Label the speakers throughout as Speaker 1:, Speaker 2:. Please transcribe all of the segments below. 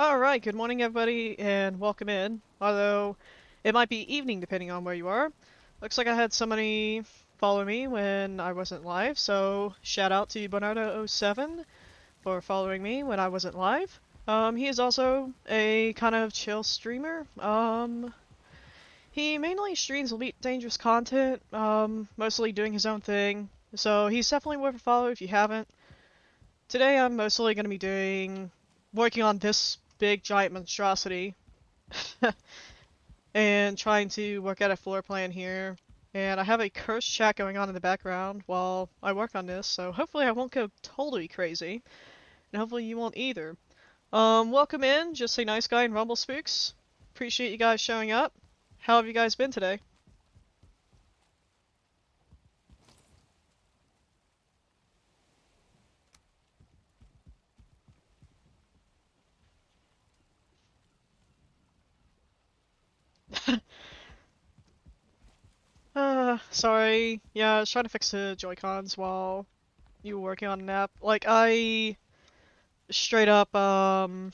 Speaker 1: Alright, good morning everybody, and welcome in. Although, it might be evening depending on where you are. Looks like I had somebody follow me when I wasn't live, so shout out to Bernardo07 for following me when I wasn't live. He is also a kind of chill streamer. He mainly streams Elite Dangerous content, mostly doing his own thing. So he's definitely worth a follow if you haven't. Today I'm mostly going to be working on this big giant monstrosity and trying to work out a floor plan here. And I have a cursed chat going on in the background while I work on this, so hopefully I won't go totally crazy, and hopefully you won't either. Welcome in, just a nice guy in Rumble Spooks. Appreciate you guys showing up. How have you guys been today? Sorry. Yeah, I was trying to fix the Joy-Cons while you were working on an app. Like, I straight up, ran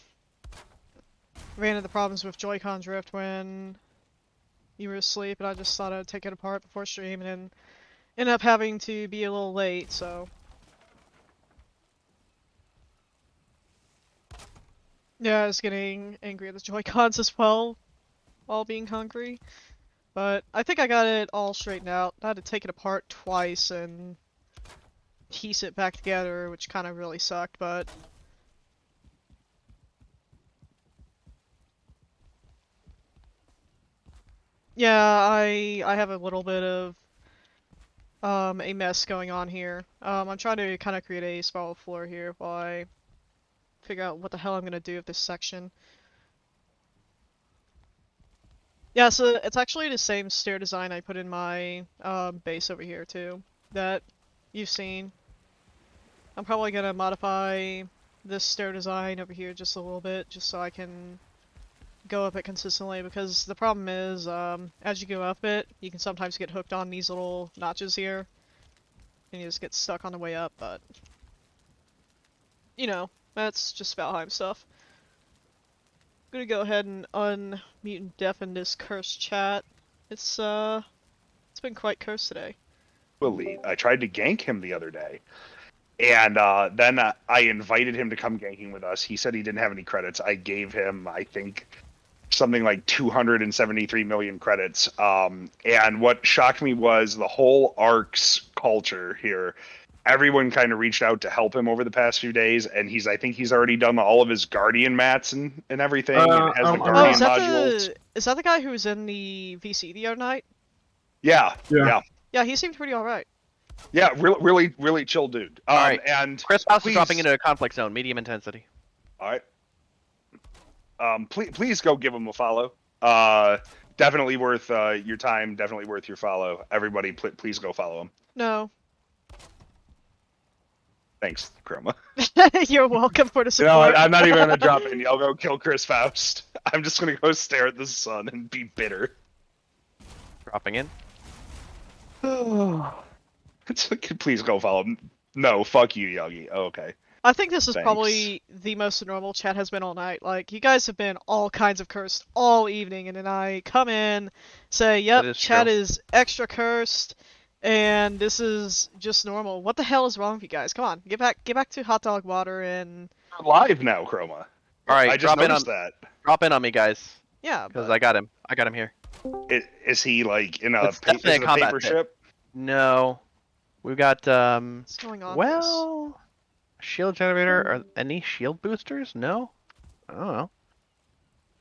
Speaker 1: into problems with Joy-Con drift when you were asleep, and I just thought I'd take it apart before stream, and ended up having to be a little late, so. Yeah, I was getting angry at the Joy-Cons as well, while being hungry. But I think I got it all straightened out. I had to take it apart twice and piece it back together, which kind of really sucked, but yeah, I have a little bit of a mess going on here. I'm trying to kind of create a spiral floor here while I figure out what the hell I'm gonna do with this section. Yeah, so it's actually the same stair design I put in my base over here too, that you've seen. I'm probably gonna modify this stair design over here just a little bit, just so I can go up it consistently, because the problem is, as you go up it, you can sometimes get hooked on these little notches here, and you just get stuck on the way up, but, you know, that's just Valheim stuff. I'm gonna go ahead and unmute and deafen this cursed chat. It's been quite cursed today.
Speaker 2: I tried to gank him the other day, and then I invited him to come ganking with us. He said he didn't have any credits. I gave him, I think, something like 273 million credits. And what shocked me was the whole ARC's culture here. Everyone kind of reached out to help him over the past few days, and I think he's already done all of his Guardian mats and everything, and has the
Speaker 1: Oh,
Speaker 2: Guardian modules.
Speaker 1: is that the guy who was in the VC the other night?
Speaker 2: Yeah, yeah.
Speaker 1: Yeah, he seemed pretty alright.
Speaker 2: Yeah, really, really chill dude.
Speaker 3: All right.
Speaker 2: And
Speaker 3: Chris House is
Speaker 2: please,
Speaker 3: dropping into a conflict zone, medium intensity.
Speaker 2: all right. Please go give him a follow. Definitely worth your time. Definitely worth your follow. Everybody, please go follow him.
Speaker 1: No.
Speaker 2: Thanks, Chroma.
Speaker 1: You're welcome for the
Speaker 2: You
Speaker 1: support.
Speaker 2: know what? I'm not even gonna drop in. Y'all go kill Chris Faust. I'm just gonna go stare at the sun and be bitter.
Speaker 3: Dropping in.
Speaker 2: It's like, please go follow him. No, fuck you, Yogi. Oh, okay.
Speaker 1: I think this is
Speaker 2: Thanks.
Speaker 1: probably the most normal chat has been all night. Like, you guys have been all kinds of cursed all evening, and then I come in, say, yep, chat
Speaker 3: true.
Speaker 1: is extra cursed, and this is just normal. What the hell is wrong with you guys? Come on, get back to hot dog water and...
Speaker 2: We're live now, Chroma.
Speaker 3: All right,
Speaker 2: I just
Speaker 3: drop in
Speaker 2: noticed
Speaker 3: on
Speaker 2: that.
Speaker 3: drop in on me, guys,
Speaker 1: Yeah,
Speaker 3: because
Speaker 1: but...
Speaker 3: I got him. I got him here.
Speaker 2: Is he like in a,
Speaker 3: It's definitely
Speaker 2: is
Speaker 3: a
Speaker 2: it a
Speaker 3: combat
Speaker 2: paper
Speaker 3: pit.
Speaker 2: ship?
Speaker 3: No, we've got
Speaker 1: What's going on with this?
Speaker 3: well, shield generator. Are any shield boosters? No. I don't know.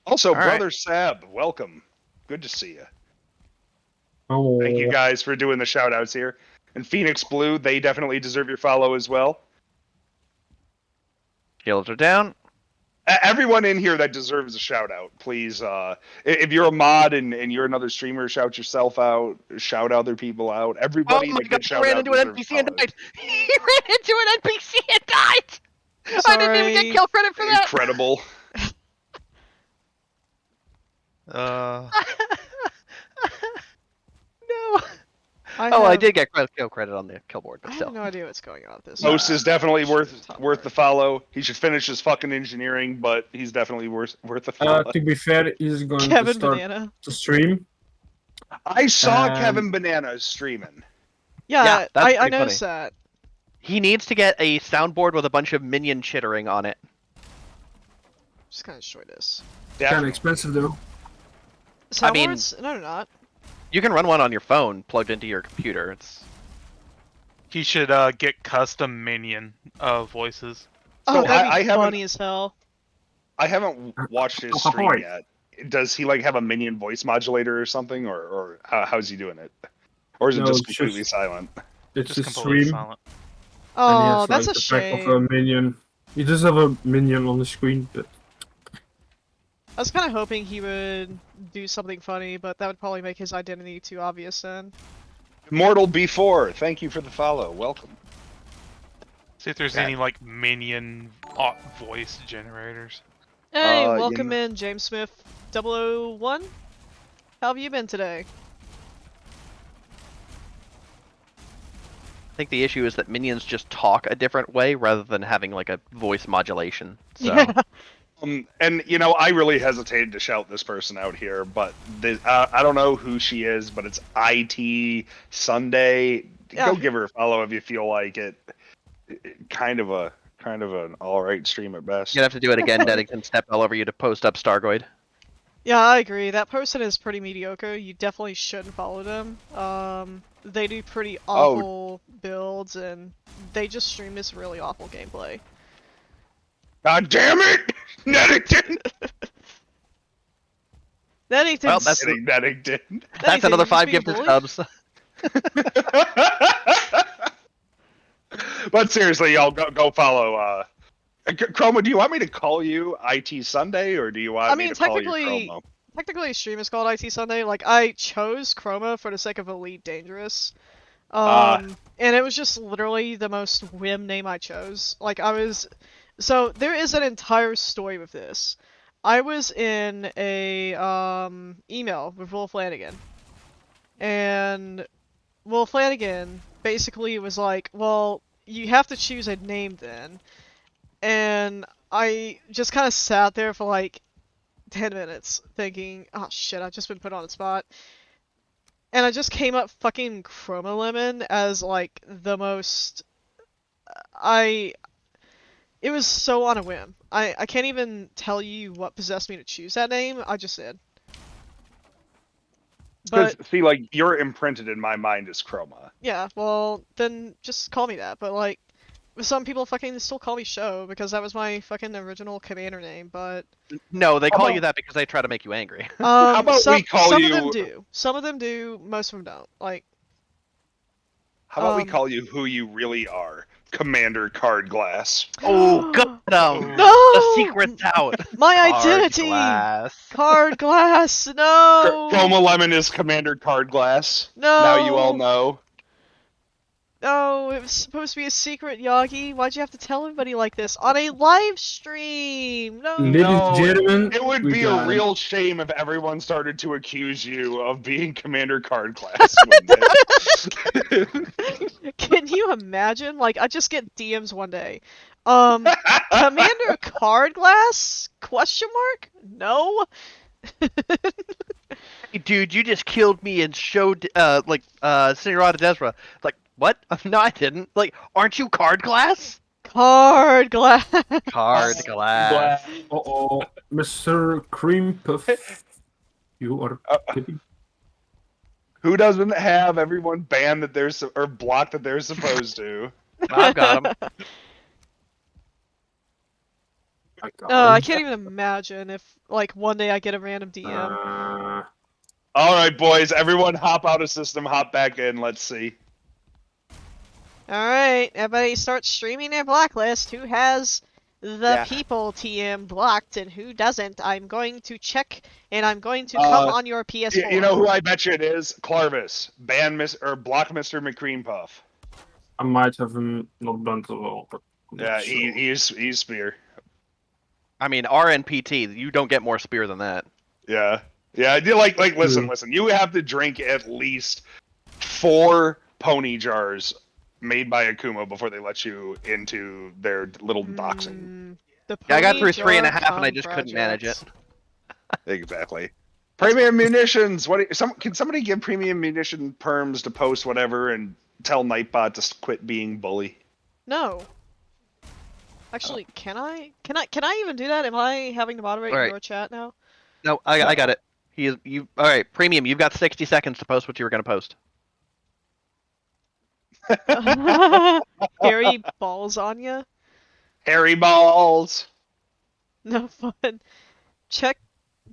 Speaker 2: Also,
Speaker 3: All right.
Speaker 2: Brother Sab, welcome. Good to see you.
Speaker 4: Oh.
Speaker 2: Thank you guys for doing the shout outs here. And Phoenix Blue, they definitely deserve your follow as well.
Speaker 3: Shields are down.
Speaker 2: Everyone in here that deserves a shout out, please. If you're a mod and you're another streamer, shout yourself out, shout other people out.
Speaker 3: Oh
Speaker 2: Everybody
Speaker 3: my
Speaker 2: that
Speaker 3: God!
Speaker 2: gets
Speaker 3: He
Speaker 2: shout
Speaker 3: ran
Speaker 2: out
Speaker 3: into an
Speaker 2: deserves
Speaker 3: NPC and
Speaker 2: follow.
Speaker 3: died. He ran into an NPC and died. I didn't even
Speaker 1: Sorry.
Speaker 3: get kill credit for that.
Speaker 2: Incredible.
Speaker 3: No. Oh, I
Speaker 1: have,
Speaker 3: did get kill credit on the kill board,
Speaker 1: I
Speaker 3: but
Speaker 1: have
Speaker 3: still.
Speaker 1: no idea what's going on with this.
Speaker 2: Most is definitely
Speaker 1: Top
Speaker 2: worth
Speaker 1: part.
Speaker 2: the follow. He should finish his fucking engineering, but he's definitely worth the follow.
Speaker 4: To be fair, he's going to
Speaker 1: Kevin
Speaker 4: start
Speaker 1: Banana.
Speaker 4: to stream.
Speaker 2: I saw
Speaker 4: And-
Speaker 2: Kevin Banana streaming.
Speaker 1: Yeah,
Speaker 3: that's
Speaker 1: I
Speaker 3: pretty
Speaker 1: noticed
Speaker 3: funny.
Speaker 1: that.
Speaker 3: He needs to get a soundboard with a bunch of minion chittering on it.
Speaker 1: Just kind of destroy this.
Speaker 4: Kind of
Speaker 2: Definitely.
Speaker 4: expensive though.
Speaker 3: I mean-
Speaker 1: Soundboards? No, they're not.
Speaker 3: You can run one on your phone plugged into your computer. It's
Speaker 5: He should get custom minion voices.
Speaker 1: Oh,
Speaker 2: So
Speaker 1: that'd be
Speaker 2: I haven't
Speaker 1: funny as hell.
Speaker 2: I haven't watched his stream yet. Does he like have a minion voice modulator or something, or how's he doing it? Or is it
Speaker 4: No,
Speaker 2: just
Speaker 4: it's
Speaker 2: completely
Speaker 4: just-
Speaker 2: silent?
Speaker 4: It's
Speaker 5: Just
Speaker 4: his
Speaker 5: completely
Speaker 4: stream,
Speaker 5: silent.
Speaker 4: and he
Speaker 1: Oh,
Speaker 4: has
Speaker 1: that's
Speaker 4: like
Speaker 1: a
Speaker 4: the back of a
Speaker 1: shame.
Speaker 4: minion. He does have a minion on the screen, but
Speaker 1: I was kind of hoping he would do something funny, but that would probably make his identity too obvious then.
Speaker 2: Immortal B4, thank you for the follow. Welcome.
Speaker 5: See if there's
Speaker 2: God.
Speaker 5: any like minion voice generators.
Speaker 1: Hey,
Speaker 2: you
Speaker 1: welcome
Speaker 2: know-
Speaker 1: in, James Smith 001. How have you been today?
Speaker 3: I think the issue is that minions just talk a different way rather than having like a voice modulation. So
Speaker 1: Yeah.
Speaker 2: And you know, I really hesitated to shout this person out here, but I don't know who she is, but it's IT Sunday.
Speaker 1: Yeah.
Speaker 2: Go give her a follow if you feel like it. Kind of an all right stream at best.
Speaker 3: you'd have to do it again. Deddington stepped all over you to post up Stargoid.
Speaker 1: Yeah, I agree. That person is pretty mediocre. You definitely shouldn't follow them. They do pretty awful builds, and they just stream this really awful gameplay.
Speaker 2: God damn it, Neddington!
Speaker 1: Neddington's,
Speaker 3: Well, that's-
Speaker 2: Kidding, Neddington.
Speaker 3: That's
Speaker 1: Neddington,
Speaker 3: another
Speaker 1: you just
Speaker 3: 5
Speaker 1: being
Speaker 3: gifted
Speaker 1: bullied?
Speaker 3: subs.
Speaker 2: But seriously, y'all go follow. Chroma, do you want me to call you IT Sunday, or do you want
Speaker 1: I
Speaker 2: me
Speaker 1: mean,
Speaker 2: to call you
Speaker 1: technically,
Speaker 2: Chroma?
Speaker 1: technically, stream is called IT Sunday. Like, I chose Chroma for the sake of Elite Dangerous.
Speaker 2: Ah.
Speaker 1: And it was just literally the most whim name I chose. Like, so there is an entire story with this. I was in a, email with Will Flanagan. And Will Flanagan basically was like, well, you have to choose a name then. And I just kind of sat there for like 10 minutes thinking, oh shit, I've just been put on the spot. And I just came up fucking Chroma Lemon as like the most. It was so on a whim. I can't even tell you what possessed me to choose that name. I just did.
Speaker 2: Because
Speaker 1: But
Speaker 2: see, like you're imprinted in my mind as Chroma.
Speaker 1: yeah, well then just call me that. But like, some people fucking still call me Show because that was my fucking original commander name. But
Speaker 3: No, they
Speaker 2: How
Speaker 3: call
Speaker 2: about-
Speaker 3: you that because they try to make you angry.
Speaker 2: How about
Speaker 1: some,
Speaker 2: we call
Speaker 1: some
Speaker 2: you?
Speaker 1: of them do. Some of them do. Most of them don't. Like,
Speaker 2: How about we
Speaker 1: um,
Speaker 2: call you who you really are, Commander Card Glass?
Speaker 3: Oh, got him!
Speaker 1: No!
Speaker 3: The secret's out!
Speaker 1: my
Speaker 3: Card
Speaker 1: identity.
Speaker 3: glass.
Speaker 1: Card glass. No.
Speaker 2: Chroma Lemon is Commander Card Glass.
Speaker 1: No.
Speaker 2: Now you all know.
Speaker 1: No, it was supposed to be a secret, Yagi. Why'd you have to tell everybody like this on a live stream? No.
Speaker 4: ladies
Speaker 2: No,
Speaker 4: and gentlemen,
Speaker 2: It would
Speaker 4: we
Speaker 2: be a
Speaker 4: got it.
Speaker 2: real shame if everyone started to accuse you of being Commander Card Glass. Wouldn't it?
Speaker 1: Can you imagine? Like, I just get DMs one day. Commander Card Glass? Question mark? No.
Speaker 3: Hey, dude, you just killed me and showed, Senorita Desra. Like, what? No, I didn't. Like, aren't you card glass?
Speaker 1: Card Glass.
Speaker 3: Card glass.
Speaker 4: Uh-oh, Mr. Cream Puff. You are kidding.
Speaker 2: Who doesn't have everyone banned that they're or blocked that they're supposed to?
Speaker 3: I've got him.
Speaker 4: I got
Speaker 1: No, I
Speaker 4: him.
Speaker 1: can't even imagine if, like, one day I get a random DM.
Speaker 2: All right, boys, everyone, hop out of system, hop back in. Let's see.
Speaker 1: Alright, everybody start streaming their blacklist. Who has the
Speaker 2: Yeah.
Speaker 1: people TM blocked and who doesn't? I'm going to check and I'm going to come on your PS4.
Speaker 2: You know who I bet you it is? Clarvis. Block Mr. McCream Puff.
Speaker 4: I might have him not done so well, but I'm
Speaker 2: Yeah,
Speaker 4: not sure.
Speaker 2: he's spear.
Speaker 3: I mean, RNPT, you don't get more spear than that.
Speaker 2: Yeah. Yeah, listen,
Speaker 4: Hmm.
Speaker 2: listen. You have to drink at least 4 pony jars made by Akuma before they let you into their little doxing.
Speaker 1: The
Speaker 3: Yeah, I got
Speaker 1: pony
Speaker 3: through 3.5 and I
Speaker 1: jar
Speaker 3: just couldn't manage it.
Speaker 1: project.
Speaker 2: Exactly. Premium munitions. Can somebody give premium munition perms to post whatever and tell Nightbot to quit being bully?
Speaker 1: No. Actually, can I? Can I even do that? Am I having to moderate
Speaker 3: Alright.
Speaker 1: your chat now?
Speaker 3: No, I got it. You all right? Premium, you've got 60 seconds to post what you were gonna post.
Speaker 1: Hairy balls on ya?
Speaker 2: Hairy balls.
Speaker 1: No fun. Check.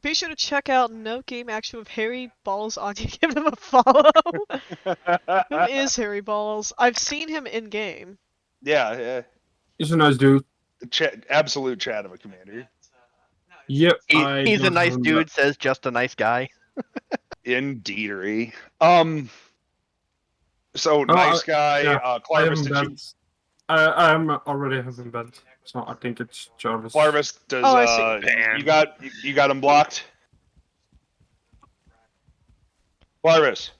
Speaker 1: Be sure to check out No Game Action with Harry Balls on you. Give him a follow. Who is Harry Balls? I've seen him in game.
Speaker 2: Yeah,
Speaker 4: He's a nice dude.
Speaker 2: absolute chat of a commander.
Speaker 4: Yep, I
Speaker 3: He's a
Speaker 4: don't
Speaker 3: nice
Speaker 4: have him
Speaker 3: dude. Says just a nice guy.
Speaker 2: Indeedery. So
Speaker 4: Oh,
Speaker 2: nice guy.
Speaker 4: yeah, I
Speaker 2: Clarvis,
Speaker 4: haven't
Speaker 2: did you?
Speaker 4: bent. I'm already having bent. So I think it's Jarvis.
Speaker 2: Clarvis, does
Speaker 1: Oh, I see.
Speaker 2: you got him blocked? Clarvis.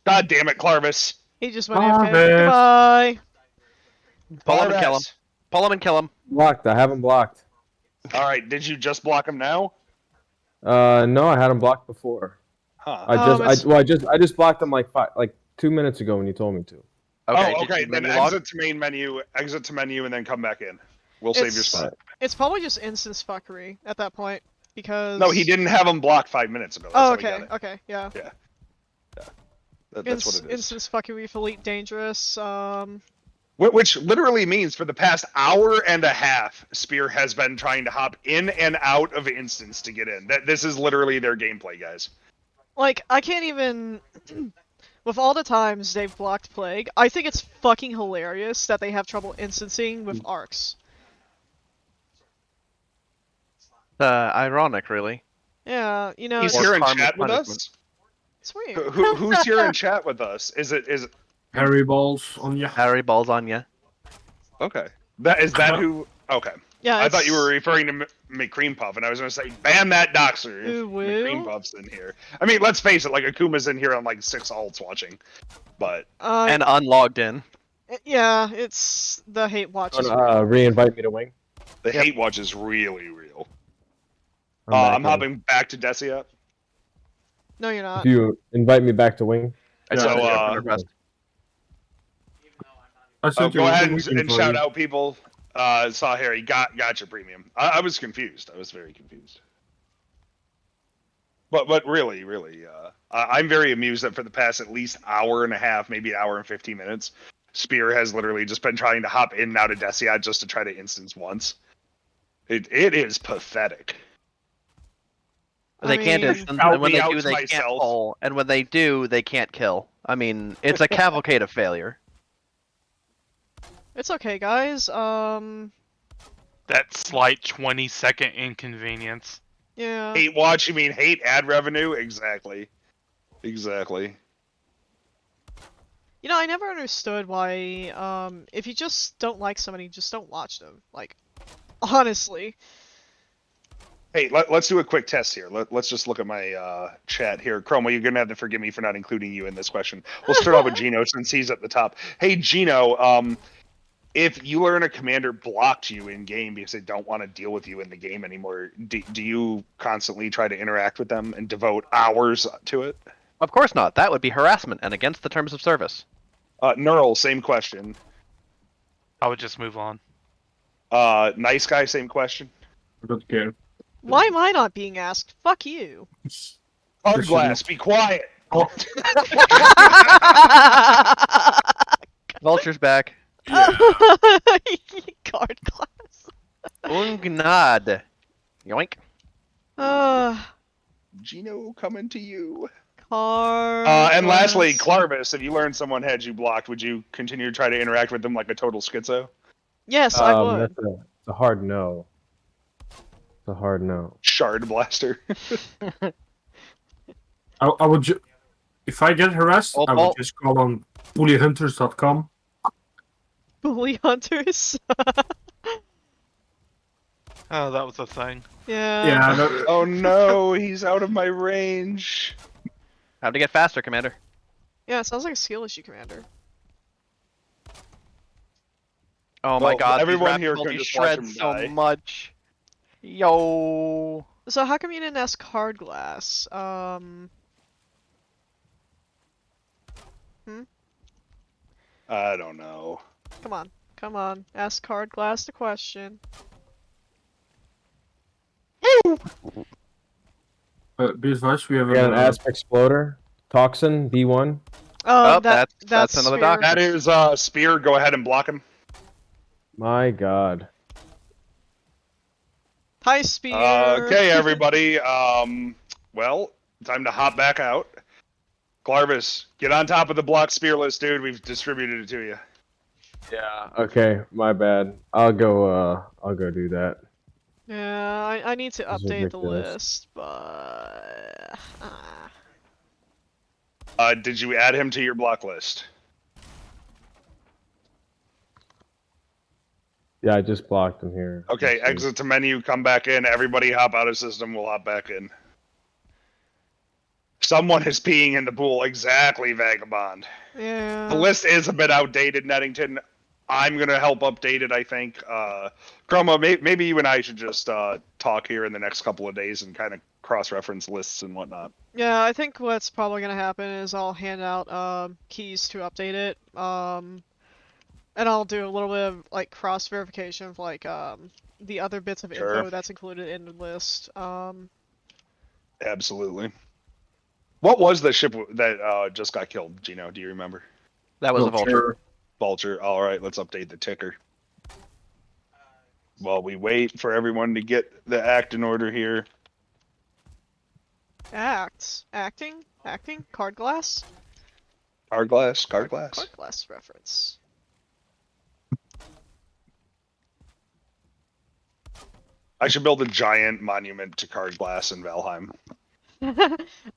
Speaker 2: God damn it, Clarvis.
Speaker 1: He just went AFK.
Speaker 4: Jarvis.
Speaker 1: Goodbye.
Speaker 3: Pull him and kill him.
Speaker 2: Clarvis.
Speaker 3: Pull him and kill him.
Speaker 6: Blocked. I have him blocked.
Speaker 2: All right, did you just block him now?
Speaker 6: No, I had him blocked before.
Speaker 2: Huh.
Speaker 6: I just blocked him like 2 minutes ago when you told me to.
Speaker 3: Okay.
Speaker 2: Oh,
Speaker 3: did
Speaker 2: okay.
Speaker 3: you
Speaker 2: Then
Speaker 3: menu log?
Speaker 2: exit to main menu, and then come back in. We'll save your
Speaker 1: It's-
Speaker 2: spot.
Speaker 1: It's probably just instance fuckery at that point because.
Speaker 2: No, he didn't have him blocked 5 minutes ago. That's
Speaker 1: Oh,
Speaker 2: how he
Speaker 1: okay.
Speaker 2: got it.
Speaker 1: Okay. Yeah.
Speaker 2: That's what it is.
Speaker 1: Instance fuckery for Elite Dangerous.
Speaker 2: Which literally means for the past hour and a half, Spear has been trying to hop in and out of instance to get in. This is literally their gameplay, guys.
Speaker 1: Like, I can't even. With all the times they've blocked Plague, I think it's fucking hilarious that they have trouble instancing with arcs.
Speaker 3: Ironic, really.
Speaker 1: Yeah, you know,
Speaker 2: He's
Speaker 1: it's,
Speaker 2: here in
Speaker 3: karmic
Speaker 2: chat with
Speaker 3: punishment.
Speaker 2: us.
Speaker 1: it's weird.
Speaker 2: Who's here in chat with us? Is it
Speaker 4: Harry balls on ya.
Speaker 3: Harry balls on ya.
Speaker 2: okay? That who? Okay.
Speaker 1: Yeah,
Speaker 2: I thought you were
Speaker 1: it's-
Speaker 2: referring to McCream Puff, and I was going to say, ban that doxer. If
Speaker 1: Ooh, woo.
Speaker 2: McCream Puff's in here. I mean, let's face it, like Akuma's in here on like 6 alts watching, but
Speaker 3: And unlogged in.
Speaker 1: Yeah, it's the hate watch. is real.
Speaker 6: Re-invite me to wing.
Speaker 2: the
Speaker 3: Yep.
Speaker 2: hate watch is really real.
Speaker 6: back
Speaker 2: I'm
Speaker 6: in.
Speaker 2: hopping back to Desia.
Speaker 1: No, you're not.
Speaker 6: If you invite me back to wing.
Speaker 3: I
Speaker 4: Yeah,
Speaker 3: just sent you a
Speaker 2: so,
Speaker 3: friend request.
Speaker 4: I sent you
Speaker 2: Go
Speaker 4: a
Speaker 2: ahead
Speaker 4: meeting
Speaker 2: and
Speaker 4: for
Speaker 2: shout
Speaker 4: you.
Speaker 2: out people. Saw Harry. Gotcha premium. I was confused. I was very confused. But really, I'm very amused that for the past at least hour and a half, maybe an hour and 15 minutes, Spear has literally just been trying to hop in and out of Desia just to try to instance once. It is pathetic.
Speaker 3: They can't
Speaker 1: mean-
Speaker 3: instance,
Speaker 2: Shout
Speaker 3: and when
Speaker 2: me
Speaker 3: they
Speaker 2: out
Speaker 3: do,
Speaker 2: to
Speaker 3: they can't
Speaker 2: myself.
Speaker 3: pull, and when they do, they can't kill. I mean, it's a cavalcade of failure.
Speaker 1: It's okay, guys.
Speaker 5: That slight 20-second inconvenience.
Speaker 1: Yeah.
Speaker 2: Hate watch, you mean hate ad revenue? Exactly.
Speaker 1: You know, I never understood why, if you just don't like somebody, just don't watch them. Like, honestly.
Speaker 2: Hey, let's do a quick test here. Let's just look at my chat here. Chroma, you're going to have to forgive me for not including you in this question. We'll start off with Gino since he's at the top. Hey, Gino, if you learn a commander blocked you in game because they don't want to deal with you in the game anymore, do you constantly try to interact with them and devote hours to it?
Speaker 3: Of course not. That would be harassment and against the terms of service.
Speaker 2: Neural, same question.
Speaker 5: I would just move on.
Speaker 2: Nice guy, same question.
Speaker 4: I don't care.
Speaker 1: Why am I not being asked? Fuck you.
Speaker 2: Hard glass, be quiet.
Speaker 4: Oh,
Speaker 3: Vulture's back.
Speaker 1: Card class.
Speaker 3: Ungnad. Yoink.
Speaker 2: Gino, coming to you.
Speaker 1: Card.
Speaker 2: And lastly,
Speaker 1: class.
Speaker 2: Clarvis, if you learned someone had you blocked, would you continue to try to interact with them like a total schizo?
Speaker 1: Yes, I would.
Speaker 6: That's a hard no. It's a hard no.
Speaker 2: Shard blaster.
Speaker 4: I would if I get harassed,
Speaker 3: Oh,
Speaker 4: I
Speaker 3: Paul.
Speaker 4: would just call on bullyhunters.com.
Speaker 1: Bully hunters.
Speaker 5: Oh, that was a thing.
Speaker 1: Yeah.
Speaker 4: Yeah, that,
Speaker 2: Oh no, he's out of my range.
Speaker 3: Time to get faster, Commander.
Speaker 1: Yeah, it sounds like a skill issue, Commander.
Speaker 3: Oh my
Speaker 2: Well,
Speaker 3: god, these
Speaker 2: everyone
Speaker 3: rapid
Speaker 2: here can
Speaker 3: multi
Speaker 2: just watch
Speaker 3: shred
Speaker 2: him
Speaker 3: so
Speaker 2: die.
Speaker 3: much. Yo.
Speaker 1: So how come you didn't ask Card Glass?
Speaker 2: I don't know.
Speaker 1: Come on, ask Card Glass the question.
Speaker 4: Be advised, we have
Speaker 6: We got an
Speaker 4: a
Speaker 6: Asp Exploder. Toxin, B1.
Speaker 3: Oh,
Speaker 1: That's
Speaker 3: that's another
Speaker 1: Spear.
Speaker 3: doc.
Speaker 2: That is Spear. Go ahead and block him.
Speaker 6: My god.
Speaker 1: Hi, Spear.
Speaker 2: Okay, everybody. Well, time to hop back out. Clarvis, get on top of the block Spear list, dude. We've distributed it to you.
Speaker 6: Yeah. Okay, my bad. I'll go do that.
Speaker 1: Yeah, I need to
Speaker 6: This is
Speaker 1: update the
Speaker 6: ridiculous.
Speaker 1: list, but
Speaker 2: Did you add him to your block list?
Speaker 6: Yeah, I just blocked him here.
Speaker 2: Okay,
Speaker 6: Let's see.
Speaker 2: exit to menu, come back in. Everybody hop out of system. We'll hop back in. Someone is peeing in the pool. Exactly, Vagabond.
Speaker 1: yeah.
Speaker 2: The list is a bit outdated, Nettington. I'm gonna help update it. I think. Chroma, maybe you and I should just talk here in the next couple of days and kind of cross-reference lists and whatnot.
Speaker 1: Yeah, I think what's probably gonna happen is I'll hand out keys to update it. And I'll do a little bit of like cross verification of like the other bits of
Speaker 2: Sure.
Speaker 1: info that's included in the list.
Speaker 2: Absolutely. What was the ship that just got killed, Gino? Do you remember?
Speaker 3: That was a vulture.
Speaker 2: Vulture. All right, let's update the ticker. While we wait for everyone to get the act in order here.
Speaker 1: Acting, card glass,
Speaker 2: Card glass.
Speaker 1: card glass reference.
Speaker 2: I should build a giant monument to card glass in Valheim.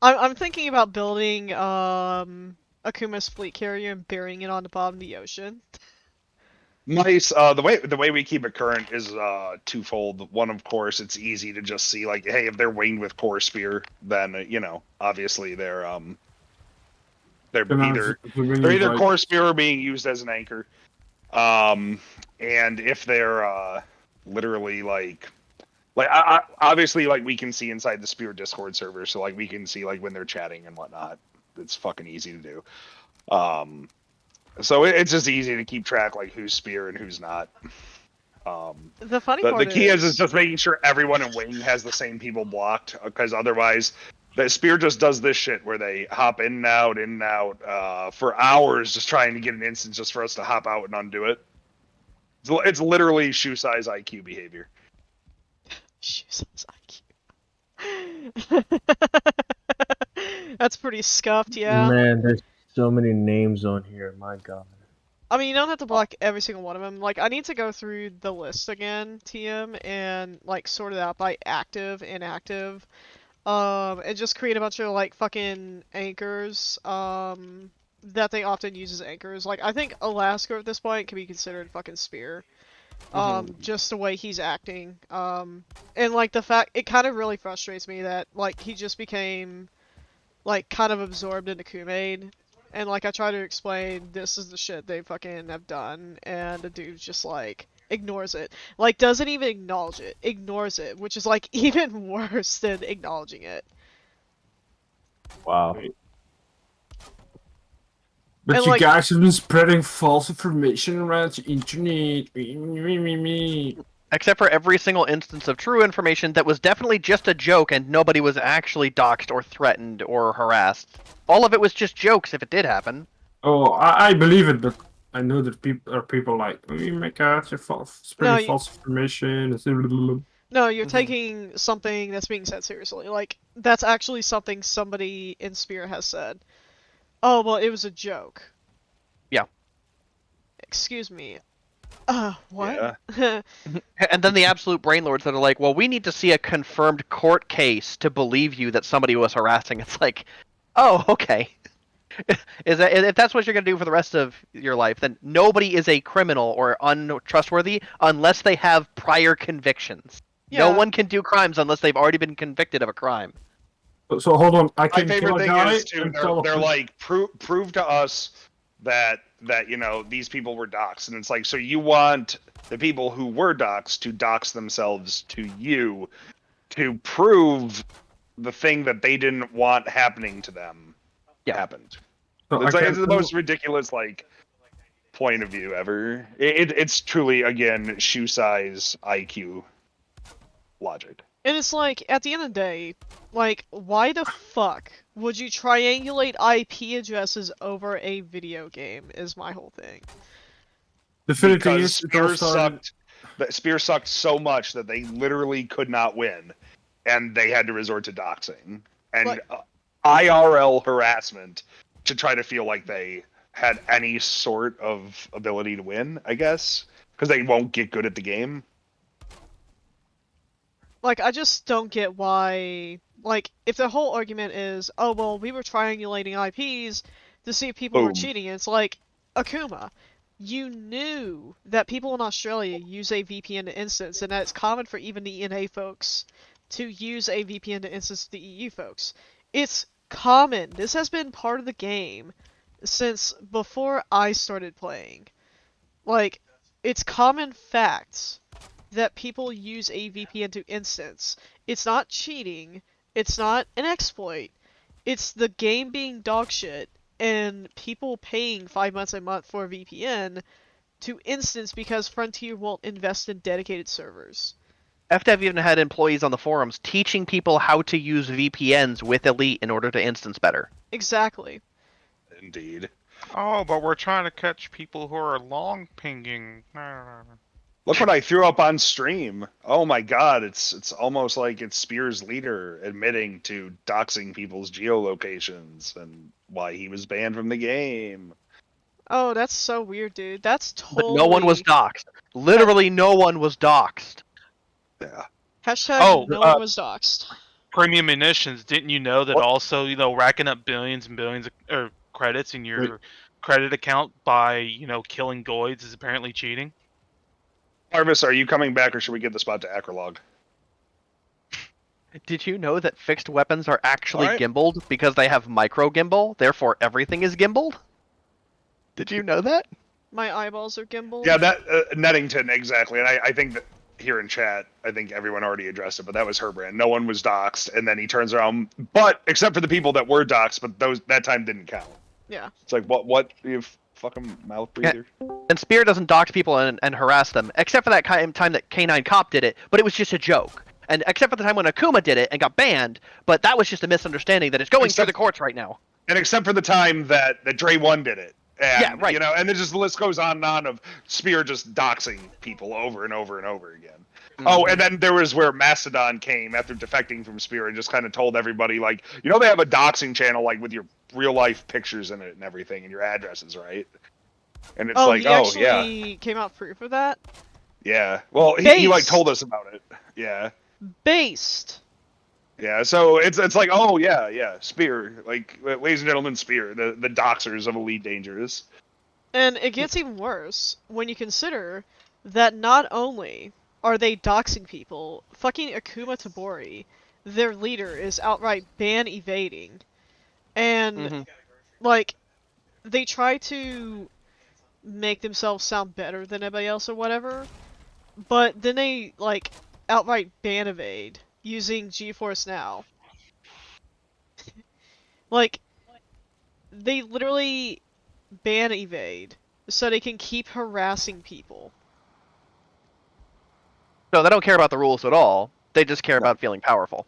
Speaker 1: I'm thinking about building Akuma's fleet carrier and burying it on the bottom of the ocean.
Speaker 2: Nice. The way we keep it current is twofold. One, of course, it's easy to just see like, hey, if they're winged with core spear, then obviously they're either core spear or being used as an anchor. And if they're literally like obviously like we can see inside the spear Discord server, so like we can see like when they're chatting and whatnot. It's fucking easy to do. So it's just easy to keep track like who's spear and who's not.
Speaker 1: The funny part
Speaker 2: The key is just making sure everyone in wing has the same people blocked, because otherwise the spear just does this shit where they hop in and out for hours just trying to get an instance just for us to hop out and undo it. It's literally shoe size IQ behavior.
Speaker 1: Shoes IQ. That's pretty scuffed, yeah.
Speaker 6: Man, there's so many names on here. My god.
Speaker 1: I mean, you don't have to block every single one of them. Like, I need to go through the list again, TM, and like sort it out by active, inactive, and just create a bunch of like fucking anchors, that they often use as anchors. Like, I think Alaska at this point can be considered fucking spear. Just the way he's acting. And like the fact, it kind of really frustrates me that like he just became like kind of absorbed into Kool-Aid. And like I try to explain this is the shit they fucking have done, and the dude just like ignores it. Like doesn't even acknowledge it. Ignores it, which is like even worse than acknowledging it.
Speaker 6: Wow.
Speaker 4: But
Speaker 1: And,
Speaker 4: you
Speaker 1: like-
Speaker 4: guys have been spreading false information around the internet.
Speaker 3: Except for every single instance of true information that was definitely just a joke and nobody was actually doxxed or threatened or harassed. All of it was just jokes if it did happen.
Speaker 4: Oh, I believe it, but I know that people like, oh my god, you're spreading false information.
Speaker 1: No, you're taking something that's being said seriously. Like, that's actually something somebody in Spear has said. Oh, well, it was a joke.
Speaker 3: Yeah.
Speaker 1: Excuse me. What?
Speaker 2: Yeah.
Speaker 3: And then the absolute brainlords that are like, well, we need to see a confirmed court case to believe you that somebody was harassing. It's like, oh, okay. If that's what you're going to do for the rest of your life, then nobody is a criminal or untrustworthy unless they have prior convictions.
Speaker 1: Yeah.
Speaker 3: No one can do crimes unless they've already been convicted of a crime.
Speaker 4: So hold on, I
Speaker 2: My
Speaker 4: can
Speaker 2: favorite
Speaker 4: kill a
Speaker 2: thing
Speaker 4: guy
Speaker 2: is
Speaker 4: and tell
Speaker 2: they're like prove to us that these people were doxxed, and it's like, so you want the people who were doxxed to dox themselves to you to prove the thing that they didn't want happening to them
Speaker 3: Yeah.
Speaker 2: happened.
Speaker 4: so I
Speaker 2: It's like
Speaker 4: can
Speaker 2: it's the most ridiculous point of view ever. It's truly, again, shoe size IQ logic.
Speaker 1: And it's like, at the end of the day, like, why the fuck would you triangulate IP addresses over a video game, is my whole thing.
Speaker 4: The funny thing
Speaker 2: Because
Speaker 4: is, it all started.
Speaker 2: Spear sucked so much that they literally could not win, and they had to resort to doxing and
Speaker 1: Like,
Speaker 2: IRL harassment to try to feel like they had any sort of ability to win, I guess, because they won't get good at the game.
Speaker 1: Like, I just don't get why. Like, if the whole argument is, oh, well, we were triangulating IPs to see if people were
Speaker 2: Boom.
Speaker 1: cheating, it's like, Akuma, you knew that people in Australia use a VPN to instance, and that it's common for even the ENA folks to use a VPN to instance the EU folks. It's common. This has been part of the game since before I started playing. Like, it's common facts that people use a VPN to instance. It's not cheating. It's not an exploit. It's the game being dogshit and people paying $5 a month for a VPN to instance because Frontier won't invest in dedicated servers.
Speaker 3: FDev even had employees on the forums teaching people how to use VPNs with Elite in order to instance better.
Speaker 1: Exactly.
Speaker 2: Indeed.
Speaker 5: Oh, but we're trying to catch people who are long pinging.
Speaker 2: Look what I threw up on stream. Oh my god, it's almost like it's Spears' leader admitting to doxing people's geolocations and why he was banned from the game.
Speaker 1: Oh, that's so weird, dude. That's
Speaker 3: But no one was
Speaker 1: totally...
Speaker 3: doxxed. Literally no one was doxxed.
Speaker 2: Yeah.
Speaker 1: Hashtag
Speaker 5: Oh,
Speaker 1: no one was doxxed.
Speaker 5: Premium munitions. Didn't you know that
Speaker 2: What?
Speaker 5: also, racking up billions and billions of credits in your credit account by, killing goids is apparently cheating?
Speaker 2: Harvest, are you coming back or should we give the spot to Acrolog?
Speaker 3: Did you know that fixed weapons are actually
Speaker 2: Alright.
Speaker 3: gimbaled because they have micro gimbal, therefore everything is gimbaled? Did you know that?
Speaker 1: My eyeballs are gimbaled.
Speaker 2: Yeah, that Nettington, exactly. And I think that here in chat, I think everyone already addressed it, but that was her brand. No one was doxxed, and then he turns around, but except for the people that were doxxed, but that time didn't count.
Speaker 1: Yeah.
Speaker 2: It's like, what, you fucking mouth breather?
Speaker 3: And Spear doesn't dox people and harass them, except for that time that K9 Cop did it, but it was just a joke. And except for the time when Akuma did it and got banned, but that was just a misunderstanding that it's going through the courts right now.
Speaker 2: And except for the time that Dre 1 did it. And,
Speaker 3: Yeah, right.
Speaker 2: And then just the list goes on and on of Spear just doxing people over and over and over again.
Speaker 3: Mm-hmm.
Speaker 2: Oh, and then there was where Mastodon came after defecting from Spear and just kind of told everybody, like, they have a doxing channel, like, with your real-life pictures in it and everything and your addresses, right? And it's
Speaker 1: He actually came out proof of that?
Speaker 2: Yeah. Well, he like, told us about it. Yeah.
Speaker 1: Based.
Speaker 2: Yeah, so it's like, oh, yeah, Spear. Like, ladies and gentlemen, Spear, the doxers of Elite Dangerous.
Speaker 1: And it gets even worse when you consider that not only are they doxing people, fucking Akuma Tabori, their leader, is outright ban evading. And, like, they try to make themselves sound better than everybody else or whatever, but then they, like, outright ban evade using GeForce Now. Like, they literally ban evade so they can keep harassing people.
Speaker 3: So they don't care about the rules at all. They just care about feeling powerful.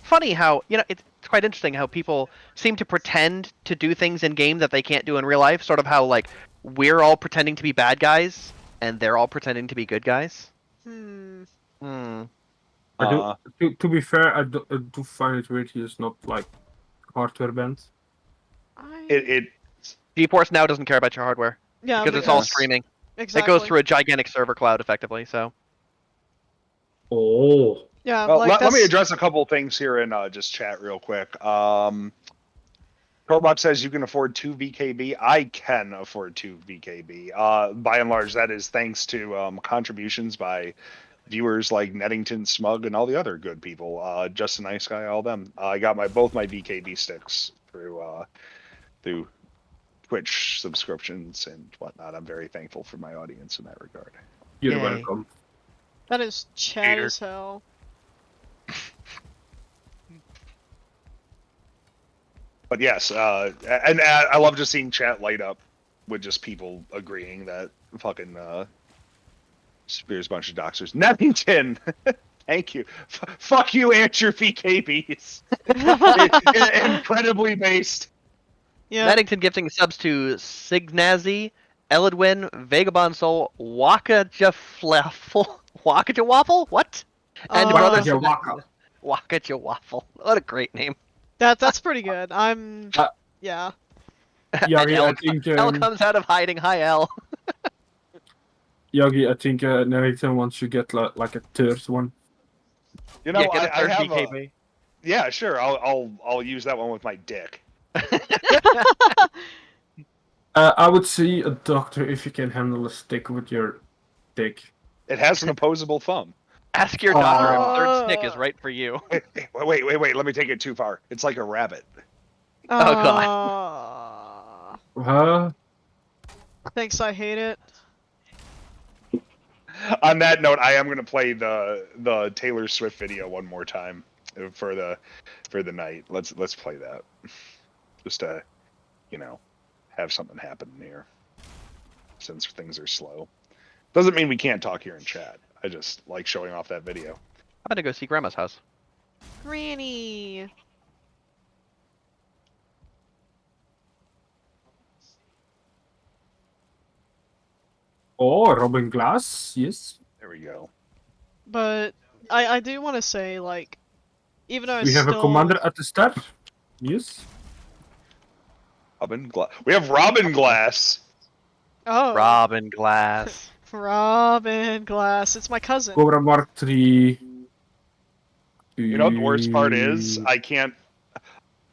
Speaker 3: Funny how, it's quite interesting how people seem to pretend to do things in game that they can't do in real life. Sort of how, like, we're all pretending to be bad guys, and they're all pretending to be good guys.
Speaker 4: To be fair, I do find it weird he is not, like, hardware banned.
Speaker 3: GeForce Now doesn't care about your hardware.
Speaker 1: Yeah,
Speaker 3: because it's all streaming.
Speaker 1: Exactly.
Speaker 3: It goes through a gigantic server cloud, effectively, so.
Speaker 4: Oh.
Speaker 1: Yeah,
Speaker 2: well,
Speaker 1: like,
Speaker 2: let me address a couple things here in just chat real quick. Torbach says you can afford 2 VKB. I can afford 2 VKB. By and large, that is thanks to contributions by viewers like Nettington, Smug, and all the other good people. Just a Nice Guy, all them. I got both my BKB sticks through Twitch subscriptions and whatnot. I'm very thankful for my audience in that regard.
Speaker 4: You're
Speaker 3: Yay.
Speaker 4: welcome.
Speaker 1: That is Chad
Speaker 5: Hater.
Speaker 1: as hell.
Speaker 2: But yes, and I love just seeing chat light up with just people agreeing that fucking Spears a bunch of doxers. Nettington, thank you. Fuck you, and your VKBs. Incredibly based.
Speaker 1: Yeah.
Speaker 3: Maddington gifting subs to Signazi, Elidwin, Vagabond Soul, Waka Waffle? What? And Brother
Speaker 1: Uh,
Speaker 4: Waka.
Speaker 3: Waka Waffle. What a great name.
Speaker 1: that's pretty good.
Speaker 4: Uh,
Speaker 1: Yeah.
Speaker 4: Yagi,
Speaker 3: L,
Speaker 4: I think
Speaker 3: L comes out of hiding. Hi, L.
Speaker 4: Yagi, I think Narrator wants to get like a third one.
Speaker 2: You know,
Speaker 3: Yeah, get a
Speaker 2: I
Speaker 3: third
Speaker 2: have
Speaker 3: BKB.
Speaker 2: yeah, sure. I'll use that one with my dick.
Speaker 4: I would see a doctor if you can handle a stick with your dick.
Speaker 2: It has an opposable thumb.
Speaker 3: Ask your doctor if
Speaker 4: Aw.
Speaker 3: third stick is right for you.
Speaker 2: Wait. Let me take it too far. It's like a rabbit.
Speaker 3: Oh, God.
Speaker 4: Huh?
Speaker 1: Thanks, I hate it.
Speaker 2: On that note, I am going to play the Taylor Swift video one more time for the night. Let's play that. Just to, have something happen here since things are slow. Doesn't mean we can't talk here in chat. I just like showing off that video.
Speaker 3: I'm gonna go see Grandma's house.
Speaker 1: Granny.
Speaker 4: Oh, Robin Glass, yes.
Speaker 2: There we go.
Speaker 1: But I do want to say, like, even though I
Speaker 4: We have
Speaker 1: still...
Speaker 4: a commander at the start. Yes.
Speaker 2: We have Robin Glass.
Speaker 1: Oh.
Speaker 3: Robin Glass.
Speaker 1: Robin Glass. It's my cousin.
Speaker 4: Cobra Mark 3.
Speaker 2: You know what the worst part is?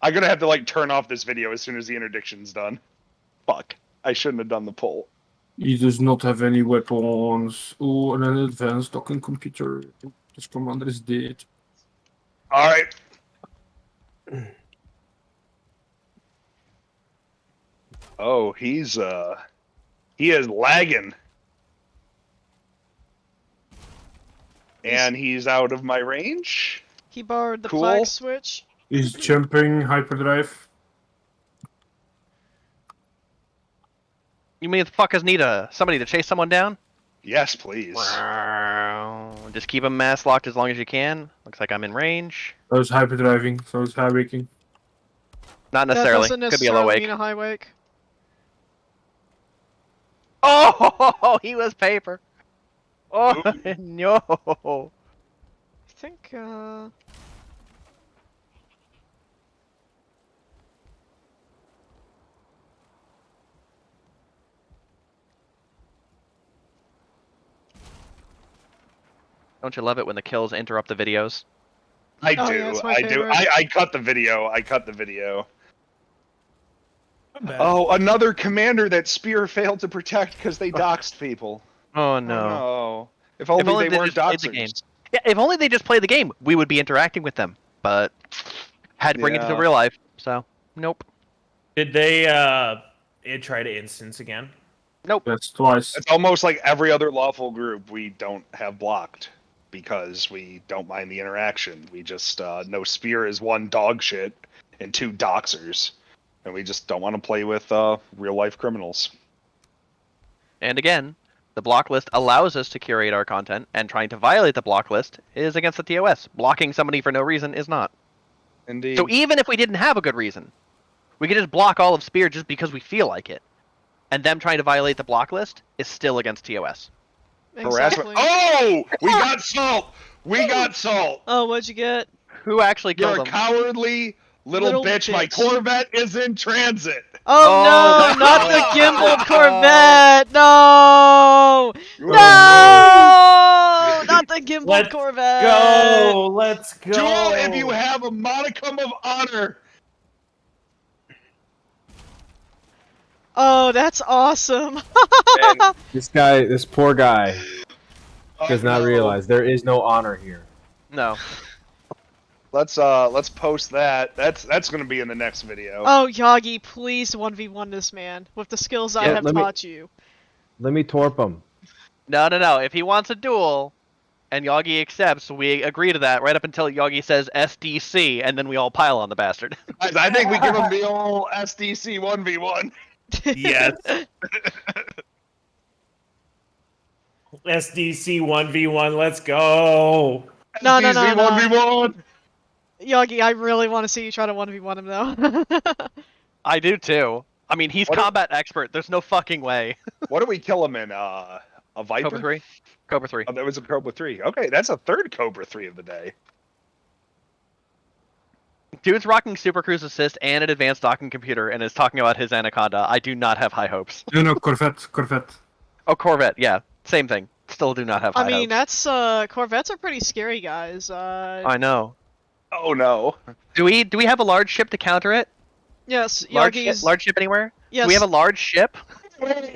Speaker 2: I'm gonna have to like turn off this video as soon as the interdiction's done. Fuck. I shouldn't have done the poll.
Speaker 4: He does not have any weapons or an advanced docking computer. This commander is dead.
Speaker 2: Alright. Oh, he is lagging. And he's out of my range.
Speaker 1: He borrowed the
Speaker 2: Cool.
Speaker 1: flag switch.
Speaker 4: He's jumping hyperdrive.
Speaker 3: You mean the fuckers need somebody to chase someone down?
Speaker 2: Yes, please.
Speaker 3: Just keep them mass locked as long as you can. Looks like I'm in range.
Speaker 4: So it's hyperdriving, so it's high waking.
Speaker 3: Not
Speaker 1: That
Speaker 3: necessarily.
Speaker 1: doesn't
Speaker 3: Could be a low
Speaker 1: necessarily
Speaker 3: wake.
Speaker 1: mean a high wake.
Speaker 3: Oh, he was paper. Oh, no.
Speaker 1: I think,
Speaker 3: Don't you love it when the kills interrupt the videos?
Speaker 2: I
Speaker 1: Oh,
Speaker 2: do.
Speaker 1: yeah, it's my
Speaker 2: I do.
Speaker 1: favorite.
Speaker 2: I cut the video.
Speaker 7: Not bad.
Speaker 2: Oh, another commander that Spear failed to protect because they doxed people.
Speaker 3: Oh,
Speaker 2: Oh,
Speaker 3: no.
Speaker 2: no. If only they weren't
Speaker 3: just played the game.
Speaker 2: doxers.
Speaker 3: Yeah, if only they just played the game, we would be interacting with them. But had to bring it to
Speaker 2: Yeah.
Speaker 3: real life, so nope.
Speaker 7: Did they try to instance again?
Speaker 3: Nope.
Speaker 4: That's twice.
Speaker 2: It's almost like every other lawful group we don't have blocked because we don't mind the interaction. We just know Spear is one dog shit and two doxers, and we just don't want to play with real life criminals.
Speaker 3: And again, the block list allows us to curate our content, and trying to violate the block list is against the TOS. Blocking somebody for no reason is not.
Speaker 2: Indeed.
Speaker 3: So even if we didn't have a good reason, we could just block all of Spear just because we feel like it. And them trying to violate the block list is still against TOS.
Speaker 2: Harassment.
Speaker 1: exactly.
Speaker 2: Oh, we got salt. We got salt.
Speaker 1: Oh, what'd you get?
Speaker 3: Who actually
Speaker 2: You're
Speaker 3: killed
Speaker 2: a
Speaker 3: them?
Speaker 2: cowardly little bitch. My Corvette is in transit.
Speaker 1: Oh, no,
Speaker 3: Oh,
Speaker 1: not the
Speaker 3: no.
Speaker 1: gimbaled Corvette! No! No! Not the gimbaled
Speaker 7: Let's
Speaker 1: Corvette!
Speaker 7: Go! Let's go!
Speaker 2: Duel if you have a modicum of honor.
Speaker 1: Oh, that's awesome!
Speaker 6: This poor guy. does not realize there is no honor here.
Speaker 3: No.
Speaker 2: Let's post that. That's gonna be in the next video.
Speaker 1: Oh, Yagi, please 1v1 this man with the skills I
Speaker 3: Yeah,
Speaker 1: have taught you.
Speaker 6: Let me torp him.
Speaker 3: No. If he wants a duel, and Yagi accepts, we agree to that right up until Yagi says SDC, and then we all pile on the bastard.
Speaker 2: I think we give him the old SDC 1v1.
Speaker 7: Yes. SDC 1v1, let's go.
Speaker 1: No.
Speaker 2: SDC 1v1.
Speaker 1: Yagi, I really want to see you try to 1v1 him though.
Speaker 3: I do too. I mean, he's
Speaker 2: What
Speaker 3: combat expert. There's no fucking way.
Speaker 2: What do we kill him in? A Viper?
Speaker 3: Cobra 3? Cobra 3.
Speaker 2: Oh, that was a Cobra 3. Okay, that's a third Cobra 3 of the day.
Speaker 3: Dude's rocking Super Cruise Assist and an advanced docking computer and is talking about his Anaconda. I do not have high hopes.
Speaker 4: No, Corvette.
Speaker 3: Oh, Corvette, yeah. Same thing. Still do not have high
Speaker 1: I mean,
Speaker 3: hopes.
Speaker 1: that's Corvettes are pretty scary, guys.
Speaker 3: I know.
Speaker 2: Oh no.
Speaker 3: Do we have a large ship to counter it?
Speaker 1: Yes,
Speaker 3: Large ship,
Speaker 1: Yagi's.
Speaker 3: large ship anywhere?
Speaker 1: Yes.
Speaker 3: Do we have a large ship?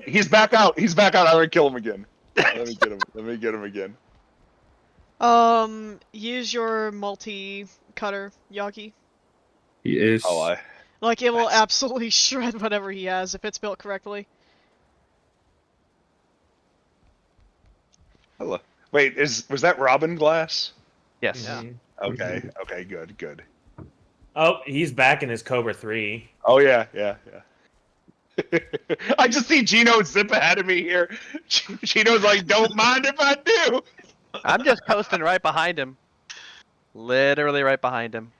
Speaker 2: He's back out. I'm gonna kill him again. Let me get him again.
Speaker 1: Use your multi cutter, Yagi.
Speaker 4: He is.
Speaker 2: Oh,
Speaker 1: Like it will absolutely shred whatever he has if it's built correctly.
Speaker 2: hello. Wait, was that Robin Glass?
Speaker 3: Yes.
Speaker 1: Yeah.
Speaker 2: Okay. Okay. Good.
Speaker 7: Oh, he's back in his Cobra 3.
Speaker 2: Oh yeah. I just see Gino zip ahead of me here. Gino's like, "Don't mind if I do."
Speaker 3: I'm just coasting right behind him. Literally right behind him.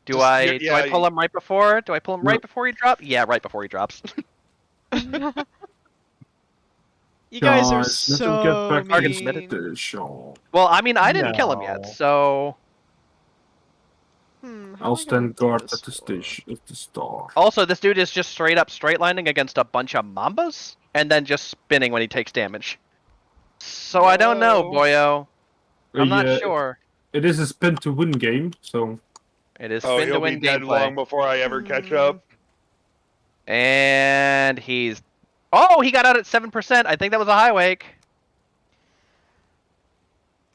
Speaker 3: Do
Speaker 2: Just-
Speaker 3: I
Speaker 2: yeah,
Speaker 3: pull him right before? Do I pull him
Speaker 4: No.
Speaker 3: right before he drops? Yeah, right before he drops.
Speaker 1: You guys are
Speaker 4: Guys, let him
Speaker 1: so
Speaker 4: get back
Speaker 3: Target
Speaker 1: mean.
Speaker 3: submitted.
Speaker 4: The show.
Speaker 3: Well, I mean, I didn't kill him yet,
Speaker 7: No.
Speaker 3: so...
Speaker 1: How am I
Speaker 4: I'll
Speaker 1: gonna
Speaker 4: stand
Speaker 1: do
Speaker 4: guard
Speaker 1: this
Speaker 4: at the
Speaker 1: for?
Speaker 4: station at the star.
Speaker 3: Also, this dude is just straight up straight lining against a bunch of mambas, and then just spinning when he takes damage. So I don't know,
Speaker 1: Whoa.
Speaker 3: boyo. I'm not
Speaker 4: Yeah,
Speaker 3: sure.
Speaker 4: It is a spin to win game, so
Speaker 3: It is
Speaker 2: Oh,
Speaker 3: spin to
Speaker 2: he'll be
Speaker 3: win
Speaker 2: dead
Speaker 3: gameplay.
Speaker 2: long before I ever catch up.
Speaker 3: And he's... Oh, he got out at 7%. I think that was a high wake.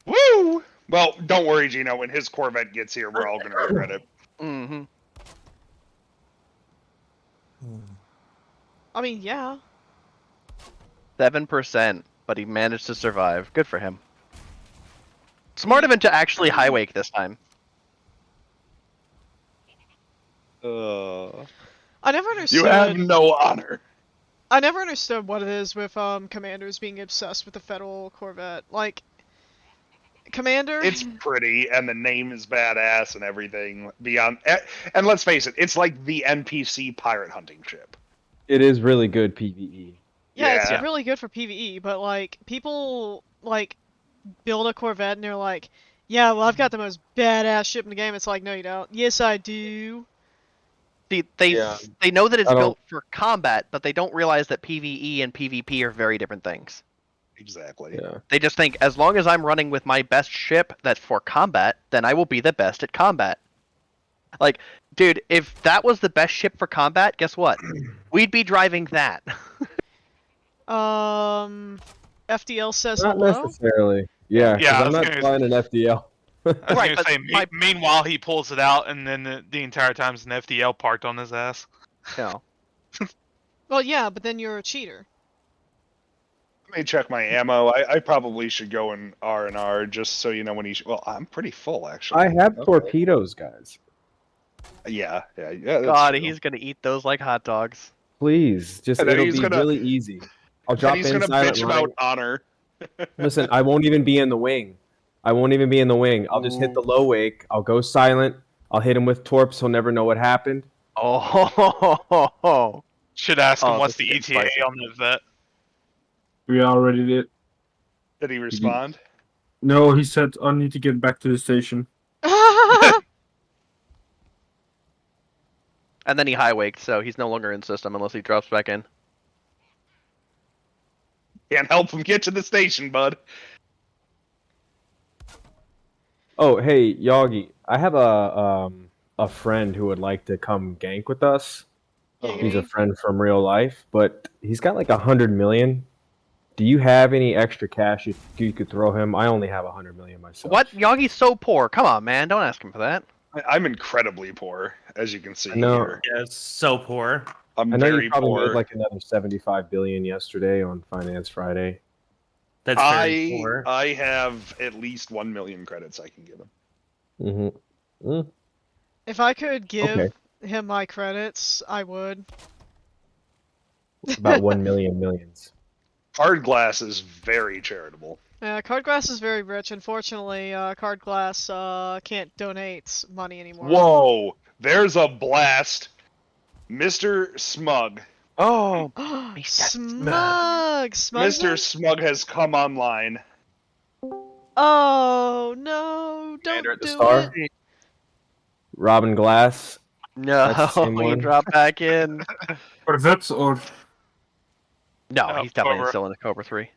Speaker 2: Woo! Well, don't worry, Gino. When his Corvette gets here, we're all gonna regret it.
Speaker 3: Mm-hmm.
Speaker 1: I mean, yeah.
Speaker 3: 7%, but he managed to survive. Good for him. Smart of him to actually high wake this time.
Speaker 1: I never understood.
Speaker 2: You have no honor.
Speaker 1: I never understood what it is with commanders being obsessed with the federal Corvette. Like, commander.
Speaker 2: It's pretty, and the name is badass, and everything beyond. And let's face it, it's like the NPC pirate hunting ship.
Speaker 6: It is really good PVE.
Speaker 1: Yeah, it's
Speaker 2: Yeah.
Speaker 1: really good for PvE, but like people like build a Corvette and they're like, yeah, well I've got the most badass ship in the game. It's like, no, you don't. Yes, I do.
Speaker 3: See,
Speaker 6: Yeah.
Speaker 3: they know that it's
Speaker 6: I don't-
Speaker 3: built for combat, but they don't realize that PvE and PvP are very different things.
Speaker 2: Exactly.
Speaker 6: Yeah.
Speaker 3: They just think, as long as I'm running with my best ship that's for combat, then I will be the best at combat. Like, dude, if that was the best ship for combat, guess what? We'd be driving that.
Speaker 1: FDL says
Speaker 6: Not
Speaker 1: hello.
Speaker 6: necessarily. Yeah, 'cause
Speaker 5: Yeah, I
Speaker 6: I'm
Speaker 5: was
Speaker 6: not
Speaker 5: gonna-
Speaker 6: flying an FDL.
Speaker 5: I was
Speaker 3: Right,
Speaker 5: gonna
Speaker 3: but
Speaker 5: say,
Speaker 3: my-
Speaker 5: meanwhile he pulls it out, and then the entire time's an FDL parked on his ass.
Speaker 3: No.
Speaker 1: Well, yeah, but then you're a cheater.
Speaker 2: Let me check my ammo. I probably should go in R&R just so you know when he. Well, I'm pretty full actually.
Speaker 6: I have
Speaker 2: Okay.
Speaker 6: torpedoes, guys.
Speaker 2: Yeah. That's
Speaker 3: God,
Speaker 2: true.
Speaker 3: he's gonna eat those like hot dogs.
Speaker 6: Please, just
Speaker 2: And then
Speaker 6: it'll
Speaker 2: he's
Speaker 6: be
Speaker 2: gonna-
Speaker 6: really easy. I'll drop
Speaker 2: And he's
Speaker 6: in
Speaker 2: gonna
Speaker 6: silent
Speaker 2: bitch
Speaker 6: line.
Speaker 2: about honor.
Speaker 6: Listen, I won't even be in the wing. I'll just hit the low wake. I'll go silent. I'll hit him with torps. He'll never know what happened.
Speaker 3: Oh,
Speaker 5: Should ask him
Speaker 3: Oh,
Speaker 5: what's
Speaker 3: this
Speaker 5: the
Speaker 3: is
Speaker 5: ETA
Speaker 3: spicy.
Speaker 5: on the vet.
Speaker 4: we already did.
Speaker 2: Did he respond?
Speaker 4: No, he said I need to get back to the station.
Speaker 3: and then he high waked, so he's no longer in system unless he drops back in.
Speaker 2: Can't help him get to the station, bud.
Speaker 6: Oh, hey, Yagi. I have a friend who would like to come gank with us. He's a friend from real life, but he's got like 100 million, Do you have any extra cash you could throw him? I only have 100 million myself.
Speaker 3: What? Yagi's so poor. Come on, man. Don't ask him for that.
Speaker 2: I'm incredibly poor, as you can see
Speaker 6: I know.
Speaker 2: here.
Speaker 7: Yeah, it's so poor.
Speaker 2: I'm
Speaker 6: I know
Speaker 2: very
Speaker 6: you probably
Speaker 2: poor.
Speaker 6: made like another 75 billion yesterday on Finance Friday.
Speaker 7: That's very poor.
Speaker 2: I have at least 1 million credits I can give him.
Speaker 6: Mm-hmm.
Speaker 1: If I could give
Speaker 6: Okay.
Speaker 1: him my credits, I would.
Speaker 6: About 1 million millions.
Speaker 2: Hard Glass is very charitable.
Speaker 1: Card Glass is very rich. Unfortunately, Card Glass can't donate money anymore.
Speaker 2: Whoa! There's a blast. Mr. Smug.
Speaker 3: Oh,
Speaker 1: Smug!
Speaker 2: Mr. Smug has come online.
Speaker 1: Oh no!
Speaker 6: Commander
Speaker 1: Don't
Speaker 6: at the
Speaker 1: do
Speaker 6: Star.
Speaker 1: it.
Speaker 6: Robin Glass.
Speaker 3: no.
Speaker 6: That's the same
Speaker 3: You
Speaker 6: one.
Speaker 3: drop back in.
Speaker 4: Corvettes or
Speaker 3: No,
Speaker 5: Oh,
Speaker 3: he's definitely
Speaker 5: Cobra.
Speaker 3: still in the Cobra 3.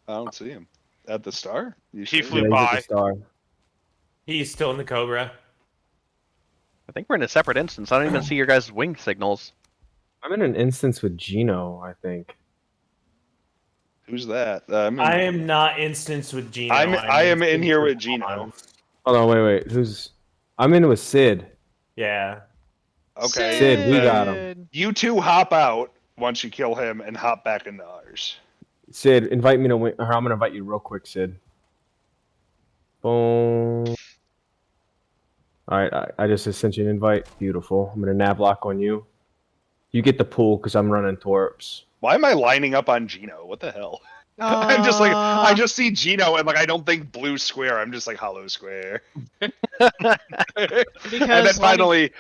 Speaker 2: I don't see him. At the Star? You
Speaker 5: He
Speaker 2: sure?
Speaker 5: flew
Speaker 6: Yeah, he's at
Speaker 5: by.
Speaker 6: the Star.
Speaker 7: He's still in the Cobra.
Speaker 3: I think we're in a separate instance. I don't even see your guys' wing signals.
Speaker 6: I'm in an instance with Gino, I think.
Speaker 2: Who's that?
Speaker 7: I am not instanced with Gino.
Speaker 2: I am in
Speaker 7: instanced
Speaker 2: here with Gino.
Speaker 7: Hans.
Speaker 6: Hold on, wait. Who's? I'm in with Sid.
Speaker 7: Yeah.
Speaker 2: Okay.
Speaker 6: Sid, we got him.
Speaker 2: You two hop out once you kill him and hop back into ours.
Speaker 6: Sid, invite me to win. Or I'm gonna invite you real quick, Sid. Boom. All right, I just sent you an invite. Beautiful. I'm gonna navlock on you. You get the pool because I'm running Torps.
Speaker 2: Why am I lining up on Gino? What the hell? I'm just like, I just see Gino and like I don't think blue square. I'm just like hollow square. And then finally,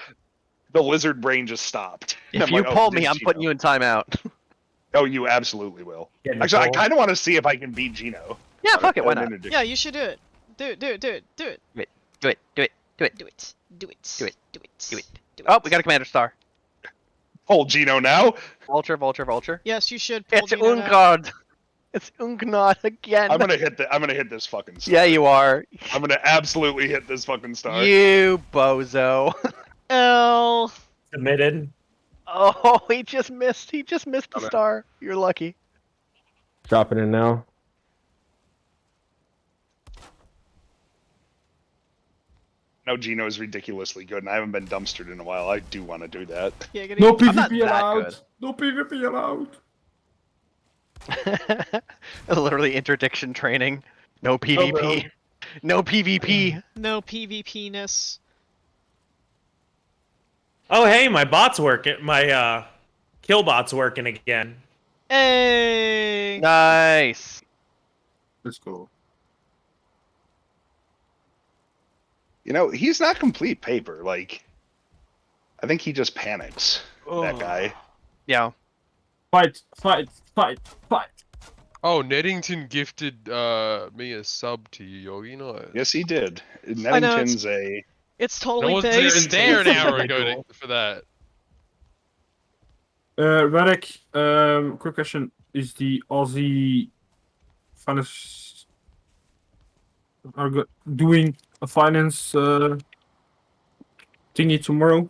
Speaker 2: the lizard brain just stopped.
Speaker 3: If
Speaker 2: I'm
Speaker 3: you
Speaker 2: like, oh,
Speaker 3: pull
Speaker 2: it
Speaker 3: me,
Speaker 2: is
Speaker 3: I'm putting
Speaker 2: Gino.
Speaker 3: you in timeout.
Speaker 2: Oh, you absolutely will.
Speaker 7: Get in the
Speaker 2: Actually, I
Speaker 7: pool.
Speaker 2: kind of want to see if I can beat Gino.
Speaker 3: Yeah, fuck it. Why not?
Speaker 1: Yeah, you should do it. Do it. Do it. Do it. Do it.
Speaker 3: Do it. Do it. Do it.
Speaker 1: Do it. Do it.
Speaker 3: Do it.
Speaker 1: Do it.
Speaker 3: Do it. Oh, we got a commander star.
Speaker 2: Pull Gino now.
Speaker 3: Vulture, vulture, vulture.
Speaker 1: Yes, you should. Pull
Speaker 3: It's
Speaker 1: Gino now.
Speaker 3: Ungard. It's Ungnod again.
Speaker 2: I'm gonna hit this fucking star.
Speaker 3: Yeah, you are.
Speaker 2: I'm gonna absolutely hit this fucking star.
Speaker 3: You bozo.
Speaker 1: L.
Speaker 7: Submitted.
Speaker 3: Oh, he just missed. He just missed the star. You're lucky.
Speaker 6: Dropping in now.
Speaker 2: No, Gino is ridiculously good, and I haven't been dumpstered in a while. I do want to do that.
Speaker 1: Yeah, get
Speaker 4: no
Speaker 1: it.
Speaker 3: I'm not
Speaker 4: PvP
Speaker 3: that
Speaker 4: allowed.
Speaker 3: good.
Speaker 4: No PvP allowed.
Speaker 3: Literally interdiction training. No PvP. No PvP.
Speaker 1: No PvP-ness.
Speaker 7: Oh, hey, my bot's working. My kill bot's working again.
Speaker 1: Hey.
Speaker 3: Nice.
Speaker 4: Let's go.
Speaker 2: You know, he's not complete paper. Like, I think he just panics. That guy.
Speaker 3: Yeah.
Speaker 4: Fight, fight, fight, fight.
Speaker 8: Oh, Neddington gifted me a sub to you, Yogi. Nice.
Speaker 2: Yes, he did.
Speaker 1: I know,
Speaker 2: Neddington's a.
Speaker 1: It's
Speaker 8: No
Speaker 1: totally
Speaker 8: one's
Speaker 1: based.
Speaker 8: even there an hour ago for that.
Speaker 4: Radek, quick question. Is the Aussie finance doing a finance thingy tomorrow?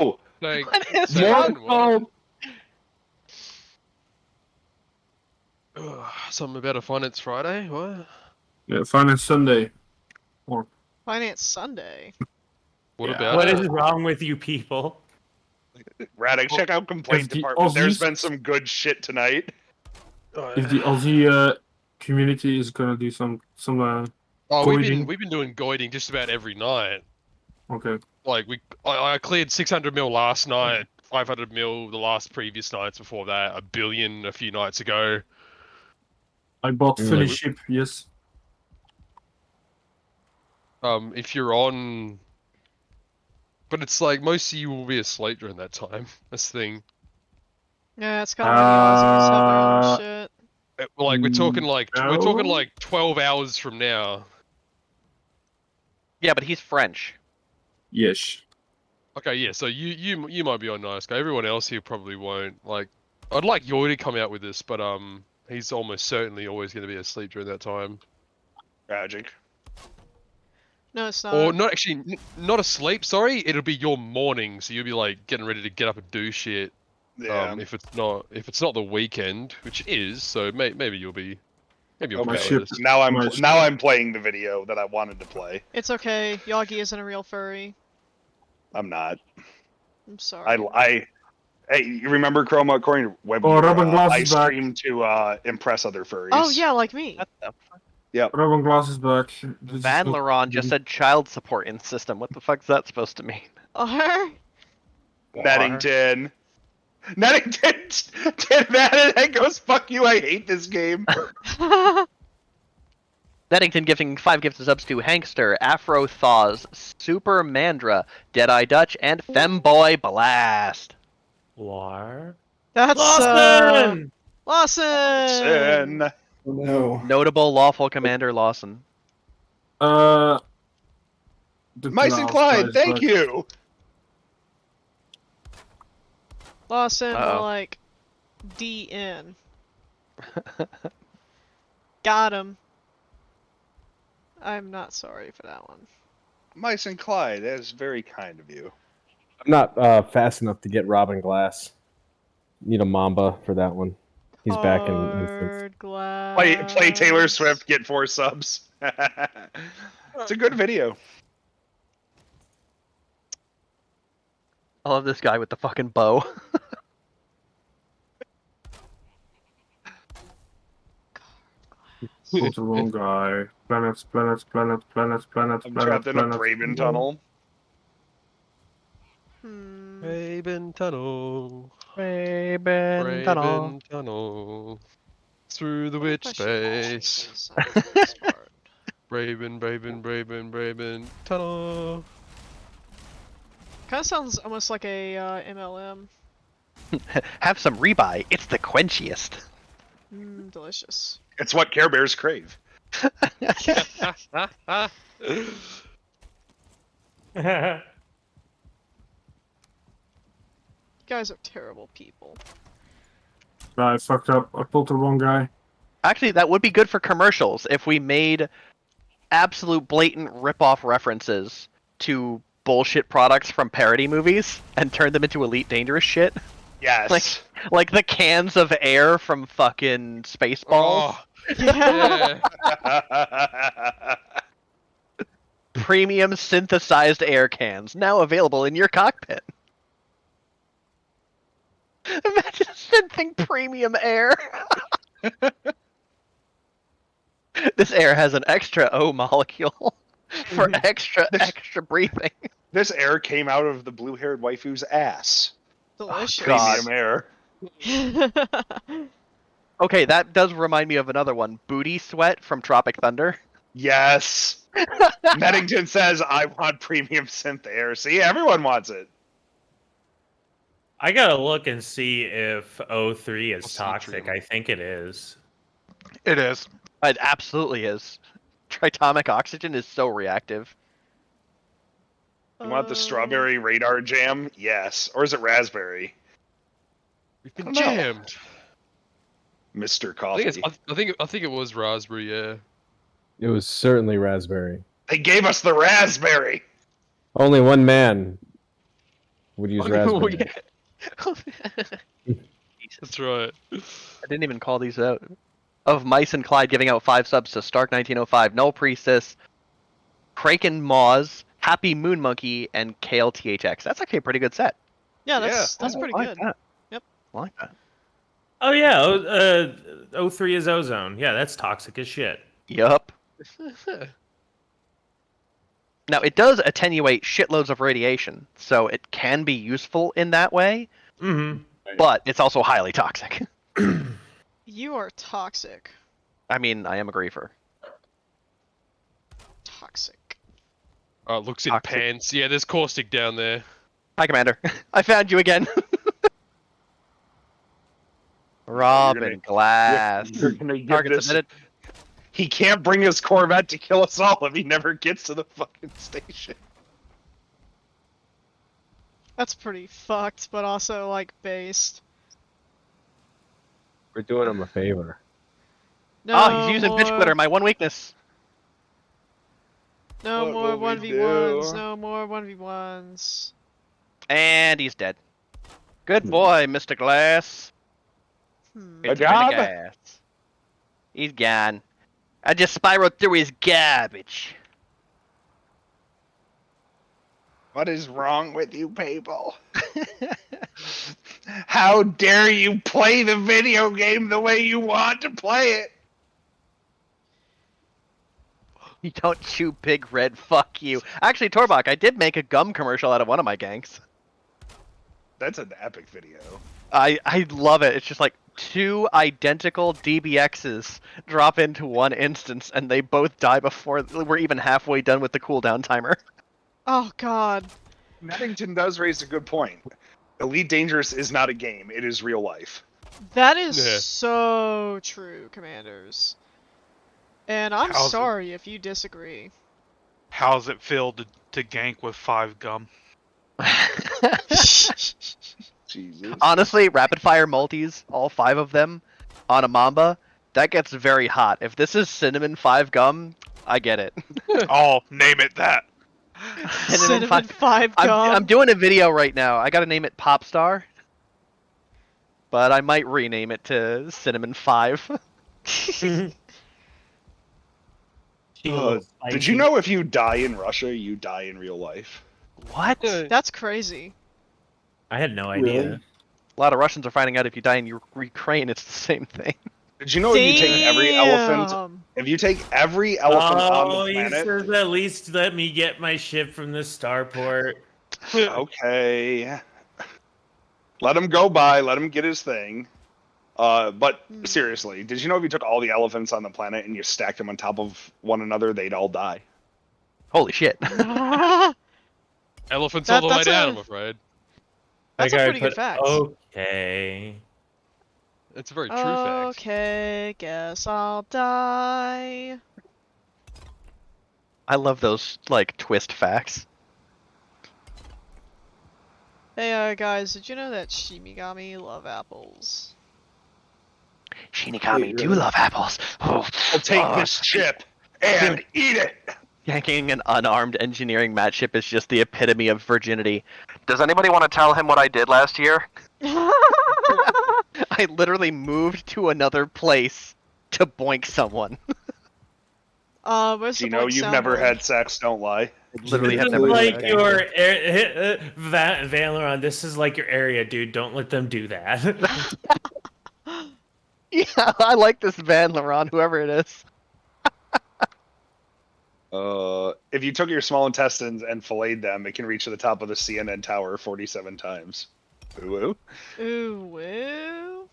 Speaker 2: Oh,
Speaker 8: Like,
Speaker 3: What is
Speaker 8: saying
Speaker 3: wrong?
Speaker 8: what? Something about a finance Friday? What?
Speaker 4: Yeah, finance Sunday.
Speaker 1: Finance Sunday.
Speaker 8: What
Speaker 4: Yeah.
Speaker 8: about
Speaker 7: What
Speaker 8: it?
Speaker 7: is wrong with you people?
Speaker 2: Radek, check out complaint
Speaker 4: If the
Speaker 2: department. There's
Speaker 4: Aussies-
Speaker 2: been some good shit tonight.
Speaker 4: If the Aussie community is gonna do some
Speaker 8: Oh,
Speaker 4: Goiding.
Speaker 8: we've been doing goiding just about every night.
Speaker 4: okay.
Speaker 8: Like I cleared 600 mil last night, 500 mil the last previous nights before that, a billion a few nights ago.
Speaker 4: I bought
Speaker 6: Mm.
Speaker 4: Finnish ship, yes.
Speaker 8: If you're on, but it's like most of you will be asleep during that time. That's the thing.
Speaker 1: Yeah, it's kind of when the Aussies have their
Speaker 4: Uh,
Speaker 1: own shit.
Speaker 8: Like we're talking
Speaker 4: No.
Speaker 8: like 12 hours from now.
Speaker 3: Yeah, but he's French.
Speaker 4: Yes.
Speaker 8: Okay, yeah. So you might be on nice guy. Everyone else here probably won't. Like, I'd like Yoy to come out with this, but he's almost certainly always going to be asleep during that time.
Speaker 2: Tragic.
Speaker 1: No, it's not.
Speaker 8: Or not actually, not asleep. Sorry, it'll be your morning, so you'll be like getting ready to get up and do shit.
Speaker 2: Yeah.
Speaker 8: If it's not the weekend, which it is, so maybe you'll be
Speaker 4: My
Speaker 8: play
Speaker 4: ship-
Speaker 8: later.
Speaker 2: Now I'm playing the video that I wanted to play.
Speaker 1: It's okay. Yagi isn't a real furry.
Speaker 2: I'm not.
Speaker 1: I'm sorry.
Speaker 2: Hey, you remember Chroma? According to Web,
Speaker 4: Oh, Robin Glass
Speaker 2: I
Speaker 4: is back.
Speaker 2: stream to impress other furries.
Speaker 1: Oh yeah, like me.
Speaker 3: What the fuck?
Speaker 2: Yep.
Speaker 4: Robin Glass is back. This is
Speaker 3: Van
Speaker 4: not-
Speaker 3: Laron just said child support in system. What the fuck's that supposed to mean?
Speaker 2: Nettington. Nettington did that and goes, fuck you, I hate this game.
Speaker 3: Neddington gifting 5 gifted subs to Hankster, Afro Thaws, Super Mandra, Deadeye Dutch, and Femboy Blast.
Speaker 7: War.
Speaker 1: That's
Speaker 7: Lawson!
Speaker 1: Lawson.
Speaker 2: Sin.
Speaker 6: Oh, no.
Speaker 3: Notable lawful commander Lawson.
Speaker 4: The
Speaker 2: Mice and
Speaker 4: Glass
Speaker 2: Clyde,
Speaker 4: guy's
Speaker 2: thank
Speaker 4: back.
Speaker 2: you.
Speaker 1: Lawson, more
Speaker 3: Uh-oh.
Speaker 1: like DN. Got him. I'm not sorry for that one.
Speaker 2: Mice and Clyde, that is very kind of you.
Speaker 6: I'm not fast enough to get Robin Glass. Need a Mamba for that one. He's back in instance.
Speaker 1: Hard glass.
Speaker 2: Play Taylor Swift, get 4 subs. It's a good video.
Speaker 3: I love this guy with the fucking bow.
Speaker 4: Pulled the wrong guy. Planets.
Speaker 2: I'm trapped in a Braven tunnel.
Speaker 8: Raven Tunnel.
Speaker 3: Raven Tunnel.
Speaker 8: Raven Tunnel. Through the
Speaker 1: I
Speaker 8: witch
Speaker 1: should also
Speaker 8: space.
Speaker 1: say something for this part.
Speaker 8: Raven Tunnel.
Speaker 1: Kind of sounds almost like a MLM.
Speaker 3: Have some rebuy. It's the quenchiest.
Speaker 1: Delicious.
Speaker 2: It's what Care Bears crave.
Speaker 1: You guys are terrible people.
Speaker 4: I fucked up. I pulled the wrong guy.
Speaker 3: Actually, that would be good for commercials if we made absolute blatant rip-off references to bullshit products from parody movies and turned them into Elite Dangerous shit.
Speaker 2: Yes.
Speaker 3: Like the cans of air from fucking Spaceballs.
Speaker 8: Oh,
Speaker 1: Yeah.
Speaker 8: yeah.
Speaker 3: Premium synthesized air cans, now available in your cockpit. Imagine synthing premium air. This air has an extra O molecule for extra breathing.
Speaker 2: This air came out of the blue-haired waifu's ass.
Speaker 1: Delicious.
Speaker 3: God.
Speaker 2: Premium air.
Speaker 3: Okay, that does remind me of another one. Booty Sweat from Tropic Thunder.
Speaker 2: Yes. Nettington says, I want premium synth air. See, everyone wants it.
Speaker 7: I gotta look and see if O3 is
Speaker 8: I'll see
Speaker 7: toxic.
Speaker 8: Dream.
Speaker 7: I think it is.
Speaker 5: It is.
Speaker 3: It absolutely is. Tritomic oxygen is so reactive.
Speaker 2: You want the strawberry radar jam? Yes. Or is it raspberry?
Speaker 8: We've
Speaker 2: I
Speaker 8: been
Speaker 2: don't know.
Speaker 8: jammed.
Speaker 2: Mr.
Speaker 8: I
Speaker 2: Coffee.
Speaker 8: think I think it was raspberry. Yeah.
Speaker 6: It was certainly raspberry.
Speaker 2: They gave us the raspberry.
Speaker 6: Only one man would use
Speaker 3: Oh,
Speaker 6: raspberry.
Speaker 3: yeah.
Speaker 8: That's right.
Speaker 3: I didn't even call these out. Of Mice and Clyde giving out 5 subs to Stark1905, Null Priestess, Kraken Moz, Happy Moon Monkey, and Kale THX. That's actually a pretty good set.
Speaker 1: Yeah, that's pretty
Speaker 3: I like
Speaker 1: good.
Speaker 3: that.
Speaker 1: Yep.
Speaker 3: I like that.
Speaker 7: Oh yeah, O3 is ozone. Yeah, that's toxic as shit.
Speaker 3: Yup. Now, it does attenuate shitloads of radiation, so it can be useful in that way,
Speaker 7: Mm-hmm.
Speaker 3: but it's also highly toxic.
Speaker 1: You are toxic.
Speaker 3: I mean, I am a griefer.
Speaker 1: Toxic.
Speaker 8: Looks in
Speaker 3: Toxic.
Speaker 8: pants. Yeah, there's caustic down there.
Speaker 3: Hi, Commander. I found you again. Robin Glass.
Speaker 2: You're gonna get
Speaker 3: Target
Speaker 2: this.
Speaker 3: submitted.
Speaker 2: He can't bring his Corvette to kill us all if he never gets to the fucking station.
Speaker 1: That's pretty fucked, but also, like, based.
Speaker 6: We're doing him a favor.
Speaker 1: No
Speaker 3: Ah, he's using bitch
Speaker 1: more.
Speaker 3: glitter, my one weakness.
Speaker 1: No
Speaker 2: What
Speaker 1: more
Speaker 2: will we
Speaker 1: 1v1s.
Speaker 2: do?
Speaker 1: No more 1v1s.
Speaker 3: And he's dead. Good boy, Mr. Glass.
Speaker 1: Hmm.
Speaker 2: Good
Speaker 3: It's been a
Speaker 2: job.
Speaker 3: gas. He's gone. I just spiraled through his garbage.
Speaker 2: What is wrong with you people? How dare you play the video game the way you want to play it?
Speaker 3: You don't chew big red, fuck you. Actually, Torbach, I did make a gum commercial out of one of my ganks.
Speaker 2: That's an epic video.
Speaker 3: I love it. It's just like two identical DBXs drop into one instance and they both die before we're even halfway done with the cooldown timer.
Speaker 1: Oh god.
Speaker 2: Nettington does raise a good point. Elite Dangerous is not a game, it is real life.
Speaker 1: That is
Speaker 8: Yeah.
Speaker 1: so true, Commanders. And I'm
Speaker 5: How's it-
Speaker 1: sorry if you disagree.
Speaker 5: How's it feel to gank with 5 gum?
Speaker 2: Jesus.
Speaker 3: Honestly, rapid fire multis, all 5 of them, on a Mamba, that gets very hot. If this is cinnamon 5 gum, I get it.
Speaker 5: Oh, name it that.
Speaker 1: Cinnamon 5
Speaker 3: I'm
Speaker 1: gum.
Speaker 3: doing a video right now. I gotta name it Popstar. But I might rename it to Cinnamon 5.
Speaker 2: Did you know if you die in Russia, you die in real life?
Speaker 3: What?
Speaker 1: That's crazy.
Speaker 7: I had no idea.
Speaker 6: Really?
Speaker 3: A lot of Russians are finding out if you die in Ukraine, it's the same thing.
Speaker 2: Did you know if you take every elephant,
Speaker 1: Damn.
Speaker 2: if you take every elephant on
Speaker 7: Oh,
Speaker 2: the
Speaker 7: he
Speaker 2: planet?
Speaker 7: says at least let me get my ship from the starport.
Speaker 2: Okay. Let him go by, let him get his thing. But seriously, did you know if you took all the elephants on the planet and you stacked them on top of one another, they'd all die?
Speaker 3: Holy shit.
Speaker 8: Elephants
Speaker 1: That-
Speaker 8: all the way
Speaker 1: that's
Speaker 8: down,
Speaker 1: a-
Speaker 8: I'm afraid.
Speaker 1: That's
Speaker 7: Like,
Speaker 1: a
Speaker 7: I
Speaker 1: pretty good
Speaker 7: put,
Speaker 1: fact.
Speaker 7: Okay.
Speaker 8: It's a very true fact.
Speaker 1: Okay, guess I'll die.
Speaker 3: I love those, like, twist facts.
Speaker 1: Hey, guys, did you know that Shimigami love apples?
Speaker 3: Shinigami
Speaker 6: Wait,
Speaker 3: do
Speaker 6: really?
Speaker 3: love apples. Oh,
Speaker 2: I'll take this chip and eat it!
Speaker 3: Yanking an unarmed engineering matchship is just the epitome of virginity. Does anybody want to tell him what I did last year? I literally moved to another place to boink someone.
Speaker 1: Where's the
Speaker 2: You know
Speaker 1: boink
Speaker 2: you've never
Speaker 1: soundboard?
Speaker 2: had sex, don't lie.
Speaker 3: I literally
Speaker 7: This
Speaker 3: have
Speaker 7: is
Speaker 3: never
Speaker 7: like
Speaker 3: done
Speaker 7: your Valeron. This is like your area, dude. Don't let them do that.
Speaker 3: Yeah, I like this Van Laurent, whoever it is.
Speaker 2: If you took your small intestines and filleted them, it can reach to the top of the CNN tower 47 times. Ooh.
Speaker 1: Ooh, woo.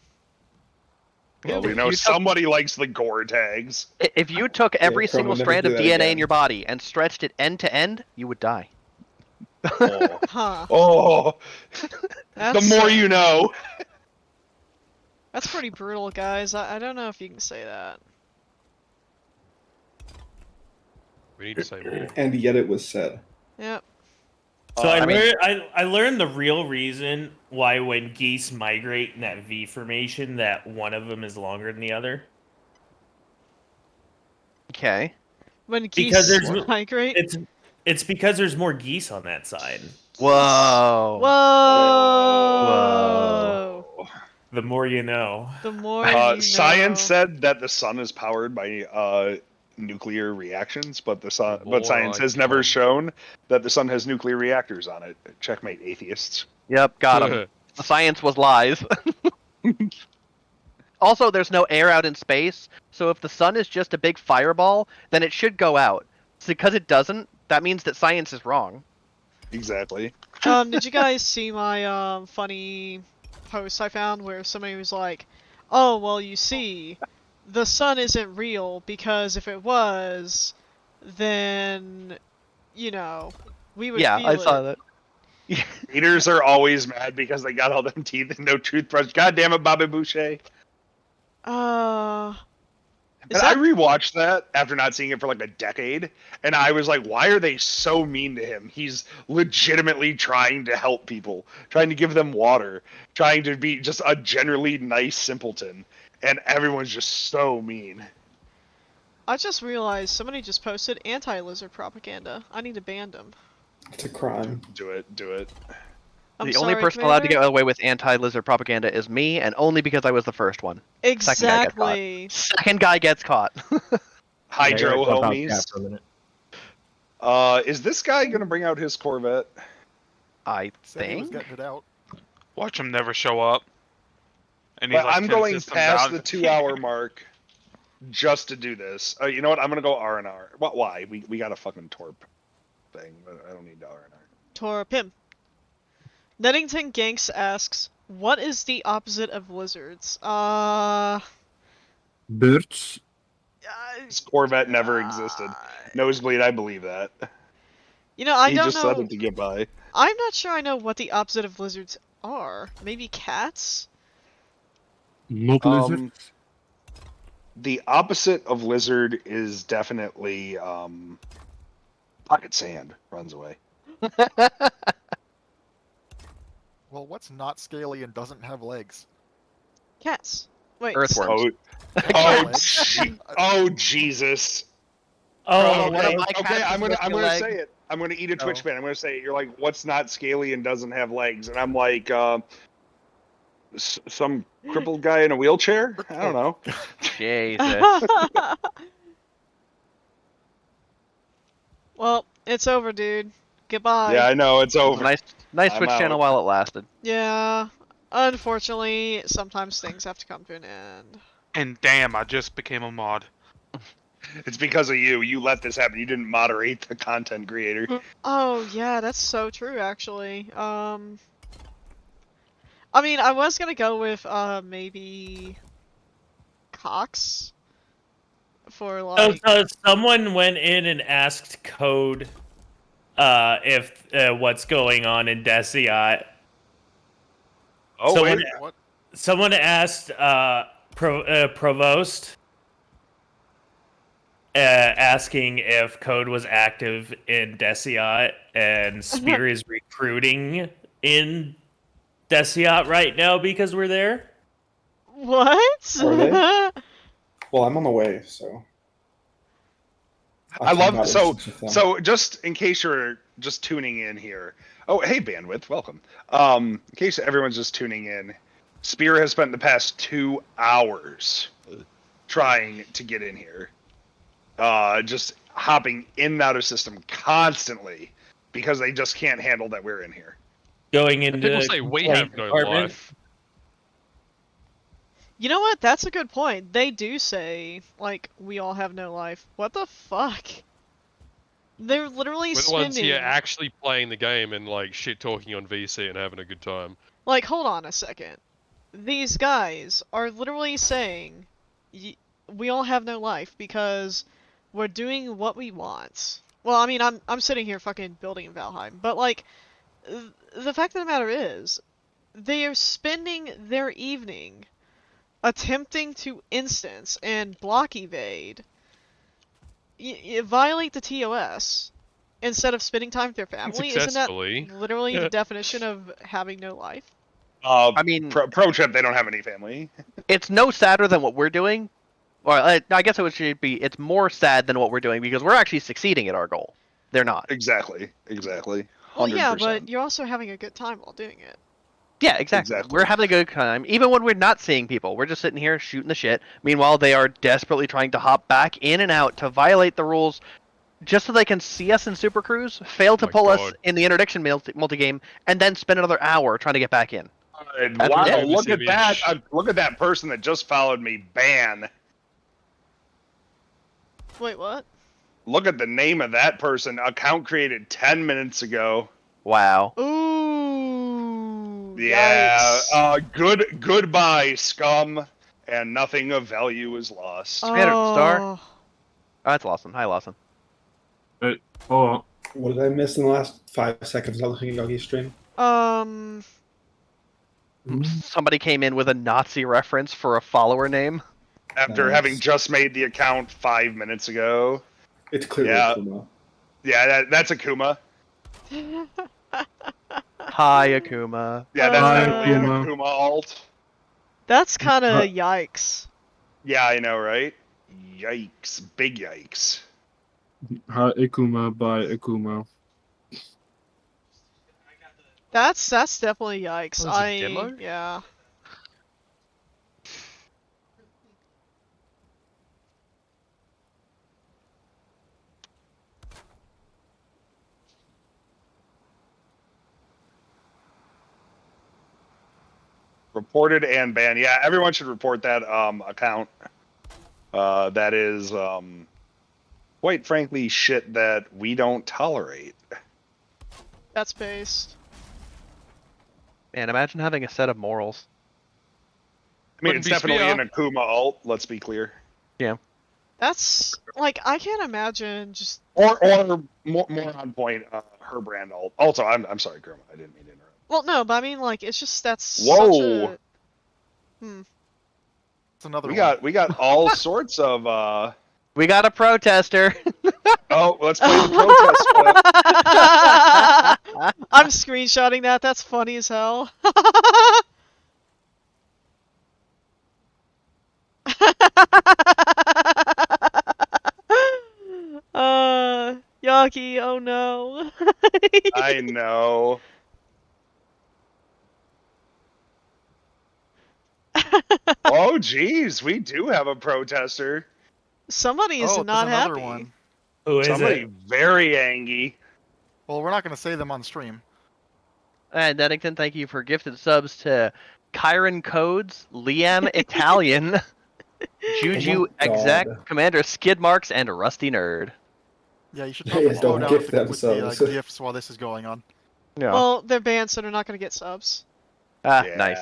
Speaker 2: Well, we
Speaker 3: If
Speaker 2: know
Speaker 3: you took-
Speaker 2: somebody likes the gore tags.
Speaker 3: If you took every
Speaker 6: Chrome
Speaker 3: single
Speaker 6: will never
Speaker 3: strand
Speaker 6: do
Speaker 3: of
Speaker 6: that
Speaker 3: DNA
Speaker 6: again.
Speaker 3: in your body and stretched it end to end, you would die.
Speaker 2: Oh.
Speaker 1: Huh.
Speaker 2: Oh.
Speaker 1: That's,
Speaker 2: The more you know.
Speaker 1: That's pretty brutal, guys. I don't know if you can say that.
Speaker 8: We need to say more.
Speaker 6: And yet it was said.
Speaker 1: Yep.
Speaker 7: So I
Speaker 3: mean-
Speaker 7: learned the real reason why when geese migrate in that V formation, that one of them is longer than the other.
Speaker 3: Okay.
Speaker 1: When
Speaker 7: Because
Speaker 1: geese
Speaker 7: there's-
Speaker 1: migrate.
Speaker 7: It's because there's more geese on that side.
Speaker 3: Whoa.
Speaker 1: Whoa.
Speaker 7: The more you know.
Speaker 1: The more you know.
Speaker 2: Science said that the sun is powered by nuclear reactions, but but science
Speaker 8: More
Speaker 2: has
Speaker 8: I
Speaker 2: never
Speaker 8: come.
Speaker 2: shown that the sun has nuclear reactors on it. Checkmate, atheists.
Speaker 3: Yep, got him. Science was lies. Also, there's no air out in space, so if the sun is just a big fireball, then it should go out. So because it doesn't, that means that science is wrong.
Speaker 2: Exactly.
Speaker 1: Did you guys see my funny post I found where somebody was like, "Oh, well, you see, the sun isn't real because if it was, then, you know, we would
Speaker 3: Yeah,
Speaker 1: feel
Speaker 3: I saw
Speaker 1: it."
Speaker 3: that.
Speaker 2: Haters are always mad because they got all them teeth and no toothbrush. God damn it, Bobby Boucher.
Speaker 1: Is
Speaker 2: And I
Speaker 1: that
Speaker 2: rewatched that after not seeing it for like a decade, and I was like, why are they so mean to him? He's legitimately trying to help people, trying to give them water, trying to be just a generally nice simpleton, and everyone's just so mean.
Speaker 1: I just realized somebody just posted anti-lizard propaganda. I need to ban them.
Speaker 9: It's a crime.
Speaker 2: Do it. Do it.
Speaker 1: I'm
Speaker 3: The
Speaker 1: sorry,
Speaker 3: only person allowed to
Speaker 1: Commander.
Speaker 3: get away with anti-lizard propaganda is me, and only because I was the first one.
Speaker 1: Exactly.
Speaker 3: Second guy gets caught.
Speaker 2: Hydro
Speaker 6: Yeah, Clubhouse
Speaker 2: homies.
Speaker 6: chat for a minute.
Speaker 2: Is this guy gonna bring out his Corvette?
Speaker 3: I
Speaker 10: Said he was
Speaker 3: think.
Speaker 10: getting it out.
Speaker 5: Watch him never show up. And he's
Speaker 2: But
Speaker 5: like
Speaker 2: I'm
Speaker 5: 10
Speaker 2: going
Speaker 5: systems
Speaker 2: past
Speaker 5: out.
Speaker 2: the 2-hour mark just to do this. You know what? I'm gonna go R&R. What? Why? We got a fucking torp thing. But I don't need R&R.
Speaker 1: Torpim. Neddington Ganks asks, what is the opposite of lizards?
Speaker 4: Birds.
Speaker 2: This Corvette never existed. Nosebleed, I believe that.
Speaker 1: You know, I
Speaker 2: He
Speaker 1: don't
Speaker 2: just
Speaker 1: know.
Speaker 2: said it to get by.
Speaker 1: I'm not sure I know what the opposite of lizards are. Maybe cats?
Speaker 4: Not lizards.
Speaker 2: The opposite of lizard is definitely pocket sand. Runs away.
Speaker 10: Well, what's not scaly and doesn't have legs?
Speaker 1: Cats. Wait.
Speaker 3: Earthworms.
Speaker 2: Oh Jesus.
Speaker 7: Oh,
Speaker 3: one of
Speaker 2: okay,
Speaker 3: my
Speaker 2: okay,
Speaker 3: cats
Speaker 2: I'm
Speaker 3: is
Speaker 2: gonna
Speaker 3: missing a leg.
Speaker 2: say it. I'm gonna eat a Twitch
Speaker 3: Oh.
Speaker 2: ban. I'm gonna say it. You're like, what's not scaly and doesn't have legs? And I'm like, some crippled guy in a wheelchair. I don't know.
Speaker 3: Jesus.
Speaker 1: Well, it's over, dude. Goodbye.
Speaker 2: Yeah, I know it's
Speaker 3: It was
Speaker 2: over.
Speaker 3: a nice
Speaker 2: I'm
Speaker 3: Twitch channel
Speaker 2: out.
Speaker 3: while it lasted.
Speaker 1: Yeah. Unfortunately, sometimes things have to come to an end.
Speaker 5: And damn, I just became a mod.
Speaker 2: It's because of you. You let this happen. You didn't moderate the content creator.
Speaker 1: Oh, yeah, that's so true, actually. I mean, I was gonna go with, maybe... Cox? For, like...
Speaker 7: So someone went in and asked Code if what's going on in Desiat.
Speaker 2: Oh
Speaker 7: someone,
Speaker 2: wait.
Speaker 10: What?
Speaker 7: Someone asked Provost asking if Code was active in Desiat, and Spear is recruiting in Desiat right now because we're there.
Speaker 1: What?
Speaker 9: Are they? Well, I'm on the way, so.
Speaker 2: I love
Speaker 9: cannot
Speaker 2: so
Speaker 9: instance with them.
Speaker 2: so just in case you're just tuning in here. Oh, hey bandwidth, welcome. In case everyone's just tuning in, Spear has spent the past 2 hours trying to get in here. Just hopping in and out of system constantly because they just can't handle that we're in here.
Speaker 7: Going into
Speaker 8: People say we have no
Speaker 7: department.
Speaker 8: life.
Speaker 1: You know what? That's a good point. They do say, like, we all have no life. What the fuck? They're literally
Speaker 8: We're the
Speaker 1: spending...
Speaker 8: ones here actually playing the game and like shit talking on VC and having a good time.
Speaker 1: Like, hold on a second. These guys are literally saying, we all have no life because we're doing what we want. Well, I mean, I'm sitting here fucking building in Valheim, but like, the fact of the matter is, they are spending their evening attempting to instance and block evade, violate the TOS, instead of spending time with their family. Isn't that
Speaker 8: Successfully.
Speaker 1: literally the definition of having no life?
Speaker 3: I mean,
Speaker 2: pro trip, they don't have any family.
Speaker 3: it's no sadder than what we're doing. Or I guess it should be. It's more sad than what we're doing because we're actually succeeding at our goal. They're not.
Speaker 2: Exactly. 100%.
Speaker 1: Well, yeah, but you're also having a good time while doing it.
Speaker 3: Yeah, exactly. We're having a good time, even when we're not seeing people. We're just sitting here shooting the shit. Meanwhile, they are desperately trying to hop back in and out to violate the rules, just so they can see us in Super Cruise, fail to pull us in the interdiction multi-game, and then spend another hour trying to get back in.
Speaker 2: Wow!
Speaker 3: it.
Speaker 2: Look at that! Look at that person that just followed me. Ban.
Speaker 1: Wait, what?
Speaker 2: Look at the name of that person. Account created 10 minutes ago.
Speaker 3: Wow.
Speaker 1: Ooh.
Speaker 2: Yeah.
Speaker 1: Yikes.
Speaker 2: Goodbye, scum. And nothing of value is lost.
Speaker 3: Commander, Star.
Speaker 1: Oh.
Speaker 3: Oh, that's Lawson. Hi, Lawson.
Speaker 4: Wait, oh.
Speaker 9: What did I miss in the last 5 seconds of looking at Yogi's stream?
Speaker 3: Somebody came in with a Nazi reference for a follower name.
Speaker 2: After having just made the account 5 minutes ago.
Speaker 9: It's clearly Akuma.
Speaker 2: Yeah, that's Akuma.
Speaker 3: Hi, Akuma.
Speaker 2: Yeah, that's definitely an Akuma alt.
Speaker 1: That's kind of yikes.
Speaker 2: Yeah, I know, right? Yikes! Big yikes!
Speaker 4: Ikuma by Ikuma.
Speaker 1: That's definitely yikes.
Speaker 8: Oh, there's a demo?
Speaker 1: Yeah.
Speaker 2: Reported and banned. Yeah, everyone should report that account. That is quite frankly shit that we don't tolerate.
Speaker 1: That's based.
Speaker 3: Man, imagine having a set of morals.
Speaker 2: I mean,
Speaker 8: Wouldn't
Speaker 2: it's
Speaker 8: be
Speaker 2: definitely
Speaker 8: Spear.
Speaker 2: an Akuma alt. Let's be clear.
Speaker 1: That's like I can't imagine just.
Speaker 2: Or more on point, her brand alt. Also, I'm sorry, Kerma. I didn't mean to interrupt.
Speaker 1: Well, no, but I mean like it's just that's such
Speaker 2: Whoa!
Speaker 1: a.
Speaker 10: It's another
Speaker 2: We
Speaker 10: one.
Speaker 2: got all sorts of.
Speaker 3: We got a protester.
Speaker 2: Oh, let's play the protest clip.
Speaker 1: I'm screenshotting that. That's funny as hell. Yaki, oh no.
Speaker 2: I know. Oh, geez, we do have a protester.
Speaker 1: Somebody is
Speaker 10: Oh,
Speaker 1: not
Speaker 10: there's another
Speaker 1: happy.
Speaker 10: one.
Speaker 7: Who is
Speaker 2: Somebody
Speaker 7: it?
Speaker 2: very angry.
Speaker 10: Well, we're not going to say them on stream.
Speaker 3: And Eddington, thank you for gifted subs to Kyron Codes, Liam Italian, Juju
Speaker 9: Oh my
Speaker 3: Exec,
Speaker 9: God.
Speaker 3: Commander Skid Marks, and Rusty Nerd.
Speaker 10: Yeah, you should
Speaker 9: Yeah,
Speaker 10: probably slow
Speaker 9: don't
Speaker 10: down
Speaker 9: gift
Speaker 10: with the
Speaker 9: themselves.
Speaker 10: gifts while this is going on.
Speaker 3: Yeah.
Speaker 1: Well, they're banned, so they're not gonna get subs.
Speaker 2: Yeah.
Speaker 3: Nice.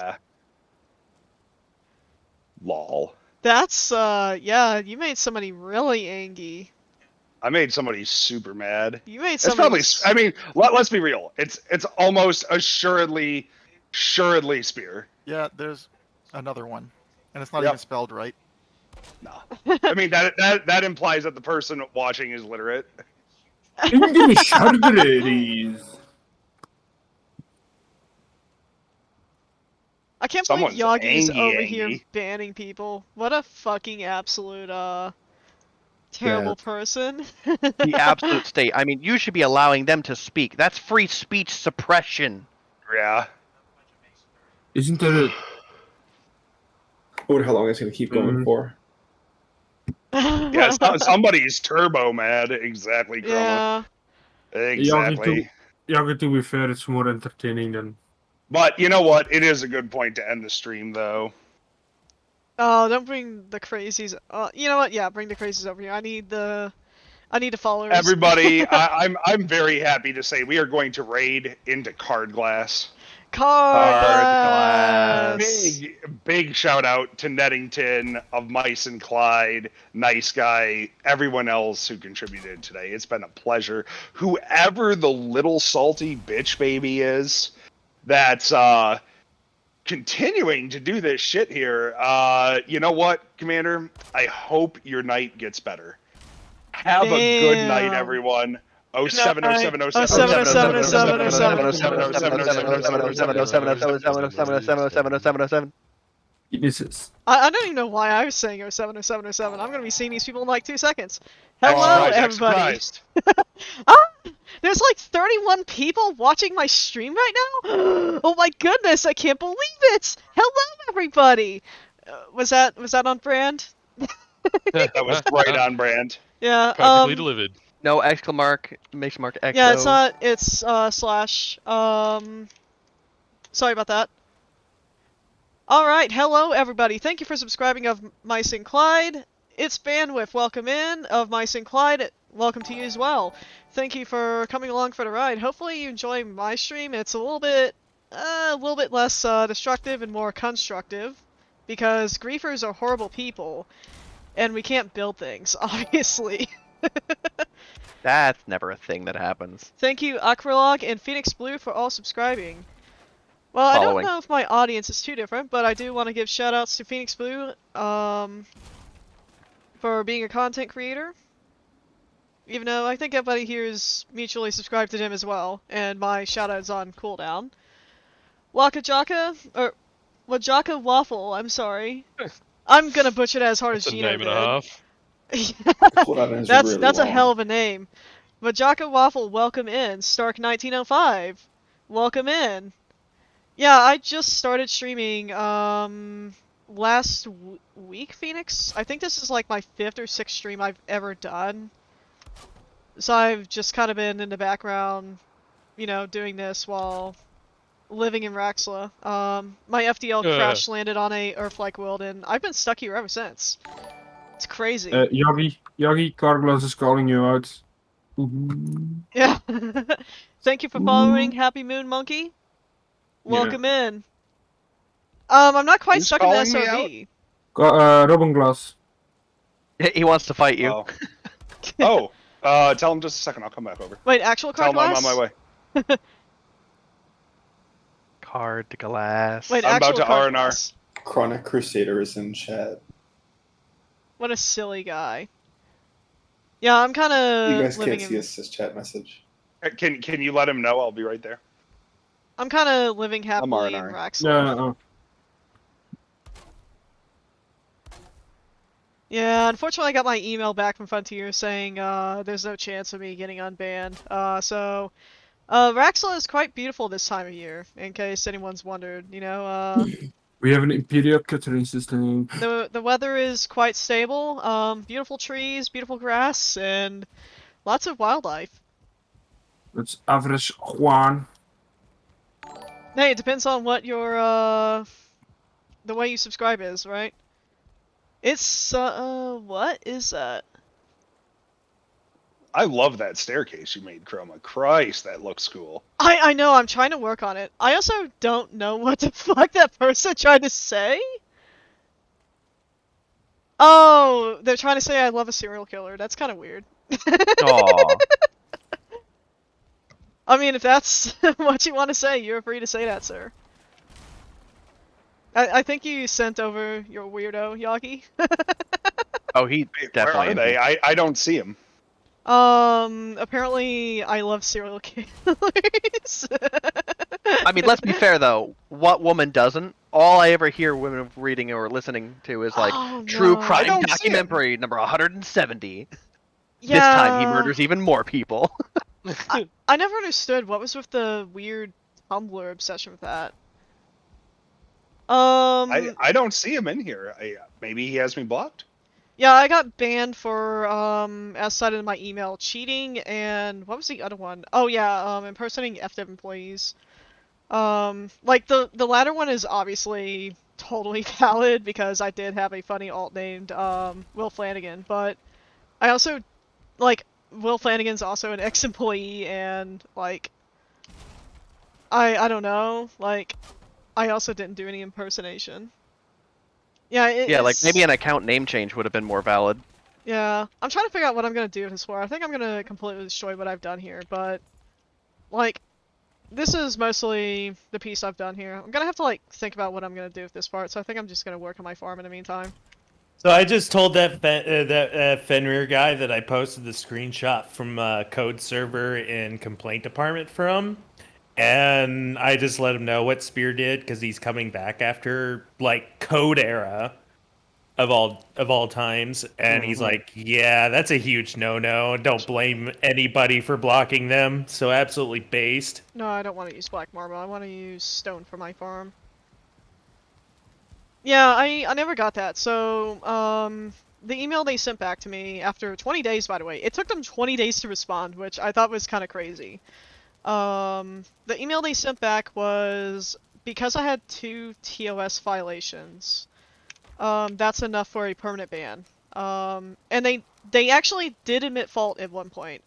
Speaker 2: Lol.
Speaker 1: That's yeah, you made somebody really angry.
Speaker 2: I made somebody super mad.
Speaker 1: You made
Speaker 2: It's
Speaker 1: somebody.
Speaker 2: probably. I mean, let's be real. It's almost assuredly Spear.
Speaker 10: Yeah, there's another one. And it's not
Speaker 2: Yep.
Speaker 10: even spelled right.
Speaker 2: Nah. I mean that implies that the person watching is literate.
Speaker 4: Indian Shardaries.
Speaker 1: I can't
Speaker 2: Someone's
Speaker 1: believe Yagi's over
Speaker 2: angry.
Speaker 1: here banning people. What a fucking absolute terrible person.
Speaker 3: The absolute state. I mean, you should be allowing them to speak. That's free speech suppression.
Speaker 2: Yeah.
Speaker 4: Isn't there a...
Speaker 9: I wonder how long it's going to keep going for.
Speaker 2: Yeah, somebody's turbo mad. Exactly, Chroma.
Speaker 1: Yeah.
Speaker 2: Exactly.
Speaker 4: Yagi, to be fair, it's more entertaining than...
Speaker 2: But you know what? It is a good point to end the stream, though.
Speaker 1: Oh, don't bring the crazies. You know what? Yeah, bring the crazies over here. I need the followers.
Speaker 2: Everybody, I'm very happy to say we are going to raid into Card Glass.
Speaker 1: Card Glass.
Speaker 2: Big shout out to Nettington of Mice and Clyde, Nice Guy, everyone else who contributed today. It's been a pleasure. Whoever the little salty bitch baby is that's continuing to do this shit here, you know what, Commander? I hope your night gets better. Have a good night, everyone.
Speaker 3: 07070707070707070707070707070707070707070707070707070707070707070707070707070707070707070707070707070707070707070707070707070707070707070707070707070707070707070707070707070707070707070707070707.
Speaker 1: I'm not even know why I was saying 070707. Hello,
Speaker 2: Surprise,
Speaker 1: everybody.
Speaker 2: surprised.
Speaker 1: There's like 31 people watching my stream right now. Oh my goodness, I can't believe it. Hello, everybody. Was that on brand?
Speaker 2: That was right on brand.
Speaker 1: Yeah.
Speaker 8: Perfectly delivered.
Speaker 3: No exclamation mark echo.
Speaker 1: Yeah, it's not. It's slash. Sorry about that. Alright, hello everybody. Thank you for subscribing of Mice and Clyde. It's Bandwidth. Welcome in of Mice and Clyde. Welcome to you as well. Thank you for coming along for the ride. Hopefully you enjoy my stream. It's a little bit less destructive and more constructive, because griefers are horrible people, and we can't build things, obviously.
Speaker 3: That's never a thing that happens.
Speaker 1: Thank you, Acrolog and Phoenix Blue, for all subscribing. Well, I don't know if my audience is too different, but I do want to give shoutouts to Phoenix Blue for being a content creator. Even though I think everybody here is mutually subscribed to him as well, and my shoutouts on cooldown. Waka Waffle, I'm sorry. I'm gonna butcher that as hard
Speaker 8: That's
Speaker 1: as
Speaker 8: a
Speaker 1: Gino
Speaker 8: name
Speaker 1: did.
Speaker 8: and a half.
Speaker 9: Cooldown is
Speaker 1: that's
Speaker 9: really
Speaker 1: a
Speaker 9: long.
Speaker 1: hell of a name. But Jocko Waffle, welcome in. Stark 1905, welcome in. Yeah, I just started streaming last week, Phoenix. I think this is like my 5th or 6th stream I've ever done. So I've just kind of been in the background, you know, doing this while living in Raxla. My FDL crash landed on a Earth-like world, and I've been stuck here ever since. It's crazy.
Speaker 4: Yogi, Carglass is calling you out. Mhm.
Speaker 1: Yeah. Thank you for following, Happy Moon Monkey.
Speaker 4: Yeah.
Speaker 1: Welcome in. I'm not quite
Speaker 2: Who's
Speaker 1: stuck in the
Speaker 2: calling me
Speaker 1: SRV.
Speaker 4: Robin Glass.
Speaker 3: He wants to fight you.
Speaker 2: Tell him just a second. I'll come back over.
Speaker 1: Wait, actual
Speaker 2: Tell
Speaker 1: card
Speaker 2: him I'm on my
Speaker 1: glass?
Speaker 2: way.
Speaker 3: Card glass.
Speaker 1: Wait,
Speaker 2: I'm about
Speaker 1: actual
Speaker 2: to
Speaker 1: card
Speaker 2: R&R.
Speaker 1: glass.
Speaker 9: Chronic Crusader is in chat.
Speaker 1: What a silly guy. Yeah, I'm kind
Speaker 9: You
Speaker 1: of
Speaker 9: guys
Speaker 1: living
Speaker 9: can't see
Speaker 1: in.
Speaker 9: his chat message.
Speaker 2: Can you let him know? I'll be right there.
Speaker 1: I'm kind of living
Speaker 2: I'm
Speaker 1: happily in
Speaker 2: R&R.
Speaker 1: Raxla. Yeah, unfortunately I got my email back from Frontier saying there's no chance of me getting unbanned. Raxla is quite beautiful this time of year, in case anyone's wondered. You know,
Speaker 4: We have an Imperial catering system.
Speaker 1: the weather is quite stable. Beautiful trees, beautiful grass, and lots of wildlife.
Speaker 4: That's average Juan.
Speaker 1: Hey, it depends on what your the way you subscribe is, right? It's what is that?
Speaker 2: I love that staircase you made, Chroma. Christ, that looks cool.
Speaker 1: I know, I'm trying to work on it. I also don't know what the fuck that person tried to say. Oh, they're trying to say I love a serial killer. That's kind of weird.
Speaker 3: Aww.
Speaker 1: I mean, if that's what you want to say, you're free to say that, sir. I think you sent over your weirdo, Yagi.
Speaker 3: Oh, he
Speaker 2: Where
Speaker 3: definitely.
Speaker 2: are they? I don't see him.
Speaker 1: Apparently I love serial killers.
Speaker 3: I mean, let's be fair though. What woman doesn't? All I ever hear women reading or listening to is like
Speaker 1: Oh,
Speaker 3: true
Speaker 1: no.
Speaker 2: I
Speaker 3: crime
Speaker 2: don't see him.
Speaker 3: documentary number 170.
Speaker 1: Yeah.
Speaker 3: This time he murders even more people.
Speaker 1: I never understood what was with the weird Tumblr obsession with that.
Speaker 2: I don't see him in here. Maybe he has me blocked.
Speaker 1: Yeah, I got banned for, as cited in my email, cheating and what was the other one? Oh yeah, impersonating FDev employees. Like the latter one is obviously totally valid because I did have a funny alt named, Will Flanagan, but I also, like, Will Flanagan's also an ex-employee and, like, I don't know, like, I also didn't do any impersonation. Yeah,
Speaker 3: Yeah, like maybe an account name change would have been more valid.
Speaker 1: Yeah, I'm trying to figure out what I'm gonna do with this for. I think I'm gonna completely destroy what I've done here, but like, this is mostly the piece I've done here. I'm gonna have to like think about what I'm gonna do with this part, so I think I'm just gonna work on my farm in the meantime.
Speaker 7: So I just told that Fenrir guy that I posted the screenshot from code server in complaint department from, and I just let him know what Spear did because he's coming back after like code era of all times, and he's like, yeah, that's a huge no. Don't blame anybody for blocking them. So absolutely based.
Speaker 1: No, I don't want to use black marble. I want to use stone for my farm. Yeah, I never got that. So, the email they sent back to me after 20 days, by the way, it took them 20 days to respond, which I thought was kind of crazy. The email they sent back was, because I had 2 TOS violations, that's enough for a permanent ban. And they actually did admit fault at one point.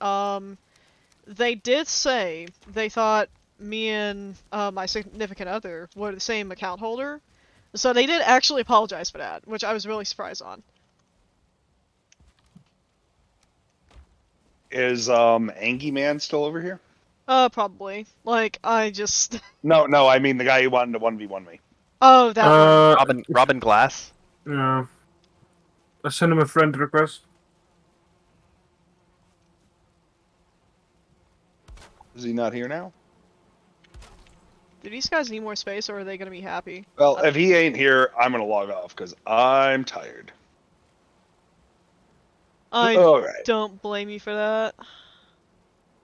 Speaker 1: They did say they thought me and my significant other were the same account holder. So they did actually apologize for that, which I was really surprised on.
Speaker 2: Is Angie Man still over here?
Speaker 1: Probably. Like, I just...
Speaker 2: No, I mean the guy who wanted to 1v1 me.
Speaker 1: Oh, that one.
Speaker 3: Robin Glass.
Speaker 4: Yeah. I sent him a friend request.
Speaker 2: Is he not here now?
Speaker 1: Do these guys need more space, or are they gonna be happy?
Speaker 2: Well, if he ain't here, I'm gonna log off because I'm tired.
Speaker 1: I
Speaker 2: All right.
Speaker 1: don't blame you for that.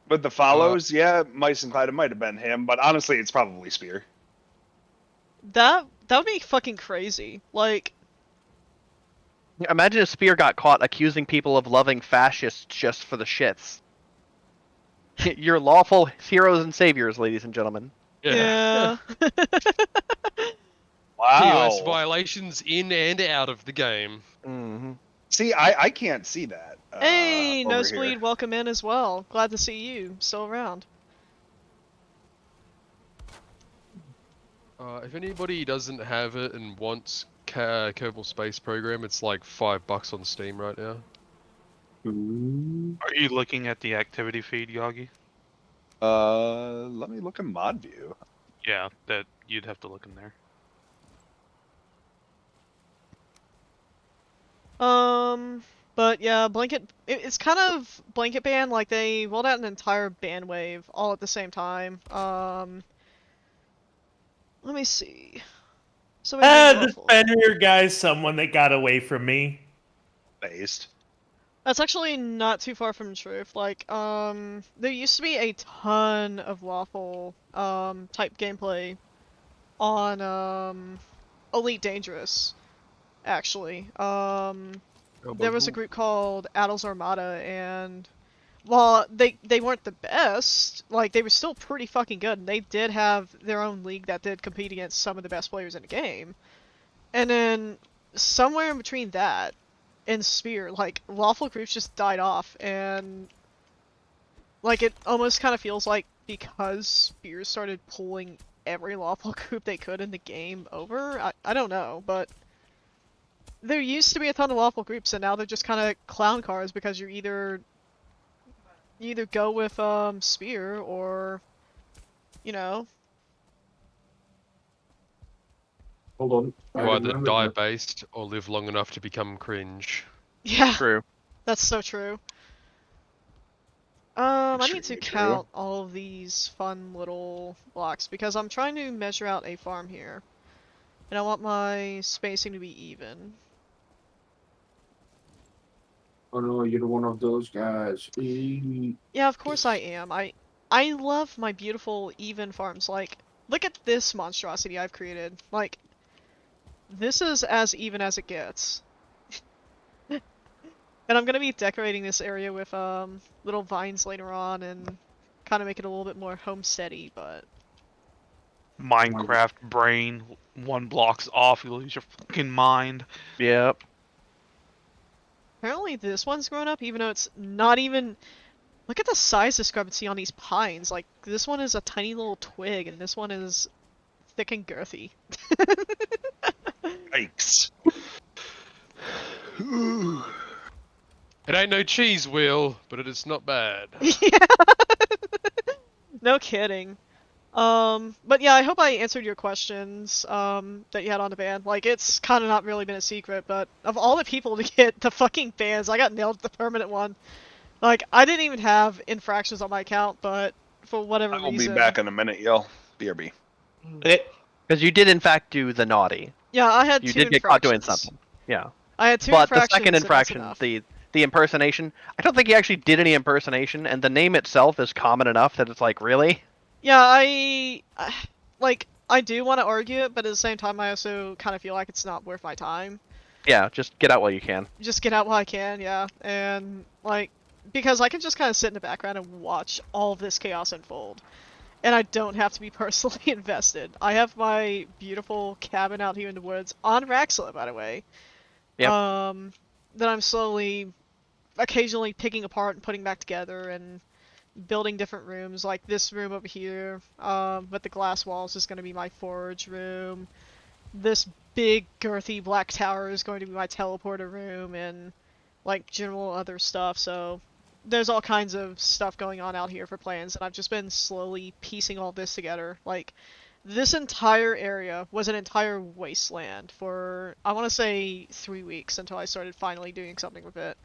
Speaker 2: But the follows, yeah, Mice and Clyde, it might have been him, but honestly, it's probably Spear.
Speaker 1: That would be fucking crazy. Like,
Speaker 3: Imagine if Spear got caught accusing people of loving fascists just for the shits. Your lawful heroes and saviors, ladies and gentlemen.
Speaker 1: yeah.
Speaker 8: TOS
Speaker 2: Wow.
Speaker 8: violations in and out of the game.
Speaker 3: Mm-hmm.
Speaker 2: See, I can't see that.
Speaker 1: Hey,
Speaker 2: Over here.
Speaker 1: Nosebleed, welcome in as well. Glad to see you still around.
Speaker 8: If anybody doesn't have it and wants Kerbal Space Program, it's like $5 on Steam right now.
Speaker 4: Ooh.
Speaker 5: Are you looking at the activity feed, Yagi?
Speaker 2: Let me look in mod view.
Speaker 5: Yeah, that you'd have to look in there.
Speaker 1: But yeah, it's kind of blanket ban, like they rolled out an entire ban wave all at the same time. Let me see. So
Speaker 7: This Fenrir guy's someone that got away from me.
Speaker 2: Based.
Speaker 1: That's actually not too far from the truth. Like, there used to be a ton of lawful, type gameplay on, Elite Dangerous, actually. There was a group called Addles Armada, and while they weren't the best, like, they were still pretty fucking good, and they did have their own league that did compete against some of the best players in the game. And then, somewhere in between that and Spear, like, lawful groups just died off, and like it almost kind of feels like because Spear started pulling every lawful group they could in the game over. I don't know, but there used to be a ton of lawful groups, and now they're just kind of clown cars because you either go with Spear or you know.
Speaker 4: Hold on.
Speaker 8: You
Speaker 4: I
Speaker 8: either
Speaker 4: remember
Speaker 8: die
Speaker 4: that.
Speaker 8: based or live long enough to become cringe.
Speaker 1: Yeah,
Speaker 3: True.
Speaker 1: that's so true. I need to
Speaker 2: Extremely true.
Speaker 1: count all of these fun little blocks because I'm trying to measure out a farm here. And I want my spacing to be even.
Speaker 4: Oh no, you're one of those guys.
Speaker 1: Yeah, of course I am. I love my beautiful even farms. Like, look at this monstrosity I've created. Like, this is as even as it gets. And I'm gonna be decorating this area with little vines later on and kind of make it a little bit more homesteady, but
Speaker 5: Minecraft brain, 1 block's off, you lose your fucking mind.
Speaker 3: Yep.
Speaker 1: apparently this one's grown up even though it's not even. Look at the size discrepancy on these pines. Like, this one is a tiny little twig and this one is thick and girthy.
Speaker 2: Yikes.
Speaker 8: It ain't no cheese wheel, but it is not bad.
Speaker 1: Yeah. No kidding. But yeah, I hope I answered your questions, that you had on the ban. Like, it's kind of not really been a secret, but of all the people to get the fucking bans, I got nailed the permanent one. Like, I didn't even have infractions on my account, but for whatever
Speaker 2: I will
Speaker 1: reason.
Speaker 2: be back in a minute, yo. BRB.
Speaker 3: Because you did in fact do the naughty.
Speaker 1: Yeah, I had
Speaker 3: You
Speaker 1: two
Speaker 3: did get caught doing
Speaker 1: infractions.
Speaker 3: something. Yeah.
Speaker 1: I had two
Speaker 3: But the
Speaker 1: infractions.
Speaker 3: second
Speaker 1: and that's
Speaker 3: infraction,
Speaker 1: enough.
Speaker 3: the impersonation, I don't think he actually did any impersonation, and the name itself is common enough that it's like, really?
Speaker 1: Yeah, like, I do want to argue it, but at the same time, I also kind of feel like it's not worth my time.
Speaker 3: Yeah, just get out while you can.
Speaker 1: Just get out while I can, yeah. And, like, because I can just kind of sit in the background and watch all of this chaos unfold. And I don't have to be personally invested. I have my beautiful cabin out here in the woods, on Raxla, by the way.
Speaker 3: Yep.
Speaker 1: That I'm slowly, occasionally picking apart and putting back together and building different rooms, like this room over here, with the glass walls is going to be my forge room. This big girthy black tower is going to be my teleporter room and like general other stuff, so there's all kinds of stuff going on out here for plans, and I've just been slowly piecing all this together. Like, this entire area was an entire wasteland for, I want to say, 3 weeks until I started finally doing something with it.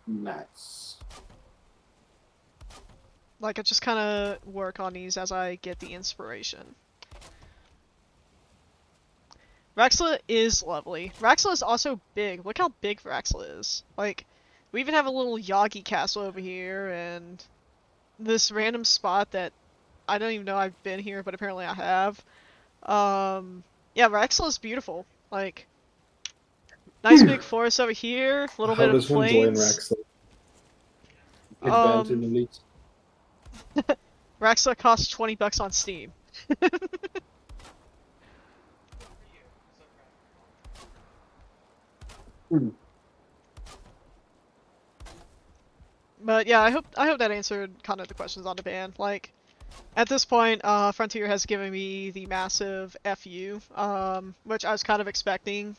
Speaker 4: Nice.
Speaker 1: Like, I just kind of work on these as I get the inspiration. Raxla is lovely. Raxla is also big. Look how big Raxla is. Like, we even have a little Yagi castle over here, and this random spot that I don't even know I've been here, but apparently I have. Yeah, Raxla is beautiful. Like, nice big forest over here, a little
Speaker 9: How
Speaker 1: bit of
Speaker 9: does one join
Speaker 1: plains.
Speaker 9: Raxel? Get banned in
Speaker 1: Um,
Speaker 9: the league.
Speaker 1: Raxla costs $20 on Steam. But yeah, I hope that answered kind of the questions on the ban. Like, at this point, Frontier has given me the massive FU, which I was kind of expecting,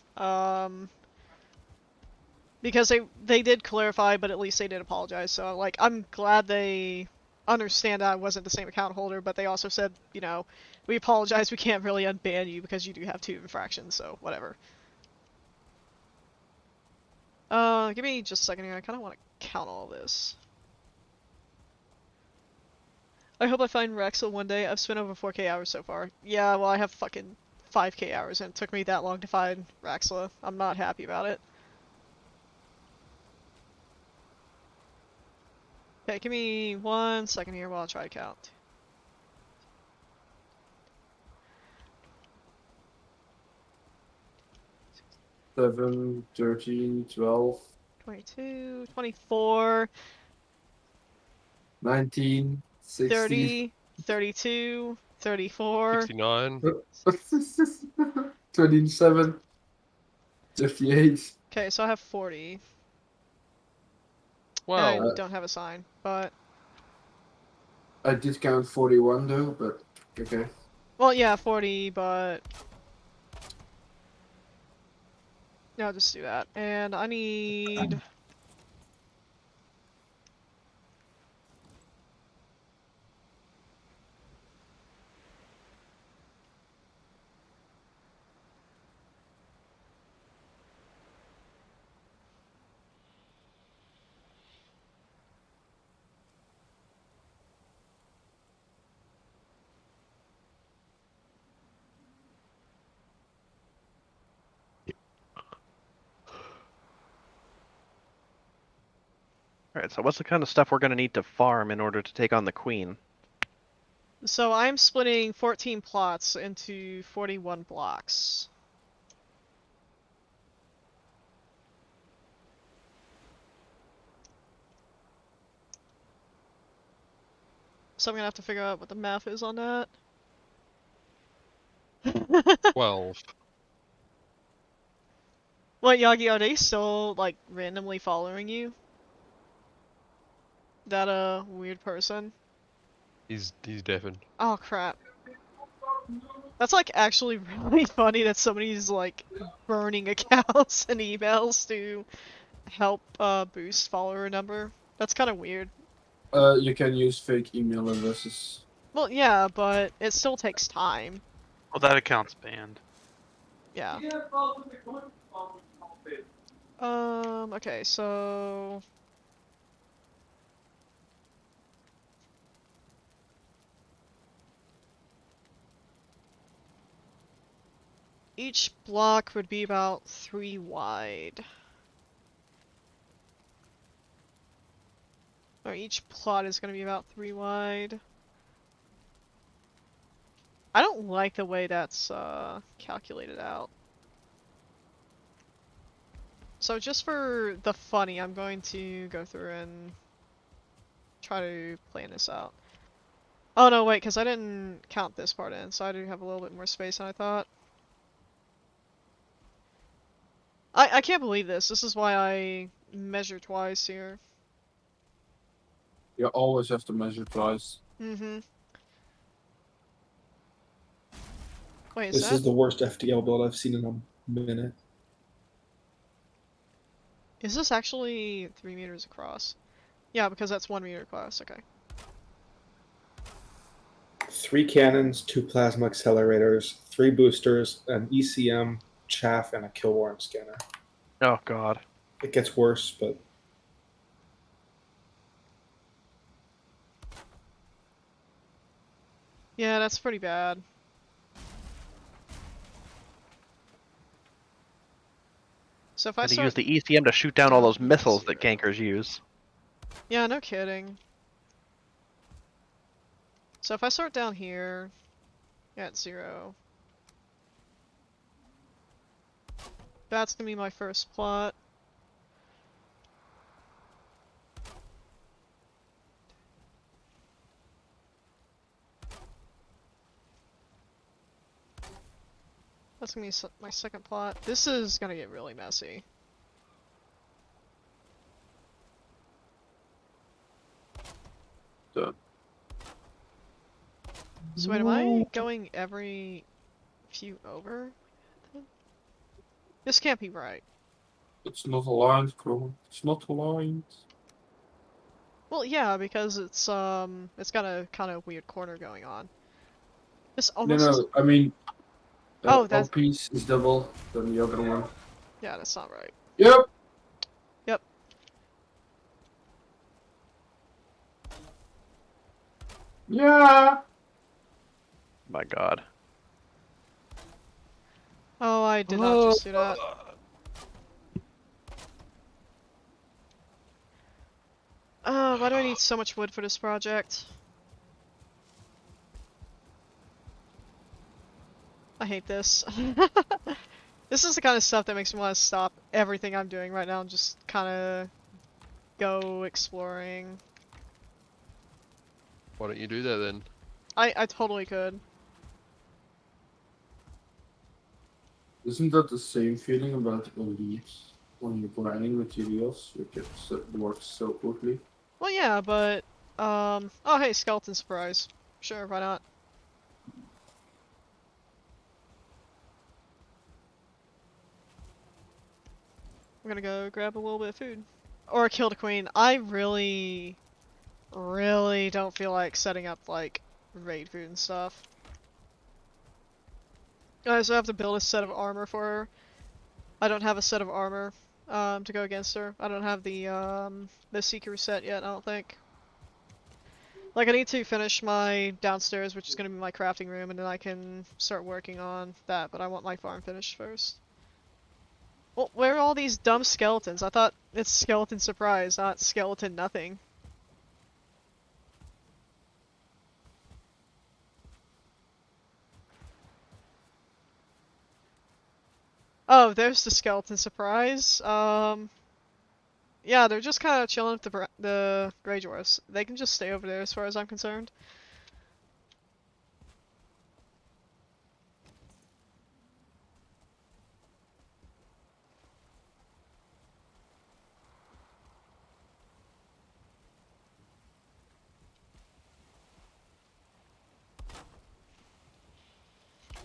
Speaker 1: because they did clarify, but at least they did apologize. So like, I'm glad they understand that I wasn't the same account holder, but they also said, you know, we apologize, we can't really unban you because you do have 2 infractions, so whatever. Give me just a second here. I kind of want to count all this. I hope I find Rexel one day. I've spent over 4k hours so far. Yeah, well, I have fucking 5k hours, and it took me that long to find Raxla. I'm not happy about it. Okay, give me 1 second here while I try to count.
Speaker 4: Seven, 13, 12,
Speaker 1: 22, 24,
Speaker 4: 19, 60,
Speaker 1: 30, 32, 34.
Speaker 8: 69.
Speaker 4: 27, 58.
Speaker 1: Okay, so I have 40. And I
Speaker 8: Well,
Speaker 1: don't have a sign, but...
Speaker 4: I did count 41 though, but okay.
Speaker 1: Well, yeah, 40, but... No, just do that. And I need...
Speaker 3: Alright, so what's the kind of stuff we're gonna need to farm in order to take on the queen?
Speaker 1: So I'm splitting 14 plots into 41 blocks. So I'm gonna have to figure out what the math is on that.
Speaker 8: 12.
Speaker 1: What, Yagi, are they still, like, randomly following you? That, weird person?
Speaker 8: He's deafened.
Speaker 1: Oh, crap. That's, like, actually really funny that somebody's, like, burning accounts and emails to help, boost follower number. That's kind of weird.
Speaker 4: You can use fake email addresses.
Speaker 1: Well, yeah, but it still takes time.
Speaker 5: Well, that account's banned.
Speaker 1: Yeah. Okay, so... Each block would be about 3 wide. Or each plot is going to be about 3 wide. I don't like the way that's calculated out. So just for the funny, I'm going to go through and try to plan this out. Oh no, wait, because I didn't count this part in, so I do have a little bit more space than I thought. I can't believe this. This is why I measure twice here.
Speaker 4: You always have to measure twice.
Speaker 1: Mm-hmm. Wait,
Speaker 9: This is the worst FTL build I've seen in a minute.
Speaker 1: Is this actually 3 meters across? Yeah, because that's 1 meter across, okay.
Speaker 9: 3 cannons, 2 plasma accelerators, 3 boosters, an ECM, chaff, and a kill warrant scanner.
Speaker 3: Oh god.
Speaker 9: It gets worse, but
Speaker 1: Yeah, that's pretty bad. So if I
Speaker 3: And to
Speaker 1: start...
Speaker 3: use the ECM to shoot down all those
Speaker 1: down
Speaker 3: missiles that
Speaker 1: 0.
Speaker 3: gankers use.
Speaker 1: Yeah, no kidding. So if I start down here at 0, that's gonna be my first plot. That's gonna be my second plot. This is gonna get really messy.
Speaker 4: Done.
Speaker 1: So wait, am I going every few over? This can't be right.
Speaker 4: It's not aligned, bro. It's not aligned.
Speaker 1: Well, yeah, because it's got a kind of weird corner going on. This
Speaker 4: No,
Speaker 1: almost
Speaker 4: no. I mean,
Speaker 1: Oh,
Speaker 4: one
Speaker 1: that's...
Speaker 4: piece is double than the other one.
Speaker 1: Yeah, that's not right.
Speaker 4: Yep.
Speaker 1: Yep.
Speaker 4: Yeah.
Speaker 3: My god.
Speaker 1: Oh, I did not just do that. Why do I need so much wood for this project? I hate this. This is the kind of stuff that makes me want to stop everything I'm doing right now and just kind of go exploring.
Speaker 8: Why don't you do that then?
Speaker 1: I totally could.
Speaker 4: Isn't that the same feeling about leaves when you're grinding materials? You get works so quickly.
Speaker 1: Well, yeah, but oh hey, skeleton surprise. Sure, why not? I'm gonna go grab a little bit of food. Or kill the queen. I really don't feel like setting up, like, raid food and stuff. I also have to build a set of armor for her. I don't have a set of armor, to go against her. I don't have the Seeker set yet, I don't think. Like, I need to finish my downstairs, which is gonna be my crafting room, and then I can start working on that, but I want my farm finished first. Well, where are all these dumb skeletons? I thought it's skeleton surprise, not skeleton nothing. Oh, there's the skeleton surprise. Yeah, they're just kind of chilling with the Grey Dwarfs. They can just stay over there as far as I'm concerned.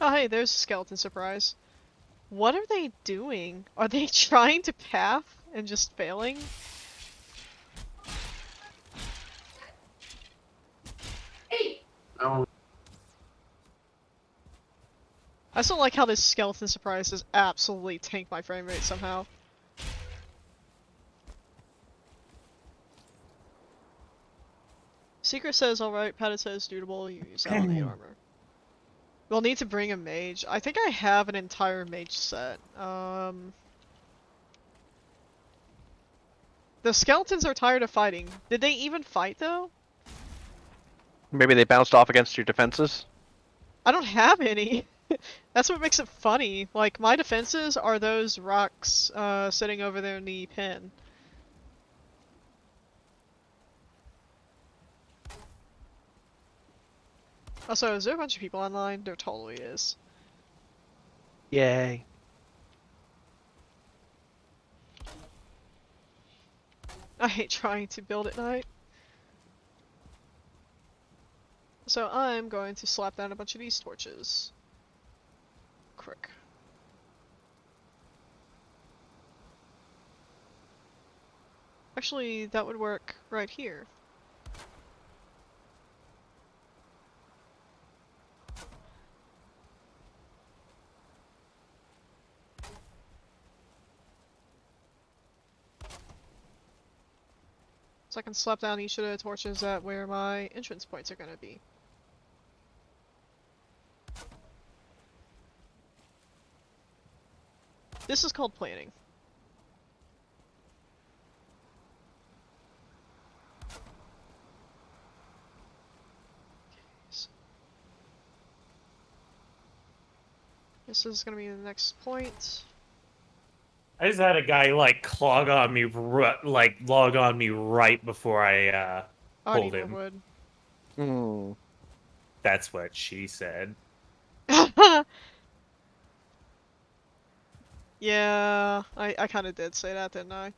Speaker 1: Oh, hey, there's a skeleton surprise. What are they doing? Are they trying to path and just failing?
Speaker 4: Oh.
Speaker 1: I still like how this skeleton surprise has absolutely tanked my frame rate somehow. Secret says alright, Padded says dutiful, you use LNA armor. We'll need to bring a mage. I think I have an entire mage set. The skeletons are tired of fighting. Did they even fight though?
Speaker 3: Maybe they bounced off against your defenses?
Speaker 1: I don't have any. That's what makes it funny. Like, my defenses are those rocks sitting over there in the pen. Also, is there a bunch of people online? There totally is.
Speaker 3: Yay.
Speaker 1: I hate trying to build at night. So I'm going to slap down a bunch of these torches. Quick. Actually, that would work right here. So I can slap down each of the torches at where my entrance points are going to be. This is called planning. This is gonna be the next point.
Speaker 7: I just had a guy like log on me right before I
Speaker 1: Oh, I
Speaker 7: pulled
Speaker 1: need more
Speaker 7: him.
Speaker 1: wood.
Speaker 3: Hmm.
Speaker 7: That's what she said.
Speaker 1: Yeah, I kind of did say that, didn't I?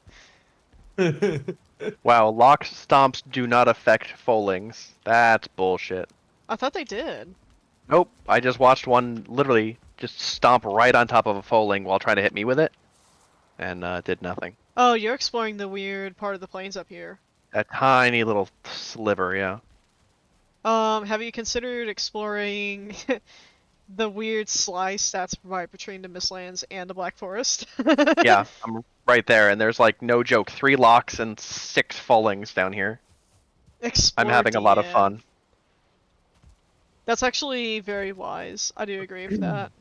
Speaker 3: Wow, lock stomps do not affect Folings. That's bullshit.
Speaker 1: I thought they did.
Speaker 3: Nope, I just watched one literally just stomp right on top of a Foling while trying to hit me with it, and did nothing.
Speaker 1: Oh, you're exploring the weird part of the plains up here.
Speaker 3: A tiny little sliver, yeah.
Speaker 1: Have you considered exploring the weird slice that's right between the Mistlands and the Black Forest?
Speaker 3: Yeah, I'm right there, and there's like no joke, 3 locks and 6 Folings down here. I'm
Speaker 1: Explore
Speaker 3: having a lot of
Speaker 1: DN.
Speaker 3: fun.
Speaker 1: That's actually very wise. I do agree with that.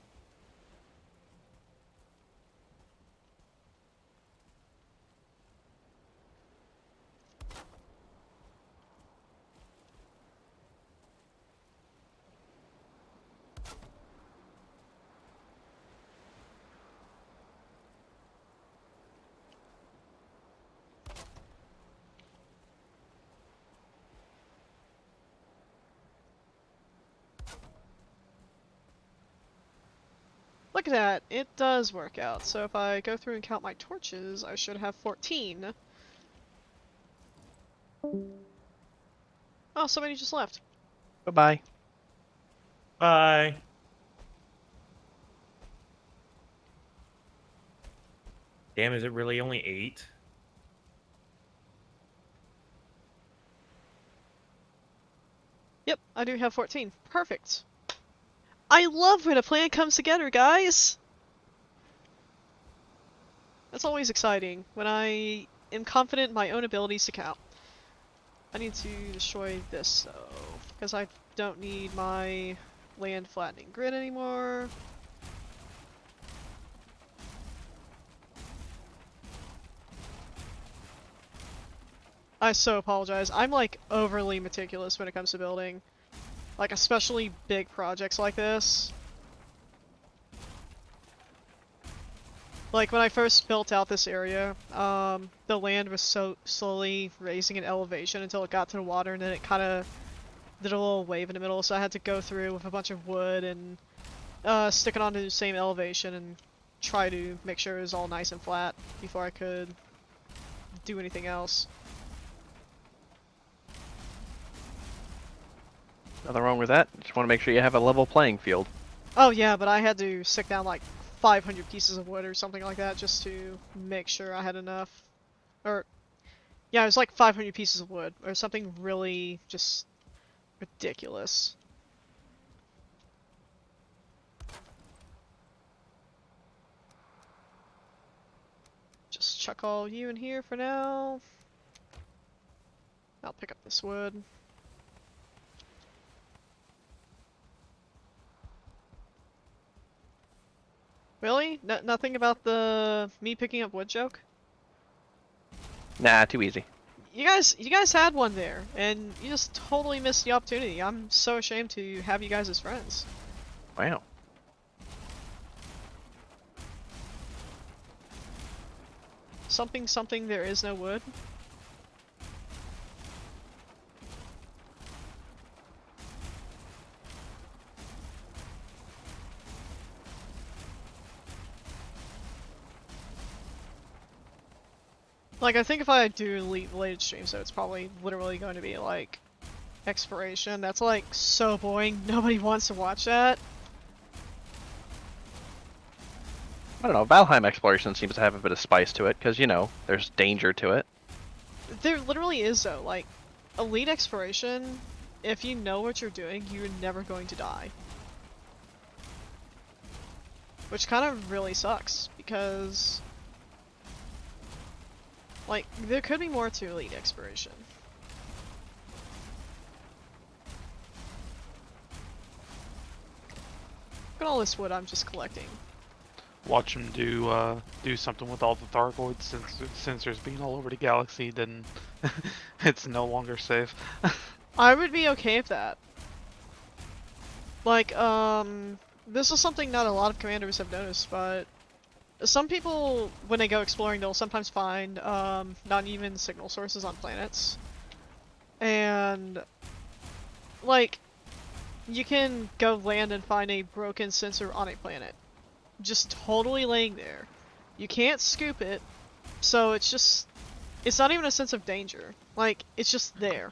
Speaker 1: Look at that, it does work out. So if I go through and count my torches, I should have 14. Oh, somebody just left.
Speaker 3: Bye-bye.
Speaker 7: Bye. Damn, is it really only 8?
Speaker 1: Yep, I do have 14. Perfect. I love when a plan comes together, guys! That's always exciting, when I am confident in my own abilities to count. I need to destroy this, though, because I don't need my land flattening grid anymore. I so apologize. I'm like overly meticulous when it comes to building. Like especially big projects like this. Like when I first built out this area, the land was so slowly raising in elevation until it got to the water, and then it kind of did a little wave in the middle, so I had to go through with a bunch of wood and stick it onto the same elevation and try to make sure it was all nice and flat before I could do anything else.
Speaker 3: Nothing wrong with that. Just want to make sure you have a level playing field.
Speaker 1: Oh yeah, but I had to stick down like 500 pieces of wood or something like that just to make sure I had enough. Or, yeah, it was like 500 pieces of wood or something really just ridiculous. Just chuck all you in here for now. I'll pick up this wood. Really? Nothing about the me picking up wood joke?
Speaker 3: Nah, too easy.
Speaker 1: You guys had one there, and you just totally missed the opportunity. I'm so ashamed to have you guys as friends.
Speaker 3: Wow.
Speaker 1: Something, there is no wood. Like, I think if I do Elite related streams, though, it's probably literally going to be, like, exploration. That's, like, so boring. Nobody wants to watch that.
Speaker 3: I don't know, Valheim exploration seems to have a bit of spice to it, because, you know, there's danger to it.
Speaker 1: There literally is, though. Like, Elite exploration, if you know what you're doing, you're never going to die. Which kind of really sucks, because... like, there could be more to Elite exploration. Look at all this wood I'm just collecting.
Speaker 5: Watch him do something with all the Thargoids, since there's being all over the galaxy, then it's no longer safe.
Speaker 1: I would be okay with that. Like, this is something not a lot of commanders have noticed, but some people, when they go exploring, they'll sometimes find non-even signal sources on planets. And, like, you can go land and find a broken sensor on a planet. Just totally laying there. You can't scoop it, so it's not even a sense of danger. Like, it's just there.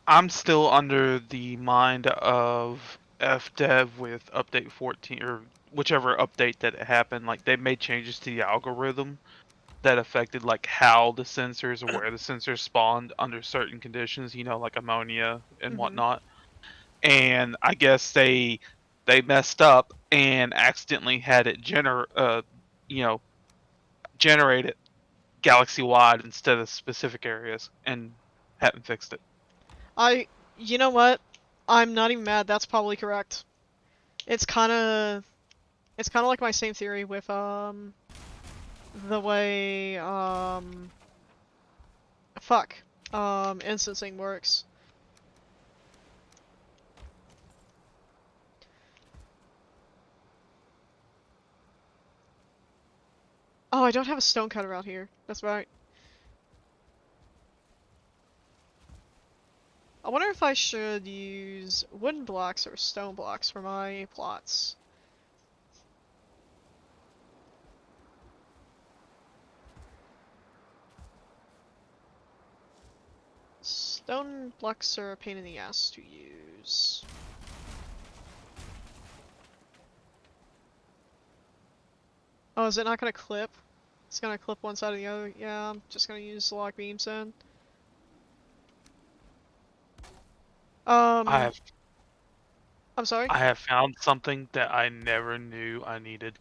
Speaker 5: I'm still under the mind of FDev with update 14 or whichever update that it happened. Like they made changes to the algorithm that affected like how the sensors or where the sensors spawned under certain conditions. You know, like ammonia and
Speaker 1: Mm-hmm.
Speaker 5: whatnot. And I guess they messed up and accidentally had it you know, generate it galaxy wide instead of specific areas and haven't fixed it.
Speaker 1: You know what? I'm not even mad. That's probably correct. It's kind of like my same theory with the way instancing works. Oh, I don't have a stone cutter out here. That's right. I wonder if I should use wooden blocks or stone blocks for my plots. Stone blocks are a pain in the ass to use. Oh, is it not gonna clip? It's gonna clip one side or the other. Yeah, I'm just gonna use log beams then.
Speaker 5: I have
Speaker 1: I'm sorry?
Speaker 5: I have found something that I never knew I needed.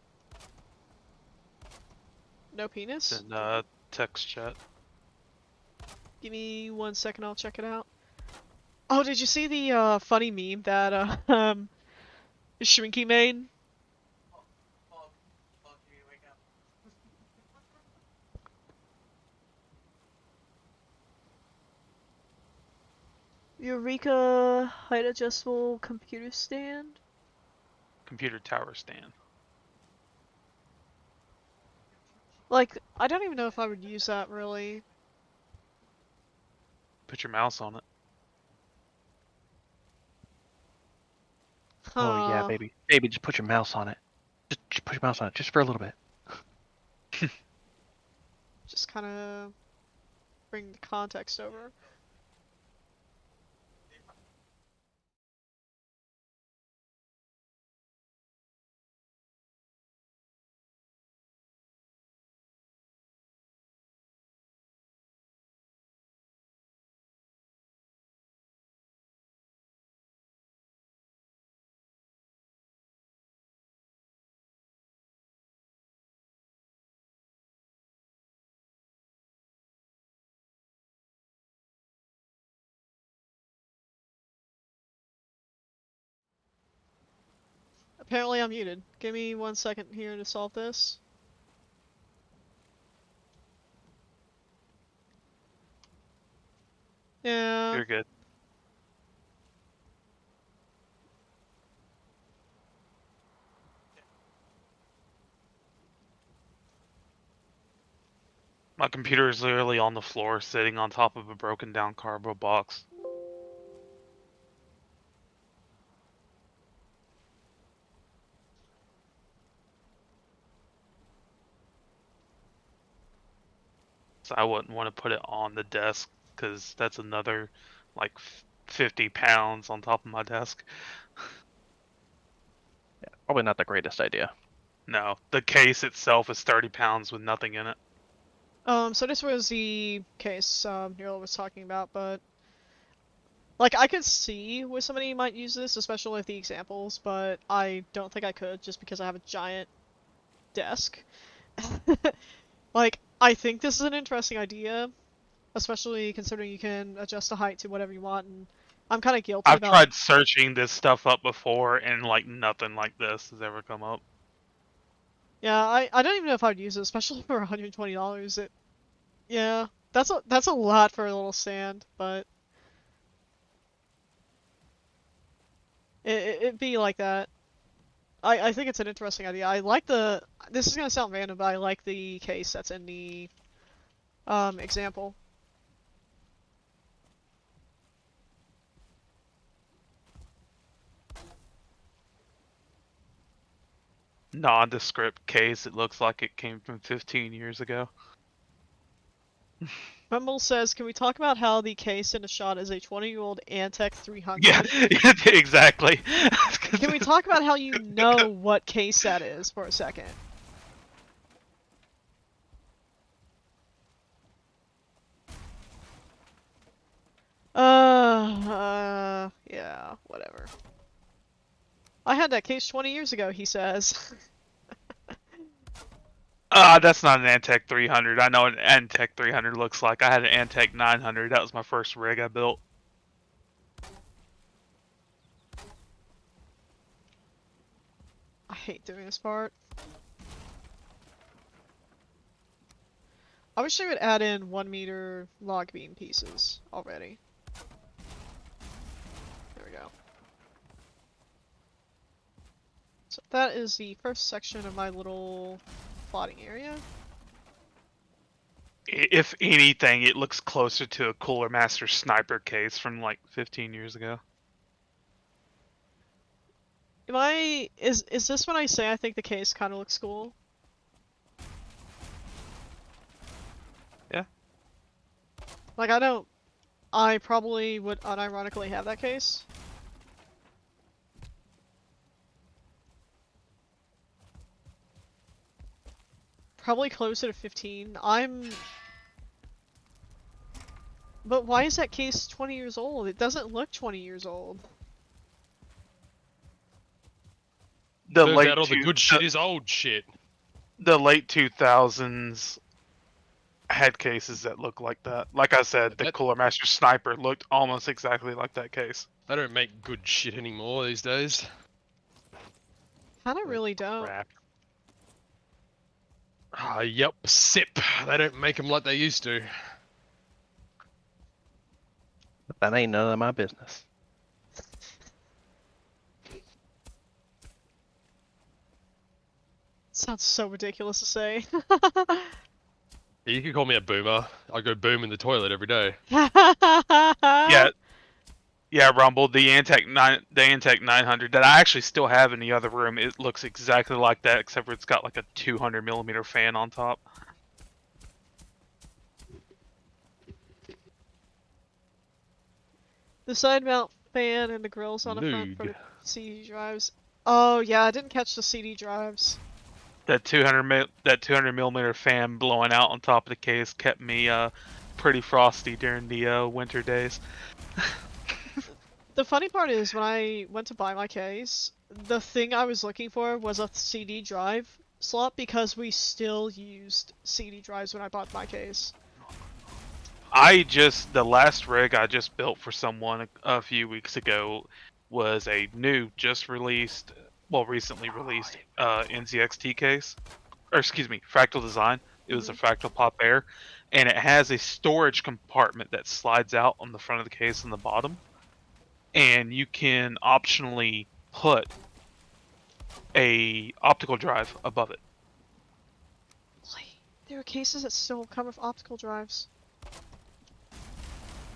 Speaker 1: No
Speaker 5: It's
Speaker 1: penis?
Speaker 5: in text chat.
Speaker 1: Give me 1 second, I'll check it out. Oh, did you see the funny meme that Shrinky made? Eureka height adjustable computer stand?
Speaker 5: Computer tower stand.
Speaker 1: Like, I don't even know if I would use that really.
Speaker 5: Put your mouse on it.
Speaker 3: Oh yeah,
Speaker 1: Huh.
Speaker 3: baby. Baby, just put your mouse on it. Just put your mouse on it, just for a little bit.
Speaker 1: Just kind of bring the context over. Apparently I'm muted. Give me 1 second here to solve this. Yeah.
Speaker 5: You're good. My computer is literally on the floor, sitting on top of a broken down cardboard box. So I wouldn't want to put it on the desk because that's another like 50 pounds on top of my desk.
Speaker 3: Yeah, probably not the greatest idea.
Speaker 5: No, the case itself is 30 pounds with nothing in it.
Speaker 1: So this was the case Nero was talking about, but like I could see where somebody might use this, especially with the examples, but I don't think I could just because I have a giant desk. Like, I think this is an interesting idea, especially considering you can adjust the height to whatever you want, and I'm kind of guilty
Speaker 5: I've
Speaker 1: about.
Speaker 5: tried searching this stuff up before and like nothing like this has ever come up.
Speaker 1: Yeah, I don't even know if I'd use it, especially for $120. Yeah, that's a lot for a little stand, but It'd be like that. I think it's an interesting idea. I like the. This is gonna sound random, but I like the case that's in the example.
Speaker 5: Nondescript case. It looks like it came from 15 years ago.
Speaker 1: Rumble says, "Can we talk about how the case in the shot is a 20-year-old Antec 300?"
Speaker 5: Yeah, exactly.
Speaker 1: Can we talk about how you know what case that is for a second? Yeah, whatever. I had that case 20 years ago, he says.
Speaker 5: That's not an Antec 300. I know what an Antec 300 looks like. I had an Antec 900. That was my first rig I built.
Speaker 1: I hate doing this part. I wish they would add in 1-meter log beam pieces already. There we go. So that is the first section of my little plotting area.
Speaker 5: If anything, it looks closer to a Cooler Master sniper case from like 15 years ago.
Speaker 1: Is this when I say I think the case kind of looks cool?
Speaker 5: Yeah.
Speaker 1: Like, I probably would unironically have that case. Probably closer to 15. But why is that case 20 years old? It doesn't look 20 years old.
Speaker 8: Turns out all the good shit is old shit.
Speaker 5: The late 2000s had cases that look like that. Like I said, the Cooler Master sniper looked almost exactly like that case.
Speaker 8: They don't make good shit anymore these days.
Speaker 1: Kinda really don't.
Speaker 8: Crap. Yep, sip. They don't make them like they used to.
Speaker 3: But that ain't none of my business.
Speaker 1: Sounds so ridiculous to say.
Speaker 8: You can call me a boomer. I go boom in the toilet every day.
Speaker 5: Yeah, Rumble, the Antec 900 that I actually still have in the other room, it looks exactly like that, except for it's got like a 200mm fan on top.
Speaker 1: The side mount fan and the grills on the front for the CD drives. Oh yeah, I didn't catch the CD drives.
Speaker 5: That 200mm fan blowing out on top of the case kept me pretty frosty during the winter days.
Speaker 1: The funny part is, when I went to buy my case, the thing I was looking for was a CD drive slot because we still used CD drives when I bought my case.
Speaker 5: The last rig I just built for someone a few weeks ago was a new, recently released NZXT case. Or excuse me, Fractal Design. It was a Fractal Pop Air. And it has a storage compartment that slides out on the front of the case on the bottom. And you can optionally put a optical drive above it.
Speaker 1: There are cases that still come with optical drives.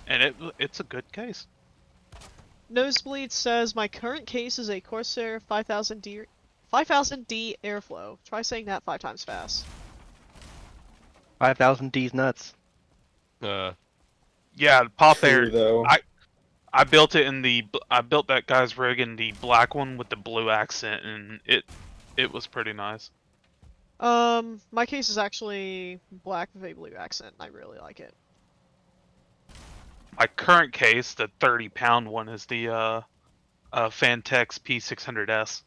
Speaker 5: And it's a good case.
Speaker 1: Nosebleed says, my current case is a Corsair 5000D airflow. Try saying that 5 times fast.
Speaker 3: 5000D's nuts.
Speaker 5: Yeah, Pop Air.
Speaker 9: Though.
Speaker 5: I built it I built that guy's rig in the black one with the blue accent, and it was pretty nice.
Speaker 1: My case is actually black with a blue accent. I really like it.
Speaker 5: My current case, the 30-pound one, is the Fantex P600S.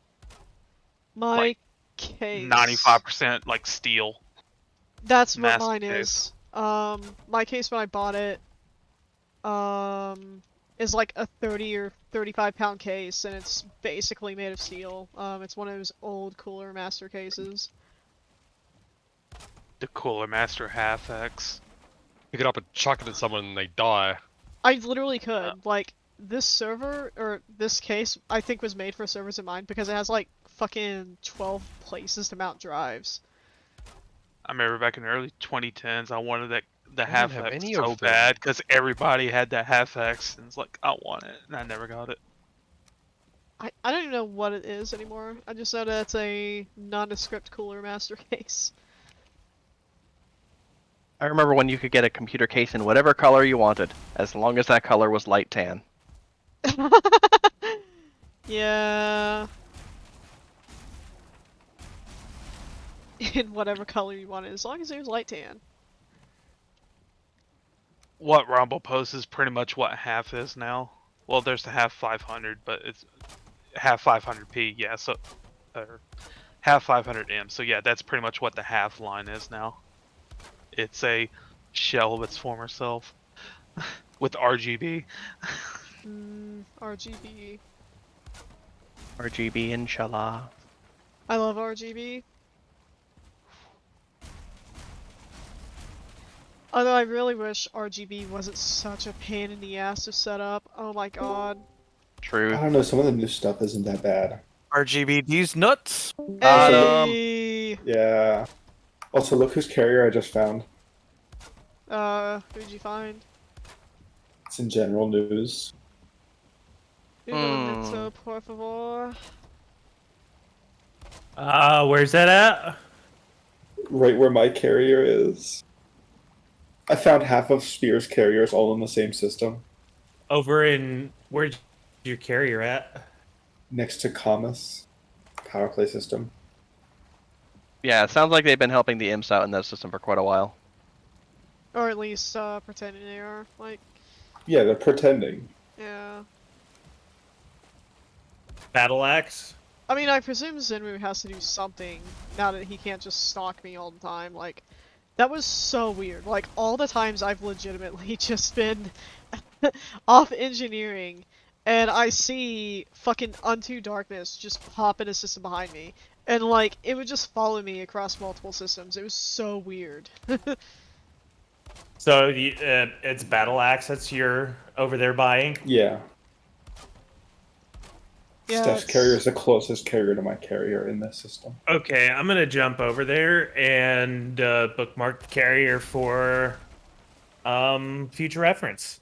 Speaker 1: My case
Speaker 5: 95% like steel.
Speaker 1: That's what mine is. My case when I bought it, is like a 30 or 35 pound case, and it's basically made of steel. It's one of those old Cooler Master cases.
Speaker 5: The Cooler Master Half-X.
Speaker 8: Pick it up and chuck it at someone and they die.
Speaker 1: I literally could. Like, this server, or this case, I think was made for servers in mind because it has like fucking 12 places to mount drives.
Speaker 5: I remember back in the early 2010s, I wanted the
Speaker 8: I don't have
Speaker 5: half-X
Speaker 8: any
Speaker 5: so
Speaker 8: of them.
Speaker 5: bad because everybody had that half-X, and it's like, I want it, and I never got it.
Speaker 1: I don't even know what it is anymore. I just know that it's a nondescript cooler master case.
Speaker 3: I remember when you could get a computer case in whatever color you wanted, as long as that color was light tan.
Speaker 1: Yeah. In whatever color you wanted, as long as it was light tan.
Speaker 5: What Rumble posts is pretty much what half is now. Well, there's the half 500, but it's half 500p, yeah, so or half 500m. So yeah, that's pretty much what the half line is now. It's a shell of its former self with RGB.
Speaker 1: RGB.
Speaker 3: RGB, inshallah.
Speaker 1: I love RGB. Although I really wish RGB wasn't such a pain in the ass to set up. Oh my god.
Speaker 3: Truth.
Speaker 9: I don't know. Some of the new stuff isn't that bad.
Speaker 11: RGBD's nuts.
Speaker 1: Hey!
Speaker 9: Yeah. Also, look whose carrier I just found.
Speaker 1: Who'd you find?
Speaker 9: It's in general news.
Speaker 1: Un momento, por favor.
Speaker 7: Where's that at?
Speaker 9: Right where my carrier is. I found half of Spear's carriers all in the same system.
Speaker 7: Over in where's your carrier at?
Speaker 9: Next to Comus power play system.
Speaker 3: Yeah, it sounds like they've been helping the imps out in that system for quite a while.
Speaker 1: Or at least, pretending they are. Like,
Speaker 9: Yeah, they're pretending.
Speaker 1: yeah.
Speaker 7: Battle Axe?
Speaker 1: I mean, I presume Zenmu has to do something now that he can't just stalk me all the time. Like, that was so weird. Like, all the times I've legitimately just been off engineering and I see fucking Unto Darkness just pop in a system behind me. And, like, it would just follow me across multiple systems. It was so weird.
Speaker 7: So it's Battle Axe that's you're over there buying?
Speaker 9: Yeah.
Speaker 1: Yeah,
Speaker 9: Steph's carrier is the closest carrier to my carrier in this system.
Speaker 7: Okay, I'm gonna jump over there and bookmark the carrier for future reference.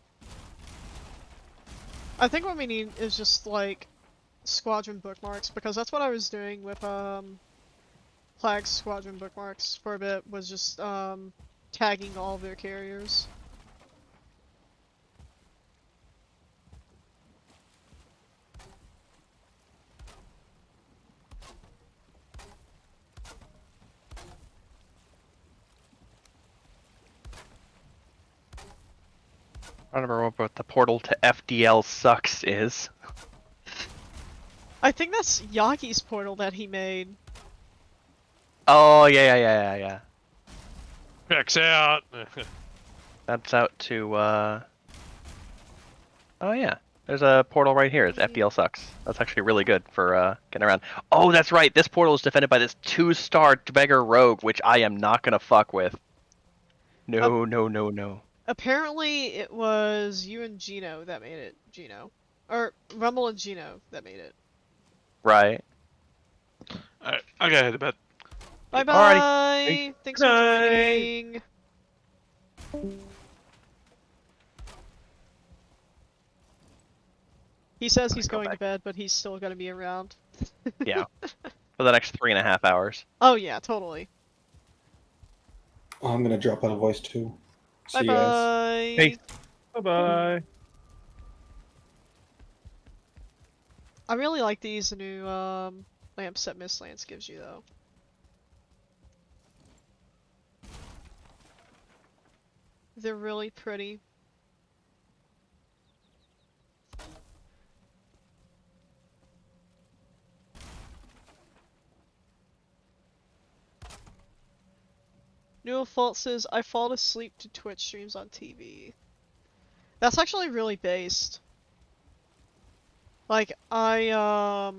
Speaker 1: I think what we need is just, like, squadron bookmarks, because that's what I was doing with, Plague's squadron bookmarks for a bit, was just, tagging all of their carriers.
Speaker 3: I don't remember what the portal to FDL sucks is.
Speaker 1: I think that's Yaki's portal that he made.
Speaker 3: Oh, yeah.
Speaker 8: Checks out.
Speaker 3: That's out to, Oh yeah. There's a portal right here. It's FDL sucks. That's actually really good for, getting around. Oh, that's right! This portal is defended by this 2-star beggar rogue, which I am not gonna fuck with. No.
Speaker 1: Apparently, it was you and Gino that made it, Gino. Or Rumble and Gino that made it.
Speaker 3: Right.
Speaker 5: Alright, I gotta head to bed.
Speaker 1: Bye bye!
Speaker 3: Alrighty.
Speaker 1: Thanks for joining! He says he's going to bed, but he's still gonna be around.
Speaker 3: Yeah. For the next 3.5 hours.
Speaker 1: Oh yeah, totally.
Speaker 9: Oh, I'm gonna drop out of voice too. See
Speaker 1: Bye
Speaker 9: you guys.
Speaker 1: bye!
Speaker 6: Hey. Bye-bye.
Speaker 1: I really like these new, lamp set Miss Lance gives you, though. They're really pretty. New Fault says, I fall asleep to Twitch streams on TV. That's actually really based. Like, my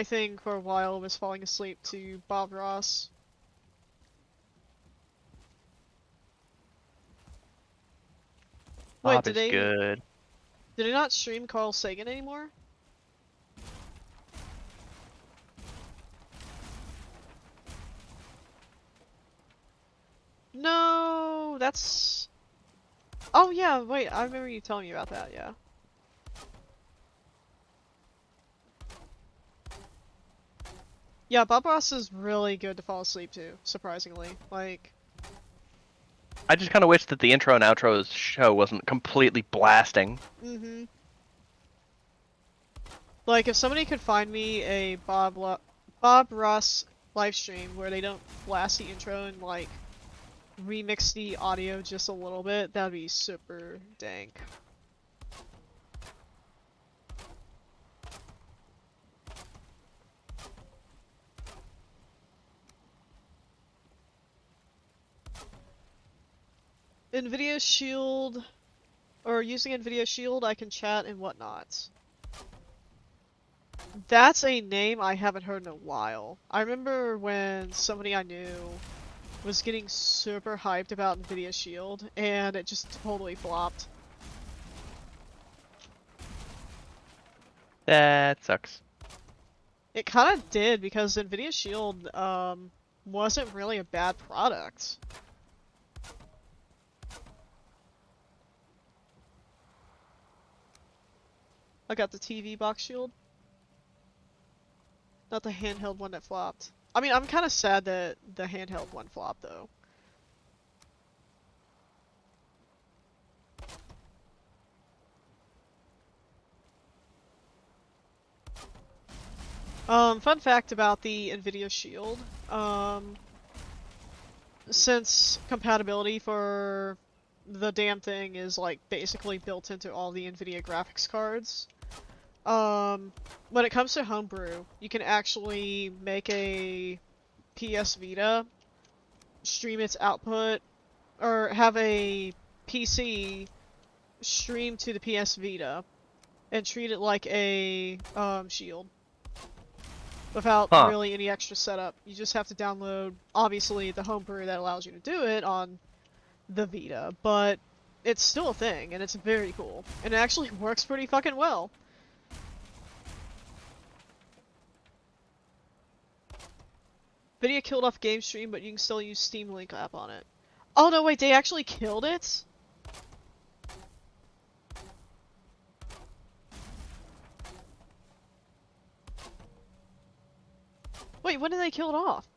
Speaker 1: thing for a while was falling asleep to Bob Ross.
Speaker 3: Bob is good.
Speaker 1: Did it not stream Carl Sagan anymore? No, that's... Oh yeah, wait, I remember you telling me about that, yeah. Yeah, Bob Ross is really good to fall asleep to, surprisingly. Like...
Speaker 3: I just kind of wish that the intro and outro show wasn't completely blasting.
Speaker 1: Mm-hmm. Like, if somebody could find me a Bob Ross live stream where they don't blast the intro and, like, remix the audio just a little bit, that'd be super dank. NVIDIA Shield, or using NVIDIA Shield, I can chat and whatnot. That's a name I haven't heard in a while. I remember when somebody I knew was getting super hyped about NVIDIA Shield, and it just totally flopped.
Speaker 3: That sucks.
Speaker 1: It kind of did, because NVIDIA Shield, wasn't really a bad product. I got the TV box shield. Not the handheld one that flopped. I mean, I'm kind of sad that the handheld one flopped, though. Fun fact about the NVIDIA Shield. Since compatibility for the damn thing is, like, basically built into all the NVIDIA graphics cards, when it comes to homebrew, you can actually make a PS Vita, stream its output, or have a PC stream to the PS Vita, and treat it like a Shield. Without really any extra setup. You just have to download, obviously, the homebrew that allows you to do it on the Vita, but it's still a thing, and it's very cool. And it actually works pretty fucking well. Video killed off Game Stream, but you can still use Steam Link app on it. Oh no, wait, they actually killed it? Wait, when did they kill it off?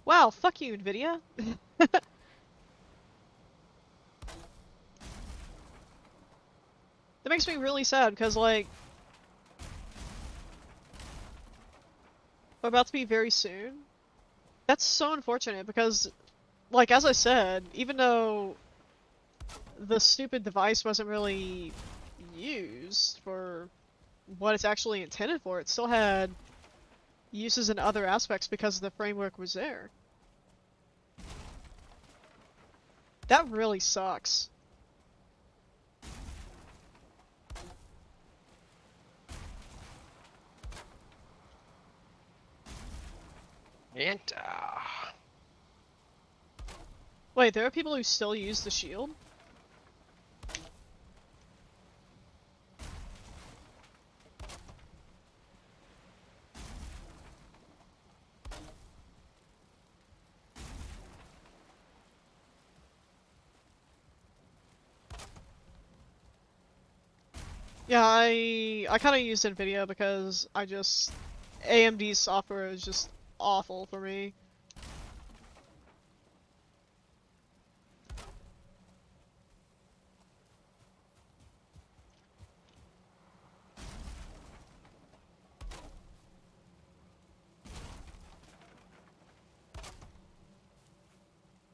Speaker 1: Wow, fuck you, NVIDIA. That makes me really sad, because, like... we're about to be very soon. That's so unfortunate, because, like, as I said, even though the stupid device wasn't really used for what it's actually intended for, it still had uses in other aspects because the framework was there. That really sucks.
Speaker 3: And,
Speaker 1: Wait, there are people who still use the shield? Yeah, I kind of use NVIDIA because AMD's software is just awful for me.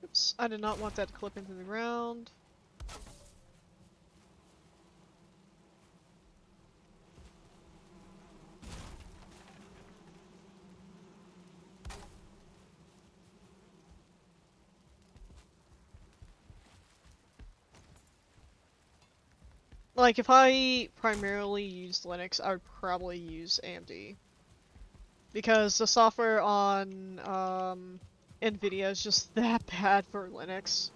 Speaker 1: Oops, I did not want that to clip into the ground. Like, if I primarily used Linux, I would probably use AMD. Because the software on NVIDIA is just that bad for Linux.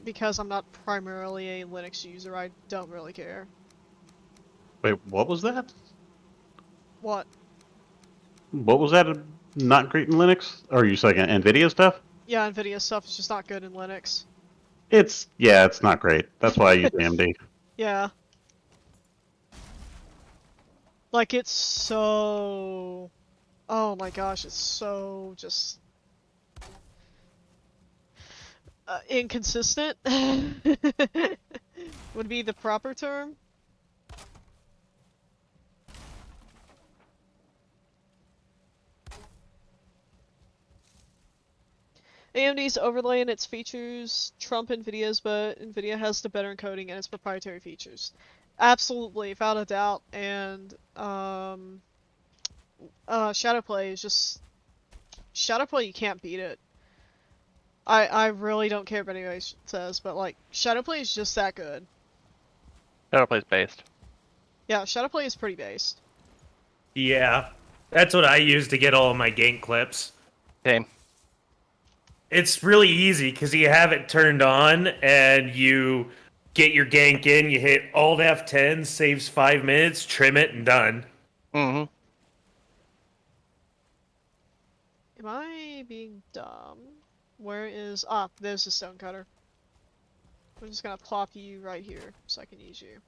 Speaker 1: Because I'm not primarily a Linux user, I don't really care.
Speaker 12: Wait, what was that?
Speaker 1: What?
Speaker 12: What was that? Not great in Linux? Or are you saying Nvidia stuff?
Speaker 1: Yeah, NVIDIA stuff is just not good in Linux.
Speaker 12: It's not great. That's why I use AMD.
Speaker 1: Yeah. Like, it's so... Oh my gosh, it's so just... inconsistent? Would be the proper term. AMD's overlaying its features trump NVIDIA's, but NVIDIA has the better encoding and its proprietary features. Absolutely, without a doubt, and Shadowplay is just... Shadowplay, you can't beat it. I really don't care what anybody says, but like, Shadowplay is just that good.
Speaker 3: Shadowplay's based.
Speaker 1: Yeah, Shadowplay is pretty based.
Speaker 7: Yeah, that's what I use to get all of my gank clips.
Speaker 3: Same.
Speaker 7: It's really easy because you have it turned on and you get your gank in, you hit Alt F10, saves 5 minutes, trim it, and done.
Speaker 3: Mm-hmm.
Speaker 1: Am I being dumb? Where is... Ah, there's the stonecutter. I'm just gonna plop you right here so I can use you.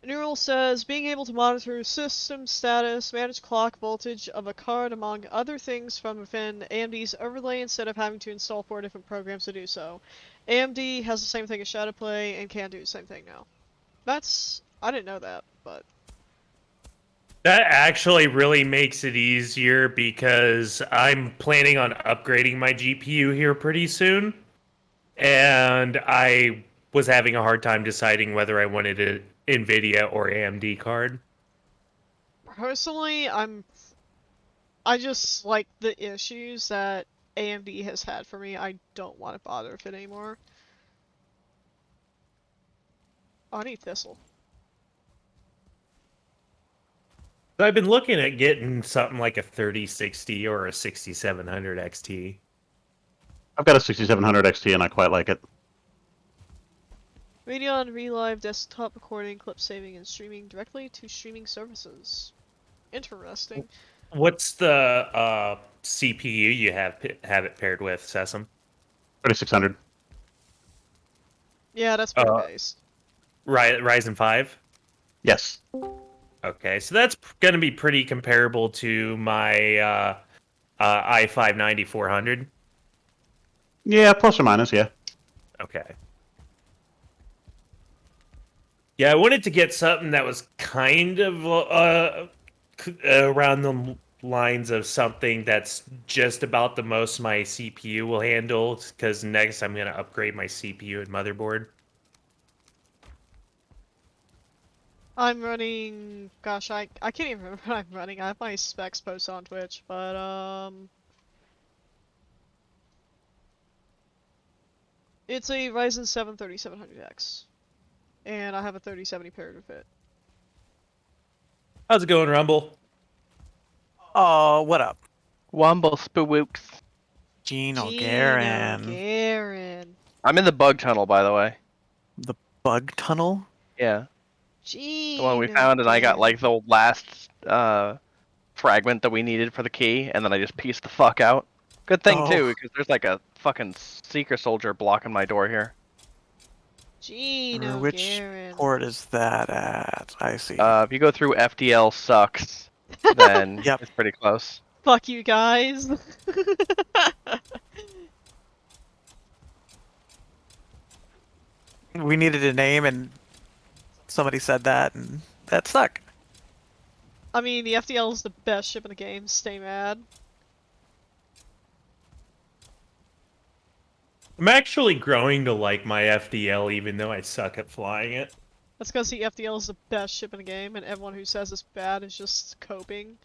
Speaker 1: Neural says, being able to monitor system status, manage clock voltage of a card, among other things from within AMD's overlay instead of having to install 4 different programs to do so. AMD has the same thing as Shadowplay and can do the same thing now. That's... I didn't know that, but...
Speaker 7: That actually really makes it easier because I'm planning on upgrading my GPU here pretty soon. And I was having a hard time deciding whether I wanted an NVIDIA or AMD card.
Speaker 1: Personally, I just like the issues that AMD has had for me. I don't want to bother with it anymore. Oh, I need Thistle.
Speaker 7: So I've been looking at getting something like a 3060 or a 6700 XT.
Speaker 12: I've got a 6700 XT and I quite like it.
Speaker 1: Radeon Relive desktop recording, clip saving, and streaming directly to streaming services. Interesting.
Speaker 7: What's the CPU you have it paired with, Sesam?
Speaker 12: 3600.
Speaker 1: Yeah, that's pretty based.
Speaker 7: Ryzen 5?
Speaker 12: Yes.
Speaker 7: Okay, so that's going to be pretty comparable to my i5 9400.
Speaker 12: Yeah, plus or minus, yeah.
Speaker 7: Okay. Yeah, I wanted to get something that was kind of around the lines of something that's just about the most my CPU will handle, because next I'm going to upgrade my CPU and motherboard.
Speaker 1: I'm running... Gosh, I can't even remember what I'm running. I have my specs posted on Twitch, but, it's a Ryzen 7 3700X. And I have a 3070 paired with it.
Speaker 7: How's it going, Rumble?
Speaker 11: Oh, what up?
Speaker 3: Wumble spooks.
Speaker 11: Gino
Speaker 1: Gino
Speaker 11: Garen.
Speaker 1: Garen.
Speaker 3: I'm in the bug tunnel, by the way.
Speaker 11: The bug tunnel?
Speaker 3: Yeah.
Speaker 1: Gino
Speaker 3: The one we found, and I got
Speaker 1: Garen.
Speaker 3: like the last fragment that we needed for the key, and then I just pieced the fuck out. Good thing too, because there's like a fucking seeker soldier blocking my door here.
Speaker 1: Gino
Speaker 11: Which
Speaker 1: Garen.
Speaker 11: port is that at? I see.
Speaker 3: If you go through FDL sucks, then
Speaker 11: Yep.
Speaker 3: it's pretty close.
Speaker 1: Fuck you guys.
Speaker 11: We needed a name, and somebody said that, and that stuck.
Speaker 1: I mean, the FDL is the best ship in the game. Stay mad.
Speaker 7: I'm actually growing to like my FDL, even though I suck at flying it.
Speaker 1: That's because the FDL is the best ship in the game, and everyone who says it's bad is just coping.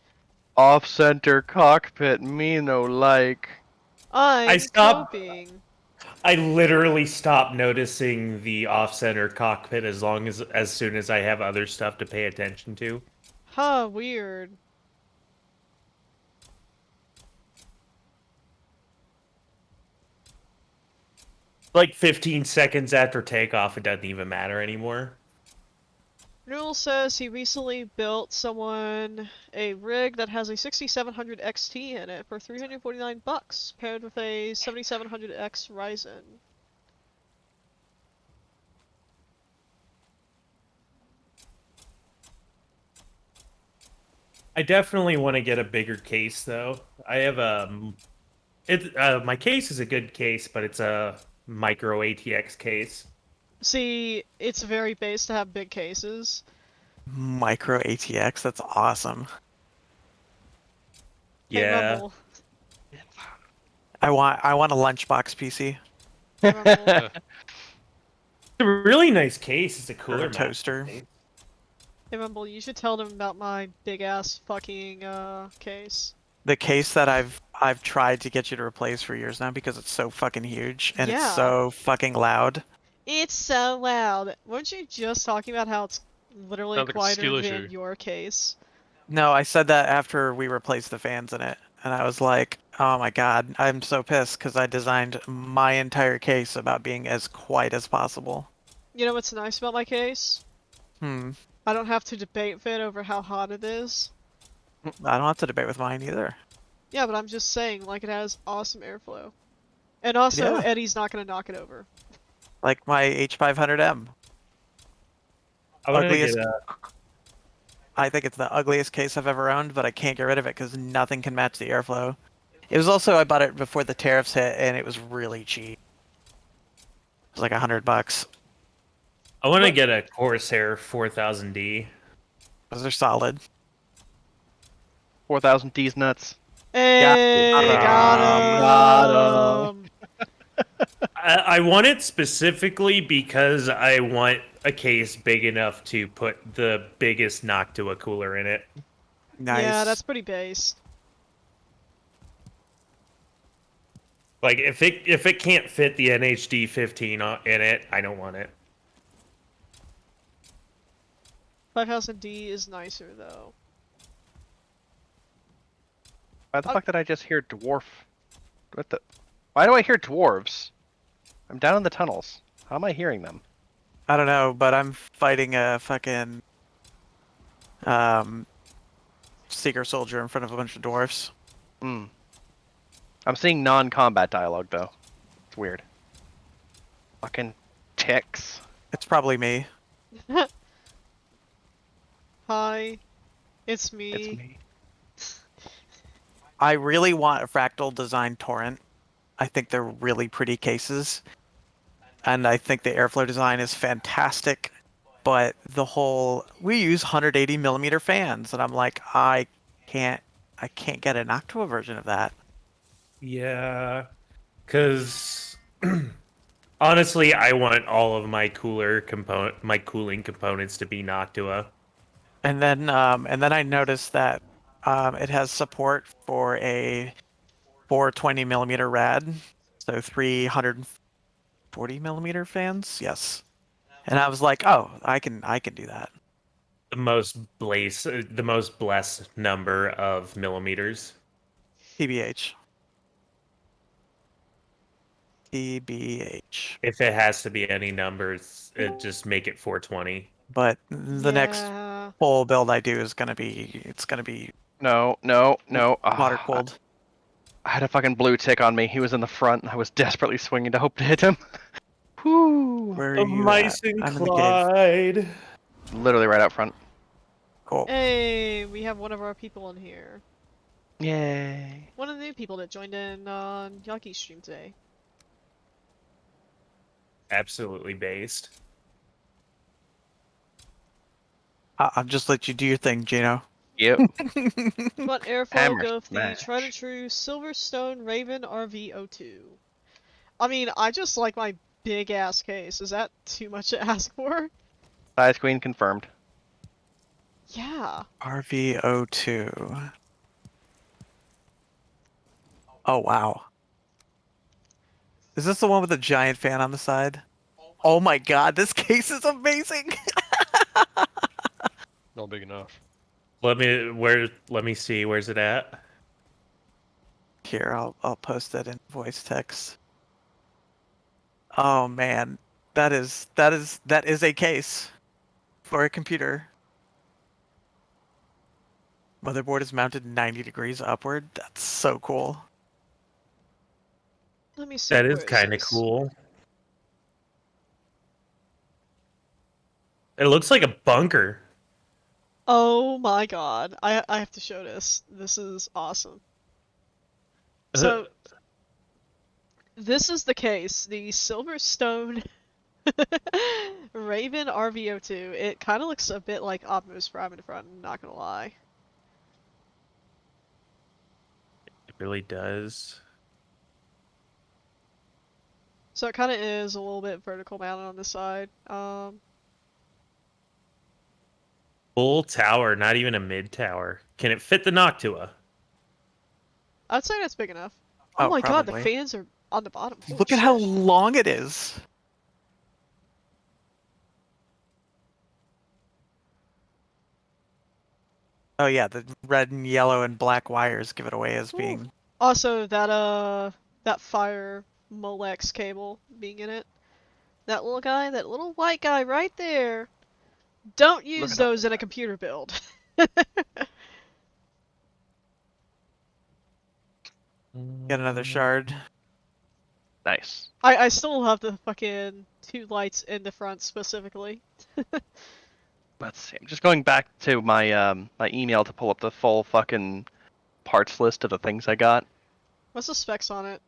Speaker 3: Off-center cockpit, me no like.
Speaker 1: I'm
Speaker 7: stopped-
Speaker 1: coping.
Speaker 7: I literally stopped noticing the off-center cockpit as soon as I have other stuff to pay attention to.
Speaker 1: Huh, weird.
Speaker 7: Like 15 seconds after takeoff, it doesn't even matter anymore.
Speaker 1: Newell says he recently built someone a rig that has a 6700 XT in it for $349, paired with a 7700X Ryzen.
Speaker 7: I definitely want to get a bigger case though. I have my case is a good case, but it's a micro ATX case.
Speaker 1: See, it's very base to have big cases.
Speaker 11: Micro ATX, that's awesome.
Speaker 1: Hey,
Speaker 7: Yeah.
Speaker 1: Rumble.
Speaker 11: I want a lunchbox PC.
Speaker 1: Hey, Rumble.
Speaker 7: It's a really nice case. It's a
Speaker 11: Or
Speaker 7: cooler
Speaker 11: a toaster.
Speaker 1: Hey, Rumble, you should tell them about my big-ass fucking, case.
Speaker 11: The case that I've tried to get you to replace for years now because it's so fucking huge and it's
Speaker 1: Yeah.
Speaker 11: so fucking loud.
Speaker 1: It's so loud. Weren't you just talking about how it's literally
Speaker 8: Sounds like a
Speaker 1: quieter
Speaker 8: skill
Speaker 1: than
Speaker 8: issue.
Speaker 1: your case?
Speaker 11: No, I said that after we replaced the fans in it, and I was like, "Oh my god, I'm so pissed because I designed my entire case about being as quiet as possible."
Speaker 1: You know what's nice about my case?
Speaker 11: Hmm.
Speaker 1: I don't have to debate fit over how hot it is.
Speaker 11: I don't have to debate with mine either.
Speaker 1: Yeah, but I'm just saying, like, it has awesome airflow. And also,
Speaker 11: Yeah.
Speaker 1: Eddie's not gonna knock it over.
Speaker 11: Like my H500M.
Speaker 7: I want to
Speaker 11: Ugliest.
Speaker 7: get a.
Speaker 11: I think it's the ugliest case I've ever owned, but I can't get rid of it because nothing can match the airflow. It was also I bought it before the tariffs hit, and it was really cheap. It was like $100.
Speaker 7: I want to get a Corsair 4000D.
Speaker 11: Those are solid.
Speaker 3: 4000 D's nuts.
Speaker 1: Hey, got him!
Speaker 7: I want it specifically because I want a case big enough to put the biggest Noctua cooler in it.
Speaker 11: Nice.
Speaker 1: Yeah, that's pretty based.
Speaker 7: Like if it can't fit the NHD 15 in it, I don't want it.
Speaker 1: 5000D is nicer, though.
Speaker 3: Why the fuck did I just hear dwarf? What the? Why do I hear dwarves? I'm down in the tunnels. How am I hearing them?
Speaker 11: I don't know, but I'm fighting a fucking Seeker soldier in front of a bunch of dwarfs.
Speaker 3: Hmm. I'm seeing non-combat dialogue though. It's weird. Fucking ticks.
Speaker 11: It's probably me.
Speaker 1: Hi, it's me.
Speaker 3: It's me.
Speaker 11: I really want a fractal design torrent. I think they're really pretty cases. And I think the airflow design is fantastic. But the whole we use 180 millimeter fans, and I'm like, I can't get an Noctua version of that.
Speaker 7: Yeah, because honestly, I want all of my cooling components to be Noctua.
Speaker 11: And then I noticed that it has support for a 420 millimeter rad, so 340 millimeter fans. Yes, and I was like, oh, I can do that.
Speaker 7: The most blessed number of millimeters.
Speaker 11: TBH. TBH.
Speaker 7: If it has to be any numbers, just make it 420.
Speaker 11: But the next
Speaker 1: Yeah.
Speaker 11: full build I do is gonna be
Speaker 3: No.
Speaker 11: water cooled.
Speaker 3: I had a fucking blue tick on me. He was in the front. And I was desperately swinging to hope to hit him. Whoo!
Speaker 11: Where are
Speaker 7: Of
Speaker 11: you
Speaker 7: Mice
Speaker 11: at?
Speaker 7: and
Speaker 11: I'm in the cave.
Speaker 7: Clyde.
Speaker 3: Literally right out front.
Speaker 11: Cool.
Speaker 1: Hey, we have one of our people in here.
Speaker 3: Yay.
Speaker 1: One of the new people that joined in on Yaki's stream today.
Speaker 7: Absolutely based.
Speaker 11: I'll just let you do your thing, Gino.
Speaker 3: Yep.
Speaker 1: What airflow
Speaker 3: Hammer
Speaker 1: go with the
Speaker 3: smash.
Speaker 1: tried and true Silverstone Raven RV02? I mean, I just like my big ass case. Is that too much to ask for?
Speaker 3: Size queen confirmed.
Speaker 1: Yeah.
Speaker 11: RV02. Oh wow. Is this the one with the giant fan on the side? Oh my god, this case is amazing.
Speaker 8: Not big enough.
Speaker 7: Let me see. Where's it at?
Speaker 11: Here, I'll post that in voice text. Oh man, that is a case for a computer. Motherboard is mounted 90 degrees upward. That's so cool.
Speaker 1: Let me see.
Speaker 7: That
Speaker 1: Where
Speaker 7: is
Speaker 1: is
Speaker 7: kind of
Speaker 1: this?
Speaker 7: cool. It looks like a bunker.
Speaker 1: Oh my god. I have to show this. This is awesome. So, this is the case. The Silverstone Raven RVO2. It kind of looks a bit like Optimus Prime in the front, not gonna lie.
Speaker 7: It really does.
Speaker 1: So it kind of is a little bit vertical mounted on this side.
Speaker 7: Full tower, not even a mid tower. Can it fit the Noctua?
Speaker 1: I'd say that's big enough. Oh my god, the
Speaker 11: probably.
Speaker 1: fans are on the bottom. Holy
Speaker 11: Look at how
Speaker 1: shit.
Speaker 11: long it is. Oh yeah, the red and yellow and black wires give it away as being.
Speaker 1: Also, that fire Molex cable being in it. That little guy, that little white guy right there. Don't use those in a computer build.
Speaker 11: Get another shard.
Speaker 3: Nice.
Speaker 1: I still have the fucking 2 lights in the front specifically.
Speaker 3: Let's see. I'm just going back to my my email to pull up the full fucking parts list of the things I got.
Speaker 1: What's the specs on it?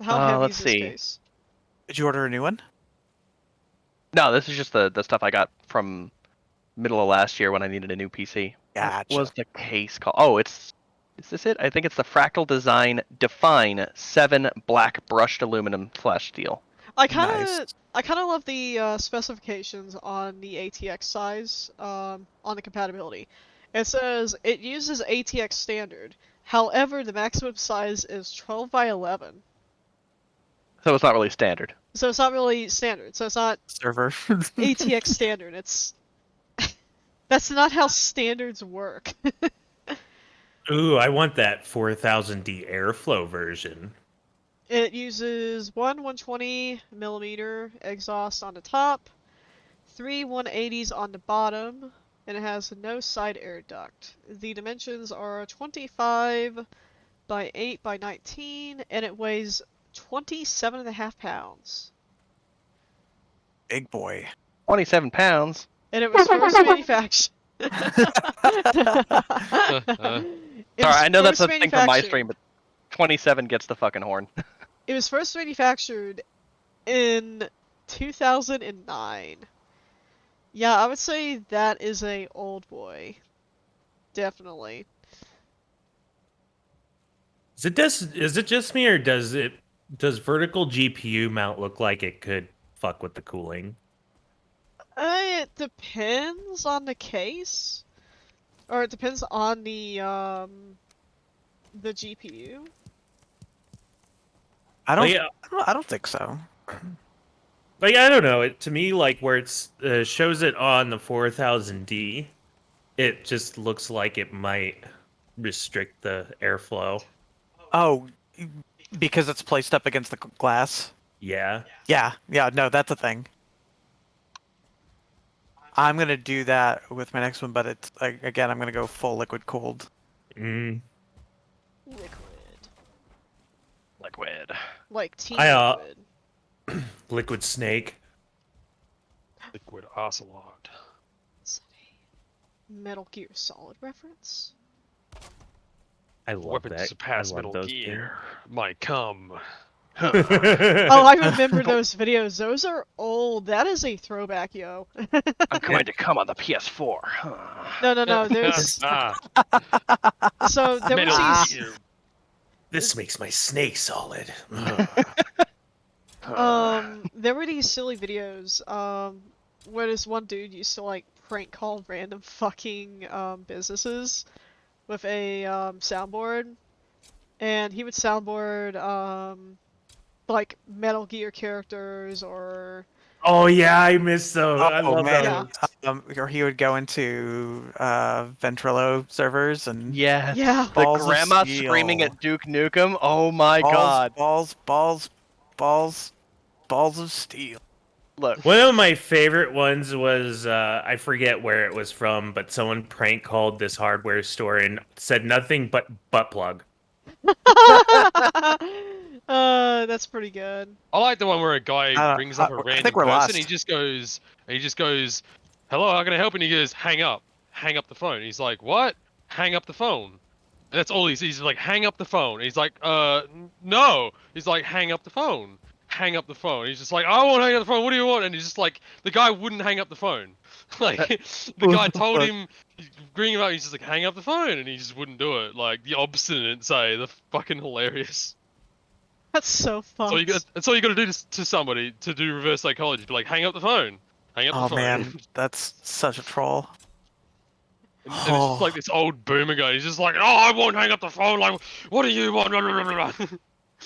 Speaker 1: How heavy
Speaker 3: Let's
Speaker 1: is this
Speaker 3: see.
Speaker 1: case?
Speaker 11: Did you order a new one?
Speaker 3: No, this is just the stuff I got from middle of last year when I needed a new PC.
Speaker 11: Gotcha.
Speaker 3: What was the case called? Oh, is this it? I think it's the Fractal Design Define 7 black brushed aluminum / steel.
Speaker 1: I kind of love the specifications on the ATX size on the compatibility. It says it uses ATX standard. However, the maximum size is 12 by 11.
Speaker 3: So it's not really standard.
Speaker 1: So it's not really standard. So it's not
Speaker 11: server
Speaker 1: ATX standard. It's that's not how standards work.
Speaker 7: Ooh, I want that 4000D airflow version.
Speaker 1: It uses one 120mm exhaust on the top, 3 180s on the bottom, and it has no side air duct. The dimensions are 25 by 8 by 19, and it weighs 27.5 pounds.
Speaker 11: Big boy.
Speaker 3: 27 pounds.
Speaker 1: And it was first manufactured.
Speaker 3: Sorry, I know that's a thing from my stream, but 27 gets the fucking horn.
Speaker 1: It was first manufactured in 2009. Yeah, I would say that is a old boy. Definitely.
Speaker 7: Is it just me, or does vertical GPU mount look like it could fuck with the cooling?
Speaker 1: It depends on the case, or it depends on the GPU.
Speaker 11: I don't think so.
Speaker 7: Like, I don't know. To me, like where it's shows it on the 4000D, it just looks like it might restrict the airflow.
Speaker 11: Oh, because it's placed up against the glass.
Speaker 7: Yeah.
Speaker 11: Yeah. No, that's a thing. I'm gonna do that with my next one, but it's again, I'm gonna go full liquid cooled.
Speaker 7: Mm.
Speaker 1: Liquid. Like tea
Speaker 7: liquid.
Speaker 1: liquid.
Speaker 7: Liquid snake.
Speaker 8: Liquid ocelot.
Speaker 1: Is that a Metal Gear Solid reference?
Speaker 7: I love
Speaker 8: Weapons
Speaker 7: that.
Speaker 8: surpass
Speaker 7: I love
Speaker 8: Metal
Speaker 7: those
Speaker 8: Gear. My cum.
Speaker 1: Oh, I remember those videos. Those are old. That is a throwback, yo.
Speaker 3: I'm going to come on the PS4.
Speaker 1: No. There's so there
Speaker 8: Metal
Speaker 1: was these.
Speaker 8: Gear.
Speaker 7: This makes my snake solid.
Speaker 1: There were these silly videos. Where this one dude used to like prank call random fucking businesses with a soundboard, and he would soundboard like Metal Gear characters or.
Speaker 7: Oh yeah, I miss those. I love
Speaker 11: man.
Speaker 7: those.
Speaker 11: Or he would go into Ventrilo servers and
Speaker 1: Yeah.
Speaker 3: The grandma screaming at Duke Nukem. Oh my god.
Speaker 11: Balls. balls of steel.
Speaker 3: Look,
Speaker 7: One of my favorite ones was I forget where it was from, but someone prank called this hardware store and said nothing but butt plug.
Speaker 1: That's pretty good.
Speaker 8: I like the one where a guy brings up a
Speaker 11: I
Speaker 8: random
Speaker 11: think we're
Speaker 8: person.
Speaker 11: lost.
Speaker 8: He just goes, "Hello, how can I help?" And he goes, "Hang up the phone." He's like, "What? Hang up the phone." And that's all he's like, "Hang up the phone." And he's like, no." He's like, "Hang up the phone. Hang up the phone." He's just like, "I won't hang up the phone. What do you want?" And he's just like, the guy wouldn't hang up the phone. Like, the guy told him, bring him up. He's just like, "Hang up the phone," and he just wouldn't do it. Like the obstinate say, the fucking hilarious.
Speaker 1: That's so fucked.
Speaker 8: That's all you got to do to somebody to do reverse psychology. Be like, hang up the phone. Hang up the
Speaker 11: Oh
Speaker 8: phone.
Speaker 11: man, that's such a troll.
Speaker 8: And it's just like this old boomer guy. He's just like, "Oh, I won't hang up the phone. Like, what do you want?" Blah, blah, blah, blah.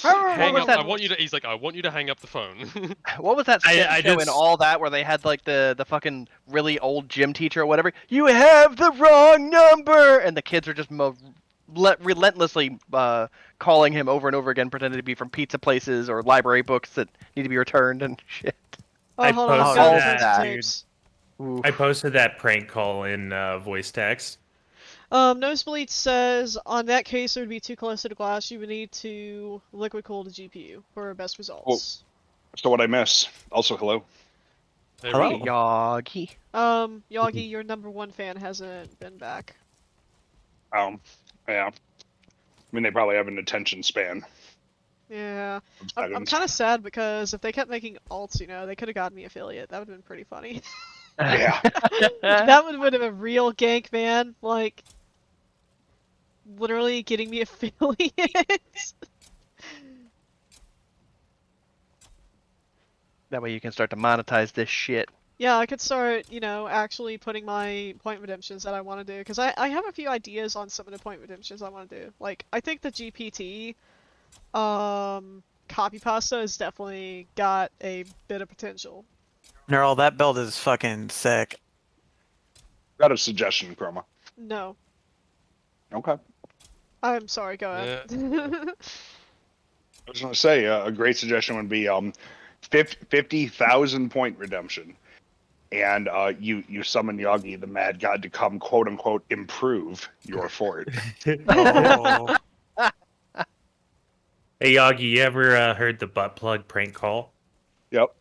Speaker 8: Hang up. I want you to. He's like, "I want you to hang up the phone."
Speaker 3: what was that sketch
Speaker 7: I
Speaker 3: show
Speaker 7: just-
Speaker 3: and all that where they had like the fucking really old gym teacher or whatever? You have the wrong number, and the kids are just relentlessly calling him over and over again, pretending to be from pizza places or library books that need to be returned and shit.
Speaker 1: Oh,
Speaker 7: I
Speaker 1: hold on, I've
Speaker 7: posted
Speaker 1: got
Speaker 3: all
Speaker 1: tons
Speaker 3: that,
Speaker 1: of
Speaker 7: dude.
Speaker 1: tapes.
Speaker 7: I posted that prank call in voice text.
Speaker 1: Nosebleed says, on that case, it would be too close to the glass. You would need to liquid cool the GPU for best results.
Speaker 2: So what I miss? Also, hello.
Speaker 8: There
Speaker 11: Hello?
Speaker 8: we go.
Speaker 3: Yagi.
Speaker 1: Yagi, your #1 fan hasn't been back.
Speaker 2: Yeah. I mean, they probably have an attention span.
Speaker 1: Yeah.
Speaker 2: of
Speaker 1: I'm
Speaker 2: seconds.
Speaker 1: kind of sad because if they kept making alts, they could have gotten me affiliate. That would have been pretty funny.
Speaker 2: Yeah.
Speaker 1: That would have been a real gank, man. Like, literally getting me affiliates.
Speaker 3: That way you can start to monetize this shit.
Speaker 1: Yeah, I could start, actually putting my point redemptions that I want to do. Because I have a few ideas on some of the point redemptions I want to do. Like, I think the GPT, copy pasta has definitely got a bit of potential.
Speaker 11: Neural, that build is fucking sick.
Speaker 2: Got a suggestion, Chroma.
Speaker 1: No.
Speaker 2: Okay.
Speaker 1: I'm sorry, go ahead.
Speaker 2: I was going to say a great suggestion would be 50,000 point redemption, and you summon Yagi, the Mad God, to come quote unquote improve your fort.
Speaker 11: Oh.
Speaker 7: Hey Yagi, you ever heard the butt plug prank call?
Speaker 2: Yep.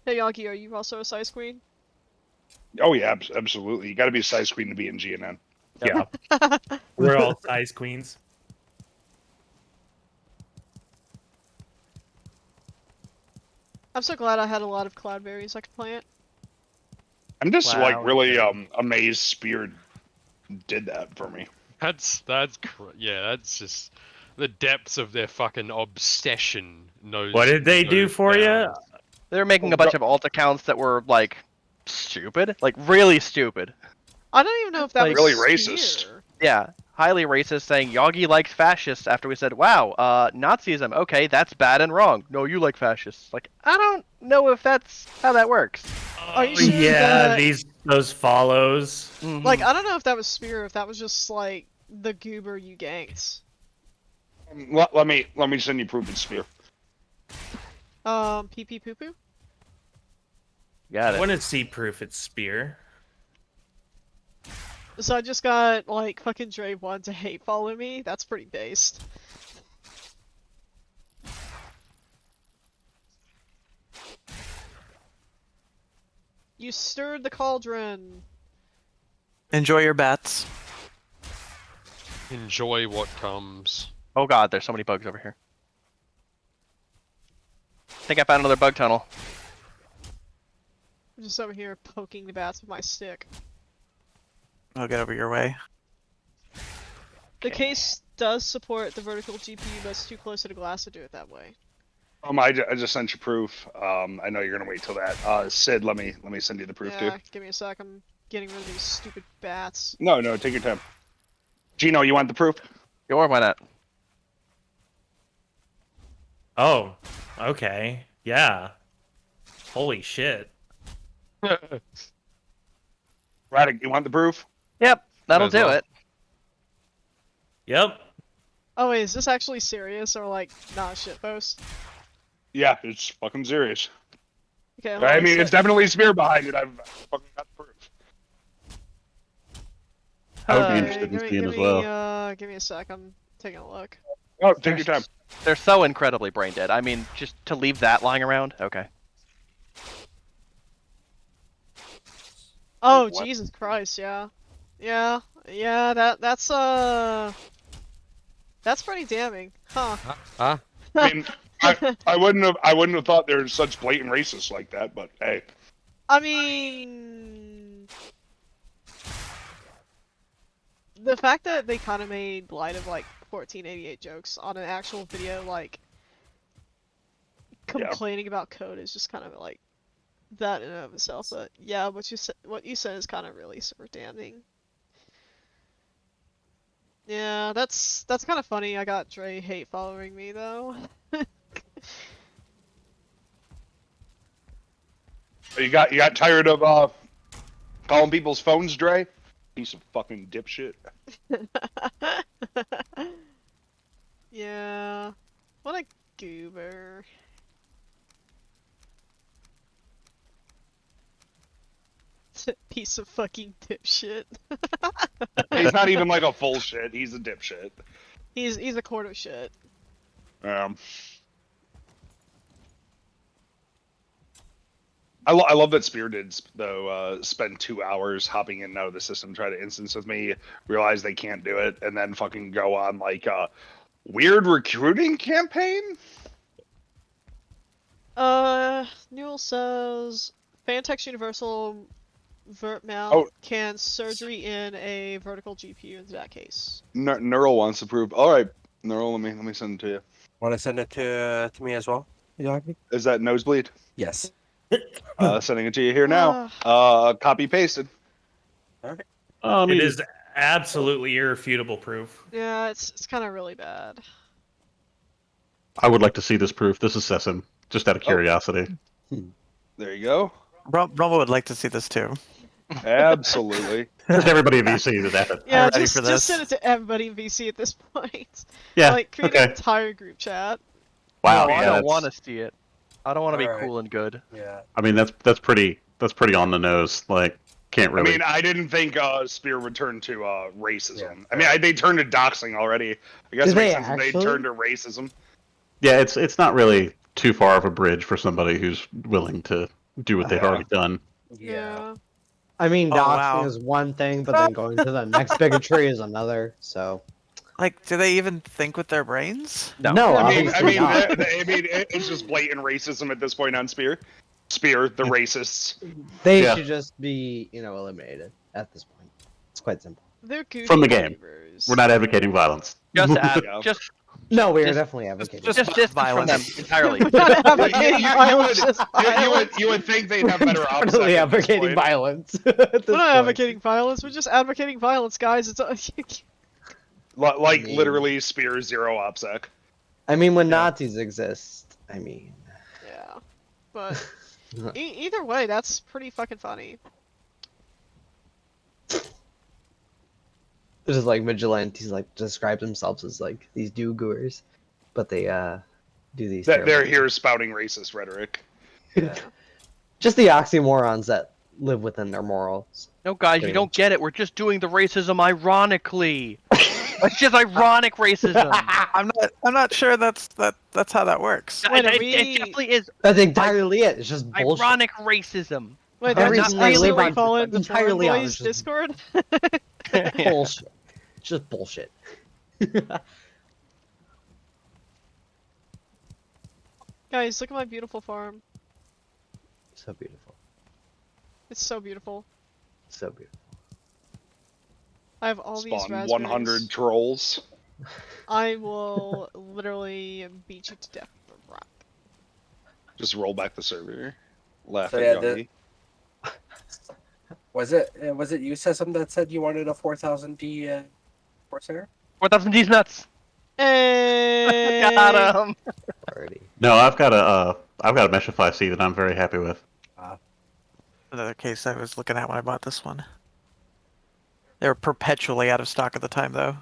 Speaker 1: Hey, Yagi, are you also a size queen?
Speaker 2: Oh yeah, absolutely. You got to be a size queen to be in GNN.
Speaker 7: Yeah. We're all size queens.
Speaker 1: I'm so glad I had a lot of cloudberries I could plant.
Speaker 2: I'm just
Speaker 3: Wow,
Speaker 2: like really
Speaker 3: yeah.
Speaker 2: amazed Spear did that for me.
Speaker 8: That's just the depths of their fucking obsession.
Speaker 7: What did they do for you?
Speaker 3: They were making a bunch of alt accounts that were like stupid, like really stupid.
Speaker 1: I don't even know if that
Speaker 3: Like,
Speaker 1: was
Speaker 2: really
Speaker 1: Spear.
Speaker 2: racist.
Speaker 3: Yeah, highly racist, saying Yagi likes fascists after we said, wow, Nazism, okay, that's bad and wrong. No, you like fascists. Like, I don't know if that's how that works.
Speaker 1: Are you sure
Speaker 7: Yeah,
Speaker 1: that,
Speaker 7: those follows.
Speaker 1: like, I don't know if that was Spear, if that was just, like, the goober you ganked.
Speaker 2: Let me send you proof it's Spear.
Speaker 1: Pee pee poo poo?
Speaker 3: Got
Speaker 7: I
Speaker 3: it.
Speaker 7: want to see proof it's Spear.
Speaker 1: So I just got, like, fucking Dre1 to hate follow me? That's pretty based. You stirred the cauldron!
Speaker 11: Enjoy your bats.
Speaker 8: Enjoy what comes.
Speaker 3: Oh god, there's so many bugs over here. I think I found another bug tunnel.
Speaker 1: I'm just over here poking the bats with my stick.
Speaker 11: I'll get over your way.
Speaker 1: The case does support the vertical GPU, but it's too close to the glass to do it that way.
Speaker 2: I just sent you proof. I know you're gonna wait till that. Sid, let me send you the proof
Speaker 1: Yeah,
Speaker 2: too.
Speaker 1: give me a sec, I'm getting rid of these stupid bats.
Speaker 2: No, take your time. Gino, you want the proof?
Speaker 3: Or why not?
Speaker 7: Oh, okay. Yeah. Holy shit.
Speaker 2: Radic, you want the proof?
Speaker 3: Yep, that'll
Speaker 8: Might as
Speaker 3: do
Speaker 8: well.
Speaker 3: it.
Speaker 7: Yep.
Speaker 1: Oh wait, is this actually serious or like not a shitpost?
Speaker 2: Yeah, it's fucking serious.
Speaker 1: Okay, hold
Speaker 2: I
Speaker 1: on,
Speaker 2: mean,
Speaker 1: so-
Speaker 2: it's definitely Spear behind it. I've fucking got proof.
Speaker 12: I would be
Speaker 1: Okay,
Speaker 12: interested in seeing as well.
Speaker 1: give me a sec. I'm taking a look.
Speaker 2: Oh, take your time.
Speaker 3: They're so incredibly brain dead. I mean, just to leave that lying around. Okay.
Speaker 1: Oh
Speaker 2: What?
Speaker 1: Jesus Christ, yeah, yeah. That's pretty damning, huh?
Speaker 13: Huh?
Speaker 2: I mean, I wouldn't have thought there's such blatant racists like that, but hey.
Speaker 1: I mean, the fact that they kind of made light of like 1488 jokes on an actual video, like complaining about code, is just kind of like that in and of itself. But yeah, what you said is kind of really super damning. Yeah, that's kind of funny. I got Dre hate following me though.
Speaker 2: You got tired of calling people's phones, Dre? Piece of fucking dipshit.
Speaker 1: Yeah, what a goober. Piece of fucking dipshit.
Speaker 2: He's not even like a full shit. He's a dipshit.
Speaker 1: He's a quarter shit.
Speaker 2: I love that Spear did though. Spend 2 hours hopping in and out of the system, try to instance with me, realize they can't do it, and then fucking go on like a weird recruiting campaign.
Speaker 1: Newell says Fantex Universal vert mount can surgery in a vertical GPU in that case.
Speaker 2: Neural wants to prove. All right, Neural, let me send it to you.
Speaker 13: Want to send it to me as well?
Speaker 2: Is that Nosebleed?
Speaker 13: Yes.
Speaker 2: Sending it to you here now. Copy pasted.
Speaker 13: All right.
Speaker 7: It is absolutely irrefutable proof.
Speaker 1: Yeah, it's kind of really bad.
Speaker 12: I would like to see this proof. This is Sessim, just out of curiosity.
Speaker 2: There you go.
Speaker 11: Rumble would like to see this too.
Speaker 2: Absolutely.
Speaker 12: Just everybody in VC is at it.
Speaker 1: Yeah,
Speaker 11: ready
Speaker 1: just
Speaker 11: for this.
Speaker 1: send it to everybody in VC at this point.
Speaker 12: Yeah,
Speaker 1: Like create an entire group chat.
Speaker 12: Wow.
Speaker 3: No,
Speaker 12: yeah,
Speaker 3: I don't
Speaker 12: that's-
Speaker 3: want to see it. I don't want to be
Speaker 13: Alright.
Speaker 3: cool and good.
Speaker 13: Yeah.
Speaker 12: I mean, that's pretty on the nose. Like, can't really.
Speaker 2: I mean, I didn't think Spear would turn to racism.
Speaker 13: Yeah.
Speaker 2: I mean, they turned to doxing already. I guess
Speaker 9: Did
Speaker 2: it
Speaker 9: they
Speaker 2: makes sense that they
Speaker 9: actually?
Speaker 2: turned to racism.
Speaker 12: Yeah, it's not really too far of a bridge for somebody who's willing to do what they've
Speaker 2: Yeah.
Speaker 12: already done.
Speaker 1: Yeah.
Speaker 9: I mean,
Speaker 11: Oh,
Speaker 9: doxing
Speaker 11: wow.
Speaker 9: is one thing, but then going to the next bigotry is another. So
Speaker 11: Like, do they even think with their brains?
Speaker 3: No.
Speaker 9: obviously not.
Speaker 2: It's just blatant racism at this point on Spear. Spear, the racists.
Speaker 9: They
Speaker 12: Yeah.
Speaker 9: should just be, eliminated at this point. It's quite simple.
Speaker 1: They're goofy
Speaker 12: From the game.
Speaker 1: neighbors.
Speaker 12: We're not advocating violence.
Speaker 3: Just
Speaker 2: Yeah.
Speaker 3: just
Speaker 9: No, we are
Speaker 3: Just-
Speaker 9: definitely advocating.
Speaker 11: just-
Speaker 3: distance from them
Speaker 11: violence.
Speaker 3: entirely.
Speaker 1: We're not advocating violence, just
Speaker 2: You would think they'd have better options.
Speaker 9: definitely advocating violence. At this
Speaker 1: We're not
Speaker 9: point.
Speaker 1: advocating violence. We're just advocating violence, guys. It's
Speaker 2: Like literally Spear 0 OPSEC.
Speaker 9: I mean, when Nazis exist, I mean,
Speaker 1: yeah, but either way, that's pretty fucking funny.
Speaker 9: it's just like vigilantes like describe themselves as like these do-goers, but they do these.
Speaker 2: They're
Speaker 9: terrible
Speaker 2: here spouting racist rhetoric.
Speaker 9: just the oxymorons that live within their morals.
Speaker 3: No, guys, you don't get it. We're just doing the racism ironically. It's just ironic racism.
Speaker 11: I'm not sure that's how that works.
Speaker 1: Wait, are
Speaker 3: it
Speaker 1: we-
Speaker 3: definitely is
Speaker 9: That's entirely it. It's just bullshit.
Speaker 3: ironic racism.
Speaker 1: Wait, did I just
Speaker 9: Everything they live
Speaker 1: accidentally
Speaker 9: on
Speaker 1: fall into
Speaker 9: entirely on
Speaker 1: Boys
Speaker 9: is just-
Speaker 1: Discord?
Speaker 9: Bullshit. It's just bullshit.
Speaker 1: Guys, look at my beautiful farm.
Speaker 9: So beautiful.
Speaker 1: It's so beautiful.
Speaker 9: So beautiful.
Speaker 1: I have all these
Speaker 2: Spawn
Speaker 1: raspberries.
Speaker 2: 100 trolls.
Speaker 1: I will literally beat you to death with a rock.
Speaker 2: Just roll back the server. Laugh
Speaker 13: So
Speaker 2: at
Speaker 13: yeah,
Speaker 2: Youngie.
Speaker 13: Was it you, Sesam, that said you wanted a 4000D Corsair?
Speaker 3: 4,000 D's nuts.
Speaker 1: Hey!
Speaker 3: Got him.
Speaker 9: Already.
Speaker 12: No, I've got a Meshify C that I'm very happy with.
Speaker 11: Another case I was looking at when I bought this one. They were perpetually out of stock at the time, though.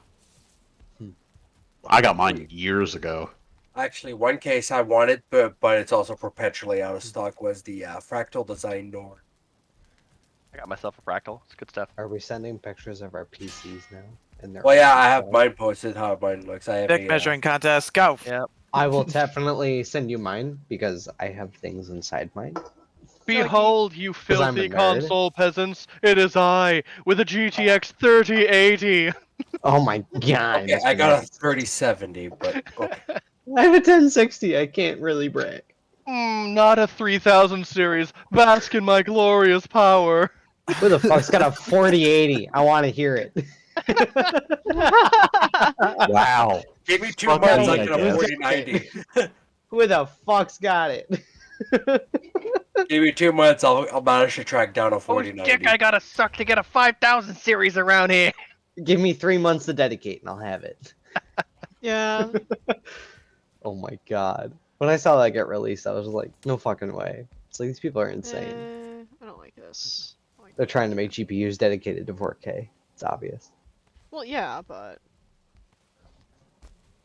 Speaker 12: I got mine years ago.
Speaker 13: Actually, one case I wanted, but it's also perpetually out of stock, was the Fractal Design Norn.
Speaker 3: I got myself a fractal. It's good stuff.
Speaker 14: Are we sending pictures of our PCs now? And their
Speaker 13: Well, yeah,
Speaker 14: awesome
Speaker 13: I have
Speaker 14: stuff?
Speaker 13: mine posted how mine looks. I have
Speaker 11: Dick
Speaker 13: a
Speaker 11: measuring contest. Go.
Speaker 3: Yeah.
Speaker 14: I will definitely send you mine because I have things inside mine.
Speaker 3: Behold, you
Speaker 14: 'Cause I'm a
Speaker 3: filthy
Speaker 14: nerd.
Speaker 3: console peasants! It is I with a GTX 3080.
Speaker 14: Oh my god.
Speaker 13: Okay, I got a 3070, but okay.
Speaker 14: I have a 1060. I can't really brag.
Speaker 3: Not a 3000 series. Bask in my glorious power.
Speaker 14: Who the fuck's got a 4080? I want to hear it.
Speaker 12: Wow.
Speaker 13: Give me 2
Speaker 12: Fuck
Speaker 13: months,
Speaker 12: me,
Speaker 13: I
Speaker 12: I
Speaker 13: get a
Speaker 12: guess.
Speaker 13: 4090.
Speaker 14: Who the fuck's got it?
Speaker 13: Give me 2 months, I'll manage to track down a
Speaker 3: Oh,
Speaker 13: 4090.
Speaker 3: dick, I gotta suck to get a 5000 series around here.
Speaker 14: Give me 3 months to dedicate and I'll have it.
Speaker 1: Yeah.
Speaker 14: Oh my god. When I saw that get released, I was like, no fucking way. It's like, these people are insane.
Speaker 1: I don't like this.
Speaker 14: They're trying to make GPUs dedicated to 4K. It's obvious.
Speaker 1: Well, yeah, but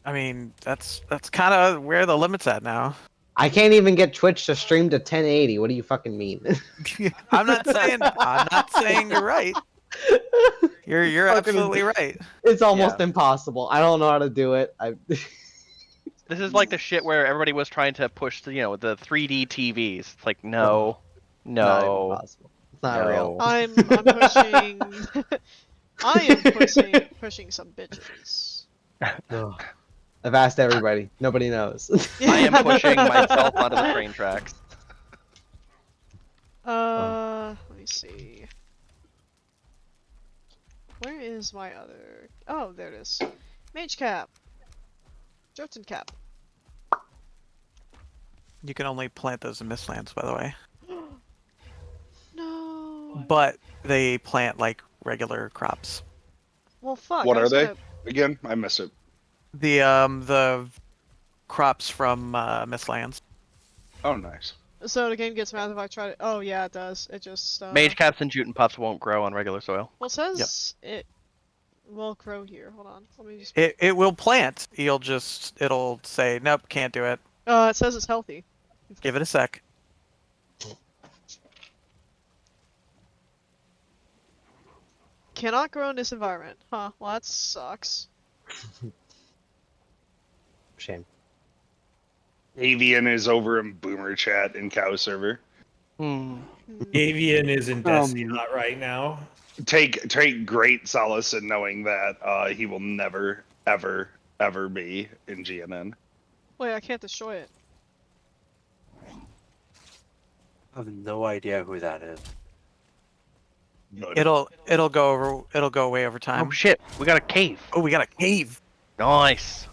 Speaker 11: I mean, that's kind of where the limit's at now.
Speaker 14: I can't even get Twitch to stream to 1080. What do you fucking mean?
Speaker 11: I'm not saying you're right. You're absolutely right.
Speaker 14: It's almost impossible. I don't know how to do it.
Speaker 3: This is like the shit where everybody was trying to push the 3D TVs. It's like, no.
Speaker 14: Not even possible. It's not real.
Speaker 1: I'm pushing. I am pushing some bitches.
Speaker 14: I've asked everybody. Nobody knows.
Speaker 3: I am pushing myself onto the train tracks.
Speaker 1: Let me see. Where is my other? Oh, there it is. Mage cap. Jotun cap.
Speaker 11: You can only plant those in Mistlands, by the way.
Speaker 1: No.
Speaker 11: But they plant like regular crops.
Speaker 1: Well, fuck.
Speaker 2: What
Speaker 1: I
Speaker 2: are
Speaker 1: was
Speaker 2: they?
Speaker 1: gonna-
Speaker 2: Again, I missed it.
Speaker 11: The crops from Mistlands.
Speaker 2: Oh, nice.
Speaker 1: So the game gets mad if I try to. Oh yeah, it does. It just.
Speaker 3: Mage caps and Juten puffs won't grow on regular soil.
Speaker 1: Well, it says it will grow here. Hold on. Let me just.
Speaker 11: It will plant. It'll say nope, can't do it.
Speaker 1: It says it's healthy.
Speaker 11: Give it a sec.
Speaker 1: Cannot grow in this environment. Huh. Well, that sucks.
Speaker 14: Shame.
Speaker 2: Avian is over in Boomer Chat in Cow Server.
Speaker 7: Avian is in Destiny Hut right now.
Speaker 2: Take great solace in knowing that he will never, ever, ever be in GNN.
Speaker 1: Wait, I can't destroy it.
Speaker 13: I have no idea who that is.
Speaker 2: Good.
Speaker 11: It'll go away over time.
Speaker 3: Oh shit, we got a cave.
Speaker 11: Oh, we got a cave.
Speaker 3: Nice.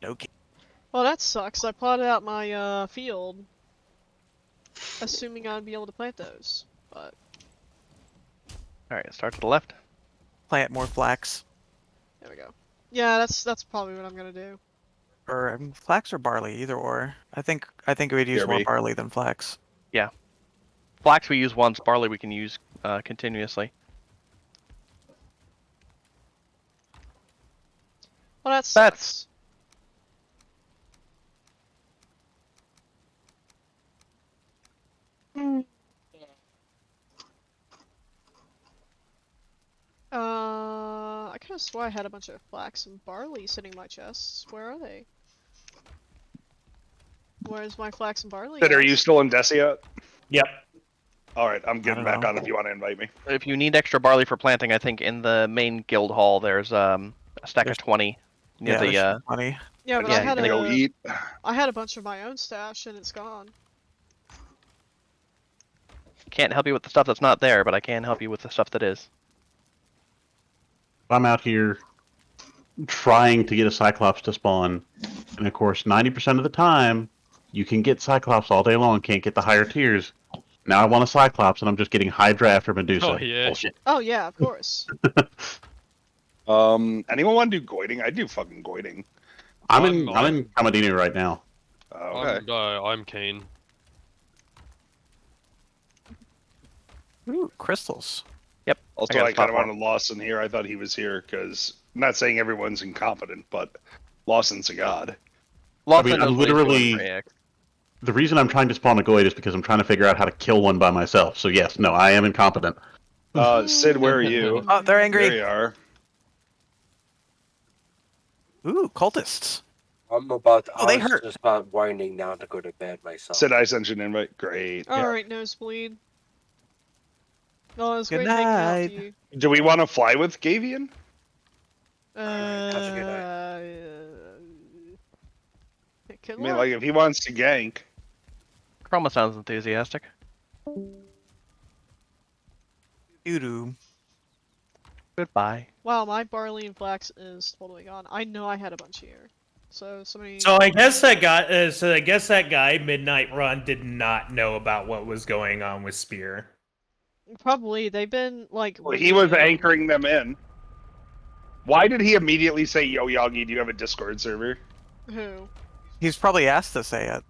Speaker 11: No cave.
Speaker 1: Well, that sucks. I plotted out my field, assuming I'd be able to plant those, but.
Speaker 3: Alright, start to the left.
Speaker 11: Plant more flax.
Speaker 1: There we go. Yeah, that's probably what I'm gonna do.
Speaker 11: Or flax or barley, either or. I think we'd use more
Speaker 2: BRB.
Speaker 11: barley than flax.
Speaker 3: Yeah. Flax we use once, barley we can use continuously.
Speaker 1: Well, that sucks. I could have swore I had a bunch of flax and barley sitting in my chests. Where are they? Where's my flax and barley?
Speaker 2: Sid, are you
Speaker 1: guys?
Speaker 2: still in Desi yet?
Speaker 7: Yep.
Speaker 2: All right, I'm getting
Speaker 11: don't
Speaker 2: back
Speaker 11: know.
Speaker 2: on if you want to invite me.
Speaker 3: If you need extra barley for planting, I think in the main guild hall there's a stack of 20 near
Speaker 11: Yeah,
Speaker 3: the
Speaker 11: there's money.
Speaker 1: Yeah, but
Speaker 3: Yeah,
Speaker 1: I had
Speaker 2: Gonna go
Speaker 1: a
Speaker 2: eat.
Speaker 1: I had a bunch of my own stash and it's gone.
Speaker 3: Can't help you with the stuff that's not there, but I can help you with the stuff that is.
Speaker 12: I'm out here trying to get a Cyclops to spawn, and of course, 90% of the time, you can get Cyclops all day long, can't get the higher tiers. Now I want a Cyclops, and I'm just getting Hydra after Medusa.
Speaker 8: Oh, yeah.
Speaker 12: Bullshit.
Speaker 1: Oh yeah, of course.
Speaker 2: Anyone want to do goiting? I do fucking goiting.
Speaker 12: I'm in Kamadinu right now.
Speaker 2: Okay.
Speaker 8: I'm keen.
Speaker 11: Ooh, crystals.
Speaker 2: Also,
Speaker 3: got a
Speaker 2: I
Speaker 3: spot
Speaker 2: kind of
Speaker 3: for him.
Speaker 2: wanted Lawson here. I thought he was here because I'm not saying everyone's incompetent, but Lawson's a god.
Speaker 3: Lawson
Speaker 12: I'm
Speaker 3: knows what he's doing
Speaker 12: literally
Speaker 3: for AX.
Speaker 12: the reason I'm trying to spawn a Goyd is because I'm trying to figure out how to kill one by myself. So yes, no, I am incompetent.
Speaker 2: Sid, where are you?
Speaker 11: Oh, they're angry.
Speaker 2: There you are.
Speaker 11: Ooh, cultists.
Speaker 13: I'm about.
Speaker 11: Oh, they
Speaker 13: I was
Speaker 11: hurt.
Speaker 13: just about winding down to go to bed myself.
Speaker 2: Sid, I sent you an invite. Great.
Speaker 1: Alright, Nosebleed. Oh, it's
Speaker 11: Good
Speaker 1: great hanging out
Speaker 11: night.
Speaker 1: with you.
Speaker 2: Do we want to fly with Gavian?
Speaker 13: Have a good night.
Speaker 1: Good
Speaker 2: I mean,
Speaker 1: luck.
Speaker 2: like, if he wants to gank.
Speaker 3: Chroma sounds enthusiastic.
Speaker 11: Doo-doo.
Speaker 3: Goodbye.
Speaker 1: Wow, my barley and flax is totally gone. I know I had a bunch here. So somebody.
Speaker 7: So I guess that guy. So I guess that guy, Midnight Run, did not know about what was going on with Spear.
Speaker 1: Probably they've been like.
Speaker 2: Well, he was
Speaker 1: really-
Speaker 2: anchoring them in. Why did he immediately say, "Yo, Yagi, do you have a Discord server"?
Speaker 1: Who?
Speaker 11: He's probably asked to say it.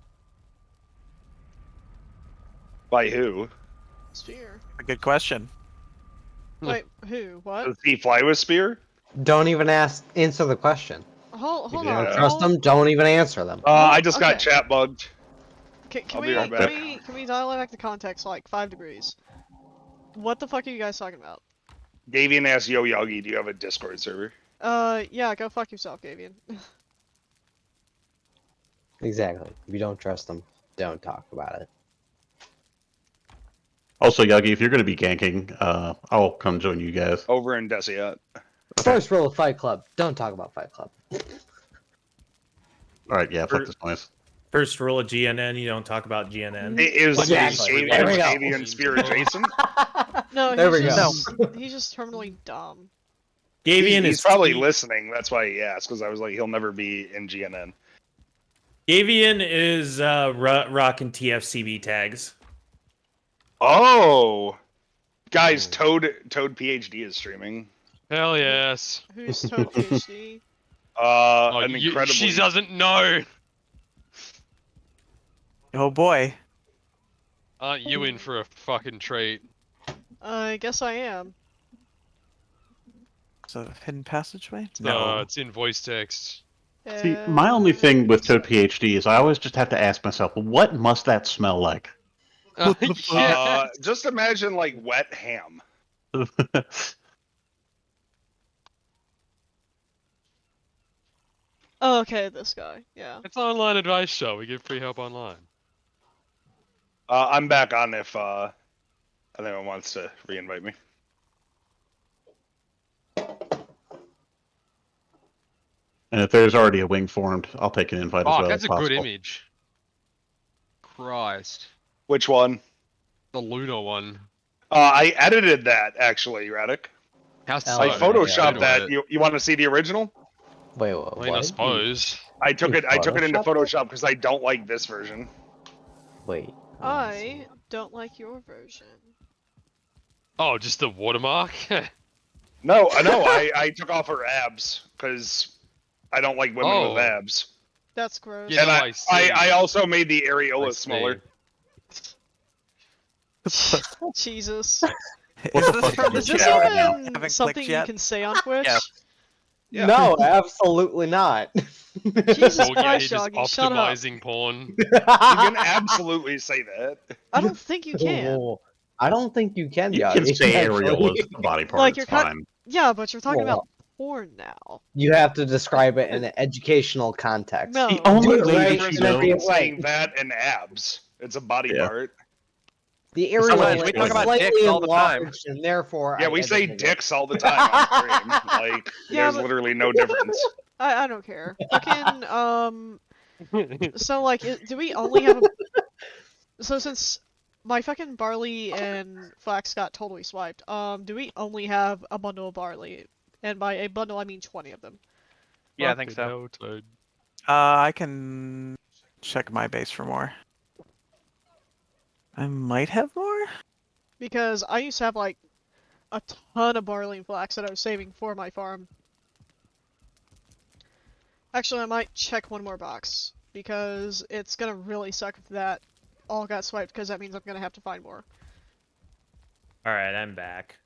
Speaker 2: By who?
Speaker 1: Spear.
Speaker 11: A good question.
Speaker 1: Wait, who? What?
Speaker 2: Does he fly with Spear?
Speaker 14: Don't even answer the question.
Speaker 1: Hold
Speaker 14: If you
Speaker 1: on.
Speaker 14: don't trust
Speaker 1: hold-
Speaker 14: them, don't even answer them.
Speaker 2: I just got
Speaker 1: okay.
Speaker 2: chat bugged.
Speaker 1: Can
Speaker 2: I'll
Speaker 1: we
Speaker 2: be right back.
Speaker 1: can we dial it back to context like 5 degrees? What the fuck are you guys talking about?
Speaker 2: Gavian asked, "Yo, Yagi, do you have a Discord server?"
Speaker 1: Yeah, go fuck yourself, Gavian.
Speaker 14: Exactly. If you don't trust them, don't talk about it.
Speaker 12: Also, Yagi, if you're going to be ganking, I'll come join you guys.
Speaker 2: Over in Desiat.
Speaker 14: First rule of Fight Club: don't talk about Fight Club.
Speaker 12: All right, yeah, fuck this place.
Speaker 7: First rule of GNN: you don't talk about GNN.
Speaker 14: Exactly. There we go.
Speaker 2: Gavian Spear adjacent?
Speaker 1: No,
Speaker 14: There we
Speaker 1: he's
Speaker 14: go.
Speaker 1: just he's just terminally dumb.
Speaker 7: Gavian
Speaker 2: He's
Speaker 7: is
Speaker 2: probably listening. That's why he asked, because I was like, he'll never be in GNN.
Speaker 7: Gavian is rocking TFCB tags.
Speaker 2: Oh, guys, Toad PhD is streaming.
Speaker 8: Hell yes.
Speaker 1: Who's Toad PhD?
Speaker 2: An incredibly.
Speaker 8: She doesn't know.
Speaker 11: Oh boy.
Speaker 8: Aren't you in for a fucking treat?
Speaker 1: I guess I am.
Speaker 11: Is it a hidden passageway?
Speaker 8: No, it's in voice text.
Speaker 12: See, my only thing with Toad PhD is I always just have to ask myself, what must that smell like?
Speaker 2: Just imagine like wet ham.
Speaker 1: Oh, okay, this guy. Yeah.
Speaker 8: It's an online advice show. We give free help online.
Speaker 2: I'm back on if anyone wants to re-invite me.
Speaker 12: And if there's already a wing formed, I'll take an invite as
Speaker 8: Oh,
Speaker 12: well.
Speaker 8: that's
Speaker 12: as
Speaker 8: a good
Speaker 12: possible.
Speaker 8: image. Christ.
Speaker 2: Which one?
Speaker 8: The Luna one.
Speaker 2: I edited that actually, Radek.
Speaker 8: How so?
Speaker 2: I photoshopped
Speaker 8: Yeah.
Speaker 2: that. You want to see the original?
Speaker 14: Wait,
Speaker 8: I mean, I suppose.
Speaker 2: I took it into
Speaker 14: Photoshopped?
Speaker 2: Photoshop because I don't like this version.
Speaker 14: Wait.
Speaker 1: I don't like your version.
Speaker 8: Oh, just the watermark?
Speaker 2: No, I took off her abs because I don't like women with abs.
Speaker 1: That's gross.
Speaker 8: Yeah,
Speaker 2: And
Speaker 8: no,
Speaker 2: I
Speaker 8: I see.
Speaker 2: I also made the areola
Speaker 8: I
Speaker 2: smaller.
Speaker 1: Jesus.
Speaker 11: Is this from the
Speaker 1: Is this
Speaker 11: chat right now?
Speaker 1: even
Speaker 11: Haven't
Speaker 1: something
Speaker 11: clicked
Speaker 1: you
Speaker 11: yet?
Speaker 1: can say on Twitch?
Speaker 2: Yeah.
Speaker 14: No, absolutely not.
Speaker 1: Jesus
Speaker 8: Oh, yeah,
Speaker 1: Christ,
Speaker 8: he's just
Speaker 1: Yagi, shut up.
Speaker 8: optimizing porn.
Speaker 2: You can absolutely say that.
Speaker 1: I don't think you can.
Speaker 14: Whoa. I don't think you can,
Speaker 12: You
Speaker 14: Yagi,
Speaker 12: can say
Speaker 14: actually.
Speaker 12: areola is the body part.
Speaker 1: Like,
Speaker 12: It's
Speaker 1: you're
Speaker 12: fine.
Speaker 1: Yeah, but you're talking
Speaker 14: Well,
Speaker 1: about porn now.
Speaker 14: You have to describe it in an educational context.
Speaker 1: No.
Speaker 12: The only
Speaker 14: Do it
Speaker 12: way
Speaker 14: right,
Speaker 12: that you
Speaker 14: and then
Speaker 12: know.
Speaker 14: be
Speaker 2: Between saying
Speaker 14: right.
Speaker 2: that and abs. It's a body
Speaker 12: Yeah.
Speaker 2: part.
Speaker 14: The
Speaker 3: Sometimes
Speaker 14: areola
Speaker 3: we
Speaker 14: is
Speaker 3: talk about
Speaker 14: slightly
Speaker 3: dicks all the time.
Speaker 14: enlarged, and therefore
Speaker 2: Yeah,
Speaker 14: I
Speaker 2: we say
Speaker 14: edited it.
Speaker 2: dicks all the time on stream. Like,
Speaker 1: Yeah,
Speaker 2: there's
Speaker 1: but-
Speaker 2: literally no difference.
Speaker 1: I don't care. Fucking, so, like, do we only have a... So, since my fucking barley and flax got totally swiped, do we only have a bundle of barley? And by a bundle, I mean 20 of them.
Speaker 3: Yeah, I think
Speaker 8: Fucking
Speaker 3: so.
Speaker 8: hell, Toad.
Speaker 11: I can check my base for more. I might have more.
Speaker 1: Because I used to have, like, a ton of barley and flax that I was saving for my farm. Actually, I might check one more box, because it's gonna really suck if that all got swiped, because that means I'm gonna have to find more.
Speaker 7: All right, I'm back.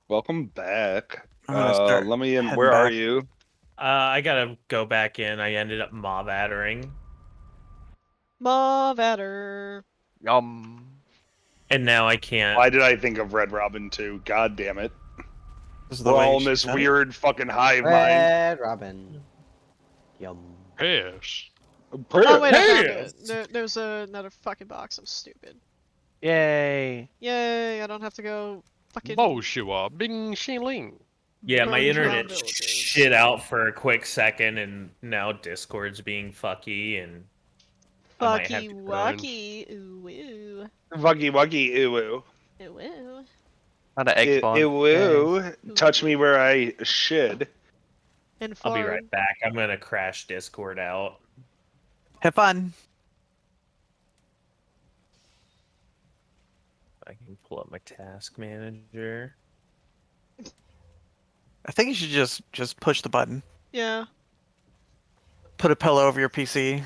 Speaker 2: Welcome back.
Speaker 11: I'm gonna start
Speaker 2: Let me in.
Speaker 11: heading
Speaker 2: Where are
Speaker 11: back.
Speaker 2: you?
Speaker 7: I gotta go back in. I ended up mob attering.
Speaker 1: Mavatter.
Speaker 3: Yum.
Speaker 7: And now I can't.
Speaker 2: Why did I think of Red Robin too? God damn it.
Speaker 11: This is the
Speaker 2: We're
Speaker 11: way
Speaker 2: all in
Speaker 11: she
Speaker 2: this
Speaker 11: said it.
Speaker 2: weird fucking hive mind.
Speaker 14: Red Robin. Yum.
Speaker 8: Yes.
Speaker 1: Oh wait, I found
Speaker 2: Yes.
Speaker 1: it. There's another fucking box. I'm stupid.
Speaker 3: Yay.
Speaker 1: Yay! I don't have to go fucking
Speaker 8: Bonjour, Bing Shilling.
Speaker 7: Yeah, my
Speaker 1: burn down
Speaker 7: internet
Speaker 1: villages.
Speaker 7: shit out for a quick second, and now Discord's being fucky, and I might have
Speaker 1: Fucky
Speaker 7: to.
Speaker 1: wucky. Ooh woo.
Speaker 2: Vuggy wuggy ooh
Speaker 1: Ooh woo.
Speaker 3: Not an egg
Speaker 2: ooh.
Speaker 3: spawn.
Speaker 2: Ew
Speaker 3: Yay.
Speaker 2: ooh. Touch me where I should.
Speaker 1: And
Speaker 7: I'll be
Speaker 1: farm.
Speaker 7: right back. I'm gonna crash Discord out.
Speaker 11: Have fun.
Speaker 7: I can pull up my task manager.
Speaker 11: I think you should just push the button.
Speaker 1: Yeah.
Speaker 11: Put a pillow over your PC.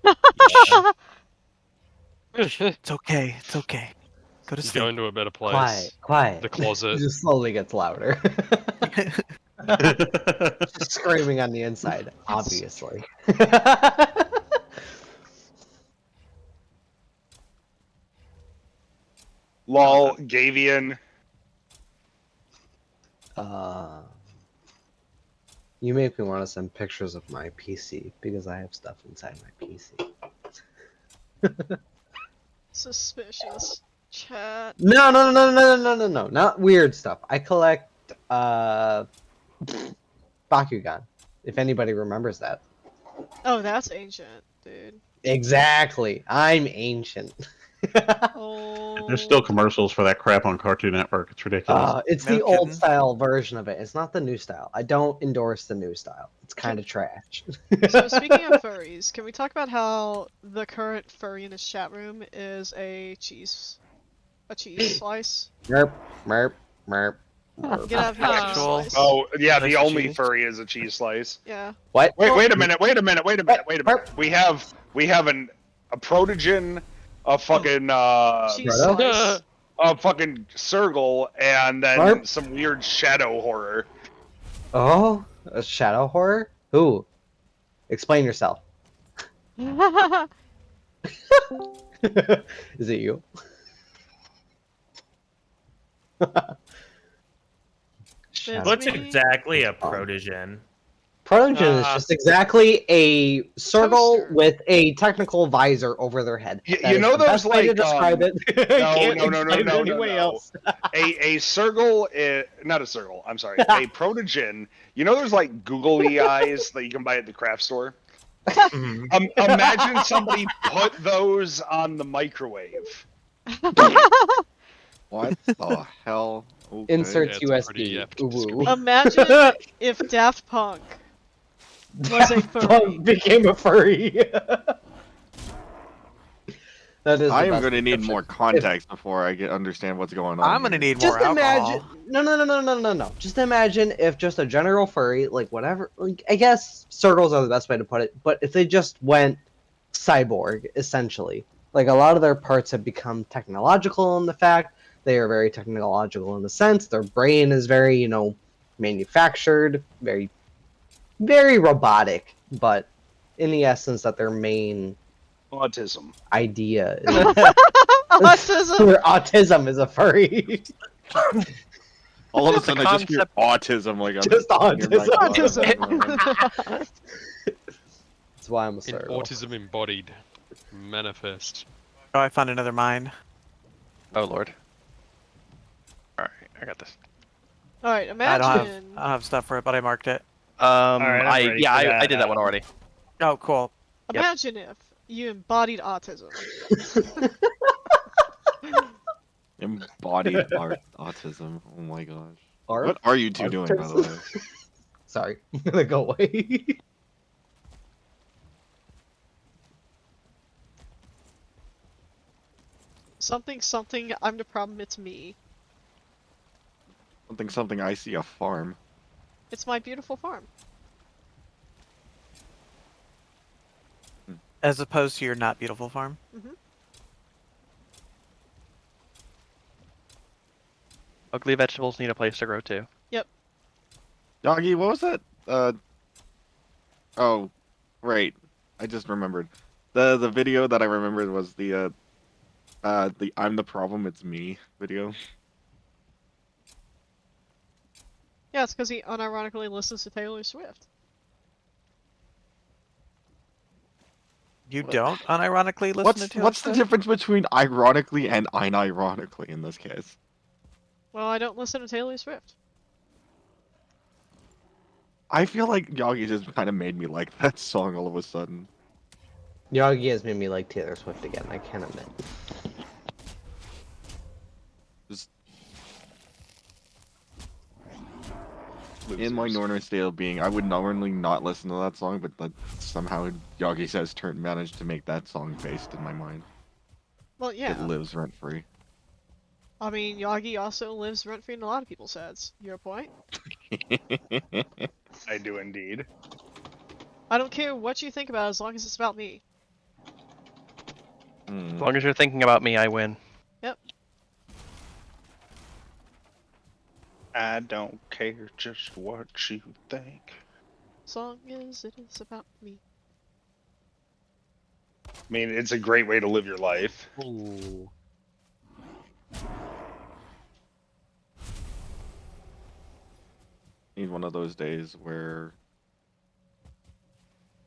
Speaker 7: Yeah.
Speaker 11: It's okay. It's okay. Go to
Speaker 8: Go
Speaker 11: sleep.
Speaker 8: into a better place.
Speaker 14: Quiet, quiet.
Speaker 8: The closet.
Speaker 14: It just slowly gets louder. Just screaming on the inside, obviously.
Speaker 2: Lol, Gavian.
Speaker 14: uh, you make me want to send pictures of my PC because I have stuff inside my PC.
Speaker 1: Suspicious. Chat.
Speaker 14: No, no, no, no, no, no, no, no, not weird stuff. I collect Bakugan. If anybody remembers that.
Speaker 1: Oh, that's ancient, dude.
Speaker 14: Exactly. I'm ancient.
Speaker 1: Oh.
Speaker 12: There's still commercials for that crap on Cartoon Network. It's ridiculous.
Speaker 14: It's
Speaker 11: No
Speaker 14: the old
Speaker 11: kidding.
Speaker 14: style version of it. It's not the new style. I don't endorse the new style. It's kind of trash.
Speaker 1: So speaking of furries, can we talk about how the current furry in this chat room is a cheese slice?
Speaker 14: Merp, merp, merp. merp.
Speaker 1: Get out of here, cheese
Speaker 11: Actual.
Speaker 1: slice.
Speaker 2: Oh yeah,
Speaker 11: Nice
Speaker 2: the only
Speaker 11: cheese.
Speaker 2: furry is a cheese slice.
Speaker 1: Yeah.
Speaker 14: What?
Speaker 2: Wait a minute. Wait a minute. We have a protogen, a fucking
Speaker 1: Cheese
Speaker 14: Proto?
Speaker 1: slice.
Speaker 2: a fucking Circle, and then
Speaker 14: Marp?
Speaker 2: some weird shadow horror.
Speaker 14: Oh, a shadow horror? Who? Explain yourself. Is it you? Shadow.
Speaker 7: What's
Speaker 1: me?
Speaker 7: exactly a protogen?
Speaker 14: Protogen is just exactly a circle
Speaker 1: Toaster.
Speaker 14: with a technical visor over their head.
Speaker 2: You
Speaker 14: That is
Speaker 2: know
Speaker 14: the
Speaker 2: those
Speaker 14: best way to
Speaker 2: like
Speaker 14: describe it.
Speaker 2: no. A Circle is not a circle. I'm sorry. A protogen. You know there's like googly eyes that you can buy at the craft store.
Speaker 7: Mhm.
Speaker 2: Imagine somebody put those on the microwave.
Speaker 10: What the hell? Okay.
Speaker 14: Insert
Speaker 8: Yeah, it's a pretty
Speaker 14: USB.
Speaker 8: apt
Speaker 14: Ooh.
Speaker 8: description.
Speaker 1: Imagine if Daft Punk was a furry.
Speaker 14: Punk became a furry. That is.
Speaker 10: I
Speaker 14: the
Speaker 10: am
Speaker 14: best
Speaker 10: going to need
Speaker 14: description.
Speaker 10: more context before I understand what's going on.
Speaker 11: I'm gonna
Speaker 10: here.
Speaker 11: need
Speaker 14: Just
Speaker 11: more
Speaker 14: imagine.
Speaker 11: alcohol.
Speaker 14: No. Just imagine if just a general furry, like whatever. Like, I guess circles are the best way to put it. But if they just went cyborg, essentially, like a lot of their parts have become technological in the fact they are very technological in the sense their brain is very, manufactured, very, very robotic. But in the essence, that their main
Speaker 2: Autism.
Speaker 14: idea is
Speaker 1: Autism.
Speaker 14: their autism is a furry.
Speaker 10: All of a
Speaker 3: The
Speaker 10: sudden, I just hear
Speaker 3: concept-
Speaker 10: autism. Like I'm
Speaker 14: Just autism.
Speaker 1: Autism.
Speaker 14: That's why I'm a
Speaker 8: In
Speaker 14: circle.
Speaker 8: autism embodied. Manifest.
Speaker 11: Oh, I found another mine.
Speaker 3: Oh lord. Alright, I got this.
Speaker 1: Alright,
Speaker 11: I
Speaker 1: imagine.
Speaker 11: don't have stuff for it, but I marked it.
Speaker 7: Alright, I'm ready for
Speaker 3: I
Speaker 7: that,
Speaker 3: did that one already.
Speaker 11: Oh, cool.
Speaker 3: Yep.
Speaker 1: Imagine if you embodied autism.
Speaker 10: embodied autism. Oh my gosh.
Speaker 14: Arf?
Speaker 10: What are you two doing, by the way?
Speaker 14: Sorry, I'm gonna go away.
Speaker 1: Something, I'm the problem, it's me.
Speaker 10: Something. I see a farm.
Speaker 1: It's my beautiful farm.
Speaker 11: As opposed to your not beautiful farm.
Speaker 3: Ugly vegetables need a place to grow too.
Speaker 15: Doggy, what was that? Oh, right. I just remembered. The video that I remembered was the I'm the problem, it's me video.
Speaker 1: Yeah, it's because he unironically listens to Taylor Swift.
Speaker 11: You
Speaker 15: What-
Speaker 11: don't unironically listen to Taylor
Speaker 15: What's the
Speaker 11: Swift?
Speaker 15: difference between ironically and unironically in this case?
Speaker 1: Well, I don't listen to Taylor Swift.
Speaker 15: I feel like Yagi just kind of made me like that song all of a sudden.
Speaker 14: Yagi has made me like Taylor Swift again. I can't admit.
Speaker 15: Just in my normal state of being, I would normally not listen to that song, but somehow Yagi says managed to make that song based in my mind.
Speaker 1: Well, yeah.
Speaker 15: It lives rent free.
Speaker 1: I mean, Yagi also lives rent-free in a lot of people's heads. Your point?
Speaker 2: I do indeed.
Speaker 1: I don't care what you think about it as long as it's about me.
Speaker 3: As long as you're thinking about me, I win.
Speaker 1: Yep.
Speaker 2: I don't care just what you think.
Speaker 1: As long as it is about me.
Speaker 2: I mean, it's a great way to live your life.
Speaker 3: Ooh.
Speaker 15: Need one of those days where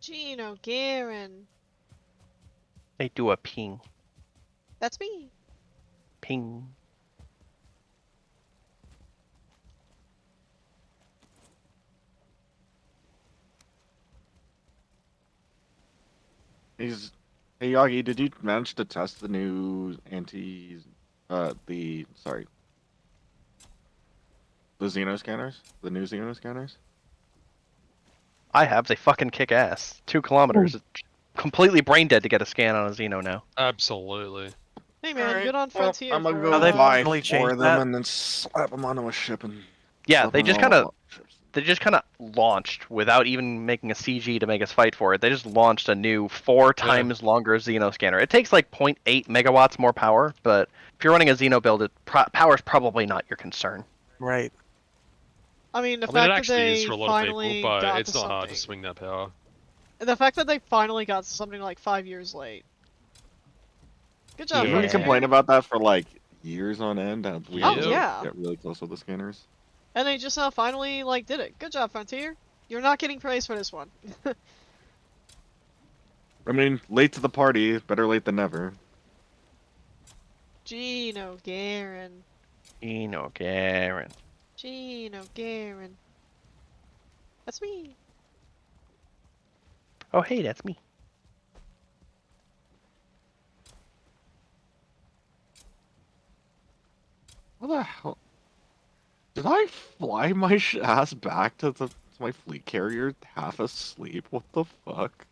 Speaker 1: Gino, Garen.
Speaker 3: They do a ping.
Speaker 1: That's me.
Speaker 3: Ping.
Speaker 15: Hey Yagi, did you manage to test the new the Xeno scanners? The new Xeno scanners?
Speaker 3: I have. They fucking kick ass. 2 kilometers. It's completely brain dead to get a scan on a Xeno now.
Speaker 8: Absolutely.
Speaker 1: Hey man,
Speaker 15: Alright,
Speaker 1: good on
Speaker 15: well,
Speaker 1: Frontier
Speaker 15: I'm gonna
Speaker 1: for,
Speaker 15: go
Speaker 11: they
Speaker 15: buy
Speaker 11: finally
Speaker 15: 4
Speaker 11: changed
Speaker 15: of them
Speaker 11: that?
Speaker 15: and then slap them onto a ship and
Speaker 3: Yeah,
Speaker 15: slap
Speaker 3: they
Speaker 15: 'em
Speaker 3: just
Speaker 15: all
Speaker 3: kind of
Speaker 15: on ships.
Speaker 3: they just kind of launched without even making a CG to make us fight for it. They just launched a new 4 times longer Xeno scanner. It takes like 0.8 megawatts more power, but if you're running a Xeno build, power's probably not your concern.
Speaker 11: Right.
Speaker 1: I mean, the
Speaker 8: I mean, it
Speaker 1: fact that
Speaker 8: actually is
Speaker 1: they
Speaker 8: for a lot of
Speaker 1: finally
Speaker 8: people, but
Speaker 1: got
Speaker 8: it's
Speaker 1: to
Speaker 8: not hard to
Speaker 1: something.
Speaker 8: swing that power.
Speaker 1: The fact that they finally got to something like 5 years late. Good job,
Speaker 15: Didn't we
Speaker 3: Yeah.
Speaker 15: complain
Speaker 1: Frontier.
Speaker 15: about that for like years on end? That we
Speaker 1: Oh,
Speaker 15: had to
Speaker 1: yeah.
Speaker 15: get really close with the scanners.
Speaker 1: And they just now finally, like, did it. Good job, Frontier. You're not getting praise for this one.
Speaker 15: I mean, late to the party, better late than never.
Speaker 1: Gino, Garen.
Speaker 3: Xeno Garen.
Speaker 1: Gino, Garen. That's me.
Speaker 3: Oh, hey, that's me.
Speaker 15: What the hell? Did I fly my ass back to my fleet carrier half asleep? What the fuck?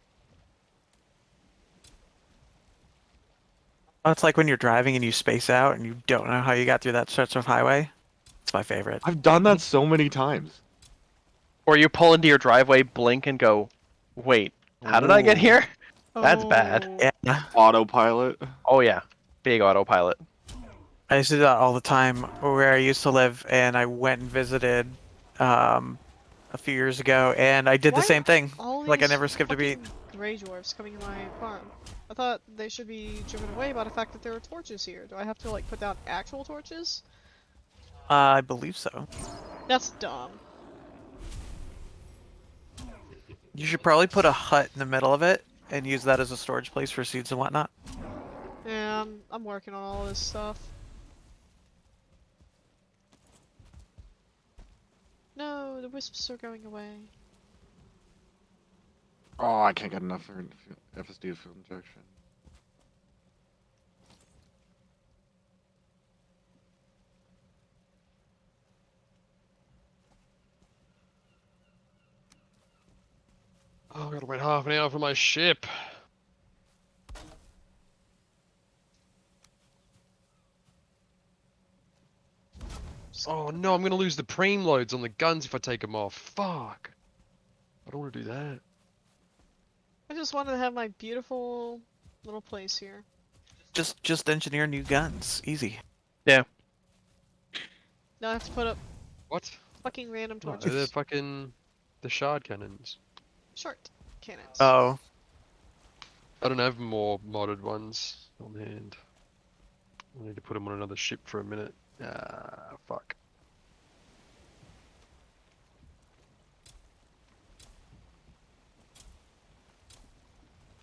Speaker 11: Oh, it's like when you're driving and you space out and you don't know how you got through that stretch of highway. It's my favorite.
Speaker 15: I've done that so many times.
Speaker 3: Or you pull into your driveway, blink, and go, wait, how did I get
Speaker 15: Ooh.
Speaker 3: here? That's bad.
Speaker 1: Oh.
Speaker 11: Yeah.
Speaker 15: Autopilot.
Speaker 3: Oh, yeah. Big autopilot.
Speaker 11: I used to do that all the time where I used to live, and I went and visited a few years ago, and I did
Speaker 1: Why
Speaker 11: the same thing.
Speaker 1: all
Speaker 11: Like I
Speaker 1: these
Speaker 11: never skipped a beat.
Speaker 1: fucking gray dwarfs coming in my farm? I thought they should be driven away by the fact that there are torches here. Do I have to, like, put down actual torches?
Speaker 11: I believe so.
Speaker 1: That's dumb.
Speaker 11: You should probably put a hut in the middle of it and use that as a storage place for seeds and whatnot.
Speaker 1: Yeah, I'm working on all this stuff. No, the wisps are going away.
Speaker 15: Oh, I can't get enough for FSD fuel injection.
Speaker 8: Oh, I gotta wait half an hour for my ship. Oh no, I'm gonna lose the preem loads on the guns if I take them off. Fuck. I don't want to do that.
Speaker 1: I just wanted to have my beautiful little place here.
Speaker 11: Just engineer new guns. Easy.
Speaker 3: Yeah.
Speaker 1: No, I have to put up
Speaker 8: What?
Speaker 1: fucking random
Speaker 8: No,
Speaker 1: torches.
Speaker 8: they're fucking the shard cannons.
Speaker 1: Short cannons.
Speaker 11: Oh,
Speaker 8: I don't have more modded ones on hand. I need to put them on another ship for a minute. Ah, fuck.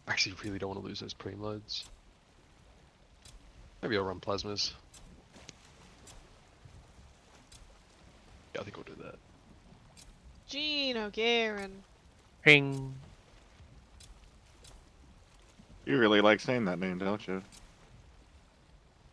Speaker 8: I actually really don't want to lose those preloads. Maybe I'll run plasmas. Yeah, I think I'll do that.
Speaker 1: Gino Garen.
Speaker 3: Ping.
Speaker 15: You really like saying that name, don't you?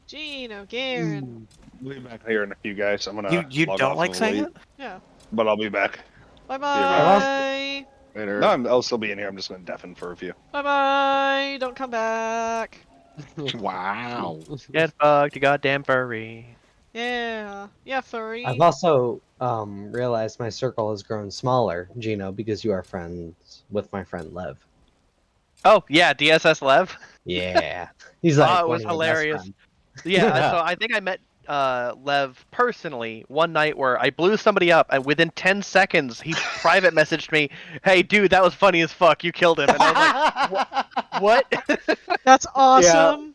Speaker 1: Gino Garen.
Speaker 2: We'll be back here in a few, guys. I'm gonna
Speaker 11: you
Speaker 2: log
Speaker 11: don't
Speaker 2: off
Speaker 11: like
Speaker 2: a little
Speaker 11: saying
Speaker 2: late,
Speaker 11: it?
Speaker 1: Yeah.
Speaker 2: but I'll be back.
Speaker 1: Bye
Speaker 2: See you, man.
Speaker 1: bye.
Speaker 15: Later.
Speaker 2: No, I'll still be in here. I'm just gonna deafen for a few.
Speaker 1: Bye bye. Don't come back.
Speaker 15: Wow.
Speaker 3: Get fucked, you goddamn furry.
Speaker 1: Yeah. Yeah, furry.
Speaker 14: I've also realized my circle has grown smaller, Gino, because you are friends with my friend Lev.
Speaker 3: Oh yeah, DSS Lev.
Speaker 14: Yeah, he's like
Speaker 3: Oh, it
Speaker 14: one
Speaker 3: was
Speaker 14: of my best
Speaker 3: hilarious.
Speaker 14: friends.
Speaker 3: Yeah, so I think I met Lev personally one night where I blew somebody up, and within 10 seconds he private messaged me, "Hey, dude, that was funny as fuck. You killed him." And I was like, "What?"
Speaker 1: That's awesome.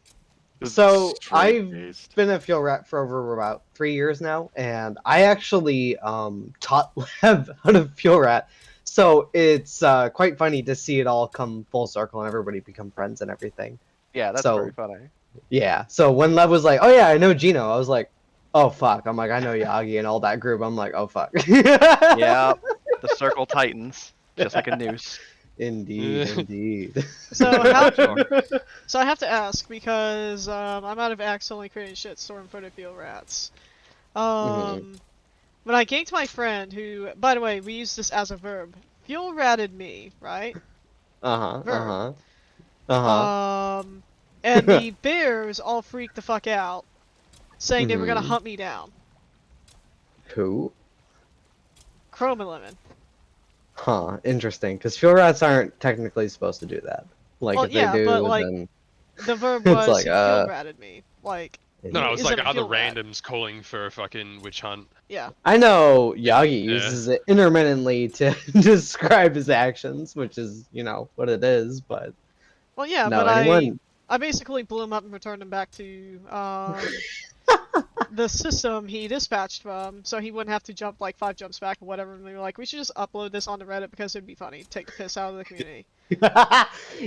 Speaker 14: So
Speaker 15: Straight
Speaker 14: I've
Speaker 15: faced.
Speaker 14: been a field rat for over about 3 years now, and I actually taught Lev how to fuel rat. So it's quite funny to see it all come full circle and everybody become friends and everything.
Speaker 3: Yeah, that's
Speaker 14: So
Speaker 3: very funny.
Speaker 14: yeah, so when Lev was like, "Oh yeah, I know Gino," I was like, "Oh fuck!" I'm like, "I know Yagi and all that group." I'm like, "Oh fuck."
Speaker 3: Yeah, the Circle Titans, just like a noose.
Speaker 14: Indeed, indeed.
Speaker 1: So how?
Speaker 3: Sure.
Speaker 1: So I have to ask because I might have accidentally created shitstorm for the field rats. When I ganked my friend, who, by the way, we use this as a verb, fuel ratted me, right? Verb. And the bears all freaked the fuck out, saying they were gonna hunt me down.
Speaker 14: Who?
Speaker 1: Chrome and Lemon.
Speaker 14: Huh, interesting. Because fuel rats aren't technically supposed to do that. Like,
Speaker 1: Well,
Speaker 14: if
Speaker 1: yeah,
Speaker 14: they do,
Speaker 1: but like,
Speaker 14: then
Speaker 1: the verb
Speaker 14: it's
Speaker 1: was
Speaker 14: like,
Speaker 1: he fuel ratted me. Like,
Speaker 8: No, it's
Speaker 1: isn't
Speaker 8: like
Speaker 1: a
Speaker 8: other
Speaker 1: fuel rat.
Speaker 8: randoms calling for a fucking witch hunt.
Speaker 1: Yeah.
Speaker 14: I know Yagi
Speaker 8: Yeah.
Speaker 14: uses it intermittently to describe his actions, which is, you know, what it is, but
Speaker 1: Well, yeah,
Speaker 14: no,
Speaker 1: but
Speaker 14: anyone.
Speaker 1: I basically blew him up and returned him back to the system he dispatched from, so he wouldn't have to jump like 5 jumps back or whatever. And they were like, we should just upload this onto Reddit because it'd be funny. Take the piss out of the community.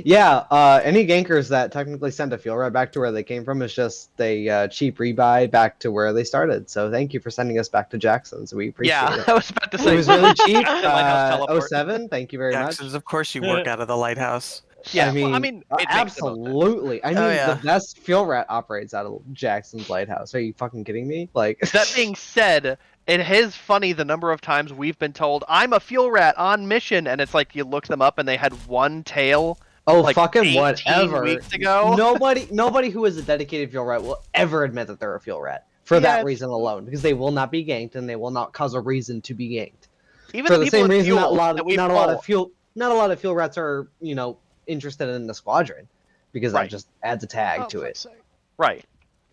Speaker 14: Yeah, any gankers that technically send a fuel rat back to where they came from is just a cheap rebuy back to where they started. So thank you for sending us back to Jackson's. We appreciate
Speaker 3: Yeah,
Speaker 14: it.
Speaker 3: I was about to say
Speaker 14: It was really cheap.
Speaker 3: Lighthouse teleport.
Speaker 14: 07, thank you very
Speaker 11: Jackson's,
Speaker 14: much.
Speaker 11: of course you work out of the lighthouse.
Speaker 3: Yeah,
Speaker 14: I mean,
Speaker 3: well, I mean, it makes the most sense.
Speaker 14: absolutely. I mean,
Speaker 11: Oh, yeah.
Speaker 14: the best fuel rat operates out of Jackson's Lighthouse. Are you fucking kidding me? Like,
Speaker 3: That being said, it is funny the number of times we've been told, "I'm a fuel rat on mission," and it's like you look them up and they had one tail.
Speaker 14: oh,
Speaker 3: like
Speaker 14: fucking
Speaker 3: 18
Speaker 14: whatever.
Speaker 3: weeks ago.
Speaker 14: Nobody who is a dedicated fuel rat will ever admit that they're a fuel rat for
Speaker 1: Yeah,
Speaker 14: that
Speaker 1: it's-
Speaker 14: reason alone, because they will not be ganked and they will not cause a reason to be ganked.
Speaker 3: Even
Speaker 14: For
Speaker 3: the
Speaker 14: the
Speaker 3: people
Speaker 14: same
Speaker 3: in
Speaker 14: reason,
Speaker 3: fuel that we
Speaker 14: not a
Speaker 3: pull,
Speaker 14: lot of fuel rats are, you know, interested in the squadron, because that
Speaker 3: Right.
Speaker 14: just adds a tag
Speaker 1: Oh,
Speaker 14: to it.
Speaker 1: fuck's sake.
Speaker 3: right?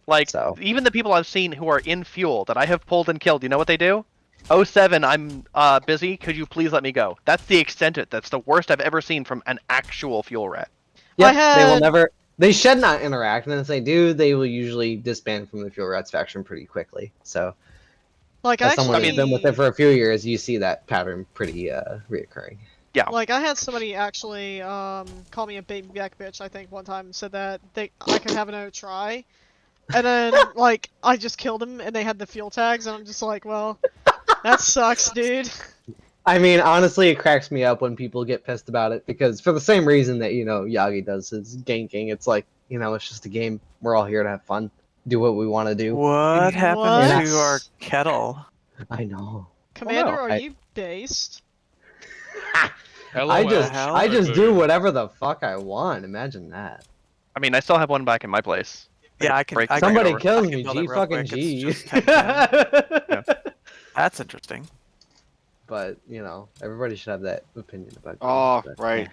Speaker 3: Like
Speaker 14: So
Speaker 3: even the people I've seen who are in fuel that I have pulled and killed, you know what they do? 07, I'm busy. Could you please let me go? That's the extent of it. That's the worst I've ever seen from an actual fuel rat.
Speaker 14: yep,
Speaker 1: I
Speaker 14: they will
Speaker 1: had-
Speaker 14: never. They should not interact, and if they do, they will usually disband from the fuel rats faction pretty quickly. So,
Speaker 1: Like,
Speaker 14: as
Speaker 1: I
Speaker 14: someone
Speaker 1: actually,
Speaker 14: who's been with it for a few years, you see that pattern pretty reoccurring.
Speaker 3: Yeah.
Speaker 1: like, I had somebody actually call me a baby back bitch, I think, one time, and said that I could have another try. And then, like, I just killed him, and they had the fuel tags, and I'm just like, well, that sucks, dude.
Speaker 14: I mean, honestly, it cracks me up when people get pissed about it, because for the same reason that, you know, Yagi does his ganking, it's like, you know, it's just a game. We're all here to have fun, do what we want to do.
Speaker 11: What happened
Speaker 1: What?
Speaker 11: to our kettle?
Speaker 14: I know.
Speaker 1: Commander,
Speaker 14: no,
Speaker 1: are
Speaker 14: I-
Speaker 1: you based?
Speaker 14: I just
Speaker 11: hell?
Speaker 14: I just do whatever the fuck I want. Imagine that.
Speaker 3: I mean, I still have one back in my place.
Speaker 11: Yeah, I can.
Speaker 3: break
Speaker 11: I
Speaker 3: it
Speaker 11: can-
Speaker 14: Somebody
Speaker 3: over.
Speaker 14: kills
Speaker 11: I can
Speaker 14: me,
Speaker 11: build it
Speaker 14: G
Speaker 11: real
Speaker 14: fucking
Speaker 11: quick. It's
Speaker 14: G.
Speaker 11: just 10 down. That's interesting.
Speaker 14: But, you know, everybody should have that opinion about
Speaker 15: Oh,
Speaker 14: games, but,
Speaker 15: right.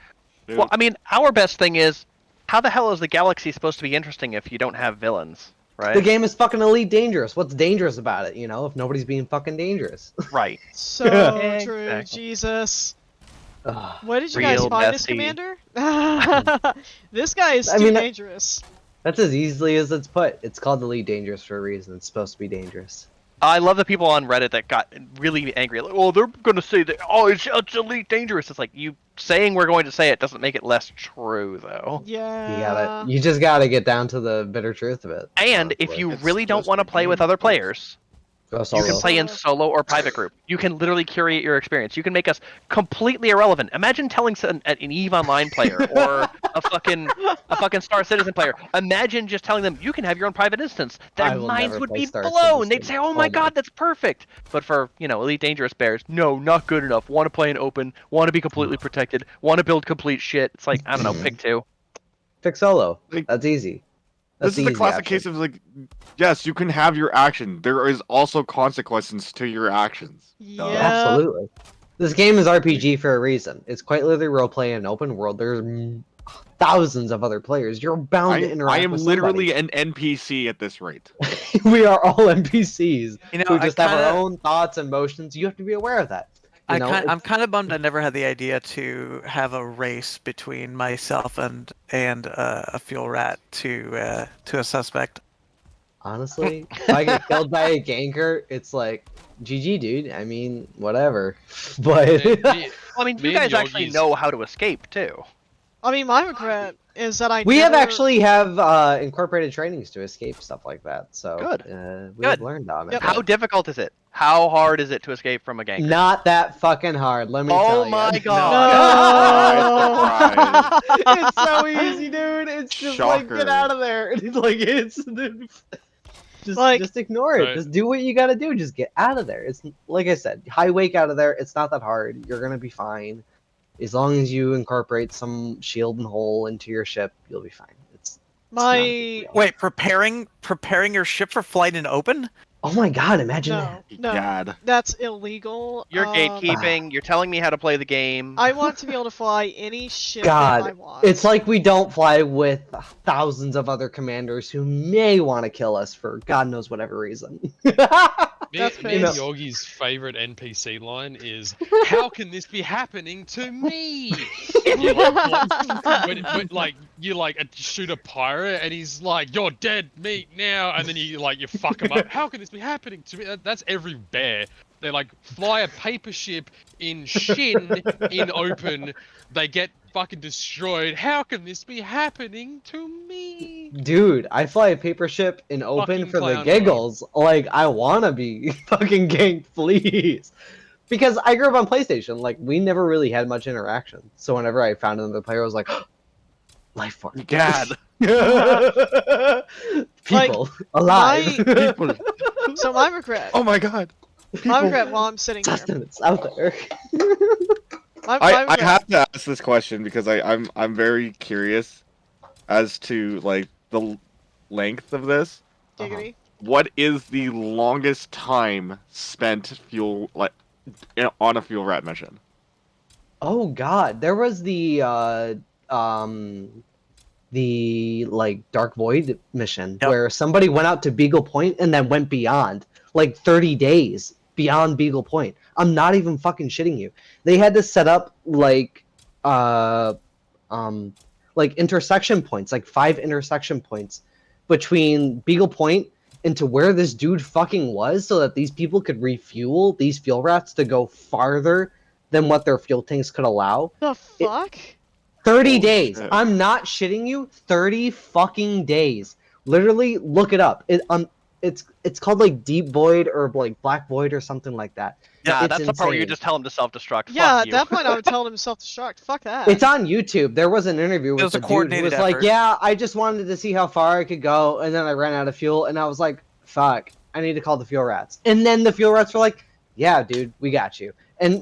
Speaker 15: Dude.
Speaker 3: Well, I mean, our best thing is, how the hell is the galaxy supposed to be interesting if you don't have villains, Right.
Speaker 14: The game is fucking Elite Dangerous. What's dangerous about it, you know, if nobody's being fucking dangerous?
Speaker 3: Right.
Speaker 1: So true,
Speaker 3: Exactly.
Speaker 1: Jesus.
Speaker 14: Ugh.
Speaker 1: Where did you guys
Speaker 3: Real
Speaker 1: find this
Speaker 3: messy.
Speaker 1: commander? This guy is
Speaker 14: I
Speaker 1: too
Speaker 14: mean,
Speaker 1: dangerous.
Speaker 14: That's as easily as it's put. It's called Elite Dangerous for a reason. It's supposed to be dangerous.
Speaker 3: I love the people on Reddit that got really angry. Like, oh, they're gonna say that. Oh, it's Elite Dangerous. It's like you saying we're going to say it doesn't make it less true, though.
Speaker 1: Yeah.
Speaker 14: You just gotta get down to the bitter truth of it.
Speaker 3: And if you
Speaker 15: It's
Speaker 3: really don't
Speaker 15: just
Speaker 3: want to
Speaker 15: a
Speaker 3: play with
Speaker 15: game,
Speaker 3: other
Speaker 15: folks.
Speaker 3: players,
Speaker 14: Go
Speaker 3: you
Speaker 14: solo.
Speaker 3: can play in solo or private group. You can literally curate your experience. You can make us completely irrelevant. Imagine telling an EVE Online player or a fucking Star Citizen player. Imagine just telling them you can have your own private instance. Their
Speaker 14: I will
Speaker 3: minds
Speaker 14: never
Speaker 3: would
Speaker 14: play
Speaker 3: be
Speaker 14: Star
Speaker 3: blown. They'd
Speaker 14: Citizen.
Speaker 3: say, "Oh my god, that's perfect." But for Elite Dangerous bears, no, not good enough. Want to play in open. Want to be completely protected. Want to build complete shit. It's like I don't know. Pick two.
Speaker 14: Pick solo.
Speaker 15: Like,
Speaker 14: That's easy.
Speaker 15: this
Speaker 14: That's
Speaker 15: is
Speaker 14: the
Speaker 15: the
Speaker 14: easy
Speaker 15: classic
Speaker 14: option.
Speaker 15: case of like, yes, you can have your action. There is also consequences to your actions.
Speaker 1: Yeah.
Speaker 14: Absolutely. This game is RPG for a reason. It's quite literally roleplay in an open world. There's thousands of other players. You're bound to interact
Speaker 15: I am
Speaker 14: with
Speaker 15: literally an NPC at this rate.
Speaker 14: We are all NPCs
Speaker 11: You know,
Speaker 14: who
Speaker 11: I
Speaker 14: just have our
Speaker 11: kinda-
Speaker 14: own thoughts and emotions. You have to be aware of that.
Speaker 11: I'm kind of bummed I never had the idea to have a race between myself and a fuel rat to a suspect.
Speaker 14: Honestly, if I get killed by a ganker, it's like, GG, dude. I mean, whatever. But
Speaker 3: I mean, you
Speaker 8: Me and
Speaker 3: guys actually
Speaker 8: Yogi's-
Speaker 3: know how to escape too.
Speaker 1: I mean, my regret is that I
Speaker 14: we
Speaker 1: never...
Speaker 14: have actually incorporated trainings to escape stuff like that. So
Speaker 3: Good.
Speaker 14: We have learned on it.
Speaker 3: How difficult is it? How hard is it to escape from a ganker?
Speaker 14: Not that fucking hard. Let me
Speaker 3: Oh
Speaker 14: tell you.
Speaker 3: my god!
Speaker 14: It's so easy, dude. It's just like
Speaker 15: Shocker.
Speaker 14: get out of there. It's like just ignore it.
Speaker 8: Right.
Speaker 14: Just do what you gotta do. Just get out of there. It's like I said, high wake out of there. It's not that hard. You're gonna be fine. As long as you incorporate some shield and hull into your ship, you'll be fine. It's not a big deal.
Speaker 11: Wait, preparing your ship for flight in open?
Speaker 14: Oh my god, imagine that.
Speaker 1: No,
Speaker 15: God.
Speaker 1: that's illegal.
Speaker 3: You're gatekeeping. You're telling me how to play the game.
Speaker 1: I want to be able to fly any ship that I
Speaker 14: God,
Speaker 1: want.
Speaker 14: it's like we don't fly with thousands of other commanders who may want to kill us for God knows whatever reason.
Speaker 8: Me
Speaker 1: That's
Speaker 8: and
Speaker 1: fair.
Speaker 8: Yogi's favorite NPC line is, "How can this be happening to me?" And you like you shoot a pirate and he's like, "You're dead meat now," and then you fuck him up. How can this be happening to me? That's every bear. They fly a paper ship in Shin in open. They get fucking destroyed. How can this be happening to me?
Speaker 14: Dude, I fly a paper ship in open
Speaker 8: Fucking
Speaker 14: for the
Speaker 8: clown
Speaker 14: giggles. Like, I wanna be fucking ganked, please. Because I grew up on PlayStation. Like, we never really had much interaction. So whenever I found another player, I was like, life form.
Speaker 15: God.
Speaker 14: People alive.
Speaker 15: People.
Speaker 1: So my regret.
Speaker 15: Oh my god.
Speaker 1: My regret while I'm sitting here.
Speaker 14: Sustenance out there.
Speaker 1: My
Speaker 15: I
Speaker 1: regret.
Speaker 15: have to ask this question because I'm very curious as to like the length of this.
Speaker 1: Giggity.
Speaker 15: What is the longest time spent on a fuel rat mission?
Speaker 14: Oh god, there was the Dark Void mission where somebody went out to Beagle Point and then went beyond 30 days beyond Beagle Point. I'm not even fucking shitting you. They had to set up intersection points, 5 intersection points between Beagle Point into where this dude fucking was so that these people could refuel these fuel rats to go farther than what their fuel tanks could allow.
Speaker 1: The fuck?
Speaker 14: 30 days.
Speaker 15: shit.
Speaker 14: I'm not shitting you. 30 fucking days. Literally, look it up. It's called Deep Void or Black Void or something like that.
Speaker 3: Yeah,
Speaker 14: It's
Speaker 3: that's the part where you
Speaker 14: insane.
Speaker 3: just tell him to self-destruct.
Speaker 1: Yeah,
Speaker 3: Fuck
Speaker 1: at
Speaker 3: you.
Speaker 1: that point I would tell him self-destruct. Fuck that.
Speaker 14: It's on YouTube. There was an interview with
Speaker 11: was a
Speaker 14: the dude who
Speaker 11: coordinated
Speaker 14: was like,
Speaker 11: effort.
Speaker 14: "Yeah, I just wanted to see how far I could go, and then I ran out of fuel, and I was like, fuck, I need to call the fuel rats." And then the fuel rats were like, "Yeah, dude, we got you." And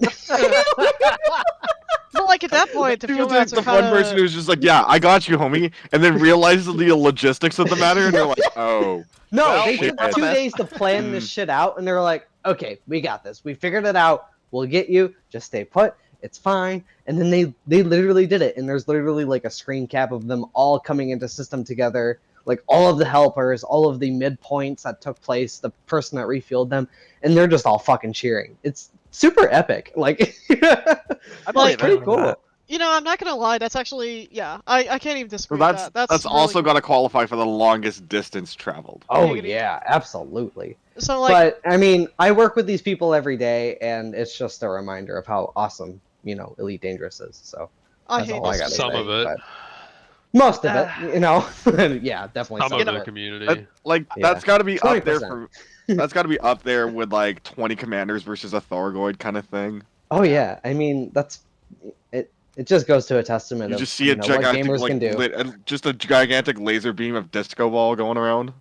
Speaker 1: But at that point, the fuel rats
Speaker 15: the
Speaker 1: are kind
Speaker 15: one person who's just like, "Yeah, I got you, homie," and then realizes the logistics of the matter, and they're like, "Oh."
Speaker 14: no,
Speaker 3: Well,
Speaker 14: they
Speaker 3: we
Speaker 14: took
Speaker 3: have
Speaker 14: 2
Speaker 3: a-
Speaker 14: days to plan this shit out, and they were like, "Okay, we got this. We figured it out. We'll get you. Just stay put. It's fine." And then they literally did it, and there's literally a screen cap of them all coming into system together, like all of the helpers, all of the midpoints that took place, the person that refueled them, and they're just all fucking cheering. It's super epic. Like,
Speaker 3: I believe
Speaker 14: pretty
Speaker 3: it.
Speaker 14: cool.
Speaker 1: You know, I'm not gonna lie. That's actually, yeah, I can't even
Speaker 15: So
Speaker 1: disagree with that.
Speaker 15: that's
Speaker 1: really
Speaker 15: also
Speaker 1: cool.
Speaker 15: got to qualify for the longest distance traveled.
Speaker 14: Oh
Speaker 1: Giggity.
Speaker 14: yeah, absolutely.
Speaker 1: So like,
Speaker 14: But I mean, I work with these people every day, and it's just a reminder of how awesome, Elite Dangerous is. So
Speaker 1: I
Speaker 14: that's
Speaker 1: hate
Speaker 14: all I
Speaker 1: this
Speaker 14: gotta
Speaker 8: Some
Speaker 14: say.
Speaker 8: of it.
Speaker 14: But most of it, yeah, definitely
Speaker 8: Some of the
Speaker 14: it.
Speaker 8: community.
Speaker 15: Like
Speaker 14: Yeah.
Speaker 15: that's got to be up there
Speaker 14: 20%.
Speaker 15: for. That's got to be up there with like 20 commanders versus a Thorgoid kind of thing.
Speaker 14: Oh yeah, I mean that's it. It just goes to a testament
Speaker 15: You
Speaker 14: of
Speaker 15: just see a
Speaker 14: what
Speaker 15: gigantic
Speaker 14: gamers can do.
Speaker 15: just a gigantic laser beam of disco ball going around.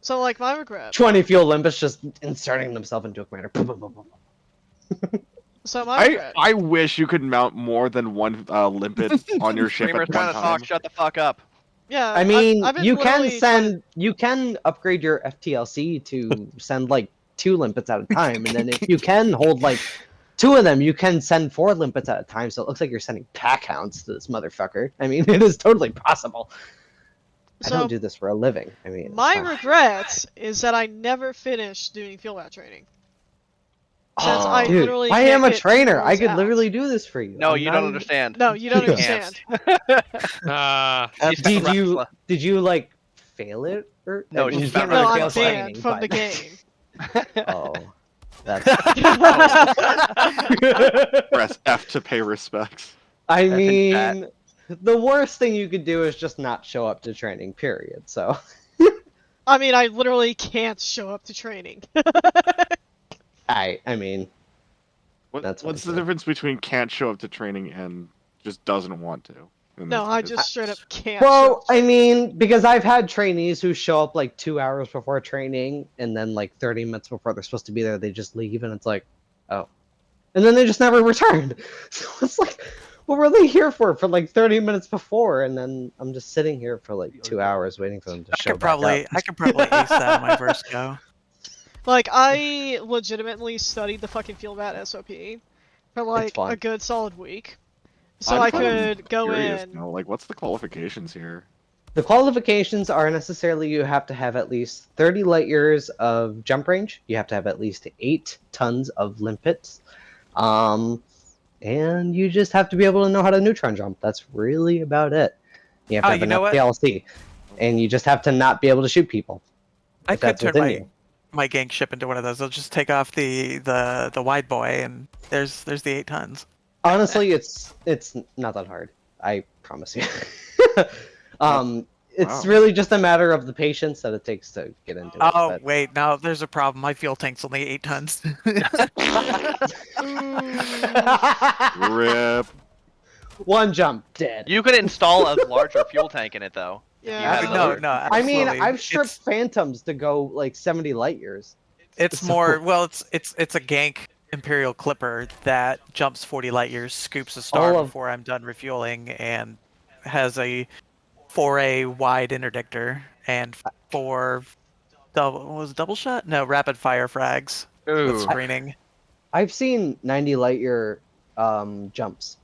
Speaker 1: so like my regret.
Speaker 14: 20 fuel limpets just inserting themselves into a commander. Boom, boom, boom, boom.
Speaker 1: So my regret.
Speaker 15: I wish you could mount more than one limpet on your ship
Speaker 3: Streamers
Speaker 15: at one
Speaker 3: trying to
Speaker 15: time.
Speaker 3: talk. Shut the fuck up.
Speaker 1: Yeah,
Speaker 14: I mean,
Speaker 1: I've been
Speaker 14: you can
Speaker 1: literally trying
Speaker 14: you can upgrade your FTLC to send like 2 limpets at a time, and then if you can hold like 2 of them, you can send 4 limpets at a time. So it looks like you're sending pack hounds to this motherfucker. I mean, it is totally possible. I
Speaker 1: So
Speaker 14: don't do this for a living. I mean, it's
Speaker 1: my
Speaker 14: fine.
Speaker 1: regret is that I never finished doing field rat training. Since I
Speaker 14: Dude,
Speaker 1: literally
Speaker 14: I
Speaker 1: can't
Speaker 14: am a
Speaker 1: get
Speaker 14: trainer. I
Speaker 1: heroes
Speaker 14: could
Speaker 1: out.
Speaker 14: literally do this for you.
Speaker 3: No,
Speaker 14: I'm
Speaker 3: you
Speaker 14: not
Speaker 3: don't
Speaker 14: even-
Speaker 3: understand.
Speaker 1: No, you don't
Speaker 3: You can't.
Speaker 1: understand.
Speaker 14: Did you like fail it or
Speaker 3: No,
Speaker 14: I mean, you
Speaker 3: she's
Speaker 14: can't
Speaker 3: not
Speaker 14: really
Speaker 1: No,
Speaker 14: fail
Speaker 1: I'm banned
Speaker 14: training,
Speaker 1: from the
Speaker 14: but-
Speaker 1: game.
Speaker 14: Oh, that's.
Speaker 15: Press F to pay respects.
Speaker 14: I
Speaker 3: F in chat.
Speaker 14: mean, the worst thing you could do is just not show up to training. Period. So.
Speaker 1: I mean, I literally can't show up to training.
Speaker 14: I mean.
Speaker 15: What's the difference between can't show up to training and just doesn't want to?
Speaker 1: No, I just straight up can't.
Speaker 14: Well, I mean, because I've had trainees who show up like 2 hours before training, and then like 30 minutes before they're supposed to be there, they just leave, and it's like, oh, and then they just never returned. So it's like, what were they here for like 30 minutes before, and then I'm just sitting here for like 2 hours waiting for them to show back up.
Speaker 11: I could probably ace that on my first go.
Speaker 1: Like, I legitimately studied the fucking field rat SOP for like
Speaker 14: fun.
Speaker 1: a good solid week. So
Speaker 15: I'm
Speaker 1: I
Speaker 15: kind of
Speaker 1: could go
Speaker 15: curious
Speaker 1: in.
Speaker 15: now, like, what's the qualifications here?
Speaker 14: The qualifications are necessarily you have to have at least 30 light years of jump range. You have to have at least 8 tons of limpets. And you just have to be able to know how to neutron jump. That's really about it. You have to have
Speaker 11: you
Speaker 14: an
Speaker 11: know what?
Speaker 14: FPLC. And you just have to not be able to shoot people.
Speaker 11: I
Speaker 14: if
Speaker 11: could
Speaker 14: that's
Speaker 11: turn
Speaker 14: within
Speaker 11: my
Speaker 14: you.
Speaker 11: my gang ship into one of those. I'll just take off the wide boy, and there's the 8 tons.
Speaker 14: Honestly, it's not that hard. I promise you. It's
Speaker 15: Wow.
Speaker 14: really just a matter of the patience that it takes to get into it.
Speaker 11: Oh
Speaker 14: but-
Speaker 11: wait, no, there's a problem. My fuel tank's only 8 tons.
Speaker 15: Rip.
Speaker 14: One jump, dead.
Speaker 3: You could install a larger fuel tank in it, though. if you
Speaker 1: Yeah,
Speaker 3: had
Speaker 1: no,
Speaker 3: another-
Speaker 11: no,
Speaker 14: I mean,
Speaker 11: absolutely.
Speaker 14: I've stripped phantoms to go like 70 light years.
Speaker 11: It's
Speaker 14: So-
Speaker 11: more well, it's a gank Imperial Clipper that jumps 40 light years, scoops a star
Speaker 14: All of-
Speaker 11: before I'm done refueling, and has a 4A wide interdictor and 4 double shot? No, rapid fire frags with
Speaker 3: Ooh.
Speaker 11: screening.
Speaker 14: I've seen 90 light year jumps.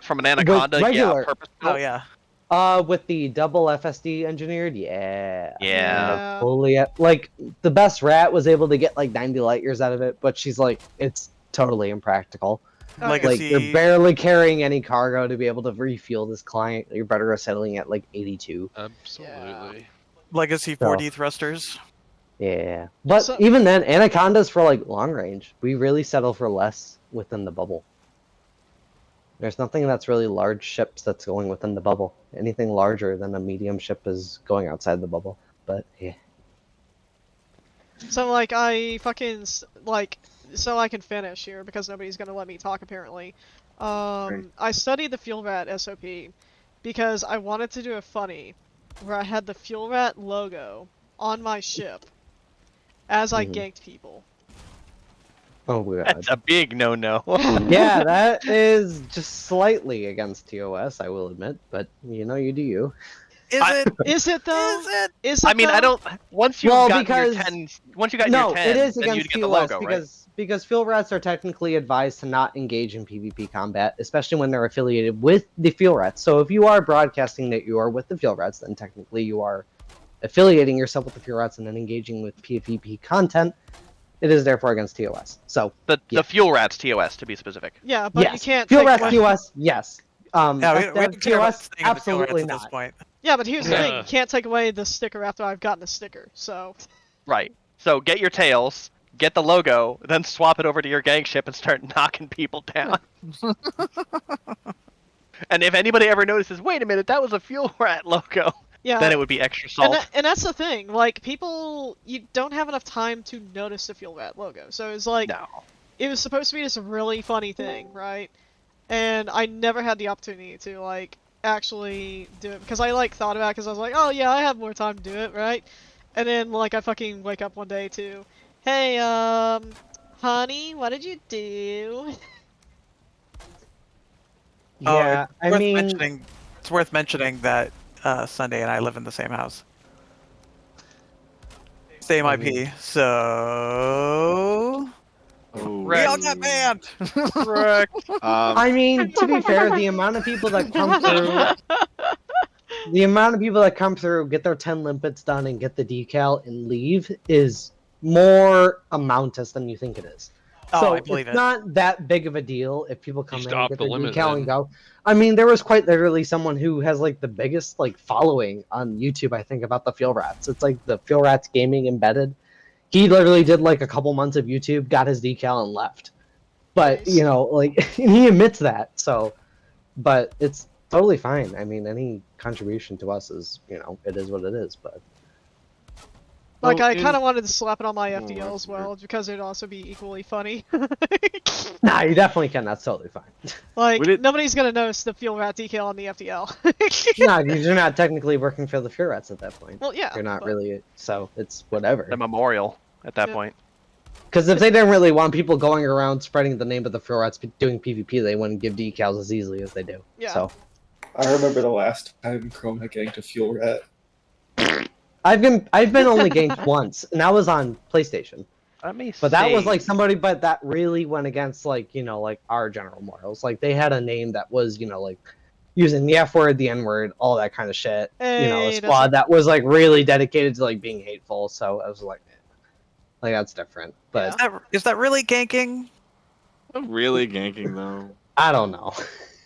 Speaker 3: From an anaconda, yeah,
Speaker 14: regular.
Speaker 3: purposeful.
Speaker 11: Oh yeah.
Speaker 14: With the double FSD engineered, yeah.
Speaker 3: Yeah.
Speaker 14: Fully, like the best rat was able to get like 90 light years out of it, but she's like, it's totally impractical. Like you're barely carrying any cargo to be able to refuel this client. You're better settling at like 82.
Speaker 8: Absolutely.
Speaker 11: Legacy 4D thrusters.
Speaker 14: Yeah, but
Speaker 1: So-
Speaker 14: even then, anacondas for like long range, we really settle for less within the bubble. There's nothing that's really large ships that's going within the bubble. Anything larger than a medium ship is going outside the bubble. But yeah.
Speaker 1: So like I fucking like so I can finish here because nobody's gonna let me talk apparently. I studied the fuel rat SOP because I wanted to do a funny where I had the fuel rat logo on my ship as I ganked people.
Speaker 14: Oh god.
Speaker 3: That's a big no-no.
Speaker 14: Yeah, that is just slightly against TOS, I will admit, but you know, you do you.
Speaker 1: Is it though? Is it
Speaker 3: I mean,
Speaker 1: though?
Speaker 3: I don't. Once you
Speaker 14: Well,
Speaker 3: got
Speaker 14: because-
Speaker 3: your 10, once you got
Speaker 14: No,
Speaker 3: your 10,
Speaker 14: it is
Speaker 3: then you'd
Speaker 14: against
Speaker 3: get the
Speaker 14: TOS
Speaker 3: logo, right?
Speaker 14: because fuel rats are technically advised to not engage in PvP combat, especially when they're affiliated with the fuel rats. So if you are broadcasting that you are with the fuel rats, then technically you are affiliating yourself with the fuel rats and then engaging with PvP content. It is therefore against TOS. So
Speaker 3: the fuel rats TOS to be specific.
Speaker 1: Yeah, but you
Speaker 14: yes,
Speaker 1: can't
Speaker 14: fuel
Speaker 1: take
Speaker 14: rats
Speaker 1: away...
Speaker 14: TOS. Yes.
Speaker 11: Yeah, we don't care about
Speaker 14: TOS.
Speaker 11: staying in the fuel rats
Speaker 14: Absolutely
Speaker 11: at this
Speaker 14: not.
Speaker 11: point.
Speaker 1: Yeah, but here's the thing: you can't take away the sticker after I've gotten the sticker. So.
Speaker 3: Right. So get your tails, get the logo, then swap it over to your gang ship and start knocking people down. And if anybody ever notices, wait a minute, that was a fuel rat logo,
Speaker 1: Yeah.
Speaker 3: then it would be extra salt.
Speaker 1: And that's the thing, like, people, you don't have enough time to notice the fuel rat logo. So it's like,
Speaker 3: No.
Speaker 1: it was supposed to be this really funny thing, right? And I never had the opportunity to, like, actually do it, because I, like, thought about it, because I was like, oh yeah, I have more time to do it, right? And then, like, I fucking wake up one day to, hey, honey, what did you do?
Speaker 14: Yeah, I mean,
Speaker 11: it's worth mentioning that Sunday and I live in the same house. Same IP, so we all got banned.
Speaker 3: Correct.
Speaker 14: I mean, to be fair, the amount of people that come through, get their 10 limpets done and get the decal and leave is more amountous than you think it is.
Speaker 11: Oh,
Speaker 14: So
Speaker 11: I believe
Speaker 14: it's
Speaker 11: it.
Speaker 14: not that big of a deal if people come
Speaker 8: just
Speaker 14: in and
Speaker 8: up
Speaker 14: get
Speaker 8: the
Speaker 14: their
Speaker 8: limit
Speaker 14: decal
Speaker 8: then.
Speaker 14: and go. I mean, there was quite literally someone who has like the biggest like following on YouTube, I think, about the Fuel Rats. It's like the Fuel Rats Gaming Embedded. He literally did like a couple months of YouTube, got his decal, and left. But
Speaker 1: Nice.
Speaker 14: you know, like he admits that. So, but it's totally fine. I mean, any contribution to us is, you know, it is what it is. But
Speaker 1: Like,
Speaker 15: So
Speaker 1: I
Speaker 15: in-
Speaker 1: kind of wanted to slap it on my FDL
Speaker 15: that's
Speaker 1: as well, because it'd also be equally funny.
Speaker 14: nah, you definitely can. That's totally fine.
Speaker 1: Like,
Speaker 15: Would it-
Speaker 1: nobody's gonna notice the fuel rat decal on the FDL.
Speaker 14: No, you're not technically working for the Fuel Rats at that point.
Speaker 1: Well, yeah.
Speaker 14: You're not
Speaker 1: but-
Speaker 14: really. So it's whatever.
Speaker 3: The memorial at that
Speaker 1: Yeah.
Speaker 3: point.
Speaker 14: Because if they didn't really want people going around spreading the name of the Fuel Rats doing PvP, they wouldn't give decals as easily as they do.
Speaker 1: Yeah.
Speaker 14: So
Speaker 9: I remember the last time Chroma ganked a fuel rat.
Speaker 14: I've been only ganked once, and that was on PlayStation.
Speaker 3: Let me
Speaker 14: But that was
Speaker 3: see.
Speaker 14: like somebody, but that really went against like, you know, like our general morals. Like they had a name that was, you know, like using the F word, the N word, all that kind of shit. You know, a
Speaker 1: Hey, that's
Speaker 14: squad
Speaker 1: like-
Speaker 14: that was like really dedicated to like being hateful. So I was like that's different. But
Speaker 11: Is that really ganking?
Speaker 15: I'm really ganking though.
Speaker 14: I don't know.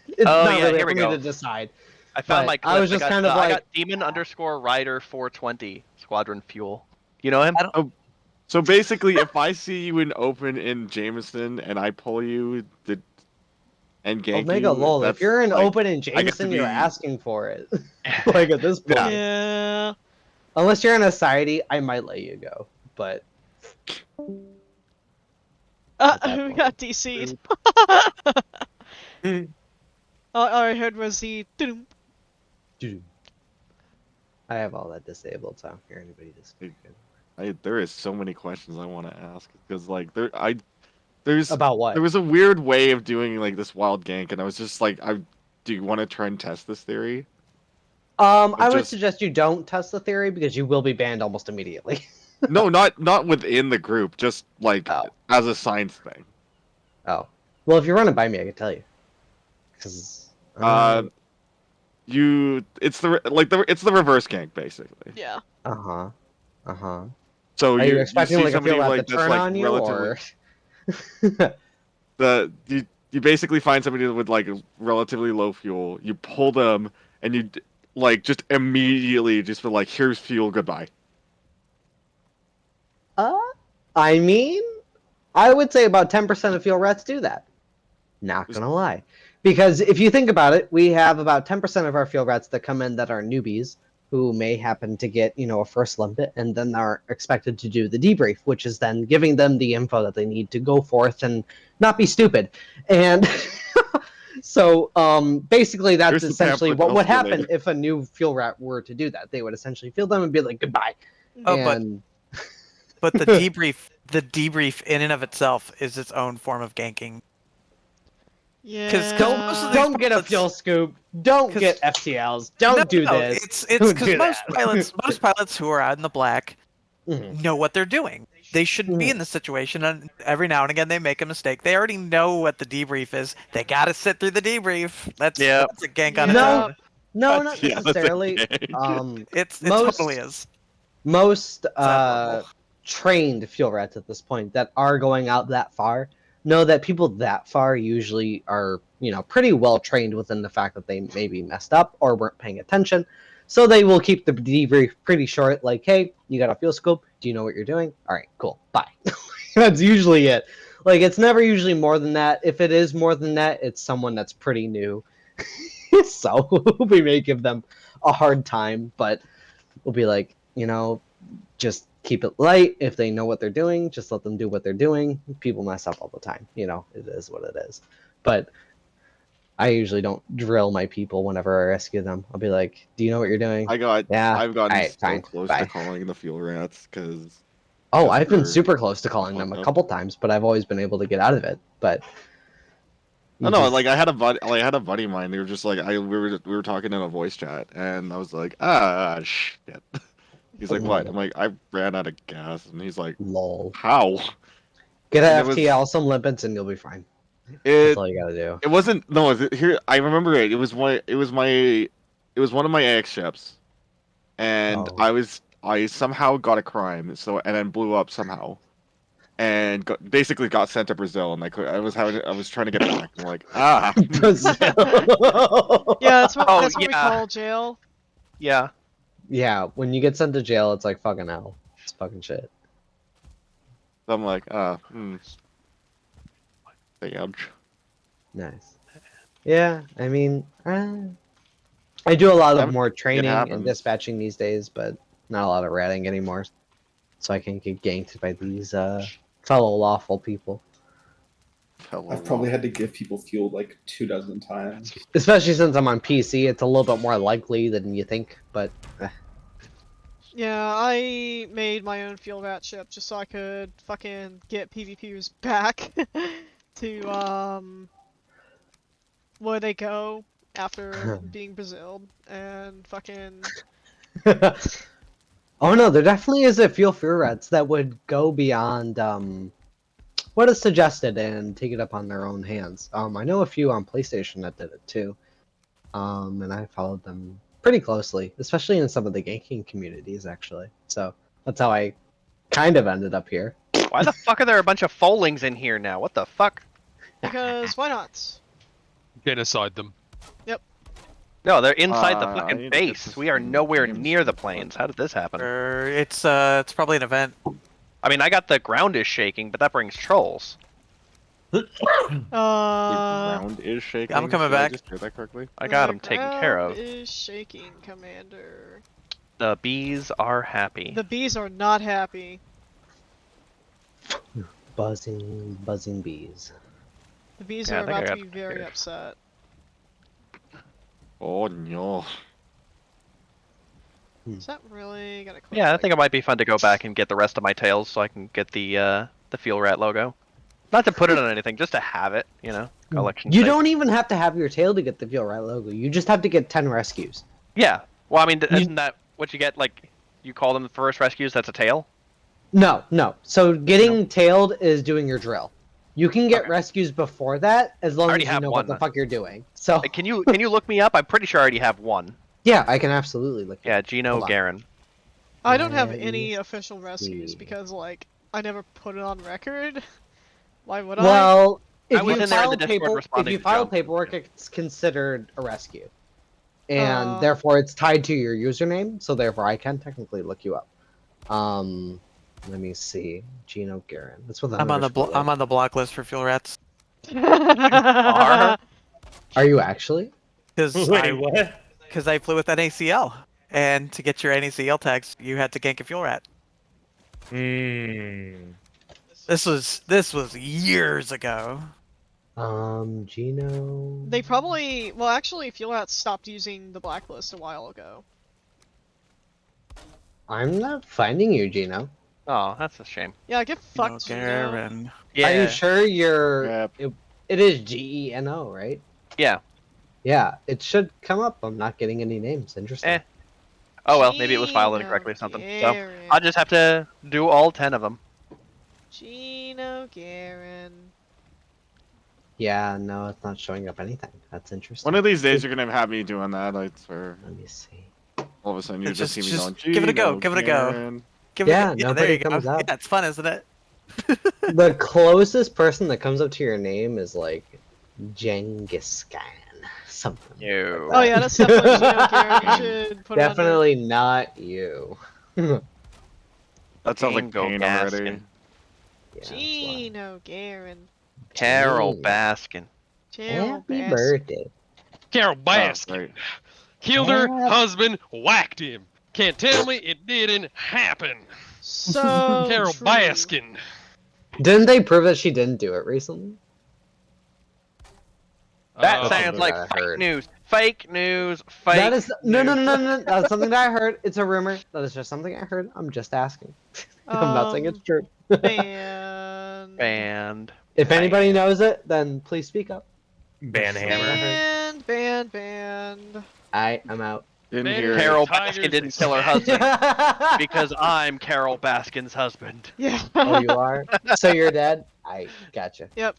Speaker 14: It's
Speaker 3: Oh,
Speaker 14: not
Speaker 3: yeah,
Speaker 14: really
Speaker 3: here
Speaker 14: for
Speaker 3: we
Speaker 14: me
Speaker 3: go.
Speaker 14: to decide.
Speaker 3: I found
Speaker 14: but
Speaker 3: my clip.
Speaker 14: I was just
Speaker 3: got,
Speaker 14: kind of
Speaker 3: I
Speaker 14: like,
Speaker 3: got Demon_Rider420 Squadron Fuel. You know him?
Speaker 15: So basically, if I see you in open in Jameson and I pull you and gank
Speaker 14: Omega
Speaker 15: you,
Speaker 14: lol. If
Speaker 15: that's,
Speaker 14: you're in
Speaker 15: like,
Speaker 14: open in
Speaker 15: I get to
Speaker 14: Jameson, you're
Speaker 15: be-
Speaker 14: asking for it. Like at this point.
Speaker 1: Yeah.
Speaker 14: Unless you're in a society, I might let you go. But
Speaker 1: We got DC'd. All I heard was the.
Speaker 14: I have all that disabled, so I don't hear anybody disappear.
Speaker 15: There is so many questions I want to ask because like there's
Speaker 14: About what?
Speaker 15: There was a weird way of doing like this wild gank, and I was just like, do you want to try and test this theory?
Speaker 14: I would
Speaker 15: just-
Speaker 14: suggest you don't test the theory because you will be banned almost immediately.
Speaker 15: No, not within the group, just like as a science thing.
Speaker 14: Oh, well, if you run it by me, I can tell you. Because
Speaker 15: it's the reverse gank basically.
Speaker 1: Yeah.
Speaker 14: Uh huh.
Speaker 15: So
Speaker 14: Are you expecting
Speaker 15: see
Speaker 14: like a
Speaker 15: somebody,
Speaker 14: feel
Speaker 15: like,
Speaker 14: to
Speaker 15: that's,
Speaker 14: turn
Speaker 15: like,
Speaker 14: on you,
Speaker 15: relatively-
Speaker 14: or
Speaker 15: you basically find somebody with like relatively low fuel. You pull them, and you like just immediately just feel like, here's fuel, goodbye.
Speaker 14: I mean, I would say about 10% of fuel rats do that. Not gonna lie. Because if you think about it, we have about 10% of our fuel rats that come in that are newbies who may happen to get, you know, a first limpet, and then are expected to do the debrief, which is then giving them the info that they need to go forth and not be stupid. And so basically that's
Speaker 15: Here's the
Speaker 14: essentially
Speaker 15: pamphlet,
Speaker 14: what
Speaker 15: I'll
Speaker 14: would
Speaker 15: see you
Speaker 14: happen
Speaker 15: later.
Speaker 14: if a new fuel rat were to do that. They would essentially feel them and be like, goodbye.
Speaker 11: Oh,
Speaker 14: and...
Speaker 11: but the debrief in and of itself is its own form of ganking.
Speaker 1: Yeah.
Speaker 11: Because most of these
Speaker 14: Don't get a
Speaker 11: pilots-
Speaker 14: fuel scoop. Don't get FTLs. Don't do
Speaker 11: No,
Speaker 14: this.
Speaker 11: It's
Speaker 14: Don't
Speaker 11: because
Speaker 14: do
Speaker 11: most
Speaker 14: that.
Speaker 11: pilots who are out in the black
Speaker 14: Mhm.
Speaker 11: know what they're doing. They shouldn't be
Speaker 14: Mm.
Speaker 11: in this situation, and every now and again they make a mistake. They already know what the debrief is. They gotta sit through the debrief. That's a gank on its
Speaker 1: Yeah.
Speaker 11: own.
Speaker 14: No, not
Speaker 12: Yeah, that's a
Speaker 14: necessarily.
Speaker 12: gank.
Speaker 11: It totally is.
Speaker 14: Most
Speaker 11: It's admirable.
Speaker 14: trained fuel rats at this point that are going out that far know that people that far usually are, pretty well trained within the fact that they maybe messed up or weren't paying attention. So they will keep the debrief pretty short, like, hey, you got a fuel scope. Do you know what you're doing? All right, cool. Bye. That's usually it. Like, it's never usually more than that. If it is more than that, it's someone that's pretty new. So we may give them a hard time, but we'll be like, just keep it light. If they know what they're doing, just let them do what they're doing. People mess up all the time. It is what it is. But I usually don't drill my people whenever I rescue them. I'll be like, do you know what you're doing?
Speaker 15: I've
Speaker 14: Yeah.
Speaker 15: gotten
Speaker 14: All right,
Speaker 15: so
Speaker 14: fine.
Speaker 15: close
Speaker 14: Bye.
Speaker 15: to calling the fuel rats because
Speaker 14: Oh, I've been
Speaker 15: we're
Speaker 14: super close to calling them
Speaker 15: fucked
Speaker 14: a
Speaker 15: up.
Speaker 14: couple times, but I've always been able to get out of it. But
Speaker 15: Oh no, like I had a buddy of mine. They were just like we were talking in a voice chat, and I was like, shit. He's like, what? I'm like, I ran out of gas, and he's like,
Speaker 14: lol.
Speaker 15: how?
Speaker 14: Get
Speaker 15: And
Speaker 14: a
Speaker 15: it was
Speaker 14: FTL, some limpets, and you'll be fine. That's
Speaker 15: it.
Speaker 14: all you gotta do.
Speaker 15: It wasn't no. Here I remember it. It was one of my AX ships, and
Speaker 14: Oh.
Speaker 15: I somehow got a crime, and then blew up somehow, and basically got sent to Brazil, and I was trying to get back. I'm like,
Speaker 14: Brazil.
Speaker 1: Yeah, that's what
Speaker 3: Oh,
Speaker 1: that's what we
Speaker 3: yeah.
Speaker 1: call jail.
Speaker 3: Yeah.
Speaker 14: Yeah, when you get sent to jail, it's like fucking hell. It's fucking shit.
Speaker 15: I'm like, damn.
Speaker 14: Nice. Yeah, I mean, I do a lot of more
Speaker 15: It
Speaker 14: training and
Speaker 15: happens.
Speaker 14: dispatching these days, but not a lot of ratting anymore. So I can get ganked by these fellow lawful people.
Speaker 9: I've probably had to give people fuel like 24 times.
Speaker 14: Especially since I'm on PC, it's a little bit more likely than you think, but
Speaker 1: Yeah, I made my own fuel rat ship just so I could fucking get PvPers back to where they go after being Braziled and fucking.
Speaker 14: Oh no, there definitely is a fuel rats that would go beyond what is suggested and take it up on their own hands. I know a few on PlayStation that did it too. And I followed them pretty closely, especially in some of the ganking communities actually. So that's how I kind of ended up here.
Speaker 3: Why the fuck are there a bunch of Folings in here now? What the fuck?
Speaker 1: Because why not?
Speaker 8: Genocide them.
Speaker 1: Yep.
Speaker 3: No, they're inside the
Speaker 15: I
Speaker 3: fucking
Speaker 15: need to get
Speaker 3: base.
Speaker 15: this
Speaker 3: We are
Speaker 15: thing
Speaker 3: nowhere
Speaker 15: games
Speaker 3: near the
Speaker 15: started.
Speaker 3: planes. How did this happen?
Speaker 11: It's probably an event.
Speaker 3: I mean, I got the ground is shaking, but that brings trolls.
Speaker 15: The ground is shaking.
Speaker 11: I'm coming
Speaker 15: Did I
Speaker 11: back.
Speaker 15: just hear that correctly?
Speaker 3: I got
Speaker 1: The
Speaker 3: them taken care
Speaker 1: ground
Speaker 3: of.
Speaker 1: is shaking, Commander.
Speaker 3: The bees are happy.
Speaker 1: The bees are not happy.
Speaker 14: Buzzing bees.
Speaker 1: The bees
Speaker 3: Yeah, I
Speaker 1: are
Speaker 3: think I
Speaker 1: about to
Speaker 3: got
Speaker 1: be
Speaker 3: them
Speaker 1: very
Speaker 3: here.
Speaker 1: upset.
Speaker 15: Oh no.
Speaker 1: Is that really gonna quit?
Speaker 3: Yeah, I think it might be fun to go back and get the rest of my tails so I can get the fuel rat logo. Not to put it on anything, just to have it, collection.
Speaker 14: You
Speaker 3: sake.
Speaker 14: don't even have to have your tail to get the fuel rat logo. You just have to get 10 rescues.
Speaker 3: Yeah. Well, I mean, isn't that what you get? Like, you call them the first rescues. That's a tail.
Speaker 14: No. So getting tailed is doing your drill. You can get
Speaker 3: Okay.
Speaker 14: rescues before that as long
Speaker 3: I already
Speaker 14: as you
Speaker 3: have
Speaker 14: know
Speaker 3: one.
Speaker 14: what the fuck you're doing. So
Speaker 3: Can you look me up? I'm pretty sure I already have one.
Speaker 14: yeah, I can absolutely look.
Speaker 3: Yeah, Gino
Speaker 14: Hold on.
Speaker 3: Garin.
Speaker 1: I don't have
Speaker 14: Let
Speaker 1: any
Speaker 14: me
Speaker 1: official rescues
Speaker 14: see.
Speaker 1: because, like, I never put it on record. Why would
Speaker 14: Well,
Speaker 3: I
Speaker 14: if
Speaker 3: was
Speaker 14: you
Speaker 3: in there in
Speaker 14: file
Speaker 3: the Discord
Speaker 14: if
Speaker 3: responding
Speaker 14: you
Speaker 3: to
Speaker 14: file
Speaker 3: Jump.
Speaker 14: paperwork, it's considered a rescue, and
Speaker 1: Oh.
Speaker 14: therefore it's tied to your username. So therefore, I can technically look you up. Let me see, Gino Garin. That's what
Speaker 11: I'm on the block list for fuel rats.
Speaker 3: Are?
Speaker 14: Are you actually?
Speaker 11: Because
Speaker 7: what?
Speaker 11: Because I flew with NACL, and to get your NACL tags, you had to gank a fuel rat. This was years ago.
Speaker 14: Gino.
Speaker 1: They probably, well, actually, Fuel Rats stopped using the blacklist a while ago.
Speaker 14: I'm not finding you, Gino.
Speaker 3: Oh, that's a shame.
Speaker 1: Yeah, get fucked, Gino.
Speaker 11: Garin.
Speaker 3: Yeah.
Speaker 14: Are you sure you're?
Speaker 15: Yep.
Speaker 14: It is GENO, right?
Speaker 3: Yeah.
Speaker 14: Yeah, it should come up. I'm not getting any names. Interesting.
Speaker 3: Eh. Oh well, maybe it was filed
Speaker 1: Gino
Speaker 3: incorrectly or something. So
Speaker 1: Garin.
Speaker 3: I'll just have to do all 10 of them.
Speaker 1: Gino Garen.
Speaker 14: Yeah, no, it's not showing up anything. That's interesting.
Speaker 15: One of these days, you're gonna have me doing that. I swear.
Speaker 14: Let me see.
Speaker 15: All of a sudden, you just see me going,
Speaker 11: give it a go.
Speaker 15: "Gino
Speaker 11: Give it a go.
Speaker 15: Garen."
Speaker 11: Give
Speaker 14: Yeah,
Speaker 11: it a, yeah, there
Speaker 14: nobody
Speaker 11: you go.
Speaker 14: comes up.
Speaker 11: Yeah, it's fun, isn't it?
Speaker 14: The closest person that comes up to your name is like Genghis Khan. Something.
Speaker 3: Ew.
Speaker 1: Oh yeah, that's definitely Gino Garen. You should put it under.
Speaker 14: Definitely not you.
Speaker 15: That sounds like
Speaker 3: Bingo
Speaker 15: pain
Speaker 3: Gaskin.
Speaker 15: already.
Speaker 14: Yeah, that's why.
Speaker 1: Gino Garen.
Speaker 3: Carol
Speaker 14: Gino.
Speaker 3: Baskin.
Speaker 1: Gerald
Speaker 14: Happy
Speaker 1: Baskin.
Speaker 14: birthday.
Speaker 8: Carol
Speaker 15: Oh,
Speaker 8: Baskin.
Speaker 15: great.
Speaker 8: Killed her
Speaker 14: Yeah.
Speaker 8: husband, whacked him. Can't tell me it didn't happen.
Speaker 1: So
Speaker 8: Carol
Speaker 1: true.
Speaker 8: Baskin.
Speaker 14: Didn't they prove that she didn't do it recently?
Speaker 3: That
Speaker 8: Uh,
Speaker 14: That's
Speaker 3: sounds
Speaker 14: something
Speaker 3: like
Speaker 14: I
Speaker 3: fake
Speaker 14: heard.
Speaker 3: news. Fake news. Fake.
Speaker 14: That is no, no,
Speaker 3: news.
Speaker 14: no, no, no. That's something that I heard. It's a rumor. That is just something I heard. I'm just asking. I'm not saying it's true.
Speaker 1: Banned.
Speaker 3: Banned.
Speaker 14: If anybody
Speaker 3: Banned.
Speaker 14: knows it, then please speak up.
Speaker 7: Ban hammer.
Speaker 1: Banned.
Speaker 14: I'm out.
Speaker 15: Didn't
Speaker 8: Better
Speaker 15: hear it.
Speaker 3: Carol
Speaker 8: Tigers
Speaker 3: Baskin didn't
Speaker 8: than
Speaker 3: kill her
Speaker 8: snakes.
Speaker 3: husband because I'm Carol Baskin's husband.
Speaker 1: Yeah.
Speaker 14: Oh, you are? So you're dead? I gotcha.
Speaker 1: Yep.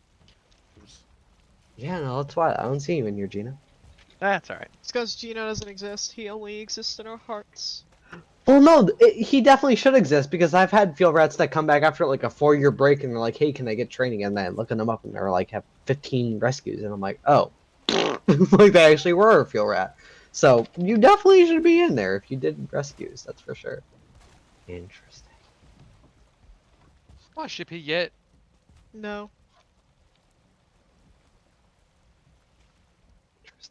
Speaker 14: Yeah, no, that's why I don't see you in here, Gina.
Speaker 3: That's alright.
Speaker 1: It's because Gino doesn't exist. He only exists in our hearts.
Speaker 14: Well, no, he definitely should exist because I've had field rats that come back after like a 4-year break and they're like, "Hey, can I get training?" And then looking them up and they're like, have 15 rescues, and I'm like, "Oh, like they actually were a field rat." So you definitely should be in there if you did rescues. That's for sure. Interesting.
Speaker 8: Why ship he yet?
Speaker 1: No.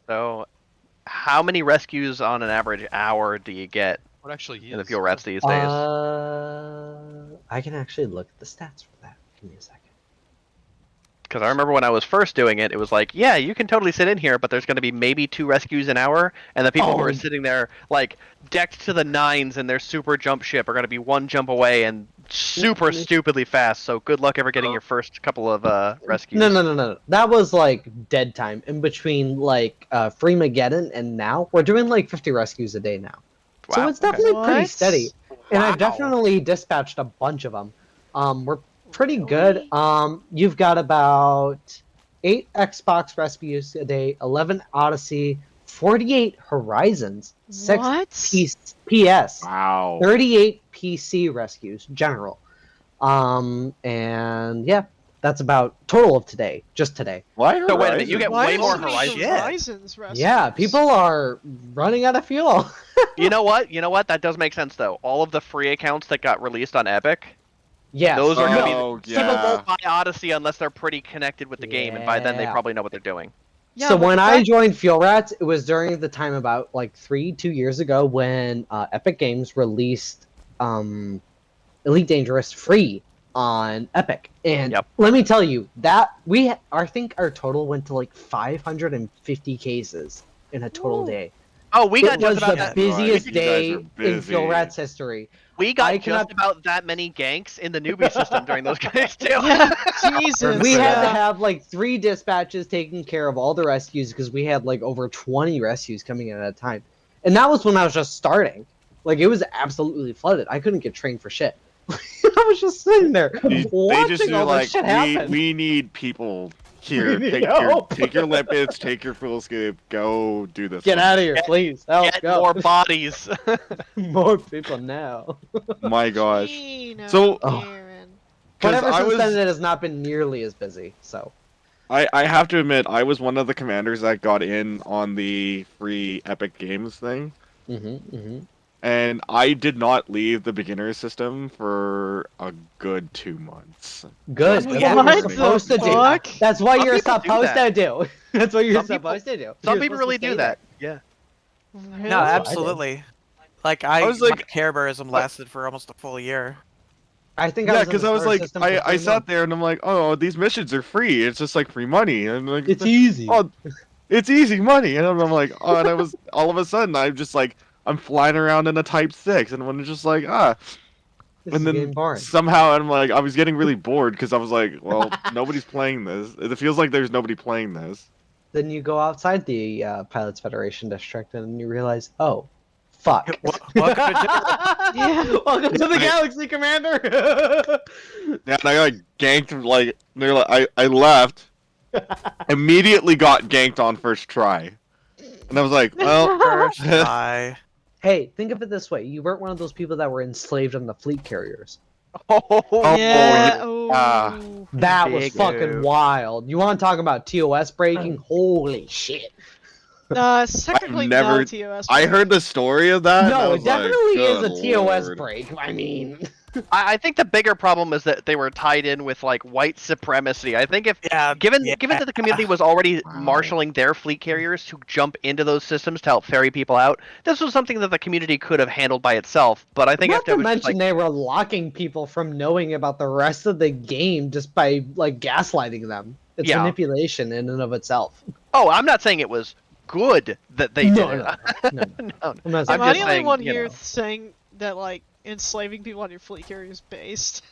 Speaker 3: So, how many rescues on an average hour do you get
Speaker 8: What actually
Speaker 3: in the
Speaker 8: is?
Speaker 3: fuel rats these days?
Speaker 14: I can actually look at the stats for that. Give me a second.
Speaker 3: Because I remember when I was first doing it, it was like, yeah, you can totally sit in here, but there's going to be maybe 2 rescues an hour, and the people who are sitting there, like, decked to the nines in their super jump ship are going to be 1 jump away and super stupidly fast, so good luck ever getting your first couple of rescues.
Speaker 14: No. That was like dead time. In between like Freemageddon and now, we're doing like 50 rescues a day now. So
Speaker 3: Wow,
Speaker 14: it's definitely pretty
Speaker 1: What?
Speaker 14: steady. And I've
Speaker 3: Wow.
Speaker 14: definitely dispatched a bunch of them. We're pretty good. You've got about 8 Xbox rescues a day, 11 Odyssey, 48 Horizons, 6
Speaker 1: What?
Speaker 14: PS,
Speaker 15: Wow.
Speaker 14: 38 PC rescues, general. And yeah, that's about total of today, just today.
Speaker 15: Why
Speaker 3: So wait a minute, you
Speaker 15: Horizon?
Speaker 3: get
Speaker 1: Why
Speaker 3: way
Speaker 1: are
Speaker 3: more
Speaker 1: so many
Speaker 3: Horizons.
Speaker 1: Horizons rescues?
Speaker 14: Yeah, people are running out of fuel.
Speaker 3: You know what? That does make sense, though. All of the free accounts that got released on Epic,
Speaker 14: Yes.
Speaker 3: those are going to be...
Speaker 15: Oh,
Speaker 3: People
Speaker 15: yeah.
Speaker 3: won't buy Odyssey unless they're pretty connected with the game, and by then they
Speaker 14: Yeah.
Speaker 3: probably know what they're doing.
Speaker 1: Yeah,
Speaker 14: So
Speaker 1: but
Speaker 14: when
Speaker 1: the
Speaker 14: I
Speaker 1: fact-
Speaker 14: joined Fuel Rats, it was during the time about like 2 years ago when Epic Games released Elite Dangerous free on Epic, and
Speaker 3: Yep.
Speaker 14: let me tell you that I think our total went to like 550 cases in a total
Speaker 1: Ooh.
Speaker 14: day.
Speaker 3: Oh, we got
Speaker 14: It
Speaker 3: just
Speaker 14: was
Speaker 3: about
Speaker 14: the
Speaker 3: that.
Speaker 14: busiest
Speaker 15: You guys
Speaker 14: day
Speaker 15: were
Speaker 14: in
Speaker 15: busy.
Speaker 14: Fuel Rats history.
Speaker 3: We got
Speaker 14: I
Speaker 3: just
Speaker 14: cannot-
Speaker 3: about that many ganks in the newbie system during those days, too.
Speaker 1: Yeah, Jesus.
Speaker 14: We had to
Speaker 1: yeah.
Speaker 14: have like 3 dispatches taking care of all the rescues because we had like over 20 rescues coming in at a time. And that was when I was just starting. Like it was absolutely flooded. I couldn't get trained for shit. I was just sitting there
Speaker 15: They
Speaker 14: watching
Speaker 15: just do
Speaker 14: all
Speaker 15: like
Speaker 14: this shit happen.
Speaker 15: we need people here.
Speaker 14: We need
Speaker 15: Take your
Speaker 14: help.
Speaker 15: lipids, take your fuel scoop, go do this.
Speaker 14: Get
Speaker 15: one.
Speaker 14: out of here, please. Help,
Speaker 3: Get
Speaker 14: go.
Speaker 3: more bodies.
Speaker 14: More people now.
Speaker 15: My gosh.
Speaker 1: Gino
Speaker 15: So-
Speaker 1: Garen.
Speaker 14: But
Speaker 15: 'Cause
Speaker 14: ever
Speaker 15: I
Speaker 14: since
Speaker 15: was-
Speaker 14: then, it has not been nearly as busy. So
Speaker 15: I have to admit, I was one of the commanders that got in on the free Epic Games thing. And I did not leave the beginner system for a good 2 months.
Speaker 14: good.
Speaker 15: Just
Speaker 14: That's
Speaker 15: like
Speaker 14: what
Speaker 1: What
Speaker 14: you're
Speaker 1: the
Speaker 14: supposed to do.
Speaker 1: fuck?
Speaker 14: That's what
Speaker 3: Some
Speaker 14: you're
Speaker 3: people do
Speaker 14: supposed
Speaker 3: that.
Speaker 14: to do. That's what you're
Speaker 3: Some people-
Speaker 14: supposed to do.
Speaker 3: Some
Speaker 14: You're
Speaker 3: people
Speaker 14: supposed
Speaker 3: really
Speaker 14: to
Speaker 3: do
Speaker 14: stay
Speaker 3: that.
Speaker 14: there.
Speaker 3: Yeah.
Speaker 1: Really?
Speaker 11: No,
Speaker 14: I did.
Speaker 11: absolutely. Like
Speaker 15: I was
Speaker 11: my
Speaker 15: like-
Speaker 11: Care Bearism lasted for almost a full year.
Speaker 14: I think
Speaker 15: Yeah,
Speaker 14: I was in
Speaker 15: because
Speaker 14: the
Speaker 15: I was
Speaker 14: starter
Speaker 15: like,
Speaker 14: system for
Speaker 15: I
Speaker 14: 3
Speaker 15: sat
Speaker 14: months.
Speaker 15: there and I'm like, oh, these missions are free. It's just like free money. And like,
Speaker 14: It's easy.
Speaker 15: Oh, it's easy money. And I'm like, oh, and I was all of a sudden, I'm just like, I'm flying around in a Type 6, and I'm just like,
Speaker 14: This
Speaker 15: and
Speaker 14: is getting
Speaker 15: then
Speaker 14: boring.
Speaker 15: somehow I'm like, I was getting really bored because I was like, well, nobody's playing this. It feels like there's nobody playing this.
Speaker 14: Then you go outside the Pilots Federation district and you realize, oh, fuck.
Speaker 11: Welcome to
Speaker 1: Yeah.
Speaker 14: Welcome to the galaxy, Commander.
Speaker 15: Yeah, and I got ganked like nearly. I left, immediately got ganked on first try, and I was like, well,
Speaker 11: First try.
Speaker 14: Hey, think of it this way: you weren't one of those people that were enslaved on the fleet carriers.
Speaker 1: Yeah.
Speaker 15: yeah.
Speaker 1: Oh.
Speaker 14: That was
Speaker 3: Big
Speaker 14: fucking
Speaker 3: move.
Speaker 14: wild. You want to talk about TOS breaking? Holy shit!
Speaker 1: It's technically not
Speaker 15: never.
Speaker 1: a TOS.
Speaker 15: I
Speaker 1: break.
Speaker 15: heard the story of that. and I
Speaker 14: No,
Speaker 15: was
Speaker 14: it definitely
Speaker 15: like,
Speaker 14: is a
Speaker 15: "Good
Speaker 14: TOS
Speaker 15: Lord."
Speaker 14: break. I mean,
Speaker 3: I think the bigger problem is that they were tied in with like white supremacy. I think if given that the community was already marshaling their fleet carriers to jump into those systems to help ferry people out, this was something that the community could have handled by itself. But I think
Speaker 14: not
Speaker 3: FDev
Speaker 14: to
Speaker 3: was just
Speaker 14: mention
Speaker 3: like,
Speaker 14: they were locking people from knowing about the rest of the game just by like gaslighting them. It's
Speaker 3: Yeah.
Speaker 14: manipulation in and of itself.
Speaker 3: oh, I'm not saying it was good that they
Speaker 14: No,
Speaker 3: did it.
Speaker 14: no,
Speaker 3: No,
Speaker 14: I'm not
Speaker 3: I'm
Speaker 1: Am I
Speaker 3: just
Speaker 1: the only
Speaker 3: saying,
Speaker 1: one
Speaker 3: you
Speaker 1: here
Speaker 3: know.
Speaker 1: saying that like enslaving people on your fleet carrier is based?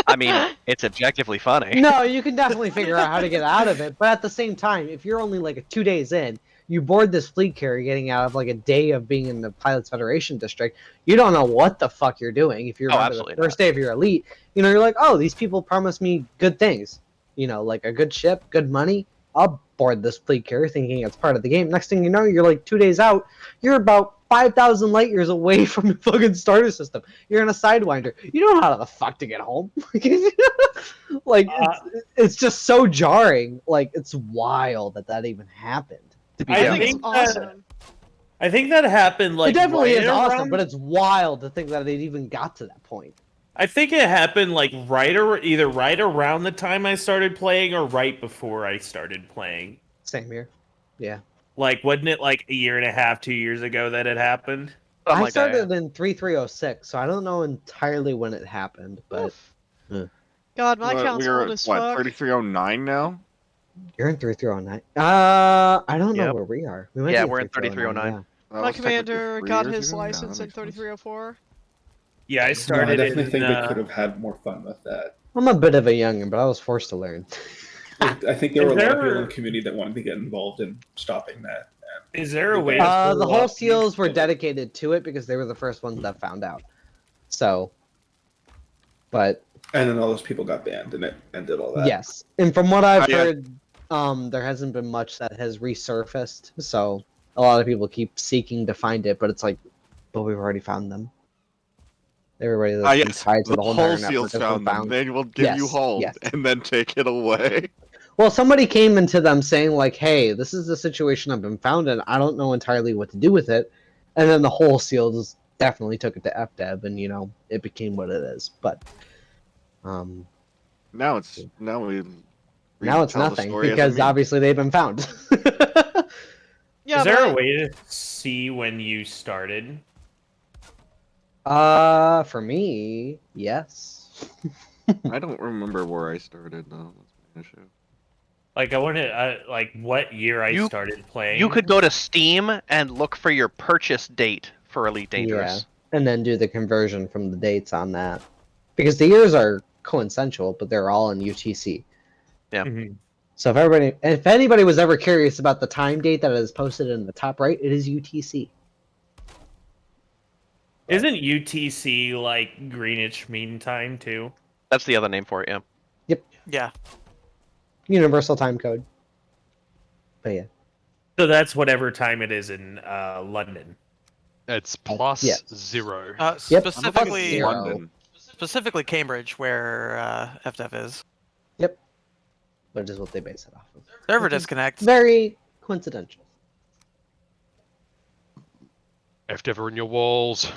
Speaker 3: I mean, it's objectively funny.
Speaker 14: No, you can definitely figure out how to get out of it, but at the same time, if you're only like 2 days in, you board this fleet carrier getting out of like a day of being in the Pilots Federation district, you don't know what the fuck you're doing. If you
Speaker 3: Oh,
Speaker 14: remember the
Speaker 3: absolutely
Speaker 14: first day of your elite, you know, you're like, oh, these people promised me good things. You know, like a good ship, good money. I'll board this fleet carrier thinking it's part of the game. Next thing you know, you're like 2 days out, you're about 5,000 light years away from the fucking starter system. You're in a Sidewinder. You don't know how the fuck to get home. Like, it's just so jarring. Like, it's wild that that even happened. To be
Speaker 7: I
Speaker 14: honest.
Speaker 7: think awesome. I think that happened like
Speaker 14: it definitely
Speaker 7: right
Speaker 14: is awesome,
Speaker 7: around-
Speaker 14: but it's wild to think that it even got to that point.
Speaker 7: I think it happened like either right around the time I started playing or right before I started playing.
Speaker 14: Same here. Yeah.
Speaker 7: Like, wasn't it like a year and a half, 2 years ago that it happened?
Speaker 14: I started in 3306, so I don't know entirely when it happened, but
Speaker 1: God, my
Speaker 15: But
Speaker 1: account's
Speaker 15: we are
Speaker 1: old
Speaker 15: at
Speaker 1: as
Speaker 15: what
Speaker 1: fuck.
Speaker 15: 3309 now.
Speaker 14: you're in 3309. I don't know
Speaker 3: Yep.
Speaker 14: where we are. We might
Speaker 3: Yeah,
Speaker 14: be
Speaker 3: we're in 3309.
Speaker 14: Yeah.
Speaker 15: That
Speaker 1: My
Speaker 15: was technically
Speaker 1: commander
Speaker 15: 3
Speaker 1: got
Speaker 15: years
Speaker 1: his
Speaker 15: ago? Yeah, that
Speaker 1: license in
Speaker 15: makes sense.
Speaker 1: 3304.
Speaker 7: Yeah, I
Speaker 4: No, I
Speaker 7: started
Speaker 4: definitely
Speaker 7: in,
Speaker 4: think they could have had more fun with that.
Speaker 14: I'm a bit of a youngin', but I was forced to learn.
Speaker 4: I think there were a lot of people in
Speaker 7: there-
Speaker 4: the community that wanted to get involved in stopping that.
Speaker 7: Is there a way to
Speaker 14: The
Speaker 7: pull
Speaker 14: whole
Speaker 7: up
Speaker 14: seals were dedicated to it because they were the first ones that found out. So, but
Speaker 4: And then all those people got banned, and it ended all that.
Speaker 14: yes, and from what I've
Speaker 15: Yeah.
Speaker 14: heard, there hasn't been much that has resurfaced. So a lot of people keep seeking to find it, but it's like, but we've already found them. Everybody that's been
Speaker 15: Yes,
Speaker 14: tied to
Speaker 15: the
Speaker 14: the whole
Speaker 15: whole
Speaker 14: entire network
Speaker 15: seals
Speaker 14: has been
Speaker 15: found them.
Speaker 14: found.
Speaker 15: They will give you
Speaker 14: Yes,
Speaker 15: hold
Speaker 14: yes.
Speaker 15: and then take it away.
Speaker 14: Well, somebody came into them saying like, "Hey, this is the situation I've been found in. I don't know entirely what to do with it," and then the whole seals definitely took it to FDev, and you know it became what it is. But
Speaker 15: Now we
Speaker 14: now it's
Speaker 15: retell the
Speaker 14: nothing
Speaker 15: story as a
Speaker 14: because
Speaker 15: meme.
Speaker 14: obviously they've been found.
Speaker 1: Yeah,
Speaker 7: Is there
Speaker 1: but
Speaker 7: a way to see when you started?
Speaker 14: For me, yes.
Speaker 15: I don't remember where I started though. That's my issue.
Speaker 7: Like, I want to, like, what year I started playing.
Speaker 3: You could go to Steam and look for your purchase date for Elite Dangerous.
Speaker 14: Yeah, and then do the conversion from the dates on that, because the years are coincidental, but they're all in UTC.
Speaker 3: Yeah.
Speaker 14: So if anybody was ever curious about the time date that is posted in the top right, it is UTC.
Speaker 7: Isn't UTC like Greenwich Mean Time too?
Speaker 3: That's the other name for it, yeah.
Speaker 14: Yep.
Speaker 11: Yeah.
Speaker 14: Universal time code. But yeah.
Speaker 7: So that's whatever time it is in London.
Speaker 8: It's plus
Speaker 14: yes.
Speaker 8: 0.
Speaker 14: Yep.
Speaker 11: Specifically,
Speaker 14: London.
Speaker 11: specifically Cambridge, where FDev is.
Speaker 14: Yep. Which is what they base it off of.
Speaker 11: Server
Speaker 14: Which is
Speaker 11: disconnect.
Speaker 14: Very coincidental.
Speaker 8: FDev are in your walls.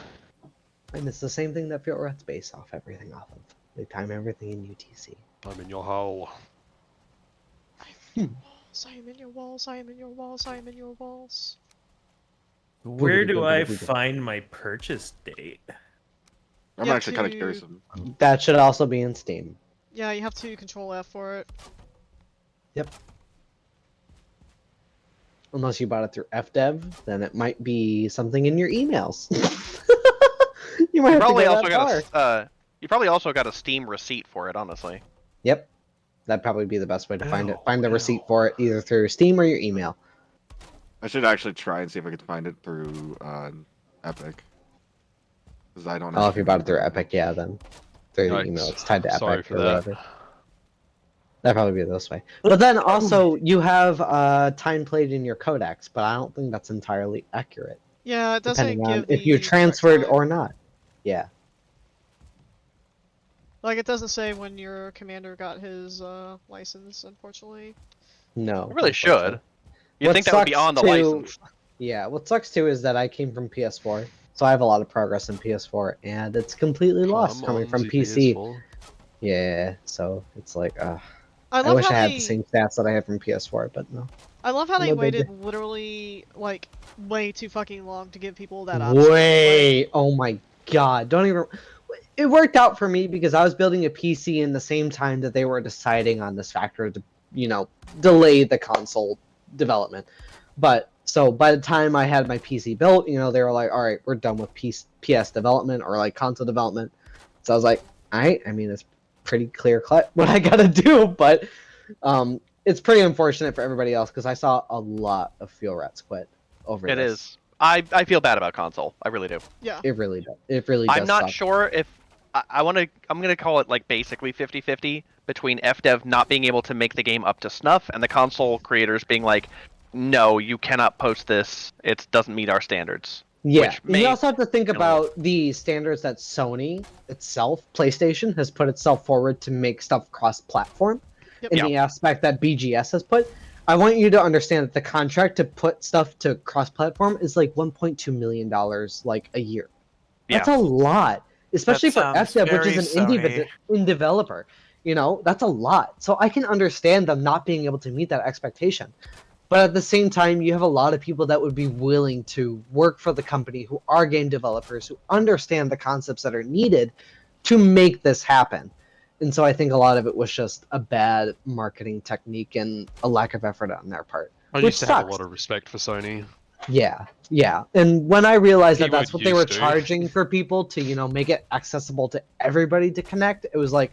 Speaker 14: And it's the same thing that Fiat Rats base off everything off of. They time everything in UTC.
Speaker 8: I'm in your hole.
Speaker 1: I am in your walls, I am in your walls, I am in your walls.
Speaker 7: Where do I find my purchase date?
Speaker 15: I'm
Speaker 1: You have
Speaker 15: actually kind of
Speaker 1: to-
Speaker 15: curious.
Speaker 14: That should also be in Steam.
Speaker 1: Yeah, you have to control F for it.
Speaker 14: Yep. Unless you bought it through FDev, then it might be something in your emails. You might
Speaker 3: You
Speaker 14: have to
Speaker 3: probably
Speaker 14: go
Speaker 3: also
Speaker 14: that far.
Speaker 3: got you probably also got a Steam receipt for it, honestly.
Speaker 14: Yep. That'd probably be the best way to find it. Find the receipt for it either through Steam or your email.
Speaker 15: I should actually try and see if I can find it through Epic. because I don't.
Speaker 14: Oh,
Speaker 15: Have
Speaker 14: if you bought it through Epic, yeah, then through the email, it's tied to
Speaker 8: Sorry
Speaker 14: Epic
Speaker 8: for
Speaker 14: or
Speaker 8: that.
Speaker 14: whatever. That'd probably be this way. But then also you have time played in your codex, but I don't think that's entirely accurate.
Speaker 1: Yeah, it
Speaker 14: Depending
Speaker 1: doesn't
Speaker 14: on
Speaker 1: give
Speaker 14: if you
Speaker 1: the correct
Speaker 14: transferred
Speaker 1: time.
Speaker 14: or not. Yeah.
Speaker 1: Like, it doesn't say when your commander got his license, unfortunately.
Speaker 14: No.
Speaker 3: It really should. You'd
Speaker 14: What
Speaker 3: think that would be
Speaker 14: sucks
Speaker 3: on the
Speaker 14: too,
Speaker 3: license.
Speaker 14: Yeah, what sucks too is that I came from PS4, so I have a lot of progress in PS4, and it's completely lost
Speaker 8: Come
Speaker 14: coming
Speaker 8: on,
Speaker 14: from
Speaker 8: the
Speaker 14: PC.
Speaker 8: PS4.
Speaker 14: Yeah, so it's like,
Speaker 1: I
Speaker 14: I
Speaker 1: love
Speaker 14: wish
Speaker 1: how
Speaker 14: I had the
Speaker 1: they.
Speaker 14: same stats that I have from PS4, but no.
Speaker 1: I love how they
Speaker 14: No big
Speaker 1: waited
Speaker 14: deal.
Speaker 1: literally like way too fucking long to give people that option.
Speaker 14: Way, oh my god, don't even. It worked out for me because I was building a PC in the same time that they were deciding on this factor to, delay the console development. But so by the time I had my PC built, they were like, all right, we're done with PS development or like console development. So I was like, all right, I mean, it's pretty clear cut what I gotta do, but it's pretty unfortunate for everybody else because I saw a lot of fuel rats quit over
Speaker 3: It
Speaker 14: this.
Speaker 3: is. I feel bad about console. I really do.
Speaker 1: Yeah.
Speaker 14: It really does. It really
Speaker 3: I'm
Speaker 14: does
Speaker 3: not
Speaker 14: suck.
Speaker 3: sure if I'm gonna call it like basically 50-50 between FDev not being able to make the game up to snuff and the console creators being like, no, you cannot post this. It doesn't meet our standards.
Speaker 14: Yeah,
Speaker 3: Which
Speaker 14: you
Speaker 3: may
Speaker 14: also have to think about the standards that Sony itself, PlayStation, has put itself forward to make stuff cross-platform.
Speaker 1: Yep.
Speaker 14: In
Speaker 3: Yeah.
Speaker 14: the aspect that BGS has put, I want you to understand that the contract to put stuff to cross-platform is like $1.2 million, like a year. That's a lot, especially for
Speaker 11: sounds
Speaker 14: FDev, which is
Speaker 11: very
Speaker 14: an
Speaker 11: Sony.
Speaker 14: indie developer. That's a lot. So I can understand them not being able to meet that expectation. But at the same time, you have a lot of people that would be willing to work for the company who are game developers, who understand the concepts that are needed to make this happen. And so I think a lot of it was just a bad marketing technique and a lack of effort on their part.
Speaker 8: I
Speaker 14: which
Speaker 8: used to have a
Speaker 14: sucks.
Speaker 8: lot of respect for Sony.
Speaker 14: Yeah, yeah. And when I realized that
Speaker 8: Keyword
Speaker 14: that's what they were
Speaker 8: used to.
Speaker 14: charging for people to, make it accessible to everybody to connect, it was like,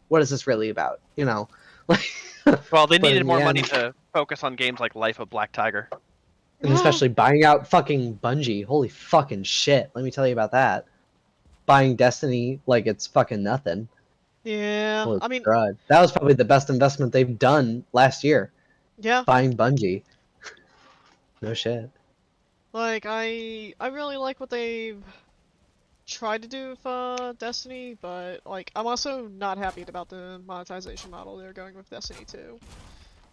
Speaker 14: what is this really about?
Speaker 3: Well, they
Speaker 14: But
Speaker 3: needed
Speaker 14: in the
Speaker 3: more money
Speaker 14: end-
Speaker 3: to focus on games like Life of Black Tiger.
Speaker 14: And especially buying out fucking Bungie. Holy fucking shit. Let me tell you about that. Buying Destiny like it's fucking nothing.
Speaker 1: Yeah,
Speaker 14: Holy
Speaker 1: I mean,
Speaker 14: crud. That was probably the best investment they've done last year.
Speaker 1: yeah.
Speaker 14: Buying Bungie. No shit.
Speaker 1: Like, I really like what they've tried to do with Destiny, but like, I'm also not happy about the monetization model they're going with Destiny 2.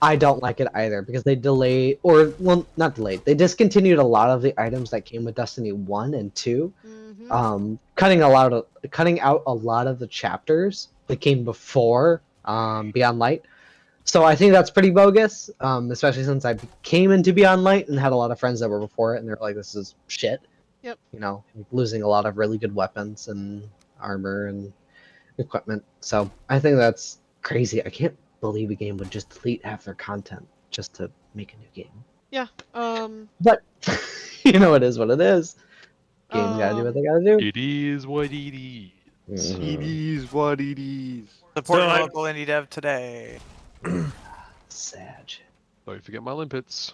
Speaker 14: I don't like it either because they delayed, or well, not delayed. They discontinued a lot of the items that came with Destiny 1 and 2, cutting out a lot of the chapters that came before Beyond Light. So I think that's pretty bogus, especially since I came into Beyond Light and had a lot of friends that were before it, and they're like, "This is shit."
Speaker 1: Yep.
Speaker 14: Losing a lot of really good weapons and armor and equipment. So I think that's crazy. I can't believe a game would just delete half their content just to make a new game.
Speaker 1: Yeah.
Speaker 14: But it is what it is. Games gotta do what they gotta do.
Speaker 8: It is what it is.
Speaker 15: It is what it is.
Speaker 11: Support
Speaker 7: So
Speaker 11: your
Speaker 7: I-
Speaker 11: local indie dev today.
Speaker 14: Sad.
Speaker 8: Don't forget my limpets.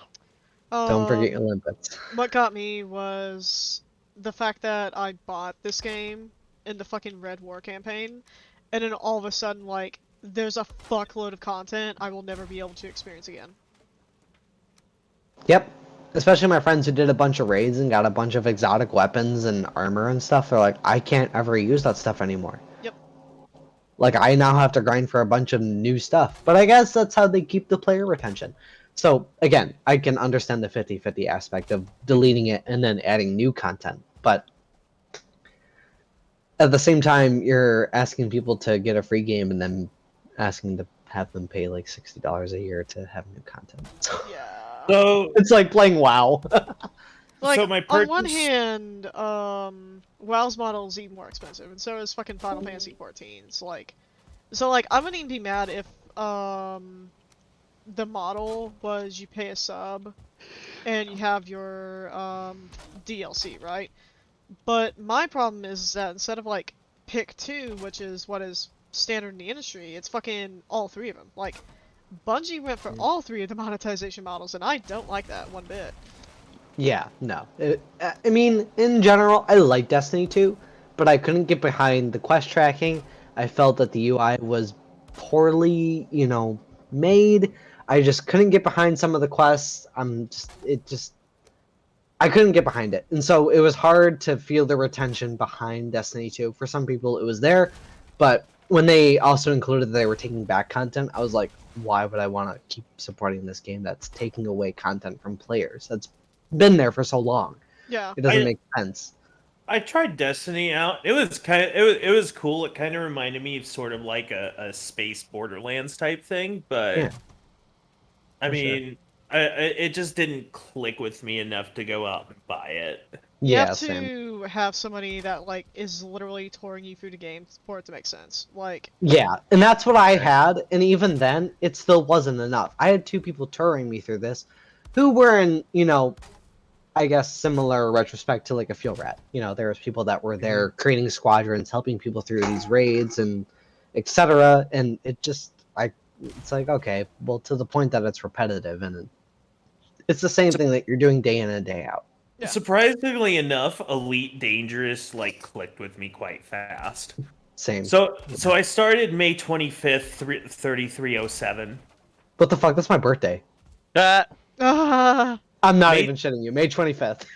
Speaker 14: Don't forget your limpets.
Speaker 1: What got me was the fact that I bought this game in the fucking Red War campaign, and then all of a sudden, like, there's a fuckload of content I will never be able to experience again.
Speaker 14: Yep. Especially my friends who did a bunch of raids and got a bunch of exotic weapons and armor and stuff. They're like, I can't ever use that stuff anymore.
Speaker 1: Yep.
Speaker 14: Like, I now have to grind for a bunch of new stuff. But I guess that's how they keep the player retention. So, again, I can understand the 50-50 aspect of deleting it and then adding new content. But at the same time, you're asking people to get a free game and then asking to have them pay like $60 a year to have new content.
Speaker 7: So
Speaker 14: it's like playing WoW.
Speaker 1: Like,
Speaker 7: So my
Speaker 1: on one
Speaker 7: purchase-
Speaker 1: hand, WoW's model is even more expensive, and so is fucking Final Fantasy 14. So I wouldn't even be mad if, the model was you pay a sub, and you have your, DLC, right? But my problem is that instead of, like, pick 2, which is what is standard in the industry, it's fucking all 3 of them. Like, Bungie went for all 3 of the monetization models, and I don't like that one bit.
Speaker 14: Yeah, no. I mean, in general, I like Destiny 2, but I couldn't get behind the quest tracking. I felt that the UI was poorly, made. I just couldn't get behind some of the quests. I couldn't get behind it. And so it was hard to feel the retention behind Destiny 2. For some people, it was there, but when they also included that they were taking back content, I was like, why would I want to keep supporting this game that's taking away content from players? That's been there for so long.
Speaker 1: Yeah.
Speaker 14: It doesn't make sense.
Speaker 7: I tried Destiny out. It was it was cool. It kind of reminded me of sort of like a space Borderlands type thing, but
Speaker 14: Yeah,
Speaker 7: I
Speaker 14: for sure.
Speaker 7: mean, it just didn't click with me enough to go out and buy it.
Speaker 1: You
Speaker 14: Yeah,
Speaker 1: have
Speaker 14: same.
Speaker 1: to have somebody that like is literally touring you through the game for it to make sense. Like,
Speaker 14: Yeah, and that's what I had, and even then, it still wasn't enough. I had two people touring me through this, who were in, I guess similar retrospect to like a Fuel Rat. There was people that were there creating squadrons, helping people through these raids and etc. And it's like, okay, well, to the point that it's repetitive and it's the same thing that you're doing day in and day out.
Speaker 1: Yeah.
Speaker 7: Surprisingly enough, Elite Dangerous like clicked with me quite fast.
Speaker 14: Same.
Speaker 7: So I started May 25th, 3307.
Speaker 14: What the fuck? That's my birthday.
Speaker 1: ah,
Speaker 14: I'm not
Speaker 7: May-
Speaker 14: even shitting you. May 25th.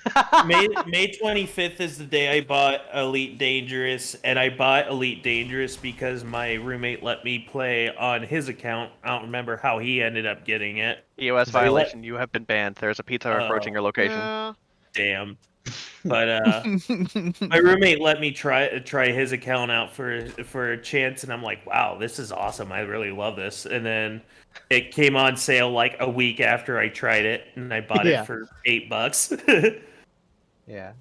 Speaker 7: May 25th is the day I bought Elite Dangerous, and I bought Elite Dangerous because my roommate let me play on his account. I don't remember how he ended up getting it.
Speaker 3: EOS
Speaker 7: But he let-
Speaker 3: violation. You have been banned. There's a pizza approaching your location.
Speaker 1: yeah.
Speaker 7: Damn. But my roommate let me try his account out for a chance, and I'm like, wow, this is awesome. I really love this. And then it came on sale like a week after I tried it, and I bought
Speaker 14: Yeah.
Speaker 7: it for $8.
Speaker 14: Yeah.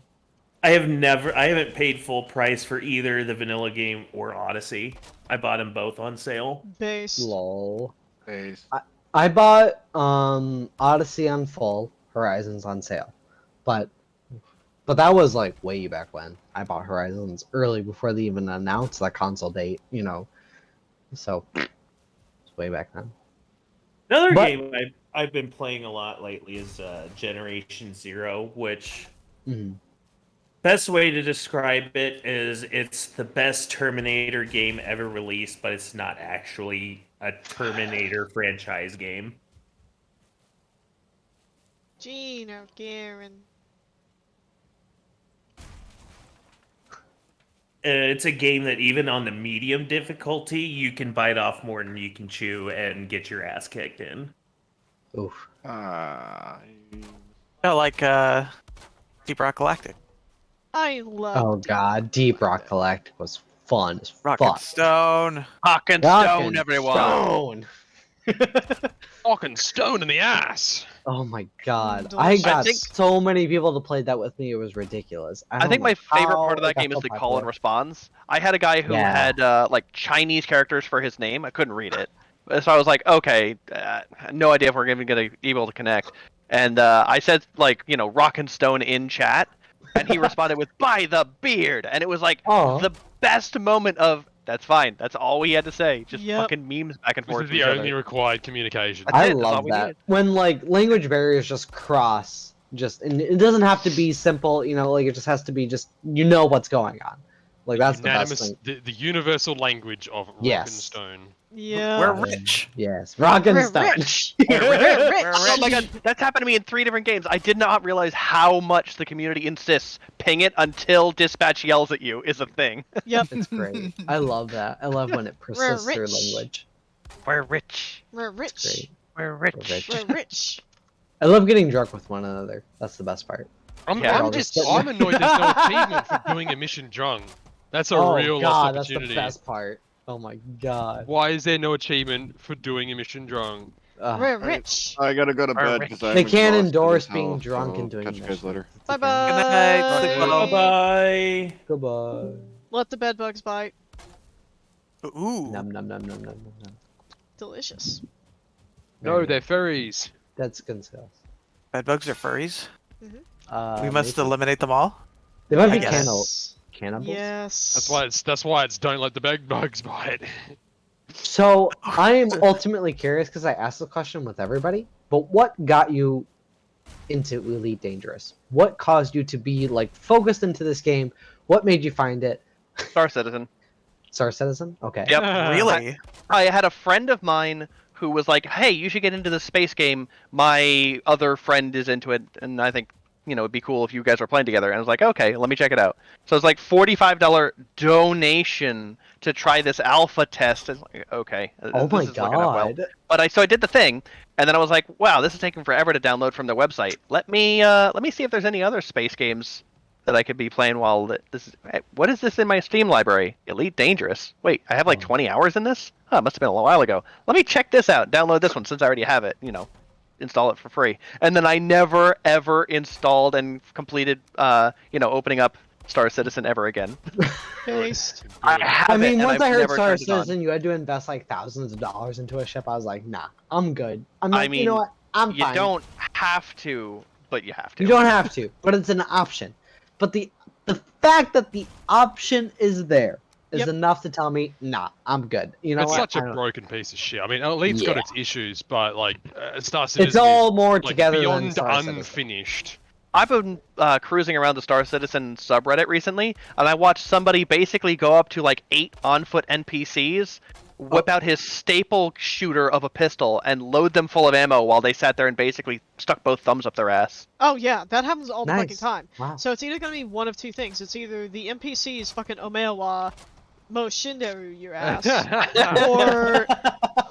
Speaker 7: I haven't paid full price for either the vanilla game or Odyssey. I bought them both on sale.
Speaker 1: Based.
Speaker 14: Lol.
Speaker 15: Base.
Speaker 14: I bought Odyssey on full, Horizons on sale, but that was like way back when. I bought Horizons early before they even announced that console date, so it's way back then.
Speaker 7: Another
Speaker 14: But-
Speaker 7: game I've been playing a lot lately is Generation Zero, which
Speaker 14: Mhm.
Speaker 7: best way to describe it is it's the best Terminator game ever released, but it's not actually a Terminator franchise game.
Speaker 1: Gina, Garen.
Speaker 7: It's a game that even on the medium difficulty, you can bite off more than you can chew and get your ass kicked in.
Speaker 14: Oof.
Speaker 11: Like Deep Rock Galactic.
Speaker 1: I love.
Speaker 14: Oh god, Deep Rock Galactic was fun as
Speaker 11: Rocket
Speaker 14: fuck.
Speaker 11: Stone.
Speaker 3: Hawk and
Speaker 14: Rock
Speaker 3: Stone, everyone.
Speaker 14: Stone.
Speaker 8: Fucking stone in the ass.
Speaker 14: Oh my god,
Speaker 1: Delicious.
Speaker 14: I got
Speaker 3: I think-
Speaker 14: so many people to play that with me. It was ridiculous.
Speaker 3: I think my favorite part of that game is the call and response. I had a guy who
Speaker 14: Yeah.
Speaker 3: had like Chinese characters for his name. I couldn't read it, so I was like, okay, no idea if we're even gonna be able to connect. And I said like, Rock and Stone in chat, and he responded with "by the beard," and it was like
Speaker 14: Aw.
Speaker 3: the best moment of. That's fine. That's all we had to say. Just
Speaker 1: Yep.
Speaker 3: fucking memes back and
Speaker 8: This
Speaker 3: forth.
Speaker 8: is
Speaker 3: to each
Speaker 8: the
Speaker 3: other.
Speaker 8: only required communication.
Speaker 3: That's
Speaker 14: I
Speaker 3: it, that's all
Speaker 14: love
Speaker 3: we
Speaker 14: that
Speaker 3: needed.
Speaker 14: when like language barriers just cross. And it doesn't have to be simple. Like it just has to be just what's going on. Like that's the best
Speaker 8: Unanimous,
Speaker 14: thing.
Speaker 8: the universal language of rock
Speaker 14: Yes.
Speaker 8: and stone.
Speaker 1: Yeah.
Speaker 11: We're rich.
Speaker 14: Yes, Rock and
Speaker 1: We're
Speaker 14: Stone.
Speaker 1: rich.
Speaker 11: We're rich.
Speaker 3: Oh my god, that's happened to me in 3 different games. I did not realize how much the community insists ping it until dispatch yells at you is a thing.
Speaker 1: Yep.
Speaker 14: It's great. I love that. I love when it persists through
Speaker 1: rich.
Speaker 14: language.
Speaker 3: We're rich.
Speaker 1: We're
Speaker 14: It's
Speaker 1: rich.
Speaker 14: great.
Speaker 3: We're
Speaker 14: We're
Speaker 3: rich.
Speaker 14: rich.
Speaker 1: We're rich.
Speaker 14: I love getting drunk with one another. That's the best part.
Speaker 3: Yeah.
Speaker 8: I'm annoyed there's no achievement for doing a mission drunk. That's a
Speaker 14: Oh
Speaker 8: real
Speaker 14: god,
Speaker 8: lost
Speaker 14: that's
Speaker 8: opportunity.
Speaker 14: the best part. Oh my god.
Speaker 8: Why is there no achievement for doing a mission drunk?
Speaker 1: We're rich.
Speaker 15: I gotta go to
Speaker 3: We're
Speaker 15: bed
Speaker 3: rich.
Speaker 15: because I'm
Speaker 14: They can't
Speaker 15: exhausted
Speaker 14: endorse
Speaker 15: as hell,
Speaker 14: being drunk
Speaker 15: so
Speaker 14: and doing
Speaker 15: catch you guys
Speaker 14: missions.
Speaker 15: later.
Speaker 1: Bye
Speaker 11: Good night. Sleep
Speaker 1: bye.
Speaker 11: well.
Speaker 7: Bye.
Speaker 14: Goodbye.
Speaker 1: Let the bed bugs bite.
Speaker 11: Ooh.
Speaker 14: Num num num num num num num.
Speaker 1: Delicious.
Speaker 8: No, they're furries.
Speaker 14: That's good stuff.
Speaker 11: Bedbugs are furries. We must
Speaker 14: maybe.
Speaker 11: eliminate them all.
Speaker 14: They might
Speaker 11: I
Speaker 14: be
Speaker 11: guess.
Speaker 14: cannibals.
Speaker 1: Yes.
Speaker 8: That's why it's don't let the bed bugs bite.
Speaker 14: So I am ultimately curious because I asked the question with everybody. But what got you into Elite Dangerous? What caused you to be like focused into this game? What made you find it?
Speaker 3: Star Citizen.
Speaker 14: Star Citizen? Okay.
Speaker 3: Yep.
Speaker 11: Really?
Speaker 3: I had a friend of mine who was like, "Hey, you should get into the space game. My other friend is into it, and I think it'd be cool if you guys were playing together." And I was like, "Okay, let me check it out." So it's like $45 donation to try this alpha test. And like, okay,
Speaker 14: Oh
Speaker 3: this
Speaker 14: my
Speaker 3: is looking up well.
Speaker 14: god.
Speaker 3: But I did the thing, and then I was like, "Wow, this is taking forever to download from their website. Let me see if there's any other space games that I could be playing while this is. What is this in my Steam library? Elite Dangerous. Wait, I have like 20 hours in this? Huh, must have been a while ago. Let me check this out. Download this one since I already have it. Install it for free. And then I never ever installed and completed opening up Star Citizen ever again.
Speaker 1: Paste.
Speaker 14: I mean, once I heard
Speaker 3: never
Speaker 14: Star
Speaker 3: turned it on.
Speaker 14: Citizen, you had to invest like thousands of dollars into a ship. I was like, nah, I'm good. I'm like,
Speaker 3: I mean,
Speaker 14: you know what? I'm
Speaker 3: you
Speaker 14: fine.
Speaker 3: don't have to, but you have to.
Speaker 14: You don't have to, but it's an option. But the fact that the option is there is enough to tell me, nah, I'm good. You know
Speaker 8: It's
Speaker 14: what?
Speaker 8: such
Speaker 14: I
Speaker 8: a
Speaker 14: don't-
Speaker 8: broken piece of shit. I mean, Elite's got
Speaker 14: Yeah.
Speaker 8: its issues, but like Star Citizen
Speaker 14: It's all
Speaker 8: is,
Speaker 14: more
Speaker 8: like,
Speaker 14: together than
Speaker 8: beyond
Speaker 14: Star Citizen.
Speaker 8: unfinished.
Speaker 3: I've been cruising around the Star Citizen subreddit recently, and I watched somebody basically go up to like 8 on-foot NPCs, whip out his staple shooter of a pistol, and load them full of ammo while they sat there and basically stuck both thumbs up their ass.
Speaker 1: Oh yeah, that happens all the fucking
Speaker 14: Nice.
Speaker 1: time.
Speaker 14: Wow.
Speaker 1: So it's either gonna be one of two things. It's either the NPCs fucking Omewa Mo Shinderu your ass, or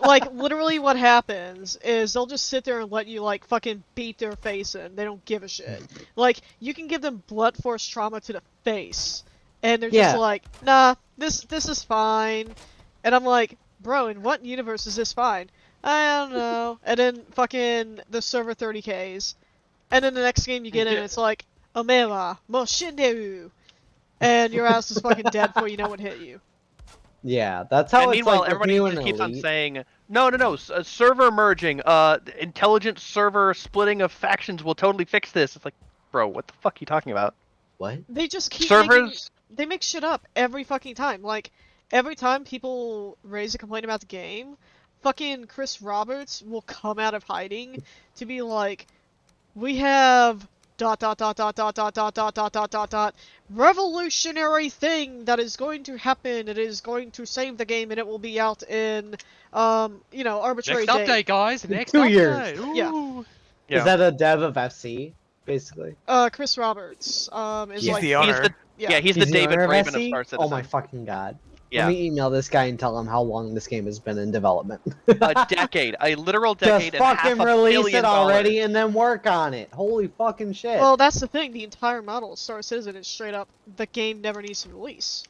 Speaker 1: like literally what happens is they'll just sit there and let you like fucking beat their face in. They don't give a shit. Like you can give them blunt force trauma to the face, and they're just
Speaker 14: Yeah.
Speaker 1: like, nah, this is fine. And I'm like, bro, in what universe is this fine? I don't know. And then fucking the server 30Ks. And then the next game you get in, it's like, Omewa, Mo Shinderu. And your ass is fucking dead before you know what hit you.
Speaker 14: Yeah, that's how
Speaker 3: And
Speaker 14: it's
Speaker 3: meanwhile,
Speaker 14: like with
Speaker 3: everybody
Speaker 14: me
Speaker 3: just
Speaker 14: and
Speaker 3: keeps on
Speaker 14: Elite.
Speaker 3: saying, no, server merging, intelligent server splitting of factions will totally fix this. It's like, bro, what the fuck are you talking about?
Speaker 14: What?
Speaker 1: They just keep
Speaker 3: Servers?
Speaker 1: they make shit up every fucking time. Like, every time people raise a complaint about the game, fucking Chris Roberts will come out of hiding to be like, we have dot revolutionary thing that is going to happen. It is going to save the game and it will be out in arbitrary
Speaker 8: Next
Speaker 1: date.
Speaker 8: update, guys. Next
Speaker 14: 2
Speaker 8: update.
Speaker 14: years.
Speaker 8: Ooh.
Speaker 3: Yeah.
Speaker 14: Is that a dev of FC, basically?
Speaker 1: Chris Roberts is
Speaker 11: He's
Speaker 1: like
Speaker 11: the owner.
Speaker 3: He's the David
Speaker 14: owner of
Speaker 3: Braben of
Speaker 14: FC?
Speaker 3: Star Citizen.
Speaker 14: Oh my fucking god.
Speaker 3: Yeah.
Speaker 14: Let me email this guy and tell him how long this game has been in development.
Speaker 3: A decade, a literal decade,
Speaker 14: Just
Speaker 3: and half
Speaker 14: fucking
Speaker 3: a
Speaker 14: release
Speaker 3: billion
Speaker 14: it already
Speaker 3: dollars.
Speaker 14: and then work on it. Holy fucking shit.
Speaker 1: Well, that's the thing. The entire model of Star Citizen is straight up the game never needs to release.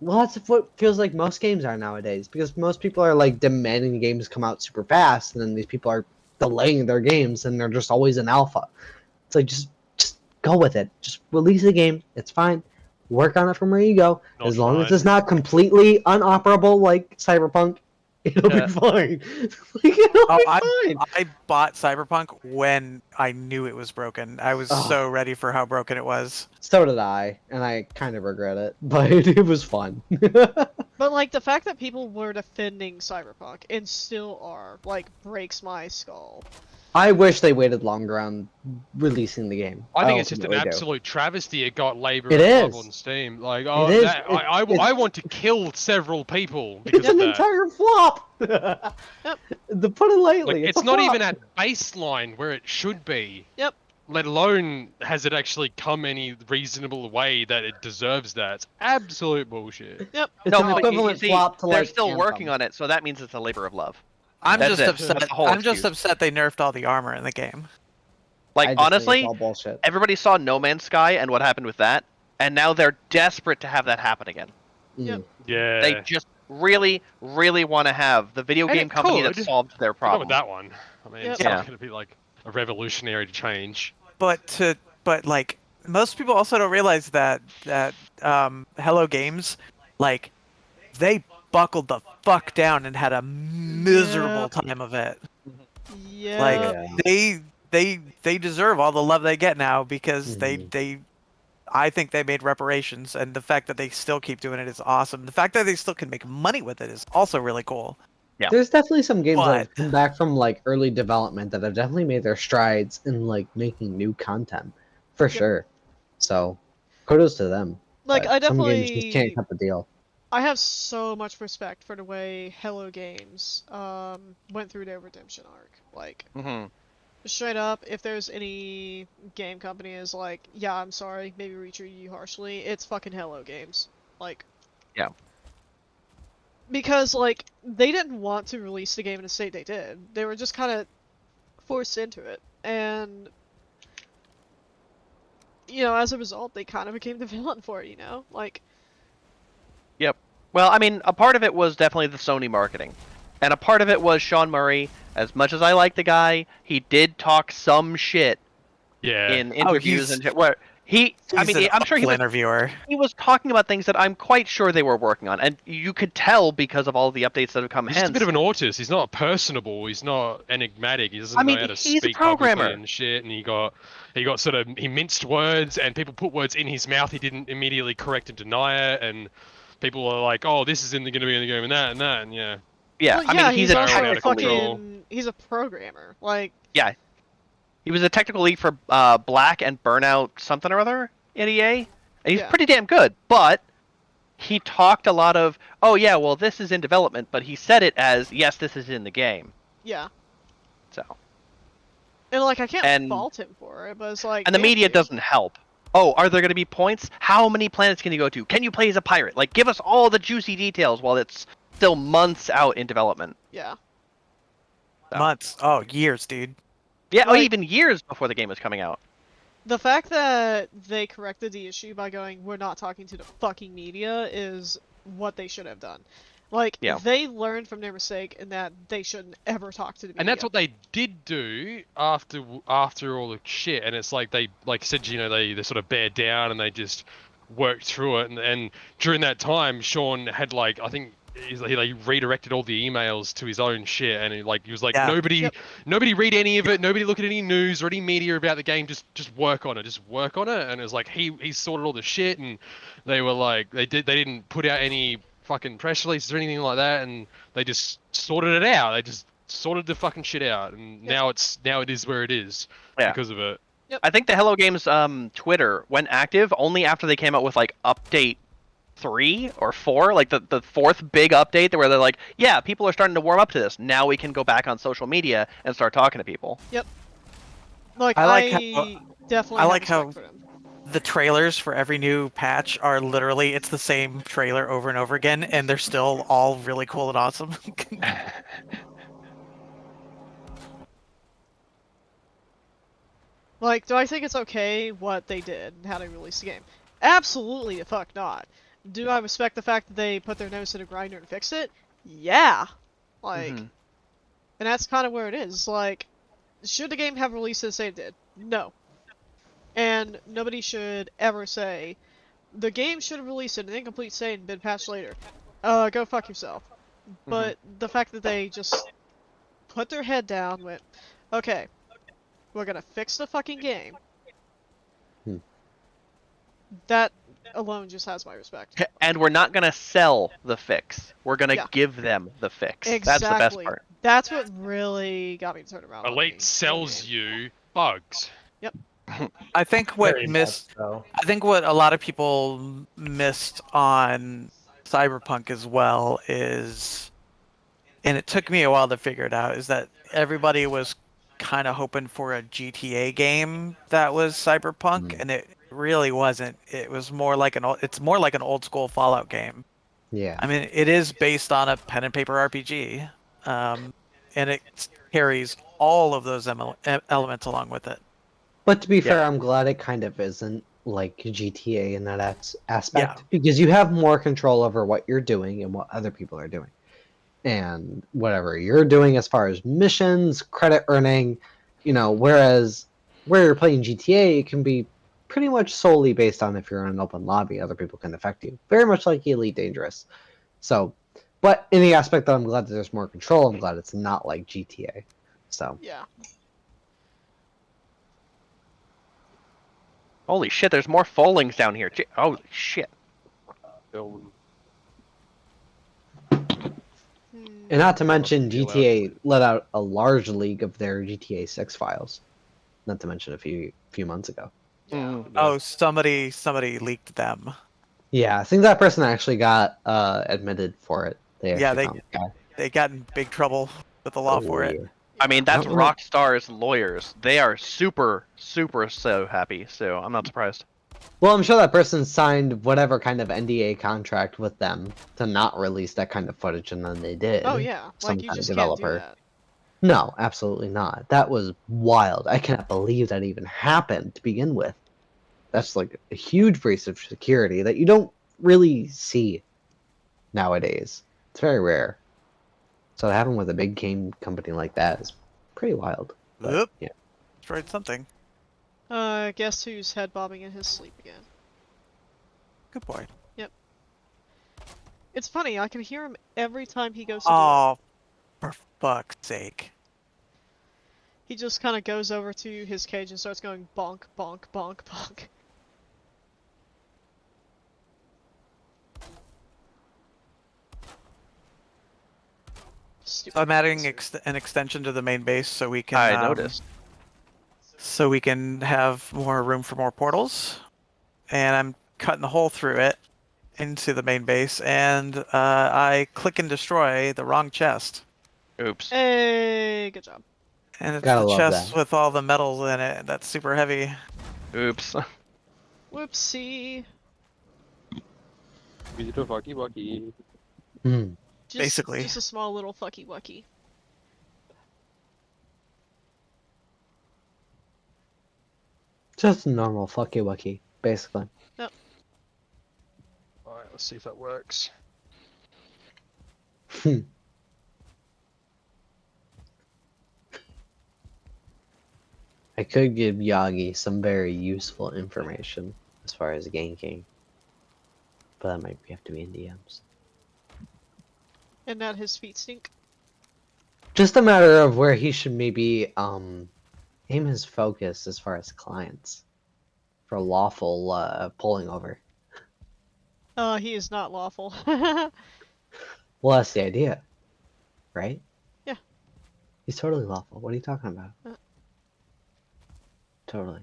Speaker 14: Well, that's what feels like most games are nowadays, because most people are like demanding the games come out super fast, and then these people are delaying their games, and they're just always in alpha. It's like just go with it. Just release the game. It's fine. Work on it from where you go.
Speaker 8: Not
Speaker 14: as long as
Speaker 8: fine.
Speaker 14: it's not completely unoperable like Cyberpunk, it'll
Speaker 3: Yeah.
Speaker 14: be fine. Like, it'll be fine.
Speaker 11: I bought Cyberpunk when I knew it was broken. I was
Speaker 14: Oh.
Speaker 11: so ready for how broken it was.
Speaker 14: So did I, and I kind of regret it, but it was fun.
Speaker 1: But like the fact that people were defending Cyberpunk and still are like breaks my skull.
Speaker 14: I wish they waited longer on releasing the game.
Speaker 8: I think it's just an
Speaker 14: ultimately do.
Speaker 8: absolute travesty it got labor
Speaker 14: It
Speaker 8: of love
Speaker 14: is.
Speaker 8: on Steam. Like,
Speaker 14: It is.
Speaker 8: I want to kill several people because
Speaker 14: It's
Speaker 8: of
Speaker 14: an
Speaker 8: that.
Speaker 14: entire flop. To put it lightly,
Speaker 8: Like,
Speaker 14: it's
Speaker 8: it's
Speaker 14: a
Speaker 8: not
Speaker 14: flop.
Speaker 8: even at baseline where it should be.
Speaker 1: Yep.
Speaker 8: Let alone has it actually come any reasonable way that it deserves that. It's absolute bullshit.
Speaker 1: Yep.
Speaker 14: It's
Speaker 3: No,
Speaker 14: an
Speaker 3: but you
Speaker 14: equivalent
Speaker 3: see,
Speaker 14: flop to
Speaker 3: they're
Speaker 14: like
Speaker 3: still
Speaker 14: Anthem.
Speaker 3: working on it, so that means it's a labor of love.
Speaker 11: I'm
Speaker 3: That's
Speaker 11: just
Speaker 3: it.
Speaker 11: upset.
Speaker 3: That's the whole
Speaker 11: I'm just
Speaker 3: excuse.
Speaker 11: upset they nerfed all the armor in the game.
Speaker 14: I
Speaker 3: Like,
Speaker 14: just think it's
Speaker 3: honestly,
Speaker 14: all bullshit.
Speaker 3: everybody saw No Man's Sky and what happened with that, and now they're desperate to have that happen again.
Speaker 1: Yep.
Speaker 8: Yeah.
Speaker 3: They just really, really want to have the video
Speaker 8: And
Speaker 3: game
Speaker 8: it
Speaker 3: company that
Speaker 8: could,
Speaker 3: solved their
Speaker 8: But not with
Speaker 3: problem.
Speaker 8: that one. I mean, it's
Speaker 3: Yeah.
Speaker 8: not going to be like a revolutionary change.
Speaker 11: But like most people also don't realize that Hello Games, like, they buckled the fuck down and had a miserable time of it.
Speaker 1: Yeah.
Speaker 11: Like they deserve all the love they get now because
Speaker 14: Mm-hmm.
Speaker 11: they I think they made reparations, and the fact that they still keep doing it is awesome. The fact that they still can make money with it is also really cool.
Speaker 3: Yeah.
Speaker 14: There's definitely some games that have
Speaker 11: But-
Speaker 14: come back from like early development that have definitely made their strides in like making new content, for sure. So, kudos to them.
Speaker 1: Like,
Speaker 14: but
Speaker 1: I
Speaker 14: some games just can't
Speaker 1: definitely...
Speaker 14: cut the deal.
Speaker 1: I have so much respect for the way Hello Games went through their redemption arc. Like, straight up, if there's any game company is like, yeah, I'm sorry, maybe we treated you harshly, it's fucking Hello Games. Like,
Speaker 3: yeah.
Speaker 1: Because, like, they didn't want to release the game in the state they did. They were just kind of forced into it. And, you know, as a result, they kind of became the villain for it, you know? Like...
Speaker 3: Yep. Well, I mean, a part of it was definitely the Sony marketing. And a part of it was Sean Murray. As much as I like the guy, he did talk some shit in interviews and shit. Where I'm sure
Speaker 11: interviewer.
Speaker 3: he was talking about things that I'm quite sure they were working on, and you could tell because of all the updates that have come
Speaker 8: He's
Speaker 3: hence.
Speaker 8: just a bit of an autist. He's not personable. He's not enigmatic. He doesn't know how to
Speaker 3: he's a
Speaker 8: speak publicly
Speaker 3: programmer
Speaker 8: and shit. And he got sort of he minced words, and people put words in his mouth. He didn't immediately correct and deny it, and people are like, "Oh, this isn't going to be in the game," and yeah.
Speaker 3: Yeah,
Speaker 1: Well,
Speaker 3: I mean, he's a
Speaker 1: also
Speaker 3: technical
Speaker 1: fucking... He's a programmer. Like...
Speaker 3: Yeah. He was a technical lead for Black and Burnout something or other at EA. And he's pretty damn good, but he talked a lot of, oh yeah, well this is in development, but he said it as, yes, this is in the game.
Speaker 1: Yeah.
Speaker 3: So.
Speaker 1: And, like, I can't fault him for it, but it's like...
Speaker 3: And the media doesn't help. Oh, are there going to be points? How many planets can you go to? Can you play as a pirate? Like, give us all the juicy details while it's still months out in development.
Speaker 1: Yeah.
Speaker 3: So.
Speaker 11: Months. Oh, years, dude.
Speaker 3: Yeah,
Speaker 1: Like,
Speaker 3: even years before the game was coming out.
Speaker 1: The fact that they corrected the issue by going, we're not talking to the fucking media, is what they should have done. Like, they learned from their mistake in that they shouldn't ever talk to the media.
Speaker 8: And that's what they did do after all the shit. And it's like they said, you know, they sort of bared down and they just worked through it. And during that time, Sean had like, I think he redirected all the emails to his own shit, and he was like, nobody read any of it, nobody look at any news or any media about the game, just work on it. And it was like he sorted all the shit, and they were like they didn't put out any fucking press releases or anything like that, and they just sorted it out. They just sorted the fucking shit out, and now it is where it is because of it.
Speaker 3: I think the Hello Games Twitter went active only after they came out with like update 3 or 4, like the fourth big update where they're like, yeah, people are starting to warm up to this. Now we can go back on social media and start talking to people.
Speaker 1: Yep. Like,
Speaker 11: I
Speaker 1: definitely
Speaker 11: like
Speaker 1: have
Speaker 11: how
Speaker 1: respect for them.
Speaker 11: the trailers for every new patch are literally, it's the same trailer over and over again, and they're still all really cool and awesome.
Speaker 1: Like, do I think it's okay what they did and how they released the game? Absolutely the fuck not. Do I respect the fact that they put their nose to the grinder and fixed it? Yeah. Like, and that's kind of where it is. Like, should the game have released as they did? No. And nobody should ever say, the game should have released in an incomplete state and been patched later. Go fuck yourself. But the fact that they just put their head down, went, okay, we're gonna fix the fucking game. That alone just has my respect.
Speaker 3: And we're not gonna sell the fix. We're gonna give them the fix.
Speaker 1: Exactly.
Speaker 3: That's the best part.
Speaker 1: That's what really got me to turn around.
Speaker 8: Elite sells you bugs.
Speaker 1: Yep.
Speaker 11: I think what a lot of people missed on Cyberpunk as well is, and it took me a while to figure it out, is that everybody was kind of hoping for a GTA game that was Cyberpunk, and it really wasn't. It was more like it's more like an old school Fallout game.
Speaker 14: Yeah.
Speaker 11: I mean, it is based on a pen and paper RPG, and it carries all of those elements along with it.
Speaker 14: But to be fair, I'm glad it kind of isn't like GTA in that aspect, because you have more control over what you're doing and what other people are doing. And whatever you're doing as far as missions, credit earning, you know, whereas where you're playing GTA, it can be pretty much solely based on if you're in an open lobby, other people can affect you. Very much like Elite Dangerous. So, but in the aspect that I'm glad that there's more control, I'm glad it's not like GTA. So.
Speaker 1: Yeah.
Speaker 3: Holy shit, there's more Folings down here. Holy shit.
Speaker 14: And not to mention, GTA let out a large leak of their GTA 6 files. Not to mention a few months ago.
Speaker 11: Oh, somebody leaked them.
Speaker 14: Yeah, I think that person actually got admitted for it. They
Speaker 11: Yeah,
Speaker 14: actually found the guy.
Speaker 11: they got in big trouble with the law
Speaker 14: Oh
Speaker 11: for it.
Speaker 14: yeah.
Speaker 3: I mean,
Speaker 14: I
Speaker 3: that's
Speaker 14: don't know.
Speaker 3: Rockstar's lawyers. They are super, super so happy. So I'm not surprised.
Speaker 14: Well, I'm sure that person signed whatever kind of NDA contract with them to not release that kind of footage, and then they did.
Speaker 1: Oh yeah,
Speaker 14: Some
Speaker 1: like you
Speaker 14: kind of
Speaker 1: just can't do
Speaker 14: developer.
Speaker 1: that.
Speaker 14: No, absolutely not. That was wild. I cannot believe that even happened to begin with. That's like a huge breach of security that you don't really see nowadays. It's very rare. So having with a big game company like that is pretty wild. But
Speaker 11: Oop.
Speaker 14: yeah.
Speaker 11: Destroyed something.
Speaker 1: Guess who's head bobbing in his sleep again?
Speaker 11: Good boy.
Speaker 1: Yep. It's funny, I can hear him every time he goes to do it.
Speaker 11: Oh, for fuck's sake.
Speaker 1: He just kind of goes over to his cage and starts going bonk, bonk, bonk, bonk.
Speaker 11: So I'm adding an extension to the main base so we can.
Speaker 3: I noticed.
Speaker 11: So we can have more room for more portals, and I'm cutting a hole through it into the main base, and I click and destroy the wrong chest.
Speaker 3: Oops.
Speaker 1: Hey, good job.
Speaker 11: And it's
Speaker 14: Gotta
Speaker 11: the
Speaker 14: love
Speaker 11: chest
Speaker 14: that.
Speaker 11: with all the metals in it. That's super heavy.
Speaker 3: Oops.
Speaker 1: Whoopsie.
Speaker 14: Hmm.
Speaker 11: Basically.
Speaker 1: Just a small little fucky wucky.
Speaker 14: Just a normal fucky wucky, basically.
Speaker 1: Yep.
Speaker 8: Alright, let's see if that works.
Speaker 14: I could give Yagi some very useful information as far as ganking, but that might have to be in DMs.
Speaker 1: And not his feet stink.
Speaker 14: Just a matter of where he should maybe aim his focus as far as clients for lawful pulling over.
Speaker 1: He is not lawful.
Speaker 14: Well, that's the idea, right?
Speaker 1: Yeah.
Speaker 14: He's totally lawful. What are you talking about? Totally.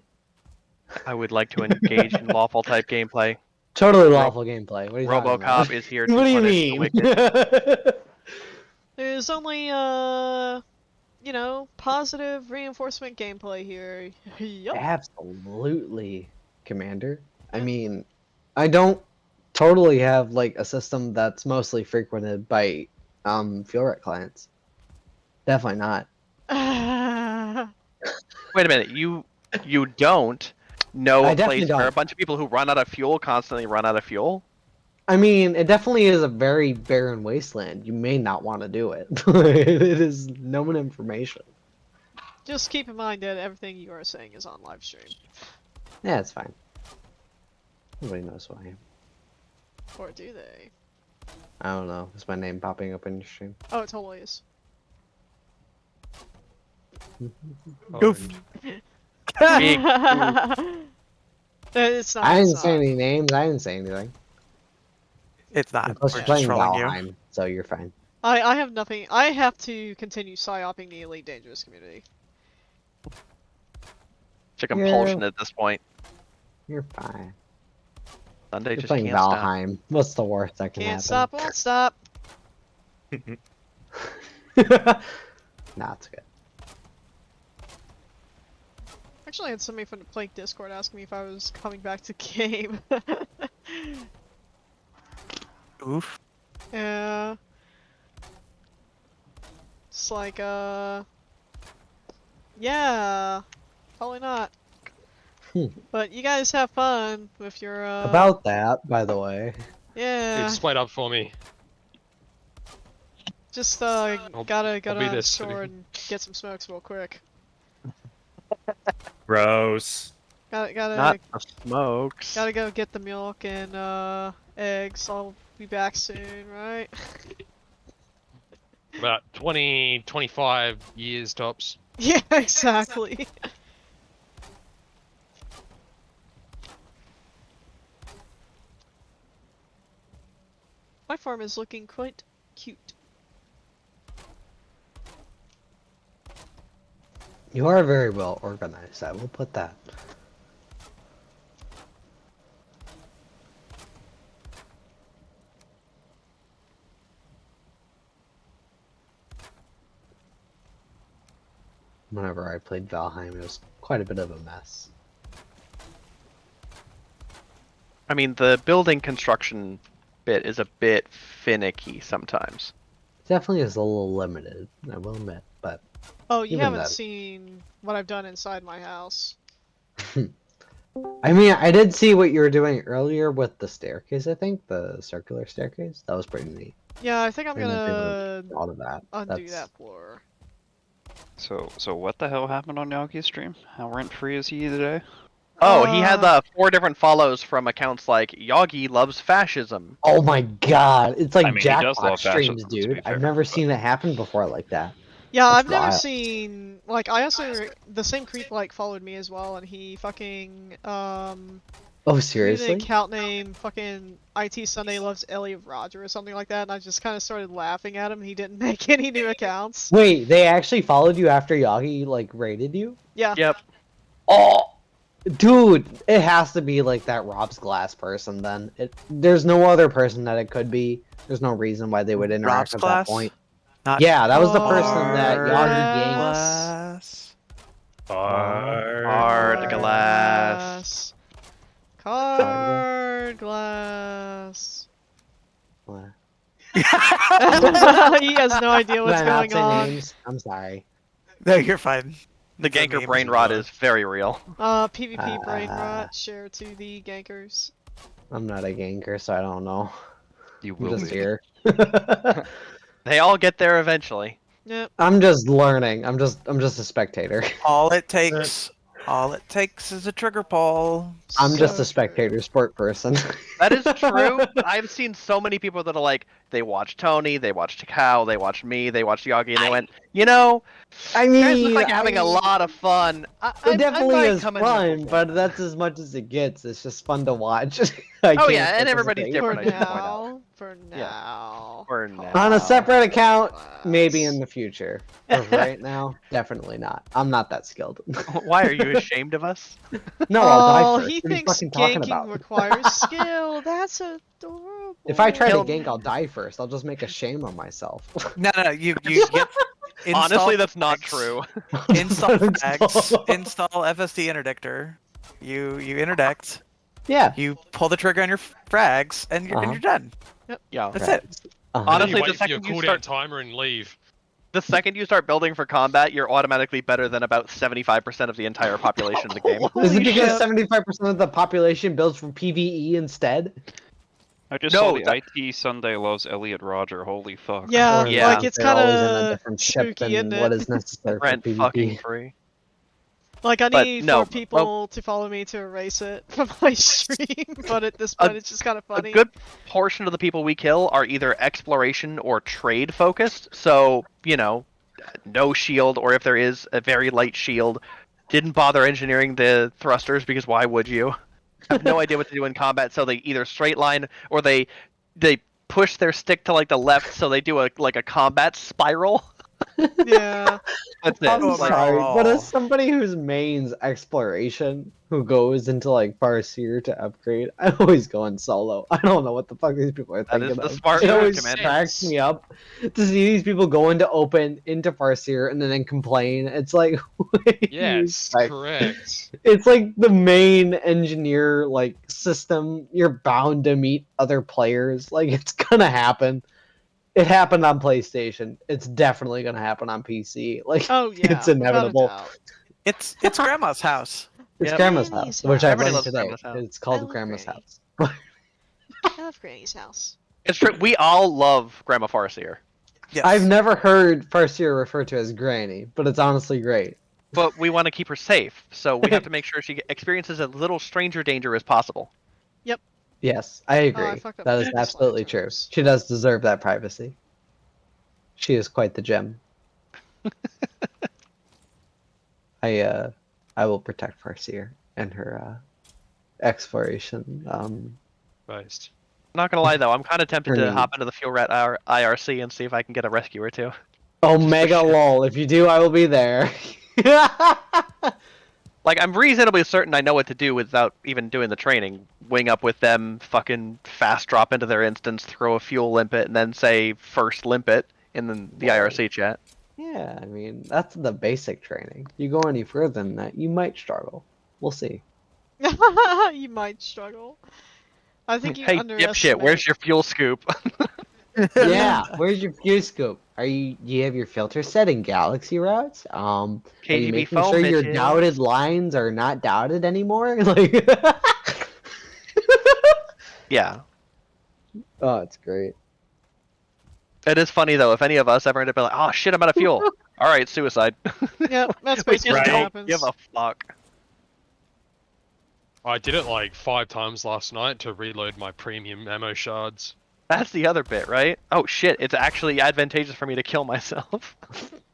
Speaker 3: I would like to engage in lawful type gameplay.
Speaker 14: Totally lawful gameplay. What are you talking
Speaker 3: RoboCop
Speaker 14: about?
Speaker 3: is here to
Speaker 14: What do you
Speaker 3: punish the
Speaker 14: mean?
Speaker 3: wicked.
Speaker 1: There's only, you know, positive reinforcement gameplay here. Yup.
Speaker 14: Absolutely, Commander. I mean, I don't totally have like a system that's mostly frequented by fuel rec clients. Definitely not.
Speaker 3: Wait a minute. You don't know
Speaker 14: I
Speaker 3: a
Speaker 14: definitely
Speaker 3: place where a
Speaker 14: don't.
Speaker 3: bunch of people who run out of fuel constantly run out of fuel?
Speaker 14: I mean, it definitely is a very barren wasteland. You may not want to do it. It is known information.
Speaker 1: Just keep in mind that everything you are saying is on live stream.
Speaker 14: Yeah, it's fine. Nobody knows who I am.
Speaker 1: Or do they?
Speaker 14: I don't know. Is my name popping up in your stream?
Speaker 1: Oh, it totally is.
Speaker 11: Goof.
Speaker 3: Big
Speaker 1: It's not.
Speaker 14: I
Speaker 1: It's
Speaker 14: didn't say
Speaker 1: not.
Speaker 14: any names. I didn't say anything.
Speaker 11: It's not.
Speaker 14: And plus,
Speaker 11: We're
Speaker 14: you're
Speaker 11: just
Speaker 14: playing
Speaker 11: trolling you.
Speaker 14: Valheim, so you're fine.
Speaker 1: I have nothing. I have to continue psyoping the Elite Dangerous community.
Speaker 3: It's a compulsion at this point.
Speaker 14: You're fine.
Speaker 3: Sunday
Speaker 14: You're
Speaker 3: just
Speaker 14: playing
Speaker 3: can't stop.
Speaker 14: Valheim. What's the worst that can
Speaker 1: Can't
Speaker 14: happen?
Speaker 1: stop, won't stop.
Speaker 14: Nah, it's good.
Speaker 1: Actually, I had somebody from the Plank Discord asking me if I was coming back to game.
Speaker 11: Oof.
Speaker 1: Yeah. It's like, yeah. Probably not. But you guys have fun with your,
Speaker 14: About that, by the way.
Speaker 1: Yeah.
Speaker 8: It's split up for me.
Speaker 1: Just,
Speaker 8: I'll
Speaker 1: gotta
Speaker 8: be
Speaker 1: on
Speaker 8: there
Speaker 1: the
Speaker 8: soon.
Speaker 1: store and get some smokes real quick.
Speaker 7: Gross.
Speaker 1: Gotta
Speaker 3: Not the smokes.
Speaker 1: gotta go get the milk and eggs. I'll be back soon, right?
Speaker 8: About 20, 25 years tops.
Speaker 1: Yeah, exactly. My farm is looking quite cute.
Speaker 14: You are very well organized, I will put that. whenever I played Valheim, it was quite a bit of a mess.
Speaker 3: I mean, the building construction bit is a bit finicky sometimes.
Speaker 14: Definitely is a little limited, I will admit, but
Speaker 1: Oh, you
Speaker 14: even
Speaker 1: haven't
Speaker 14: then.
Speaker 1: seen what I've done inside my house.
Speaker 14: I mean, I did see what you were doing earlier with the staircase, I think, the circular staircase. That was pretty neat.
Speaker 1: Yeah, I think I'm
Speaker 14: I didn't think
Speaker 1: gonna
Speaker 14: of all of that.
Speaker 1: undo
Speaker 14: That's...
Speaker 1: that floor.
Speaker 16: So what the hell happened on Yalki's stream? How rent-free is he today?
Speaker 3: Oh, he had 4 different follows from accounts like Yagi loves fascism.
Speaker 14: Oh my god, it's like
Speaker 16: I mean, he does
Speaker 14: jackpot
Speaker 16: love
Speaker 14: streams,
Speaker 16: fascism, to be
Speaker 14: dude. I've
Speaker 16: fair,
Speaker 14: never
Speaker 16: but-
Speaker 14: seen it happen before like that.
Speaker 1: Yeah,
Speaker 14: That's
Speaker 1: I've never
Speaker 14: wild.
Speaker 1: seen, like, I also, the same creep, like, followed me as well, and he fucking,
Speaker 14: Oh,
Speaker 1: created an
Speaker 14: seriously?
Speaker 1: account name, fucking IT Sunday Loves Elliot Roger or something like that, and I just kind of started laughing at him. He didn't make any new accounts.
Speaker 14: Wait, they actually followed you after Yagi, like, raided you?
Speaker 1: Yeah.
Speaker 3: Yep.
Speaker 14: Oh! Dude, it has to be, like, that Rob's Glass person, then. There's no other person that it could be. There's no reason why they would interact
Speaker 11: Rob's
Speaker 14: at
Speaker 11: Glass?
Speaker 14: that point.
Speaker 11: Not
Speaker 14: Yeah, that was the person that Yagi ganked.
Speaker 11: Glass.
Speaker 3: Hard glass.
Speaker 1: Card glass.
Speaker 14: What?
Speaker 1: He has no idea what's
Speaker 14: Did I not
Speaker 1: going
Speaker 14: say
Speaker 1: on.
Speaker 14: names? I'm sorry.
Speaker 11: No, you're fine.
Speaker 3: The
Speaker 11: For
Speaker 3: ganker
Speaker 11: memes
Speaker 3: brain
Speaker 11: you
Speaker 3: rot
Speaker 11: are.
Speaker 3: is very real.
Speaker 1: PvP brain rot, share to the gankers.
Speaker 14: I'm not a ganker, so I don't know.
Speaker 16: You
Speaker 14: I'm
Speaker 16: will
Speaker 14: just
Speaker 16: be.
Speaker 14: here.
Speaker 3: They all get there eventually.
Speaker 1: Yep.
Speaker 14: I'm just learning. I'm just a spectator.
Speaker 11: All it takes is a trigger pull.
Speaker 14: I'm just
Speaker 1: So
Speaker 14: a spectator sport person.
Speaker 3: That is true. I've seen so many people that are like, they watched Tony, they watched Takao, they watched me, they watched Yagi, and they went, you know,
Speaker 14: I
Speaker 3: you guys look
Speaker 14: mean,
Speaker 3: like you're having a lot of fun.
Speaker 14: It definitely
Speaker 3: might
Speaker 14: is
Speaker 3: come in with
Speaker 14: fun,
Speaker 3: this.
Speaker 14: but that's as much as it gets. It's just fun to watch.
Speaker 3: Oh yeah, and everybody's
Speaker 1: for
Speaker 3: different. I should point out.
Speaker 1: now, for now.
Speaker 3: For now.
Speaker 14: On a separate account, maybe in the future. But right now, definitely not. I'm not that skilled.
Speaker 3: Why are you ashamed of us?
Speaker 14: No, I'll die
Speaker 1: Oh,
Speaker 14: first.
Speaker 1: he
Speaker 14: What are you
Speaker 1: thinks
Speaker 14: fucking talking
Speaker 1: ganking
Speaker 14: about?
Speaker 1: requires skill. That's adorable.
Speaker 14: If I try to
Speaker 3: Kill-
Speaker 14: gank, I'll die first. I'll just make a shame of myself.
Speaker 11: No, you get.
Speaker 3: Honestly,
Speaker 11: install
Speaker 3: that's not
Speaker 11: frags,
Speaker 3: true.
Speaker 11: Install frags, install FSD interdictor. You interdict.
Speaker 14: Yeah.
Speaker 11: You pull the trigger on your frags, and you're done.
Speaker 3: Yeah.
Speaker 11: That's it.
Speaker 3: Honestly,
Speaker 8: wait
Speaker 3: the
Speaker 8: for your
Speaker 3: second you
Speaker 8: cooldown
Speaker 3: start,
Speaker 8: timer and leave.
Speaker 3: the second you start building for combat, you're automatically better than about 75% of the entire population of the game.
Speaker 14: Is it because
Speaker 1: shit.
Speaker 14: 75% of the population builds for PvE instead?
Speaker 16: I just
Speaker 3: No,
Speaker 16: saw the
Speaker 3: that-
Speaker 16: IT Sunday Loves Elliot Roger. Holy fuck.
Speaker 1: Yeah,
Speaker 14: Or
Speaker 3: Yeah.
Speaker 1: like it's
Speaker 14: they're always in a
Speaker 1: kind of
Speaker 14: different ship
Speaker 1: spooky,
Speaker 14: than
Speaker 1: isn't
Speaker 14: what
Speaker 1: it?
Speaker 14: is necessary for
Speaker 3: Rent fucking
Speaker 14: PvP.
Speaker 3: free.
Speaker 1: Like I
Speaker 3: But
Speaker 1: need
Speaker 3: no,
Speaker 1: for people to follow me to erase it from my stream, but at this point it's just kind of
Speaker 3: A
Speaker 1: funny.
Speaker 3: good portion of the people we kill are either exploration or trade focused. So, you know, no shield, or if there is a very light shield, didn't bother engineering the thrusters because why would you? Have no idea what to do in combat, so they either straight line or they push their stick to like the left, so they do a combat spiral.
Speaker 1: Yeah.
Speaker 3: That's it.
Speaker 14: I'm
Speaker 3: Like,
Speaker 14: sorry, but
Speaker 11: Oh.
Speaker 14: as somebody whose mains exploration, who goes into like Farseer to upgrade, I always go in solo. I don't know what the fuck these people are
Speaker 3: That
Speaker 14: thinking
Speaker 3: is the
Speaker 14: of.
Speaker 3: smart
Speaker 14: It
Speaker 3: move,
Speaker 14: always
Speaker 3: Commander.
Speaker 14: cracks me up to see these people go into open, into Farseer, and then complain. It's like, what do you
Speaker 8: Yes,
Speaker 14: expect?
Speaker 8: correct.
Speaker 14: It's like the main engineer like system. You're bound to meet other players. Like it's gonna happen. It happened on PlayStation. It's definitely gonna happen on PC. Like
Speaker 1: Oh yeah.
Speaker 14: it's inevitable.
Speaker 1: Without a doubt.
Speaker 11: It's grandma's house.
Speaker 14: It's
Speaker 3: Yep.
Speaker 14: Grandma's
Speaker 1: Granny's
Speaker 14: house, which I
Speaker 3: Everybody
Speaker 14: learned
Speaker 3: loves
Speaker 14: today.
Speaker 3: Grandma's house.
Speaker 14: It's called
Speaker 1: love
Speaker 14: Grandma's
Speaker 1: Granny.
Speaker 14: house.
Speaker 1: I love Granny's house.
Speaker 3: It's true. We all love Grandma Farseer,
Speaker 11: Yes.
Speaker 14: I've never heard Farseer referred to as Granny, but it's honestly great.
Speaker 3: but we want to keep her safe, so we have to make sure she experiences as little stranger danger as possible.
Speaker 14: Yes, I agree.
Speaker 1: I fucked up
Speaker 14: That
Speaker 1: my
Speaker 14: is
Speaker 1: slide
Speaker 14: absolutely true.
Speaker 1: terms.
Speaker 14: She does deserve that privacy. She is quite the gem. I will protect Farseer and her exploration.
Speaker 8: Based.
Speaker 3: Not gonna lie though, I'm kind of tempted
Speaker 14: Her
Speaker 3: to
Speaker 14: needs.
Speaker 3: hop into the Fuel Rat IRC and see if I can get a rescue or two.
Speaker 14: Oh,
Speaker 3: for
Speaker 14: mega
Speaker 3: shit.
Speaker 14: lol! If you do, I will be there.
Speaker 3: Like, I'm reasonably certain I know what to do without even doing the training. Wing up with them, fucking fast drop into their instance, throw a fuel limpet, and then say first limpet in the IRC chat.
Speaker 14: Yeah, I mean, that's the basic training. You go any further than that, you might struggle. We'll see.
Speaker 1: You might struggle. I think you
Speaker 3: Hey, dipshit,
Speaker 1: underestimate.
Speaker 3: where's your fuel scoop?
Speaker 14: Yeah, where's your fuse scope? Do you have your filter set in galaxy routes? Are you
Speaker 3: KGB
Speaker 14: making
Speaker 3: foam,
Speaker 14: sure your
Speaker 3: bitches.
Speaker 14: dotted lines are not dotted anymore? Like,
Speaker 3: Yeah.
Speaker 14: oh, it's great.
Speaker 3: It is funny though, if any of us ever end up being like, oh shit, I'm out of fuel. Alright, suicide.
Speaker 1: Yep, that's
Speaker 3: We
Speaker 1: basically
Speaker 3: just
Speaker 1: what
Speaker 3: don't
Speaker 1: happens.
Speaker 3: give a fuck.
Speaker 8: I did it like 5 times last night to reload my premium ammo shards.
Speaker 3: That's the other bit, right? Oh shit, it's actually advantageous for me to kill myself.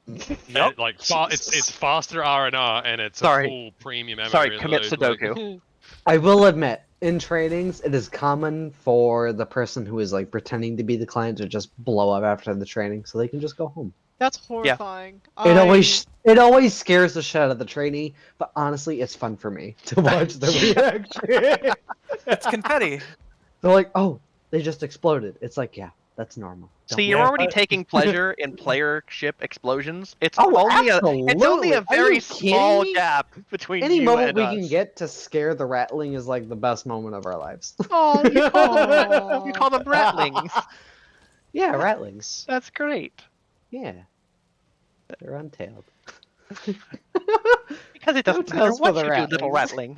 Speaker 8: And, like it's faster R&R and it's
Speaker 3: Sorry.
Speaker 8: a full premium ammo
Speaker 3: Sorry,
Speaker 8: reload.
Speaker 3: commit
Speaker 8: like-
Speaker 3: Sudoku.
Speaker 14: I will admit, in trainings, it is common for the person who is like pretending to be the client to just blow up after the training, so they can just go home.
Speaker 1: That's horrifying.
Speaker 14: It always scares the shit out of the trainee, but honestly, it's fun for me to watch the reaction.
Speaker 11: It's confetti.
Speaker 14: They're like, "Oh, they just exploded." It's like, yeah, that's normal.
Speaker 3: See, you're already taking pleasure in player ship explosions. It's
Speaker 14: Oh,
Speaker 3: only
Speaker 14: absolutely.
Speaker 3: a
Speaker 14: Are
Speaker 3: very
Speaker 14: you
Speaker 3: small
Speaker 14: kidding me?
Speaker 3: gap between
Speaker 14: Any
Speaker 3: you
Speaker 14: moment
Speaker 3: and
Speaker 14: we
Speaker 3: us.
Speaker 14: can get to scare the ratling is like the best moment of our lives.
Speaker 1: Oh, you
Speaker 3: You call them ratlings.
Speaker 14: Yeah, ratlings.
Speaker 3: That's great.
Speaker 14: Yeah, they're untailed.
Speaker 3: Because it doesn't
Speaker 14: No
Speaker 3: matter
Speaker 14: tails for
Speaker 3: what
Speaker 14: the
Speaker 3: you do, little
Speaker 14: ratlings.
Speaker 3: ratling.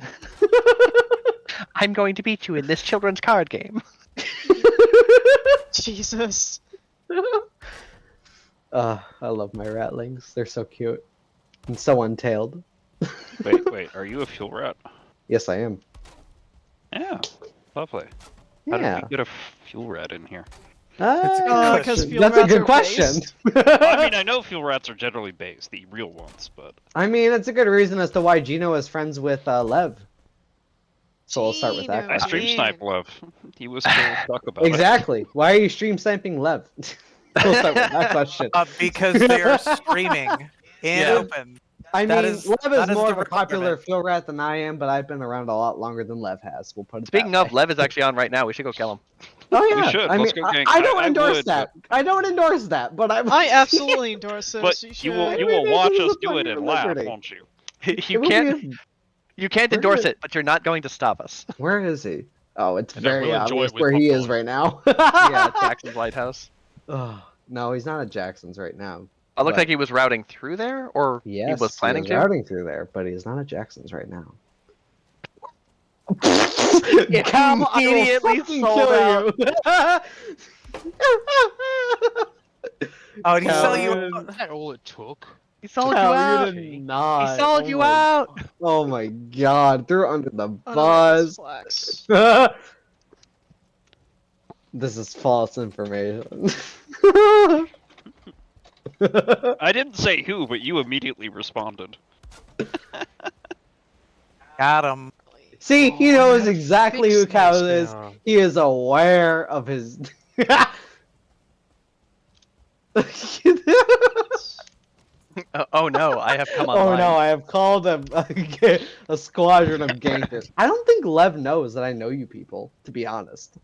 Speaker 3: I'm going to beat you in this children's card game.
Speaker 1: Jesus.
Speaker 14: I love my ratlings. They're so cute and so untailed.
Speaker 16: Wait, are you a fuel rat?
Speaker 14: Yes, I am.
Speaker 16: Yeah, lovely. How
Speaker 14: Yeah.
Speaker 16: did we get a fuel rat in here?
Speaker 14: That's
Speaker 1: Because fuel
Speaker 14: That's a
Speaker 1: rats
Speaker 14: good
Speaker 1: are
Speaker 14: question.
Speaker 16: Well, I mean, I know fuel rats are generally based, the real ones, but
Speaker 14: I mean, it's a good reason as to why Gino is friends with Lev. So we'll start with that
Speaker 16: I stream
Speaker 14: question.
Speaker 16: snipe Lev. He was still stuck about it.
Speaker 14: Exactly. Why are you stream sniping Lev? We'll start with that question.
Speaker 11: Because they are streaming in
Speaker 3: Yeah.
Speaker 11: open.
Speaker 14: I
Speaker 11: That
Speaker 14: mean,
Speaker 11: is-
Speaker 14: Lev
Speaker 11: that
Speaker 14: is
Speaker 11: is
Speaker 14: more
Speaker 11: the
Speaker 14: of a popular
Speaker 11: requirement.
Speaker 14: fuel rat than I am, but I've been around a lot longer than Lev has. We'll put it
Speaker 3: Speaking
Speaker 14: that
Speaker 3: of,
Speaker 14: way.
Speaker 3: Lev is actually on right now. We should go kill him.
Speaker 14: Oh yeah,
Speaker 16: We should.
Speaker 14: I
Speaker 16: Let's
Speaker 14: mean,
Speaker 16: go gank.
Speaker 14: I don't
Speaker 16: I
Speaker 14: endorse
Speaker 16: would,
Speaker 14: that. I don't endorse that, but
Speaker 1: I absolutely endorse this.
Speaker 16: But
Speaker 1: You
Speaker 16: you
Speaker 1: should.
Speaker 16: will
Speaker 14: I
Speaker 16: you
Speaker 14: mean,
Speaker 16: will
Speaker 14: it
Speaker 16: watch
Speaker 14: was
Speaker 16: us
Speaker 14: a
Speaker 16: do
Speaker 14: fun
Speaker 16: it and
Speaker 14: for
Speaker 16: laugh,
Speaker 14: liberty.
Speaker 16: won't you?
Speaker 3: You
Speaker 14: It will
Speaker 3: can't.
Speaker 14: be
Speaker 3: You can't
Speaker 14: We're
Speaker 3: endorse
Speaker 14: gonna-
Speaker 3: it, but you're not going to stop us.
Speaker 14: Where is he? Oh, it's
Speaker 8: And then
Speaker 14: very
Speaker 8: we'll enjoy
Speaker 14: obvious
Speaker 8: it with
Speaker 14: where he is
Speaker 8: popcorn.
Speaker 14: right now.
Speaker 3: Yeah, Jackson's Lighthouse.
Speaker 14: Oh, no, he's not at Jackson's right now.
Speaker 3: It looked
Speaker 14: But-
Speaker 3: like he was routing through there, or
Speaker 14: Yes,
Speaker 3: he was planning to.
Speaker 14: routing through there, but he's not at Jackson's right now. Cam, I will
Speaker 3: Immediately
Speaker 14: fucking
Speaker 3: sold
Speaker 14: kill
Speaker 3: out.
Speaker 14: you.
Speaker 11: Oh, did he sell you?
Speaker 14: Calvin.
Speaker 8: Is that all it took?
Speaker 3: He sold
Speaker 14: Cal,
Speaker 3: you out.
Speaker 14: did not.
Speaker 3: He sold
Speaker 14: Oh
Speaker 3: you
Speaker 14: my-
Speaker 3: out.
Speaker 14: Oh my god, threw under the
Speaker 1: Unauthorized
Speaker 14: bus.
Speaker 1: flex.
Speaker 14: This is false information.
Speaker 16: I didn't say who, but you immediately responded.
Speaker 11: Got him.
Speaker 14: See, he knows exactly who
Speaker 8: fix
Speaker 14: Cal
Speaker 8: this
Speaker 14: is.
Speaker 8: now.
Speaker 14: He is aware of his.
Speaker 3: Oh no, I have come
Speaker 14: Oh
Speaker 3: online.
Speaker 14: no, I have called a squadron of gankers. I don't think Lev knows that I know you people, to be honest.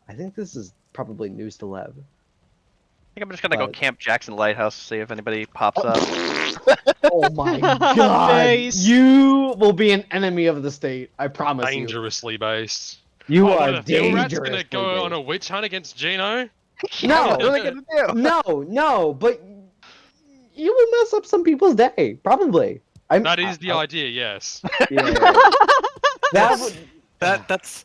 Speaker 14: I think this is probably news to Lev.
Speaker 3: I think I'm just gonna go
Speaker 14: But-
Speaker 3: camp Jackson Lighthouse, see if anybody pops up.
Speaker 14: Oh my god!
Speaker 1: Nice.
Speaker 14: You will be an enemy of the state. I promise you.
Speaker 8: Dangerously based.
Speaker 14: You
Speaker 8: Oh,
Speaker 14: are
Speaker 8: what, a fuel rat's
Speaker 14: dangerous.
Speaker 8: gonna go on a witch hunt against Gino?
Speaker 14: No,
Speaker 3: What are they gonna do?
Speaker 14: no, but you will mess up some people's day, probably.
Speaker 8: That is the idea, yes.
Speaker 14: Yeah. That would.
Speaker 11: That's.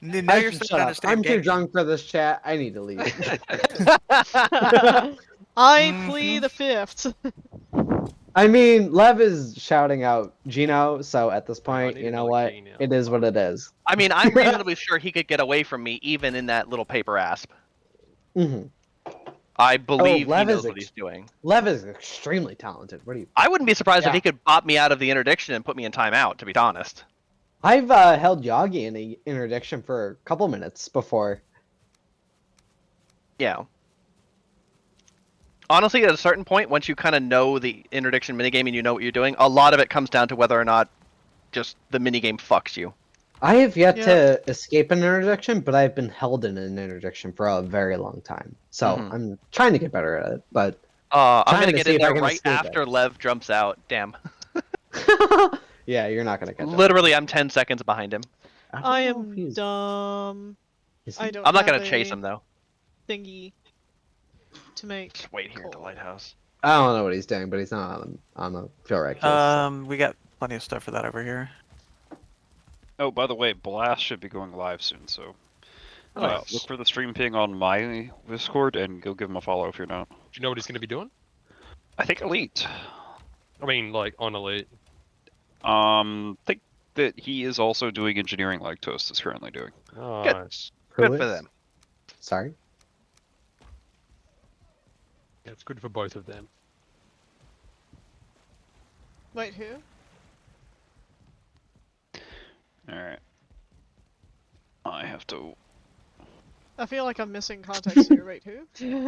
Speaker 11: Now
Speaker 14: I
Speaker 11: you're
Speaker 14: should
Speaker 11: starting to
Speaker 14: shut up.
Speaker 11: understand.
Speaker 14: I'm too
Speaker 11: ganking.
Speaker 14: drunk for this chat. I need to leave.
Speaker 1: I plead the fifth.
Speaker 14: I mean, Lev is shouting out Gino, so at this point,
Speaker 8: need
Speaker 14: you know
Speaker 8: another
Speaker 14: what?
Speaker 8: key now.
Speaker 14: It is what it is.
Speaker 3: I mean, I'm reasonably sure he could get away from me, even in that little paper asp.
Speaker 14: hmm
Speaker 3: I believe he
Speaker 14: Lev
Speaker 3: knows
Speaker 14: is
Speaker 3: what he's doing.
Speaker 14: Lev is extremely talented. What do you?
Speaker 3: I wouldn't be surprised if
Speaker 14: Yeah.
Speaker 3: he could bop me out of the interdiction and put me in timeout, to be honest.
Speaker 14: I've held Yagi in a interdiction for a couple minutes before.
Speaker 3: Yeah. Honestly, at a certain point, once you kind of know the interdiction minigame and you know what you're doing, a lot of it comes down to whether or not just the minigame fucks you.
Speaker 14: I have yet
Speaker 1: Yeah.
Speaker 14: to escape an interdiction, but I've been held in an interdiction for a very long time. So
Speaker 3: Mhm.
Speaker 14: I'm trying to get better at it. But
Speaker 3: I'm
Speaker 14: Trying
Speaker 3: gonna
Speaker 14: to
Speaker 3: get
Speaker 14: see
Speaker 3: in
Speaker 14: if I
Speaker 3: there
Speaker 14: can
Speaker 3: right
Speaker 14: escape
Speaker 3: after
Speaker 14: it.
Speaker 3: Lev jumps out. Damn.
Speaker 14: Yeah, you're not gonna catch up.
Speaker 3: Literally, I'm 10 seconds behind him.
Speaker 1: I
Speaker 14: don't know if
Speaker 1: am
Speaker 14: he's-
Speaker 1: dumb.
Speaker 14: Is
Speaker 1: I
Speaker 14: he?
Speaker 1: don't
Speaker 3: I'm not
Speaker 1: have
Speaker 3: gonna chase
Speaker 1: a
Speaker 3: him though.
Speaker 1: thingy to make
Speaker 3: Just wait here at the
Speaker 1: coal.
Speaker 3: lighthouse.
Speaker 14: I don't know what he's doing, but he's not on the field right close.
Speaker 11: We got plenty of stuff for that over here.
Speaker 16: Oh, by the way, Blast should be going live soon, so
Speaker 8: Nice.
Speaker 16: look for the stream ping on my Discord and go give him a follow if you're not.
Speaker 8: Do you know what he's going to be doing?
Speaker 16: I think Elite.
Speaker 8: I mean, like on Elite.
Speaker 16: Think that he is also doing engineering like Toast is currently doing.
Speaker 8: Nice.
Speaker 3: Good
Speaker 14: Who
Speaker 3: for
Speaker 14: is?
Speaker 3: them.
Speaker 14: Sorry.
Speaker 8: Yeah, it's good for both of them.
Speaker 1: Wait, who?
Speaker 16: Alright. I have to...
Speaker 1: I feel like I'm missing context here. Wait, who?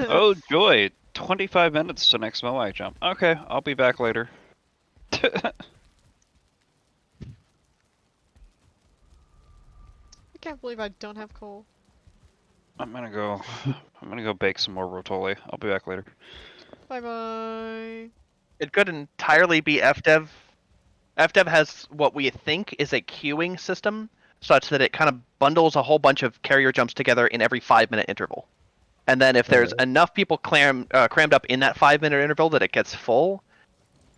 Speaker 16: Oh, joy! 25 minutes to next Moai jump. Okay, I'll be back later.
Speaker 1: I can't believe I don't have coal.
Speaker 16: I'm gonna go bake some more rotoli. I'll be back later.
Speaker 1: Bye bye.
Speaker 3: It could entirely be FDev. FDev has what we think is a queuing system, such that it kind of bundles a whole bunch of carrier jumps together in every 5-minute interval. And then if there's enough people crammed up in that 5-minute interval that it gets full,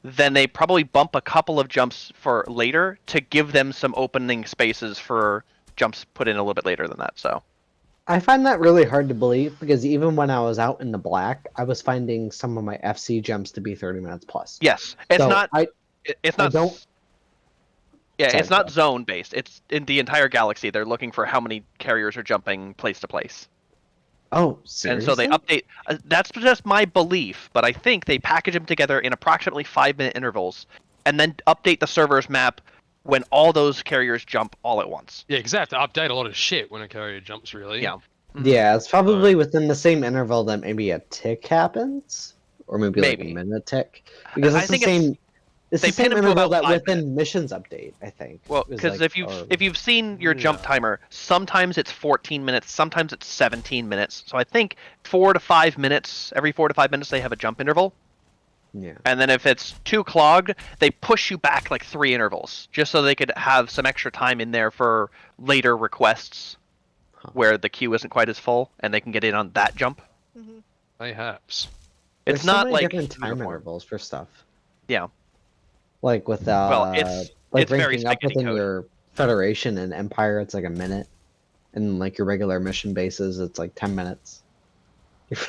Speaker 3: then they probably bump a couple of jumps for later to give them some opening spaces for jumps put in a little bit later than that. So
Speaker 14: I find that really hard to believe because even when I was out in the black, I was finding some of my FC jumps to be 30 minutes plus.
Speaker 3: yes, it's
Speaker 14: So
Speaker 3: not.
Speaker 14: I
Speaker 3: It's not.
Speaker 14: don't.
Speaker 3: Yeah,
Speaker 14: Sorry,
Speaker 3: it's not
Speaker 14: go.
Speaker 3: zone based. It's in the entire galaxy. They're looking for how many carriers are jumping place to place.
Speaker 14: Oh,
Speaker 3: And so
Speaker 14: seriously?
Speaker 3: they update. That's just my belief, but I think they package them together in approximately 5-minute intervals, and then update the server's map when all those carriers jump all at once.
Speaker 8: Yeah, because they have to update a lot of shit when a carrier jumps, really.
Speaker 3: Yeah.
Speaker 14: Yeah, it's probably within the same interval that maybe a tick happens, or maybe like a
Speaker 3: Maybe.
Speaker 14: minute tick, because
Speaker 3: I
Speaker 14: it's the
Speaker 3: think it's-
Speaker 14: same. It's
Speaker 3: they
Speaker 14: the same
Speaker 3: pin 'em to
Speaker 14: interval
Speaker 3: about
Speaker 14: that
Speaker 3: 5
Speaker 14: within missions update. I think.
Speaker 3: Well,
Speaker 14: is
Speaker 3: because
Speaker 14: like,
Speaker 3: if you've seen your jump timer, sometimes it's 14 minutes, sometimes it's 17 minutes. So I think 4 to 5 minutes, every 4 to 5 minutes they have a jump interval.
Speaker 14: Yeah.
Speaker 3: And then if it's too clogged, they push you back like 3 intervals, just so they could have some extra time in there for later requests, where the queue isn't quite as full, and they can get in on that jump.
Speaker 8: Mayhaps.
Speaker 14: There's
Speaker 3: It's
Speaker 14: so
Speaker 3: not
Speaker 14: many
Speaker 3: like
Speaker 14: different time
Speaker 3: uniform.
Speaker 14: intervals for stuff.
Speaker 3: Yeah.
Speaker 14: Like with
Speaker 3: Well, it's
Speaker 14: like
Speaker 3: very
Speaker 14: ranking up
Speaker 3: spaghetti
Speaker 14: within
Speaker 3: code.
Speaker 14: your Federation and Empire, it's like a minute, and like your regular mission bases, it's like 10 minutes.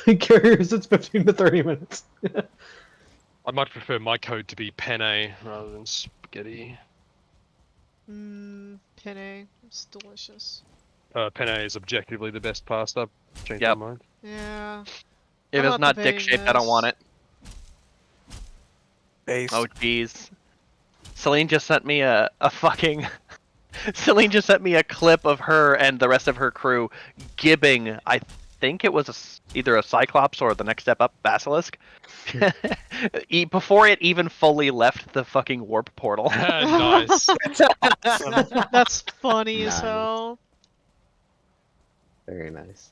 Speaker 14: Your carriers, it's 15 to 30 minutes.
Speaker 8: I much prefer my code to be penne rather than spaghetti.
Speaker 1: Penne. It's delicious.
Speaker 8: Penne is objectively the best pasta. Changed
Speaker 3: Yep.
Speaker 8: my mind.
Speaker 1: Yeah.
Speaker 3: If
Speaker 1: I'm
Speaker 3: it's not dick
Speaker 1: debating
Speaker 3: shaped, I don't want it.
Speaker 11: Base.
Speaker 3: Oh jeez. Celine just sent me a fucking Celine just sent me a clip of her and the rest of her crew gibbing. I think it was either a Cyclops or the next step up Basilisk. Before it even fully left the fucking warp portal.
Speaker 8: Nice.
Speaker 1: That's funny as
Speaker 14: Nice.
Speaker 1: hell.
Speaker 14: Very nice.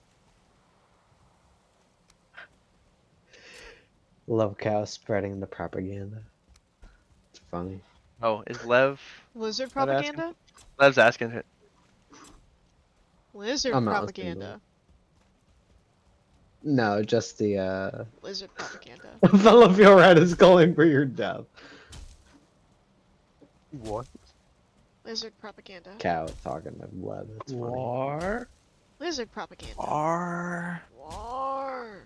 Speaker 14: Love cow spreading the propaganda. It's funny.
Speaker 3: Oh, is Lev?
Speaker 1: Lizard
Speaker 3: Lev asking?
Speaker 1: propaganda?
Speaker 3: Lev's asking it.
Speaker 1: Lizard
Speaker 14: I'm not listening to
Speaker 1: propaganda.
Speaker 14: No, just the
Speaker 1: Lizard propaganda.
Speaker 14: fellow feel red is calling for your death.
Speaker 8: What?
Speaker 1: Lizard propaganda.
Speaker 14: Cow talking to Lev. It's funny.
Speaker 7: War?
Speaker 1: Lizard propaganda.
Speaker 11: War.
Speaker 1: War.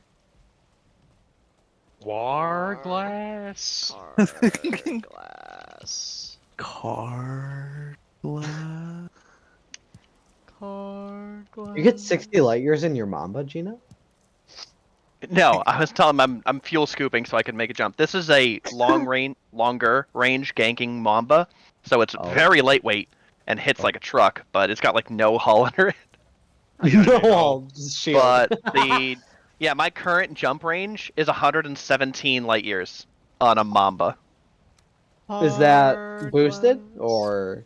Speaker 8: War glass.
Speaker 1: Glass.
Speaker 11: Card glass.
Speaker 1: Card glass.
Speaker 14: You get 60 light years in your Mamba, Gina?
Speaker 3: No, I was telling him I'm fuel scooping so I can make a jump. This is a longer range ganking Mamba, so it's very lightweight and hits like a truck, but it's got like no hull under it.
Speaker 14: No hull, just shield.
Speaker 3: But my current jump range is 117 light years on a Mamba.
Speaker 14: Is that boosted or?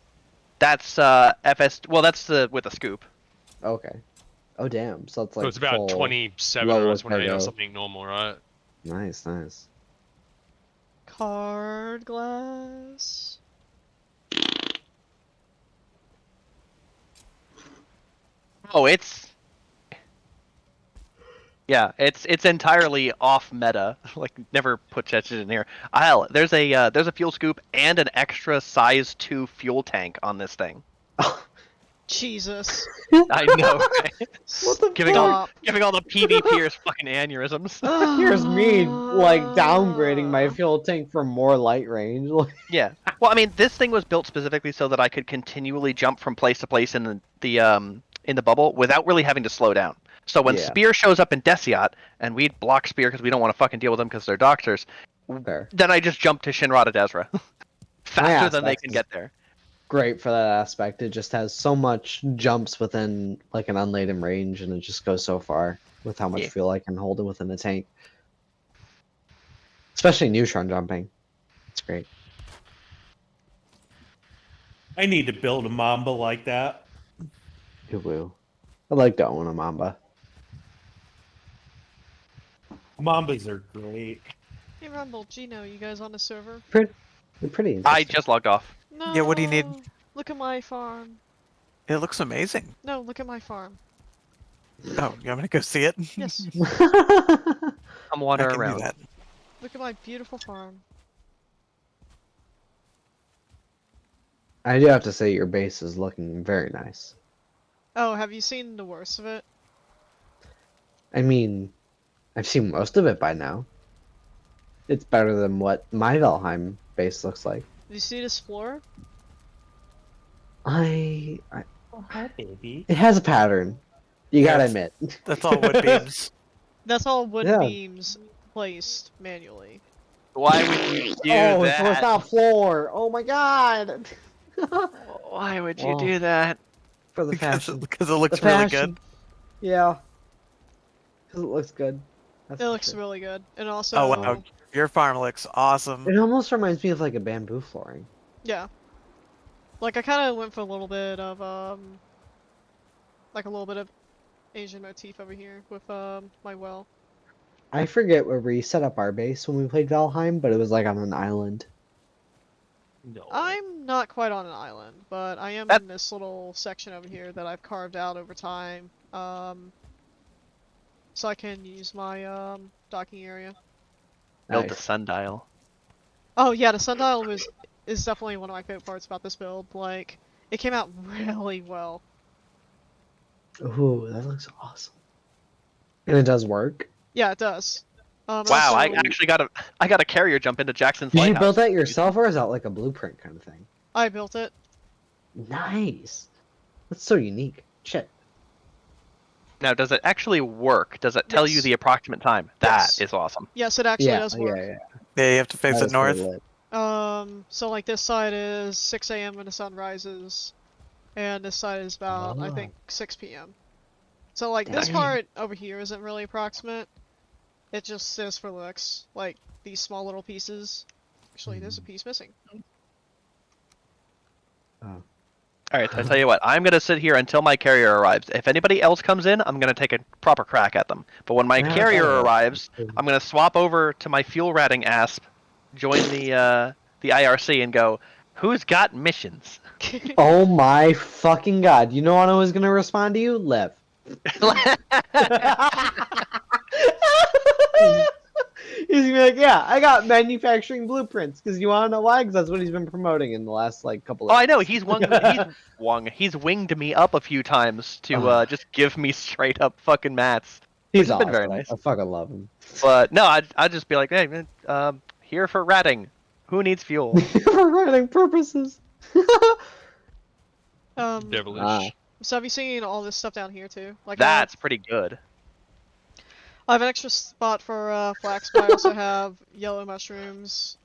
Speaker 3: That's FS. Well, that's with a scoop.
Speaker 14: Okay. Oh damn! So it's like
Speaker 8: So it's about
Speaker 14: full
Speaker 8: 27
Speaker 14: low
Speaker 8: or
Speaker 14: with
Speaker 8: 28 or
Speaker 14: cargo.
Speaker 8: something normal, right?
Speaker 14: Nice, nice.
Speaker 1: Card glass.
Speaker 3: Oh, it's entirely off meta. Like never put that shit in here. There's a fuel scoop and an extra size 2 fuel tank on this thing.
Speaker 1: Jesus.
Speaker 3: I know, right?
Speaker 14: What the
Speaker 3: giving
Speaker 14: fuck?
Speaker 3: all the PvPers fucking aneurysms.
Speaker 14: Here's me like downgrading my fuel tank for more light range.
Speaker 3: Yeah. Well, I mean, this thing was built specifically so that I could continually jump from place to place in the bubble without really having to slow down. So when
Speaker 14: Yeah.
Speaker 3: Spear shows up in Desiat, and we block Spear because we don't want to fucking deal with them because they're doctors,
Speaker 14: Fair.
Speaker 3: then I just jump to Shinrada Desra. Faster than they
Speaker 14: aspect
Speaker 3: can
Speaker 14: is
Speaker 3: get there.
Speaker 14: Great for that aspect. It just has so much jumps within like an unladen range, and it just goes so far with how much
Speaker 3: Yeah.
Speaker 14: fuel I can hold it within the tank. Especially neutron jumping. It's great.
Speaker 7: I need to build a Mamba like that.
Speaker 14: Woo. I'd like to own a Mamba.
Speaker 7: Mambas are great.
Speaker 1: Hey Rumble, Gino, you guys on the server?
Speaker 14: They're pretty interesting.
Speaker 3: I just logged off.
Speaker 1: No.
Speaker 11: Yeah, what do you need?
Speaker 1: Look at my farm.
Speaker 11: It looks amazing.
Speaker 1: No, look at my farm.
Speaker 11: Oh, you want me to go see it?
Speaker 1: Yes.
Speaker 3: I'm wandering
Speaker 11: I can
Speaker 3: around.
Speaker 11: do that.
Speaker 1: Look at my beautiful farm.
Speaker 14: I do have to say your base is looking very nice.
Speaker 1: Oh, have you seen the worst of it?
Speaker 14: I mean, I've seen most of it by now. It's better than what my Valheim base looks like.
Speaker 1: Did you see this floor?
Speaker 14: I
Speaker 7: Oh, hi, baby.
Speaker 14: It has a pattern. You gotta
Speaker 11: Yeah,
Speaker 14: admit.
Speaker 11: That's all wood beams.
Speaker 1: That's all wood
Speaker 14: Yeah.
Speaker 1: beams placed manually.
Speaker 3: Why would you do
Speaker 14: Oh,
Speaker 3: that?
Speaker 14: so it's not floor. Oh my god.
Speaker 3: Why would you
Speaker 14: Oh.
Speaker 3: do that?
Speaker 14: For the fashion.
Speaker 11: Because it looks
Speaker 14: The
Speaker 11: really
Speaker 14: fashion.
Speaker 11: good.
Speaker 14: Yeah. Because it looks good. That's
Speaker 1: It
Speaker 14: for
Speaker 1: looks
Speaker 14: sure.
Speaker 1: really good. And also,
Speaker 11: Oh wow, your farm looks awesome.
Speaker 14: It almost reminds me of like a bamboo flooring.
Speaker 1: yeah. Like I kind of went for a little bit of like a little bit of Asian motif over here with my well.
Speaker 14: I forget where we set up our base when we played Valheim, but it was like on an island.
Speaker 7: No.
Speaker 1: I'm not quite on an island, but I am in this little section over here that I've carved out over time, so I can use my docking area.
Speaker 3: Built a
Speaker 14: Nice.
Speaker 3: sundial.
Speaker 1: Oh yeah, the sundial is definitely one of my favorite parts about this build. Like, it came out really well.
Speaker 14: Ooh, that looks awesome. And it does work.
Speaker 1: Yeah, it does.
Speaker 3: Wow,
Speaker 1: Also,
Speaker 3: I actually got a carrier jump into Jackson's
Speaker 14: Did you
Speaker 3: lighthouse.
Speaker 14: build that yourself, or is that like a blueprint kind of thing?
Speaker 1: I built it.
Speaker 14: Nice. That's so unique. Shit.
Speaker 3: Now, does it actually work? Does it tell you
Speaker 1: Yes.
Speaker 3: the approximate time?
Speaker 1: Yes.
Speaker 3: That is awesome.
Speaker 1: Yes, it actually does work.
Speaker 14: Yeah.
Speaker 11: Yeah, you have to face
Speaker 14: That
Speaker 11: it
Speaker 14: is pretty
Speaker 11: north.
Speaker 14: lit.
Speaker 1: So like this side is 6 a.m. when the sun rises, and this side is about, I think, 6 p.m. So like this
Speaker 3: Nice.
Speaker 1: part over here isn't really approximate. It just says for looks, like these small little pieces. Actually, there's a piece missing.
Speaker 14: Oh.
Speaker 3: All right, so I tell you what, I'm gonna sit here until my carrier arrives. If anybody else comes in, I'm gonna take a proper crack at them. But when my
Speaker 14: Yeah,
Speaker 3: carrier
Speaker 14: that'll work.
Speaker 3: arrives, I'm gonna swap over to my fuel ratting asp, join the IRC, and go, "Who's got missions?"
Speaker 14: Oh my fucking god. You know what I was gonna respond to you? Lev. He's gonna be like, yeah, I got manufacturing blueprints. Because you wanna know why? Because that's what he's been promoting in the last like couple of
Speaker 3: Oh, I know. He's winged me up a few times to just give me straight up fucking mats.
Speaker 14: He's
Speaker 3: Which has
Speaker 14: awesome.
Speaker 3: been very nice.
Speaker 14: I fucking love him.
Speaker 3: But no, I'd just be like, hey, man, here for ratting. Who needs fuel?
Speaker 14: For writing purposes.
Speaker 8: Devilish.
Speaker 1: So have you seen all this stuff down here too? Like
Speaker 3: That's pretty good.
Speaker 1: I have an extra spot for flax, but I also have yellow mushrooms,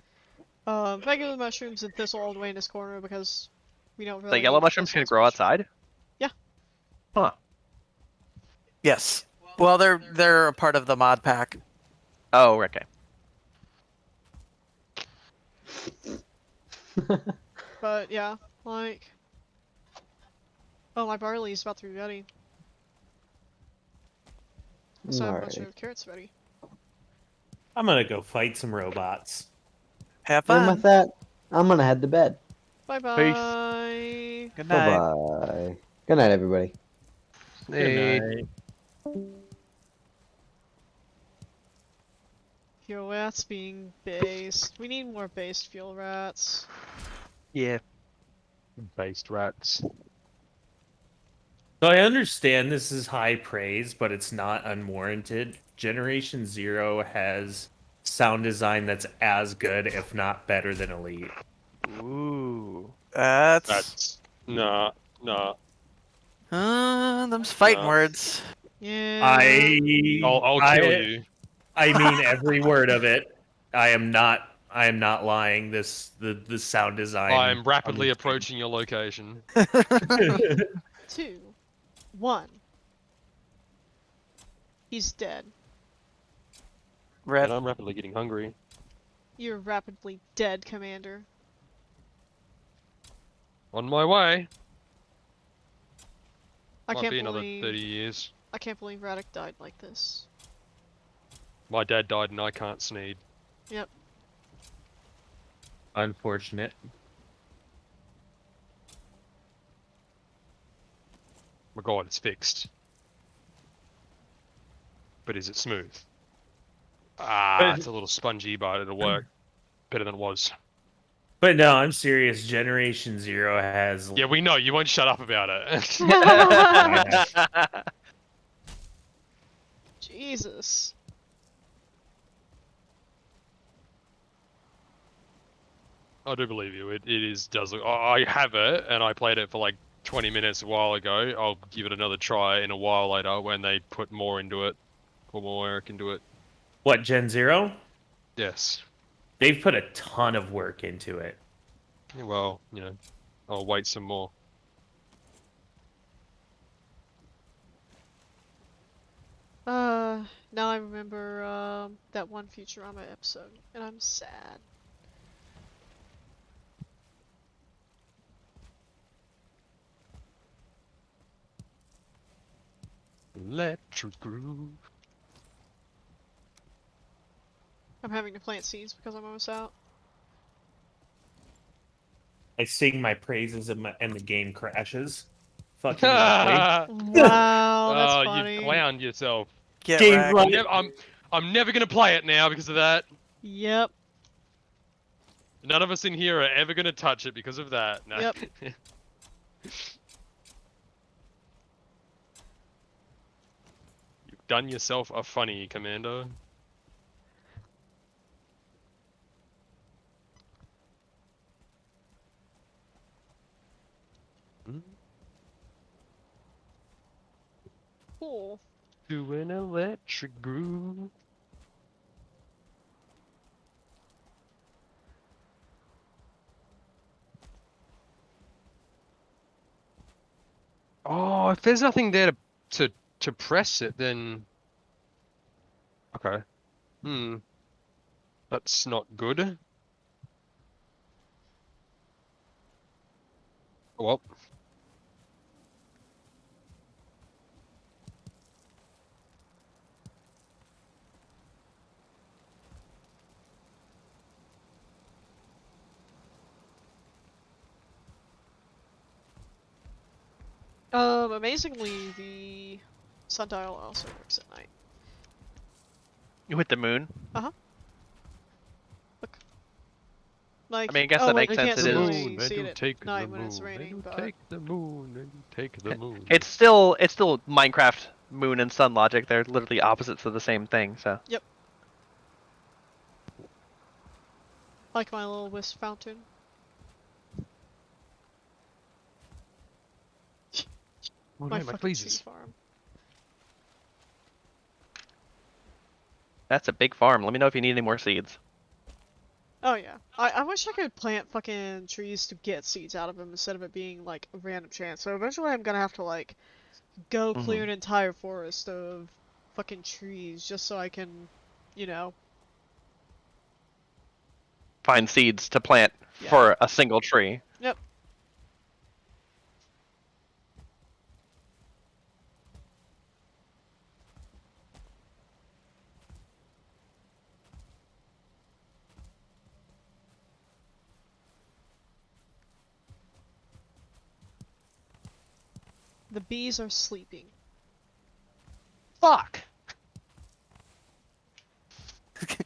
Speaker 1: regular mushrooms, and thistle all the way in this corner because we don't really.
Speaker 3: The yellow
Speaker 1: need
Speaker 3: mushrooms
Speaker 1: thistle
Speaker 3: can
Speaker 1: as
Speaker 3: grow
Speaker 1: much.
Speaker 3: outside?
Speaker 1: Yeah.
Speaker 3: Huh.
Speaker 11: Yes. Well, they're a part of the mod pack.
Speaker 3: Oh, okay.
Speaker 1: But yeah, like. Oh, my barley is about to be ready. So I have a bunch
Speaker 14: Alrighty.
Speaker 1: of carrots ready.
Speaker 7: I'm gonna go fight some robots.
Speaker 11: Have
Speaker 14: And with
Speaker 11: fun.
Speaker 14: that, I'm gonna head to bed.
Speaker 1: Bye
Speaker 3: Peace.
Speaker 1: bye.
Speaker 11: Good
Speaker 14: Bye
Speaker 11: night.
Speaker 14: bye. Good night, everybody.
Speaker 7: Good
Speaker 3: Hey.
Speaker 7: night.
Speaker 1: Fuel rats being based. We need more based fuel rats.
Speaker 3: Yeah.
Speaker 8: Based rats.
Speaker 7: So I understand this is high praise, but it's not unwarranted. Generation Zero has sound design that's as good, if not better, than Elite.
Speaker 3: Ooh.
Speaker 11: That's
Speaker 8: Nah.
Speaker 11: them's fighting
Speaker 8: Nah.
Speaker 11: words.
Speaker 1: Yeah.
Speaker 8: I'll kill you.
Speaker 7: I mean every word of it. I am not lying. The sound design
Speaker 8: I'm rapidly
Speaker 7: on
Speaker 8: approaching your location.
Speaker 7: this
Speaker 1: 2, 1. He's dead.
Speaker 8: And I'm rapidly getting hungry.
Speaker 1: You're rapidly dead, Commander.
Speaker 8: On my way.
Speaker 1: I
Speaker 8: Might
Speaker 1: can't
Speaker 8: be another
Speaker 1: believe
Speaker 8: 30 years.
Speaker 1: I can't believe Radek died like this.
Speaker 8: My dad died and I can't sneed.
Speaker 1: Yep.
Speaker 7: Unfortunate.
Speaker 8: My god, it's fixed. But is it smooth? It's a little spongy, but it'll work better than it was.
Speaker 7: But no, I'm serious. Generation Zero has.
Speaker 8: Yeah, we know. You won't shut up about it.
Speaker 1: Jesus.
Speaker 8: I do believe you. Does look. I have it, and I played it for like 20 minutes a while ago. I'll give it another try in a while later when they put more into it. Put more work into it.
Speaker 7: What, Gen Zero?
Speaker 8: Yes.
Speaker 7: They've put a ton of work into it.
Speaker 8: Yeah, well, I'll wait some more.
Speaker 1: Now I remember that one Futurama episode, and I'm sad.
Speaker 8: Electric groove.
Speaker 1: I'm having to plant seeds because I'm almost out.
Speaker 7: I sing my praises and the game crashes. Fucking lovely.
Speaker 1: Wow, that's
Speaker 8: Oh,
Speaker 1: funny.
Speaker 8: you've clowned yourself.
Speaker 11: Get
Speaker 7: Game's
Speaker 11: wrecked.
Speaker 7: like-
Speaker 8: I'm never gonna play it now because of that.
Speaker 1: Yep.
Speaker 8: None of us in here are ever gonna touch it because of that. No.
Speaker 1: Yep.
Speaker 8: You've done yourself a funny, Commander.
Speaker 1: Cool.
Speaker 8: To an electric groove. Oh, if there's nothing there to press it, then okay. That's not good. Well.
Speaker 1: Amazingly, the sundial also works at night.
Speaker 3: You hit the moon?
Speaker 1: Uh-huh. Look. Like,
Speaker 3: I mean, I guess that makes
Speaker 1: we
Speaker 3: sense.
Speaker 1: can't
Speaker 3: It
Speaker 1: see
Speaker 3: is.
Speaker 1: really see it at night when it's raining, but...
Speaker 8: Take the moon, take the moon.
Speaker 3: It's still Minecraft moon and sun logic. They're literally opposites of the same thing. So.
Speaker 1: Yep. Like my little wisp fountain.
Speaker 8: Oh,
Speaker 1: My
Speaker 8: no, my
Speaker 1: fucking
Speaker 8: pleases.
Speaker 1: tree farm.
Speaker 3: That's a big farm. Let me know if you need any more seeds.
Speaker 1: Oh yeah. I wish I could plant fucking trees to get seeds out of them instead of it being like a random chance. So eventually I'm gonna have to like go clear an entire forest of fucking trees just so I can, you know.
Speaker 3: Find seeds to plant for a single tree.
Speaker 1: Yep. The bees are sleeping.
Speaker 3: Fuck.
Speaker 8: It's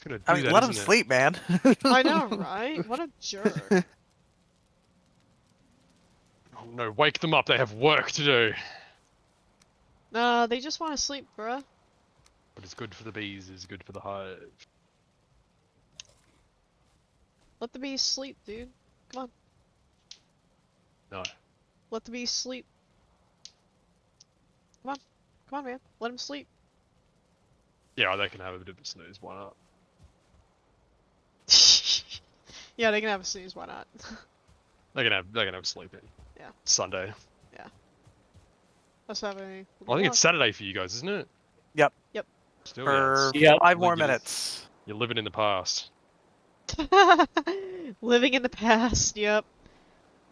Speaker 8: gonna do
Speaker 11: I mean,
Speaker 8: that,
Speaker 11: let him
Speaker 8: isn't it?
Speaker 11: sleep, man.
Speaker 1: I know, right? What a jerk.
Speaker 8: Oh no, wake them up, they have work to do.
Speaker 1: Nah, they just want to sleep, bruh.
Speaker 8: What is good for the bees is good for the hive.
Speaker 1: Let the bees sleep, dude. Come on.
Speaker 8: No.
Speaker 1: Let the bees sleep. Come on. Come on, man. Let them sleep.
Speaker 8: Yeah, they can have a bit of a snooze, why not?
Speaker 1: Yeah, they can have a snooze, why not?
Speaker 8: They can have sleeping.
Speaker 1: Yeah.
Speaker 8: Sunday.
Speaker 1: Yeah. Let's have a...
Speaker 8: Well, I think it's Saturday for you guys, isn't it?
Speaker 11: Yep.
Speaker 1: Yep.
Speaker 8: Still,
Speaker 11: For
Speaker 8: yeah.
Speaker 11: 5 more minutes.
Speaker 8: You're living in the past.
Speaker 1: Living in the past, yep.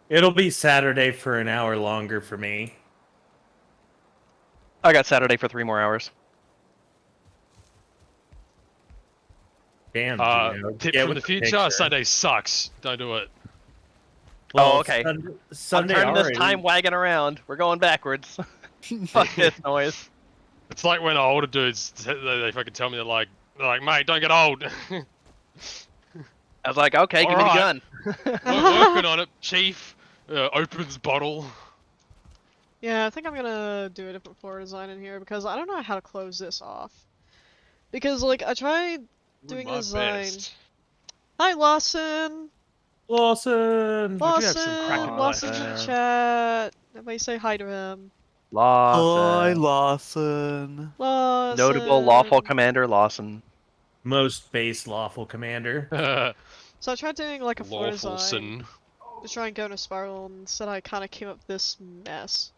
Speaker 7: It'll be Saturday for an hour longer for me.
Speaker 3: I got Saturday for 3 more hours.
Speaker 7: Damn,
Speaker 8: Tip
Speaker 7: get
Speaker 8: from
Speaker 7: with
Speaker 8: the
Speaker 7: the
Speaker 8: future,
Speaker 7: picture.
Speaker 8: Sunday sucks. Don't do it.
Speaker 7: Well,
Speaker 3: Oh, okay.
Speaker 7: Sunday
Speaker 3: I'm turning this
Speaker 7: already.
Speaker 3: time wagon around. We're going backwards. Fuck this noise.
Speaker 8: It's like when older dudes, they fucking tell me, they're like, mate, don't get old.
Speaker 3: I was like, okay, give me the gun.
Speaker 8: Working on it, chief. Opens bottle.
Speaker 1: Yeah, I think I'm gonna do a different floor design in here because I don't know how to close this off. Because, like, I tried doing a design... Hi, Lawson!
Speaker 7: Lawson!
Speaker 8: I do have some crack in my
Speaker 1: Lawson's in the chat. Everybody say hi to him.
Speaker 3: Lawson.
Speaker 11: Lawson.
Speaker 1: Lawson.
Speaker 3: Notable lawful commander Lawson.
Speaker 7: Most base lawful commander.
Speaker 1: So I tried doing like a floor
Speaker 8: Lawful
Speaker 1: design
Speaker 8: sin.
Speaker 1: to try and go in a spiral, and instead I kind of came up with this mess.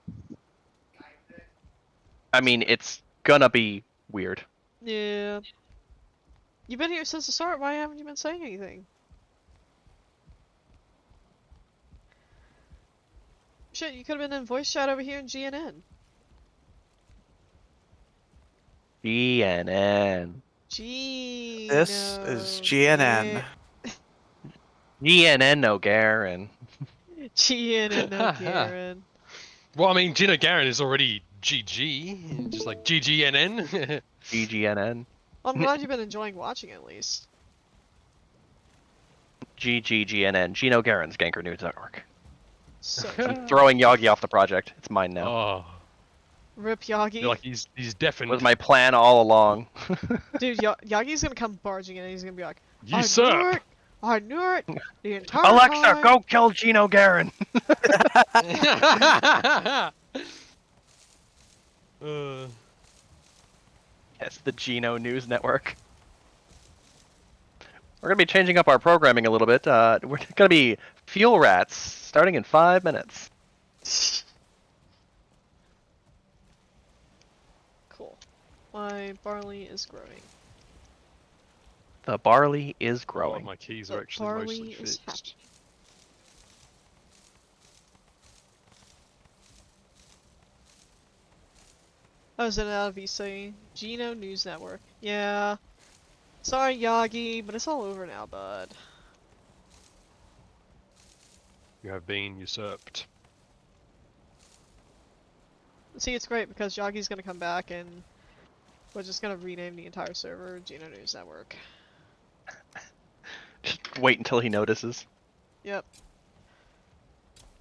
Speaker 3: I mean, it's gonna be weird.
Speaker 1: Yeah. You've been here since the start. Why haven't you been saying anything? Shit, you could have been in voice chat over here in GNN.
Speaker 3: GNN.
Speaker 11: This is GNN.
Speaker 3: GNN no Garen.
Speaker 1: GNN no Garen.
Speaker 8: Well, I mean, Gina Garen is already GG, just like GGNN.
Speaker 3: GGNN.
Speaker 1: Well, I'm glad you've been enjoying watching at least.
Speaker 3: GGGNN. Gino Garen's Ganker News Network.
Speaker 1: So
Speaker 3: I'm throwing Yagi off the project. It's mine now.
Speaker 8: Oh.
Speaker 1: Rip Yagi.
Speaker 8: You're like he's deafened.
Speaker 3: Was my plan all along.
Speaker 1: Dude, Yagi's gonna come barging in and he's gonna be like,
Speaker 8: Usurp!
Speaker 1: I knew it the entire
Speaker 3: Alexa,
Speaker 1: time.
Speaker 3: go kill Gino Garen. Yes, the Gino News Network. We're gonna be changing up our programming a little bit. We're gonna be Fuel Rats starting in 5 minutes.
Speaker 1: Cool. My barley is growing.
Speaker 3: The barley is
Speaker 8: Oh,
Speaker 3: growing.
Speaker 8: my keys are actually
Speaker 1: barley
Speaker 8: mostly
Speaker 1: is
Speaker 8: fixed.
Speaker 1: I was in an LVC. Gino News Network. Yeah. Sorry, Yagi, but it's all over now, bud.
Speaker 8: You have been usurped.
Speaker 1: See, it's great because Yagi's gonna come back and we're just gonna rename the entire server Gino News Network.
Speaker 3: Just wait until he notices.
Speaker 1: Yep.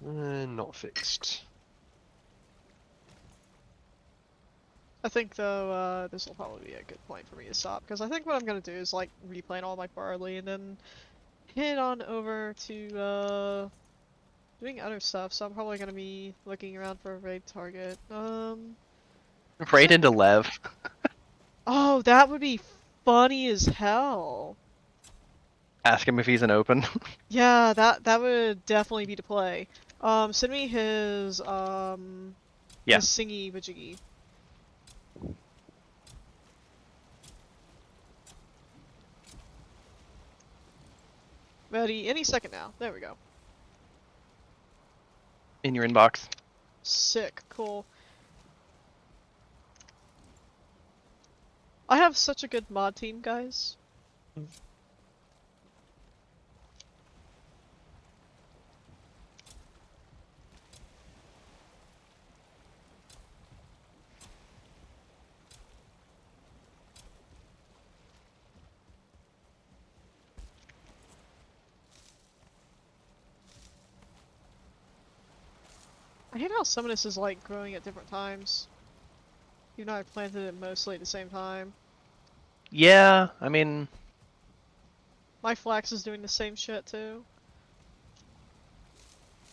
Speaker 8: Not fixed.
Speaker 1: I think though, this will probably be a good point for me to stop, because I think what I'm gonna do is like replant all my barley and then head on over to doing other stuff. So I'm probably gonna be looking around for a raid target.
Speaker 3: Raid into Lev.
Speaker 1: Oh, that would be funny as hell.
Speaker 3: Ask him if he's an open.
Speaker 1: Yeah, that would definitely be the play. Send me his
Speaker 3: Yeah.
Speaker 1: his singy bajiggy. Ready? Any second now. There we go.
Speaker 3: In your inbox.
Speaker 1: Sick. Cool. I have such a good mod team, guys. I hate how some of this is like growing at different times. Even though I planted it mostly at the same time.
Speaker 3: Yeah, I mean,
Speaker 1: My flax is doing the same shit too.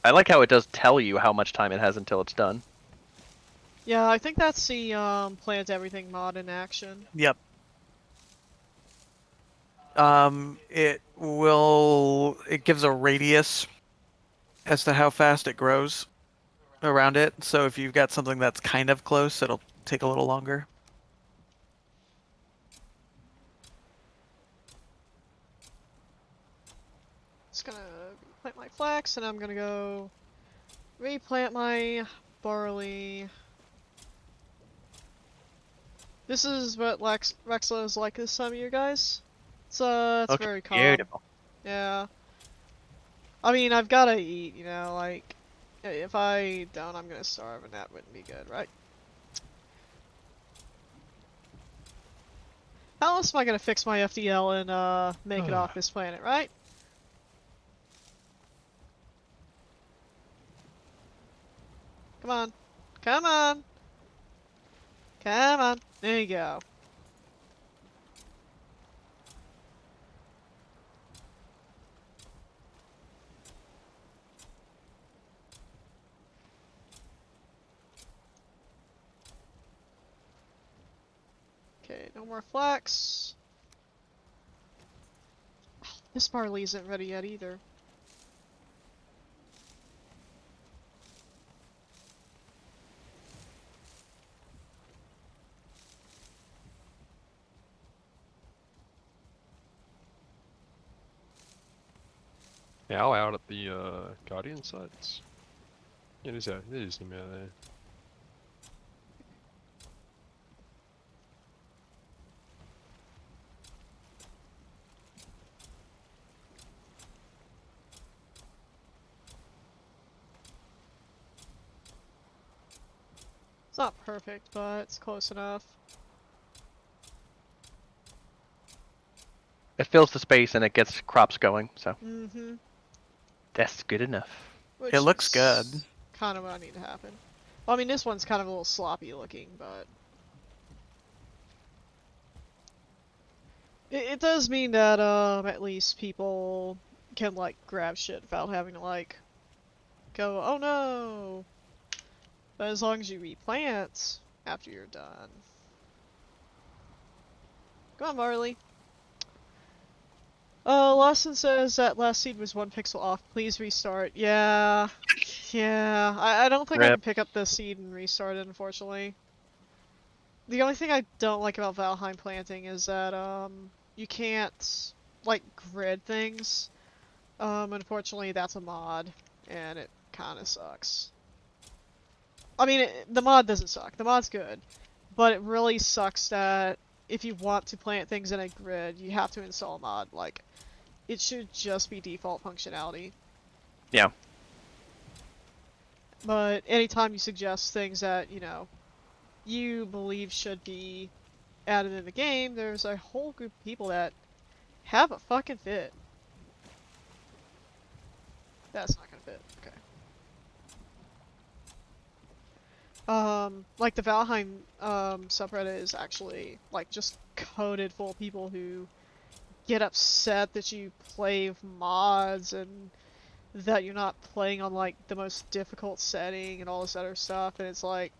Speaker 3: I like how it does tell you how much time it has until it's done.
Speaker 1: Yeah, I think that's the plant everything mod in action.
Speaker 11: Yep. It gives a radius as to how fast it grows around it. So if you've got something that's kind of close, it'll take a little longer.
Speaker 1: Just gonna replant my flax, and I'm gonna go replant my barley. This is what Rexla is like this time of year, guys. It's
Speaker 3: Okay,
Speaker 1: very calm.
Speaker 3: beautiful.
Speaker 1: Yeah. I mean, I've gotta eat, you know, like, if I don't, I'm gonna starve, and that wouldn't be good, right? How else am I gonna fix my FDL and, make it off this planet, right? Come on. Come on! Come on! There you go. Okay, no more flax. This barley isn't ready yet either.
Speaker 8: How out at the Guardian sites? Yeah, there's him out there.
Speaker 1: It's not perfect, but it's close enough.
Speaker 3: It fills the space and it gets crops going, so
Speaker 1: Mm-hmm.
Speaker 3: that's good enough.
Speaker 1: Which
Speaker 11: It looks good.
Speaker 1: Kind of what I need to happen. Well, I mean, this one's kind of a little sloppy looking, but it does mean that at least people can like grab shit without having to like go, oh no. But as long as you replant after you're done. Go on, Barley. Lawson says that last seed was 1 pixel off. Please restart. Yeah. Yeah. I don't think I
Speaker 3: Rip.
Speaker 1: can pick up the seed and restart it, unfortunately. The only thing I don't like about Valheim planting is that, you can't, like, grid things. Unfortunately, that's a mod, and it kinda sucks. I mean, the mod doesn't suck. The mod's good. But it really sucks that if you want to plant things in a grid, you have to install a mod. Like, it should just be default functionality.
Speaker 3: Yeah.
Speaker 1: But anytime you suggest things that, you know, you believe should be added in the game, there's a whole group of people that have a fucking fit. That's not gonna fit. Okay. Like the Valheim, subreddit is actually, like, just coated full of people who get upset that you play with mods and that you're not playing on, like, the most difficult setting and all this other stuff, and it's like,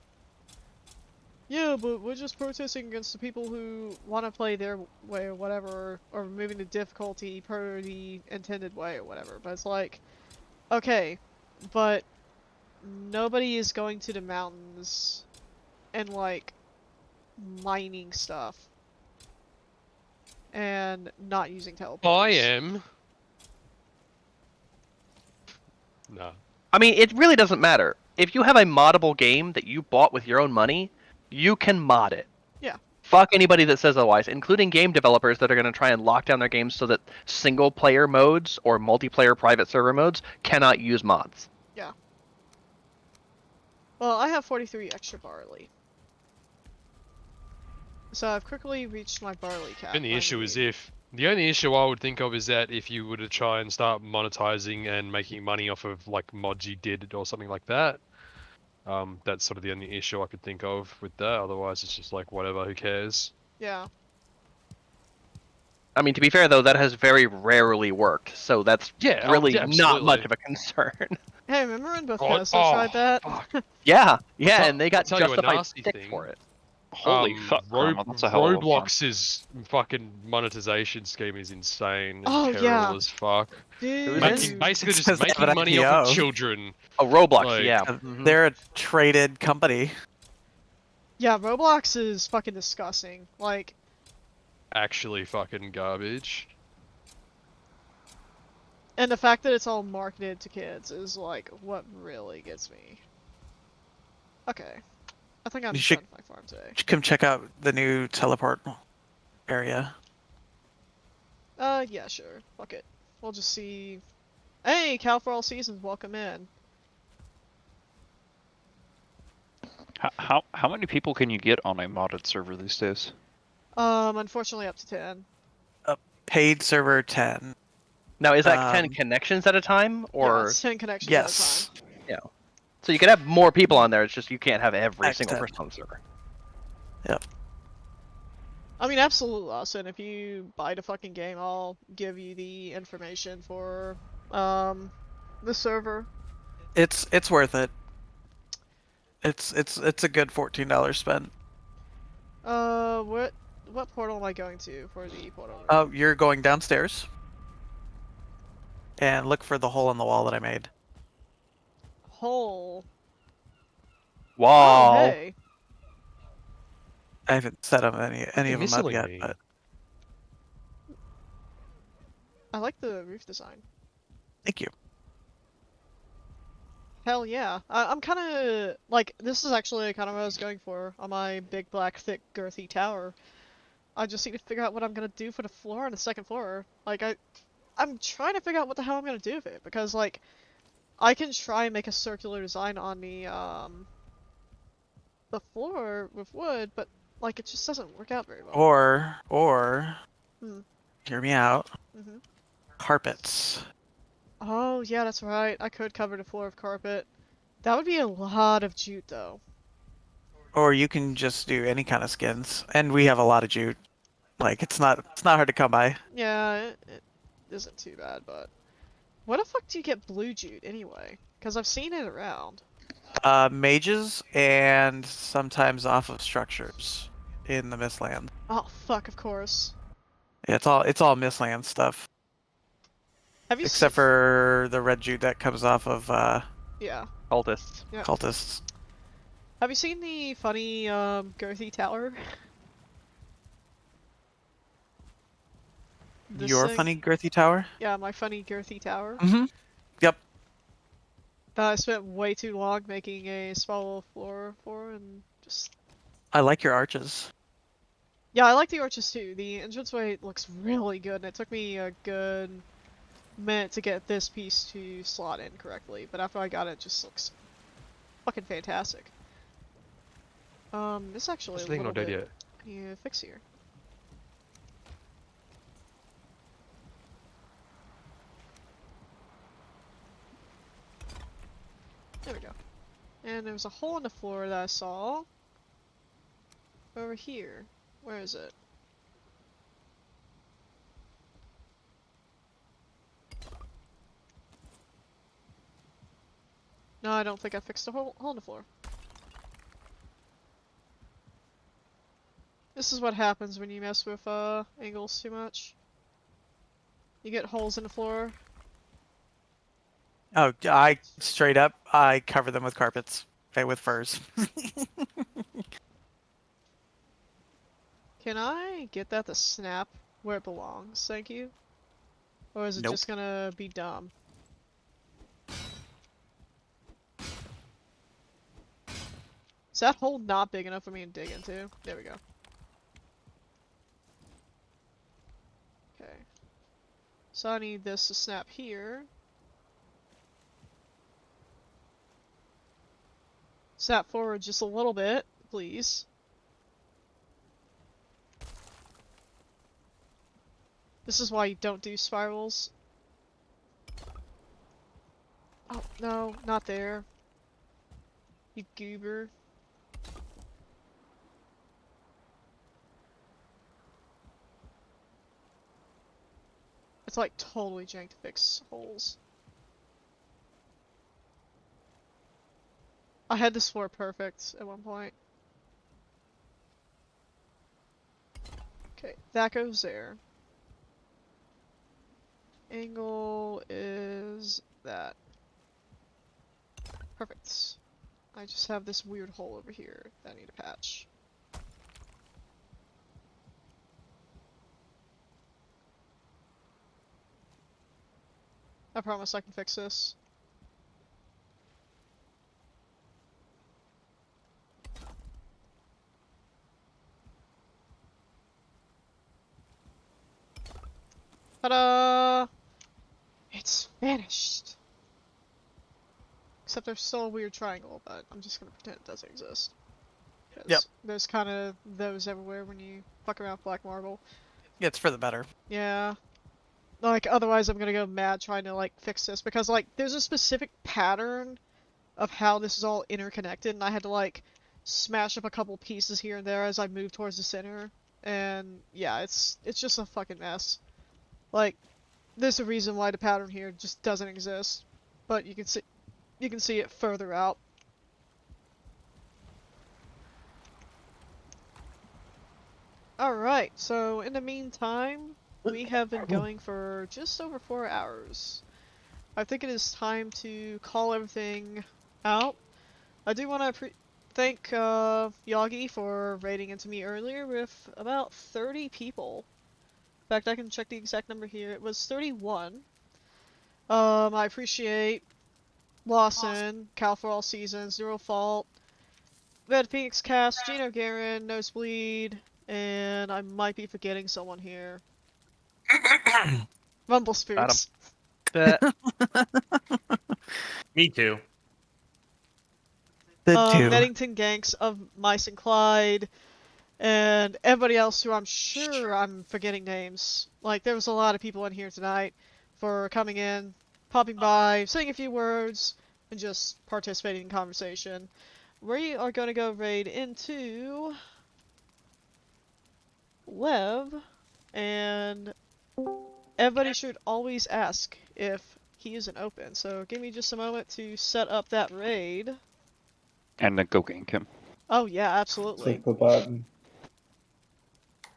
Speaker 1: yeah, but we're just protesting against the people who want to play their way or whatever, or removing the difficulty per the intended way or whatever. But it's like, okay, but nobody is going to the mountains and, like, mining stuff and not using teleporters.
Speaker 8: I am. No.
Speaker 3: I mean, it really doesn't matter. If you have a moddable game that you bought with your own money, you can mod it.
Speaker 1: Yeah.
Speaker 3: Fuck anybody that says otherwise, including game developers that are going to try and lock down their games so that single player modes or multiplayer private server modes cannot use mods.
Speaker 1: Yeah. Well, I have 43 extra barley. So I've quickly reached my barley cap.
Speaker 8: And the issue is the only issue I would think of is that if you were to try and start monetizing and making money off of like mods you did or something like that, That's sort of the only issue I could think of with that. Otherwise, it's just like whatever. Who cares?
Speaker 1: Yeah.
Speaker 3: I mean, to be fair though, that has very rarely worked, so that's
Speaker 8: Yeah,
Speaker 3: really
Speaker 8: yeah,
Speaker 3: not much
Speaker 8: absolutely.
Speaker 3: of a concern.
Speaker 1: Hey, remember when
Speaker 8: God,
Speaker 1: Bethesda tried that?
Speaker 8: fuck.
Speaker 3: Yeah,
Speaker 8: I'll
Speaker 3: yeah, and they
Speaker 8: I'll
Speaker 3: got
Speaker 8: tell you a
Speaker 3: justified
Speaker 8: nasty
Speaker 3: stick
Speaker 8: thing.
Speaker 3: for it.
Speaker 16: Holy fuck, Karma, that's a hell of a farm.
Speaker 8: Roblox's fucking monetization scheme is insane and
Speaker 1: Oh,
Speaker 8: terrible
Speaker 1: yeah.
Speaker 8: as fuck.
Speaker 1: Dude.
Speaker 8: Basically just
Speaker 11: Because they have an
Speaker 8: making money off of
Speaker 11: IPO.
Speaker 8: children.
Speaker 3: Oh, Roblox,
Speaker 8: Like,
Speaker 3: yeah.
Speaker 11: They're a traded company.
Speaker 1: Yeah, Roblox is fucking disgusting. Like,
Speaker 8: actually fucking garbage.
Speaker 1: and the fact that it's all marketed to kids is like what really gets me. Okay. I think I'm
Speaker 11: You should,
Speaker 1: done with my farm today.
Speaker 11: you should come check out the new teleport area.
Speaker 1: Yeah, sure. Fuck it. We'll just see. Hey, Cal for All Seasons, welcome in.
Speaker 16: How many people can you get on a modded server these days?
Speaker 1: Unfortunately up to 10.
Speaker 11: Paid server 10.
Speaker 3: Now, is that 10 connections at a time,
Speaker 1: Yeah,
Speaker 3: or?
Speaker 1: it's 10 connections
Speaker 11: Yes.
Speaker 1: at a time.
Speaker 3: Yeah. So you can have more people on there. It's just you can't have every single
Speaker 11: X10.
Speaker 3: person on the server.
Speaker 11: Yep.
Speaker 1: I mean, absolutely, Lawson. If you buy the fucking game, I'll give you the information for the server.
Speaker 11: It's worth it. It's a good $14 spent.
Speaker 1: What portal am I going to for the portal room?
Speaker 11: Oh, you're going downstairs. And look for the hole in the wall that I made.
Speaker 1: Hole.
Speaker 3: Wow.
Speaker 1: Oh, hey.
Speaker 11: I haven't set up any of them up yet,
Speaker 8: me.
Speaker 11: but
Speaker 1: I like the roof design.
Speaker 11: thank you.
Speaker 1: Hell yeah. I'm kind of like, this is actually kind of what I was going for on my big black thick girthy tower. I just need to figure out what I'm gonna do for the floor on the second floor. Like I'm trying to figure out what the hell I'm gonna do with it, because like I can try and make a circular design on the floor with wood, but like it just doesn't work out very well.
Speaker 11: Or hear me out.
Speaker 1: Mm-hmm.
Speaker 11: Carpets.
Speaker 1: Oh yeah, that's right. I could cover the floor with carpet. That would be a lot of jute though.
Speaker 11: Or you can just do any kind of skins. And we have a lot of jute. Like it's not hard to come by.
Speaker 1: Yeah, it isn't too bad, but where the fuck do you get blue jute anyway? Because I've seen it around.
Speaker 11: Mages and sometimes off of structures in the Mistland.
Speaker 1: Oh fuck, of course.
Speaker 11: Yeah, it's all Mistland stuff.
Speaker 1: Have you
Speaker 11: Except for the red jute that comes off of
Speaker 1: yeah.
Speaker 3: Cultists.
Speaker 1: Yeah.
Speaker 11: cultists.
Speaker 1: Have you seen the funny girthy tower?
Speaker 11: Your funny girthy tower?
Speaker 1: Yeah, my funny girthy tower.
Speaker 11: Mm-hmm. Yep.
Speaker 1: That I spent way too long making a small floor for, and just...
Speaker 11: I like your arches.
Speaker 1: Yeah, I like the arches too. The entranceway looks really good, and it took me a good minute to get this piece to slot in correctly, but after I got it, it just looks fucking fantastic. This actually
Speaker 8: This
Speaker 1: a
Speaker 8: thing
Speaker 1: little
Speaker 8: not dead
Speaker 1: bit...
Speaker 8: yet.
Speaker 1: Yeah, fix here. There we go. And there was a hole in the floor that I saw. Over here. Where is it? No, I don't think I fixed the hole in the floor. This is what happens when you mess with angles too much. You get holes in the floor.
Speaker 11: Oh, I straight up I cover them with carpets. With furs.
Speaker 1: Can I get that to snap where it belongs? Thank you. Or is it
Speaker 11: Nope.
Speaker 1: just gonna be dumb? Is that hole not big enough for me to dig into? There we go. Okay. So I need this to snap here. Snap forward just a little bit, please. This is why you don't do spirals. Oh, no, not there. You goober. It's like totally jank to fix holes. I had this floor perfect at one point. Okay, that goes there. Angle is that. Perfect. I just have this weird hole over here that I need to patch. I promise I can fix this. Ta-da! It's vanished. Except there's still a weird triangle, but I'm just gonna pretend it doesn't exist.
Speaker 11: Yep.
Speaker 1: There's kind of those everywhere when you fuck around with black marble.
Speaker 11: It's for the better.
Speaker 1: Yeah. Like, otherwise I'm gonna go mad trying to, like, fix this, because, like, there's a specific pattern of how this is all interconnected, and I had to, like, smash up a couple pieces here and there as I move towards the center, and, yeah, it's just a fucking mess. Like, there's a reason why the pattern here just doesn't exist, but you can see it further out. Alright, so in the meantime, we have been going for just over 4 hours. I think it is time to call everything out. I do want to thank Yagi for raiding into me earlier with about 30 people. In fact, I can check the exact number here. It was 31. I appreciate Lawson, Cal for All Seasons, Zero Fault, Red Phoenix Cast, Gino Garen, Nosebleed, and I might be forgetting someone here. Rumble Spooks.
Speaker 7: Me too.
Speaker 11: The two.
Speaker 1: Meddington Ganks of Mice and Clyde, and everybody else who I'm sure I'm forgetting names. Like, there was a lot of people in here tonight for coming in, popping by, saying a few words, and just participating in conversation. We are going to go raid into Lev, and everybody should always ask if he isn't open. So give me just a moment to set up that raid.
Speaker 16: And then go gank him.
Speaker 1: Oh yeah, absolutely.
Speaker 9: Click the button.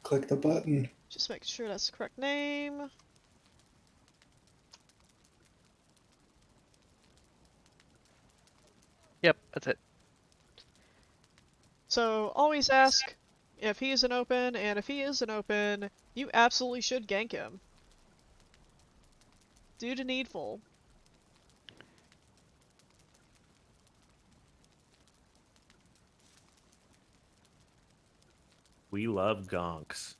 Speaker 9: Click the button.
Speaker 1: Just make sure that's the correct name.
Speaker 3: Yep, that's it.
Speaker 1: So always ask if he isn't open, and if he isn't open, you absolutely should gank him. Do the needful.
Speaker 7: We love gonks.